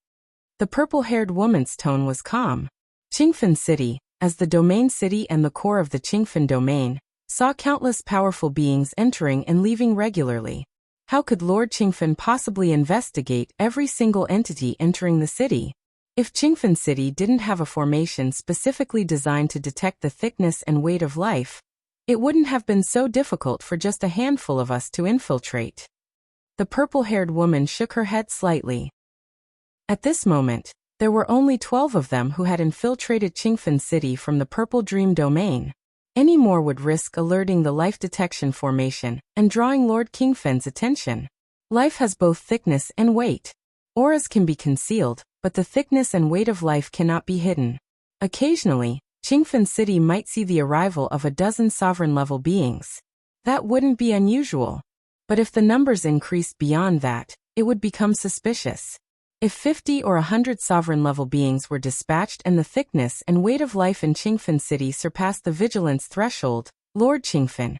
The purple-haired woman's tone was calm. Qingfen City, as the domain city and the core of the Qingfen domain, saw countless powerful beings entering and leaving regularly. How could Lord Qingfen possibly investigate every single entity entering the city? If Qingfen City didn't have a formation specifically designed to detect the thickness and weight of life, it wouldn't have been so difficult for just a handful of us to infiltrate. The purple-haired woman shook her head slightly. At this moment, there were only 12 of them who had infiltrated Qingfen City from the Purple Dream domain. Any more would risk alerting the life detection formation and drawing Lord Qingfen's attention. Life has both thickness and weight. Auras can be concealed, but the thickness and weight of life cannot be hidden. Occasionally, Qingfen City might see the arrival of a dozen sovereign-level beings. That wouldn't be unusual. But if the numbers increased beyond that, it would become suspicious. If 50 or 100 sovereign-level beings were dispatched and the thickness and weight of life in Qingfen City surpassed the vigilance threshold, Lord Qingfen,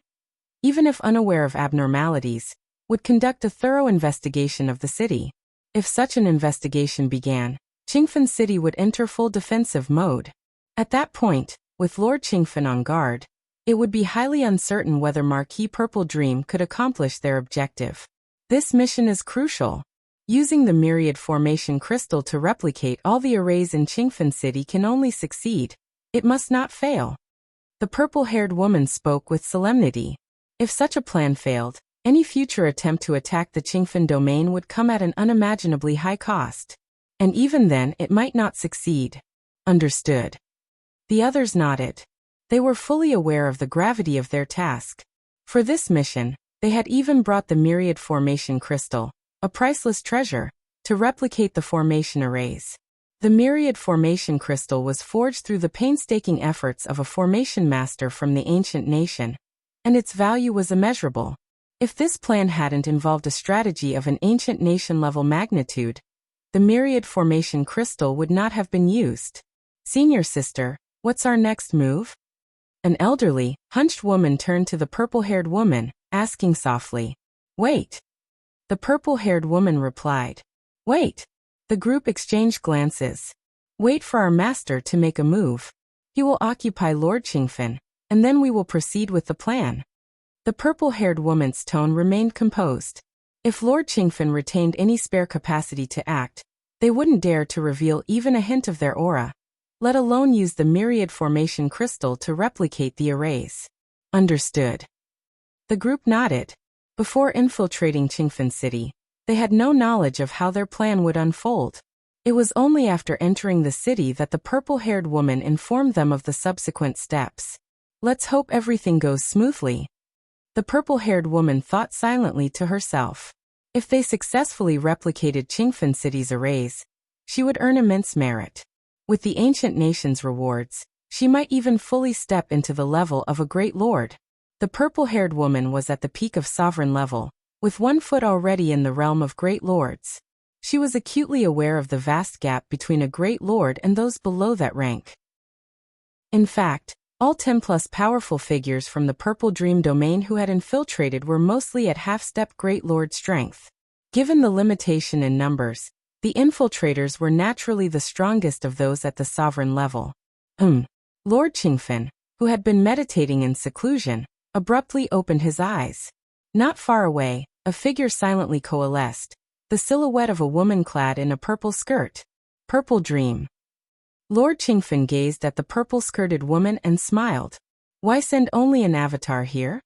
even if unaware of abnormalities, would conduct a thorough investigation of the city. If such an investigation began, Qingfen City would enter full defensive mode. At that point, with Lord Qingfen on guard, it would be highly uncertain whether Marquis Purple Dream could accomplish their objective. This mission is crucial. Using the myriad formation crystal to replicate all the arrays in Qingfen City can only succeed. It must not fail. The purple-haired woman spoke with solemnity. If such a plan failed, any future attempt to attack the Qingfen domain would come at an unimaginably high cost. And even then it might not succeed. Understood. The others nodded. They were fully aware of the gravity of their task. For this mission, they had even brought the myriad formation crystal, a priceless treasure, to replicate the formation arrays. The myriad formation crystal was forged through the painstaking efforts of a formation master from the ancient nation, and its value was immeasurable. If this plan hadn't involved a strategy of an ancient nation-level magnitude, the myriad formation crystal would not have been used. Senior sister, what's our next move? An elderly, hunched woman turned to the purple-haired woman, asking softly. Wait. The purple-haired woman replied. Wait. The group exchanged glances. Wait for our master to make a move. He will occupy Lord Qingfen, and then we will proceed with the plan. The purple-haired woman's tone remained composed. If Lord Qingfen retained any spare capacity to act, they wouldn't dare to reveal even a hint of their aura, let alone use the myriad formation crystal to replicate the arrays. Understood. The group nodded. Before infiltrating Qingfen City, they had no knowledge of how their plan would unfold. It was only after entering the city that the purple-haired woman informed them of the subsequent steps. Let's hope everything goes smoothly. The purple-haired woman thought silently to herself. If they successfully replicated Qingfen City's arrays, she would earn immense merit. With the ancient nation's rewards, she might even fully step into the level of a great lord. The purple-haired woman was at the peak of sovereign level, with one foot already in the realm of great lords. She was acutely aware of the vast gap between a great lord and those below that rank. In fact, all 10+ powerful figures from the Purple Dream domain who had infiltrated were mostly at half-step great lord strength. Given the limitation in numbers, the infiltrators were naturally the strongest of those at the sovereign level. Lord Qingfen, who had been meditating in seclusion, abruptly opened his eyes. Not far away, a figure silently coalesced, the silhouette of a woman clad in a purple skirt. Purple Dream. Lord Qingfen gazed at the purple-skirted woman and smiled. Why send only an avatar here?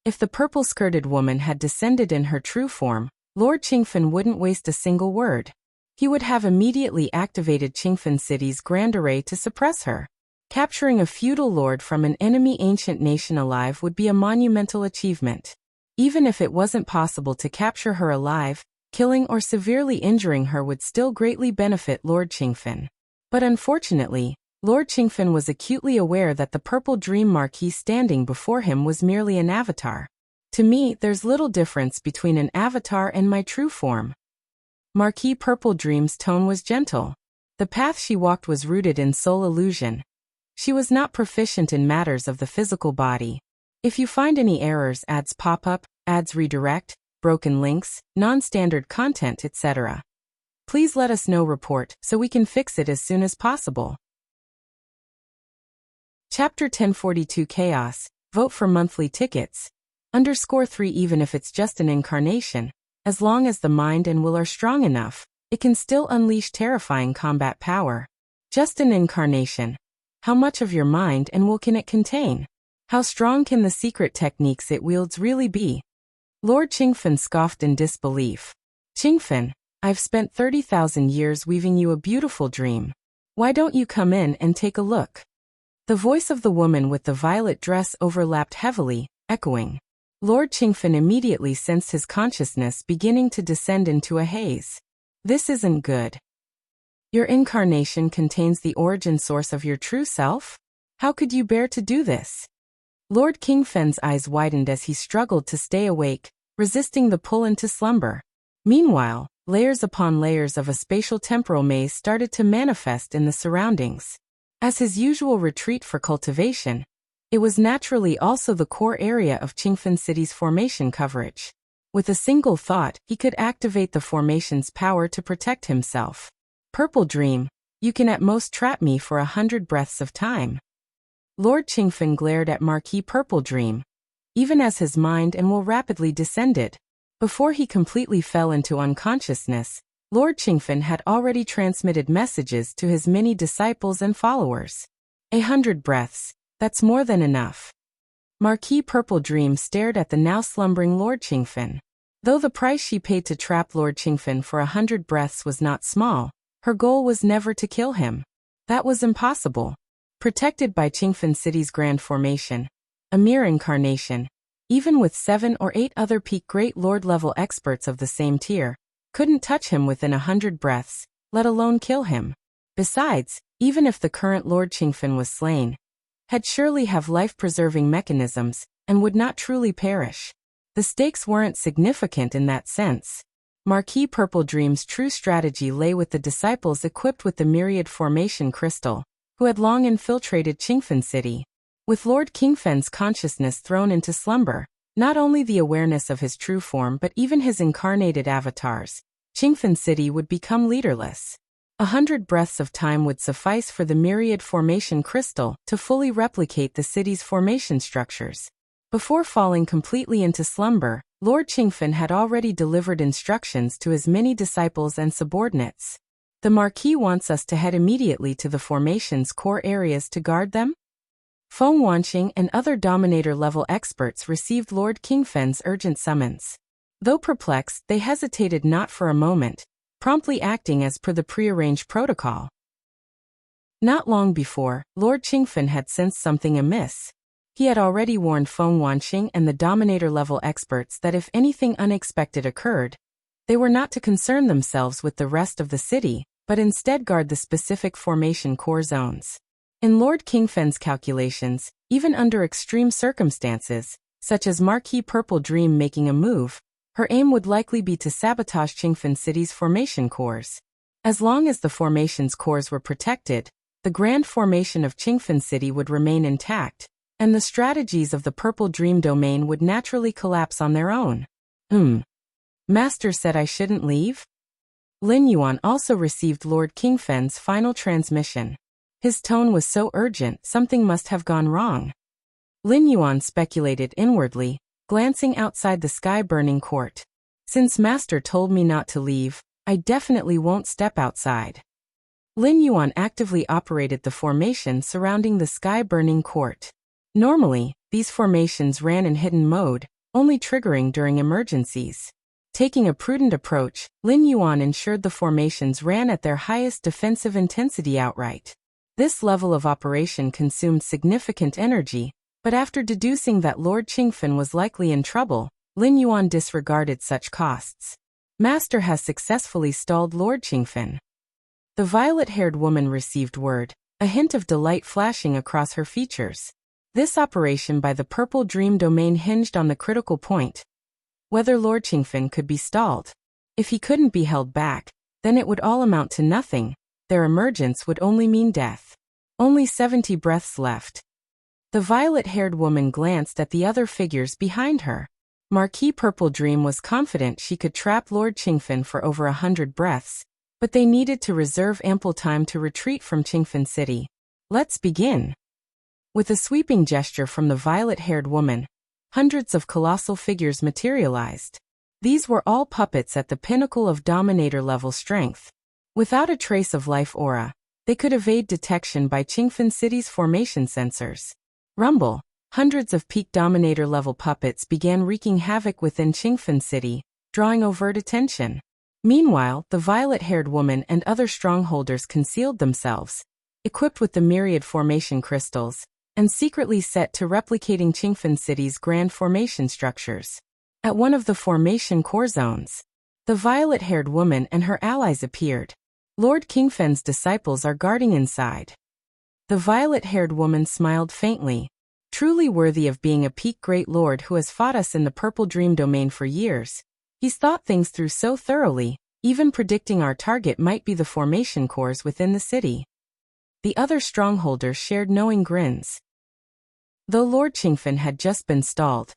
If the purple-skirted woman had descended in her true form, Lord Qingfen wouldn't waste a single word. He would have immediately activated Qingfen City's grand array to suppress her. Capturing a feudal lord from an enemy ancient nation alive would be a monumental achievement. Even if it wasn't possible to capture her alive, killing or severely injuring her would still greatly benefit Lord Qingfen. But unfortunately, Lord Qingfen was acutely aware that the Purple Dream Marquis standing before him was merely an avatar. To me, there's little difference between an avatar and my true form. Marquis Purple Dream's tone was gentle. The path she walked was rooted in soul illusion. She was not proficient in matters of the physical body. If you find any errors, ads pop up, ads redirect, broken links, non-standard content, etc., please let us know. Report so we can fix it as soon as possible. Chapter 1042 Chaos. Vote for monthly tickets. _3 Even if it's just an incarnation, as long as the mind and will are strong enough, it can still unleash terrifying combat power. Just an incarnation. How much of your mind and will can it contain? How strong can the secret techniques it wields really be? Lord Qingfen scoffed in disbelief. Qingfen, I've spent 30,000 years weaving you a beautiful dream. Why don't you come in and take a look? The voice of the woman with the violet dress overlapped heavily, echoing. Lord Qingfen immediately sensed his consciousness beginning to descend into a haze. This isn't good. Your incarnation contains the origin source of your true self? How could you bear to do this? Lord Qingfen's eyes widened as he struggled to stay awake, resisting the pull into slumber. Meanwhile, layers upon layers of a spatial-temporal maze started to manifest in the surroundings. As his usual retreat for cultivation, it was naturally also the core area of Qingfen City's formation coverage. With a single thought, he could activate the formation's power to protect himself. Purple Dream, you can at most trap me for 100 breaths of time. Lord Qingfen glared at Marquis Purple Dream, even as his mind and will rapidly descended. Before he completely fell into unconsciousness, Lord Qingfen had already transmitted messages to his many disciples and followers. 100 breaths, that's more than enough. Marquis Purple Dream stared at the now slumbering Lord Qingfen. Though the price she paid to trap Lord Qingfen for 100 breaths was not small, her goal was never to kill him. That was impossible. Protected by Qingfen City's grand formation, a mere incarnation, even with 7 or 8 other peak Great Lord-level experts of the same tier, couldn't touch him within 100 breaths, let alone kill him. Besides, even if the current Lord Qingfen was slain, had surely have life-preserving mechanisms, and would not truly perish. The stakes weren't significant in that sense. Marquis Purple Dream's true strategy lay with the disciples equipped with the myriad formation crystal, who had long infiltrated Qingfen City. With Lord Qingfen's consciousness thrown into slumber, not only the awareness of his true form but even his incarnated avatars, Qingfen City would become leaderless. 100 breaths of time would suffice for the myriad formation crystal to fully replicate the city's formation structures. Before falling completely into slumber, Lord Qingfen had already delivered instructions to his many disciples and subordinates. The Marquis wants us to head immediately to the formation's core areas to guard them? Feng Wanqing and other Dominator-level experts received Lord Qingfen's urgent summons. Though perplexed, they hesitated not for a moment, promptly acting as per the prearranged protocol. Not long before, Lord Qingfen had sensed something amiss. He had already warned Feng Wanqing and the Dominator-level experts that if anything unexpected occurred, they were not to concern themselves with the rest of the city, but instead guard the specific formation core zones. In Lord Qingfen's calculations, even under extreme circumstances, such as Marquis Purple Dream making a move, her aim would likely be to sabotage Qingfen City's formation cores. As long as the formation's cores were protected, the grand formation of Qingfen City would remain intact, and the strategies of the Purple Dream domain would naturally collapse on their own. Master said I shouldn't leave? Lin Yuan also received Lord Qingfen's final transmission. His tone was so urgent, something must have gone wrong. Lin Yuan speculated inwardly, glancing outside the sky-burning court. Since Master told me not to leave, I definitely won't step outside. Lin Yuan actively operated the formation surrounding the sky-burning court. Normally, these formations ran in hidden mode, only triggering during emergencies. Taking a prudent approach, Lin Yuan ensured the formations ran at their highest defensive intensity outright. This level of operation consumed significant energy, but after deducing that Lord Qingfen was likely in trouble, Lin Yuan disregarded such costs. Master has successfully stalled Lord Qingfen. The violet-haired woman received word, a hint of delight flashing across her features. This operation by the Purple Dream domain hinged on the critical point: whether Lord Qingfen could be stalled. If he couldn't be held back, then it would all amount to nothing. Their emergence would only mean death. Only 70 breaths left. The violet-haired woman glanced at the other figures behind her. Marquis Purple Dream was confident she could trap Lord Qingfen for over 100 breaths, but they needed to reserve ample time to retreat from Qingfen City. Let's begin. With a sweeping gesture from the violet-haired woman, hundreds of colossal figures materialized. These were all puppets at the pinnacle of Dominator-level strength. Without a trace of life aura, they could evade detection by Qingfen City's formation sensors. Rumble, hundreds of peak Dominator-level puppets began wreaking havoc within Qingfen City, drawing overt attention. Meanwhile, the violet-haired woman and other strongholders concealed themselves, equipped with the myriad formation crystals, and secretly set to replicating Qingfen City's grand formation structures. At one of the formation core zones, the violet-haired woman and her allies appeared. Lord Qingfen's disciples are guarding inside. The violet-haired woman smiled faintly. Truly worthy of being a peak great lord who has fought us in the Purple Dream domain for years. He's thought things through so thoroughly, even predicting our target might be the formation cores within the city. The other strongholders shared knowing grins. Though Lord Qingfen had just been stalled,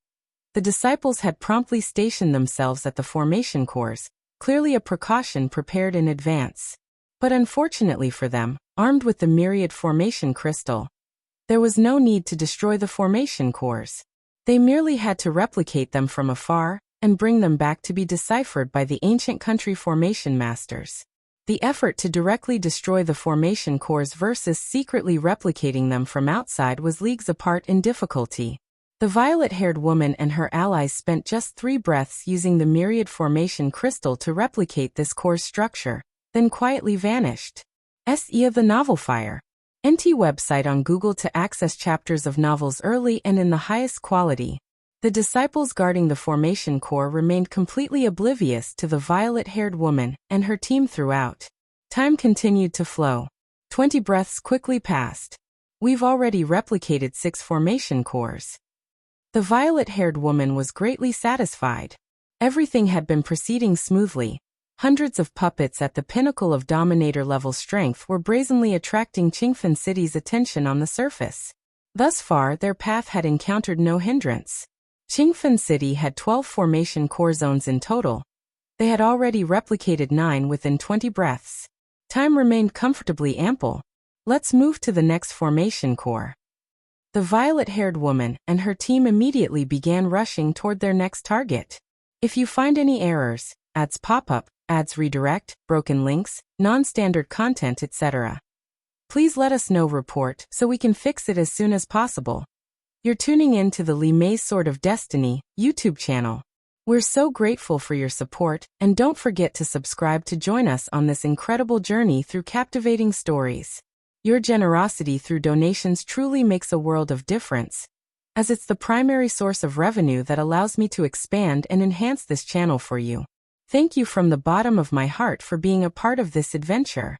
the disciples had promptly stationed themselves at the formation cores, clearly a precaution prepared in advance. But unfortunately for them, armed with the myriad formation crystal, there was no need to destroy the formation cores. They merely had to replicate them from afar and bring them back to be deciphered by the ancient country formation masters. The effort to directly destroy the formation cores versus secretly replicating them from outside was leagues apart in difficulty. The violet-haired woman and her allies spent just 3 breaths using the myriad formation crystal to replicate this core's structure, then quietly vanished. SE of the Novel Fire. NT website on Google to access chapters of novels early and in the highest quality. The disciples guarding the formation core remained completely oblivious to the violet-haired woman and her team throughout. Time continued to flow. 20 breaths quickly passed. We've already replicated 6 formation cores. The violet-haired woman was greatly satisfied. Everything had been proceeding smoothly. Hundreds of puppets at the pinnacle of Dominator-level strength were brazenly attracting Qingfen City's attention on the surface. Thus far, their path had encountered no hindrance. Qingfen City had 12 formation core zones in total. They had already replicated 9 within 20 breaths. Time remained comfortably ample. Let's move to the next formation core. The violet-haired woman and her team immediately began rushing toward their next target. If you find any errors, ads pop up, ads redirect, broken links, non-standard content, etc., please let us know. Report so we can fix it as soon as possible. You're tuning in to the Li Mei's Sword of Destiny YouTube channel. We're so grateful for your support, and don't forget to subscribe to join us on this incredible journey through captivating stories. Your generosity through donations truly makes a world of difference, as it's the primary source of revenue that allows me to expand and enhance this channel for you. Thank you from the bottom of my heart for being a part of this adventure.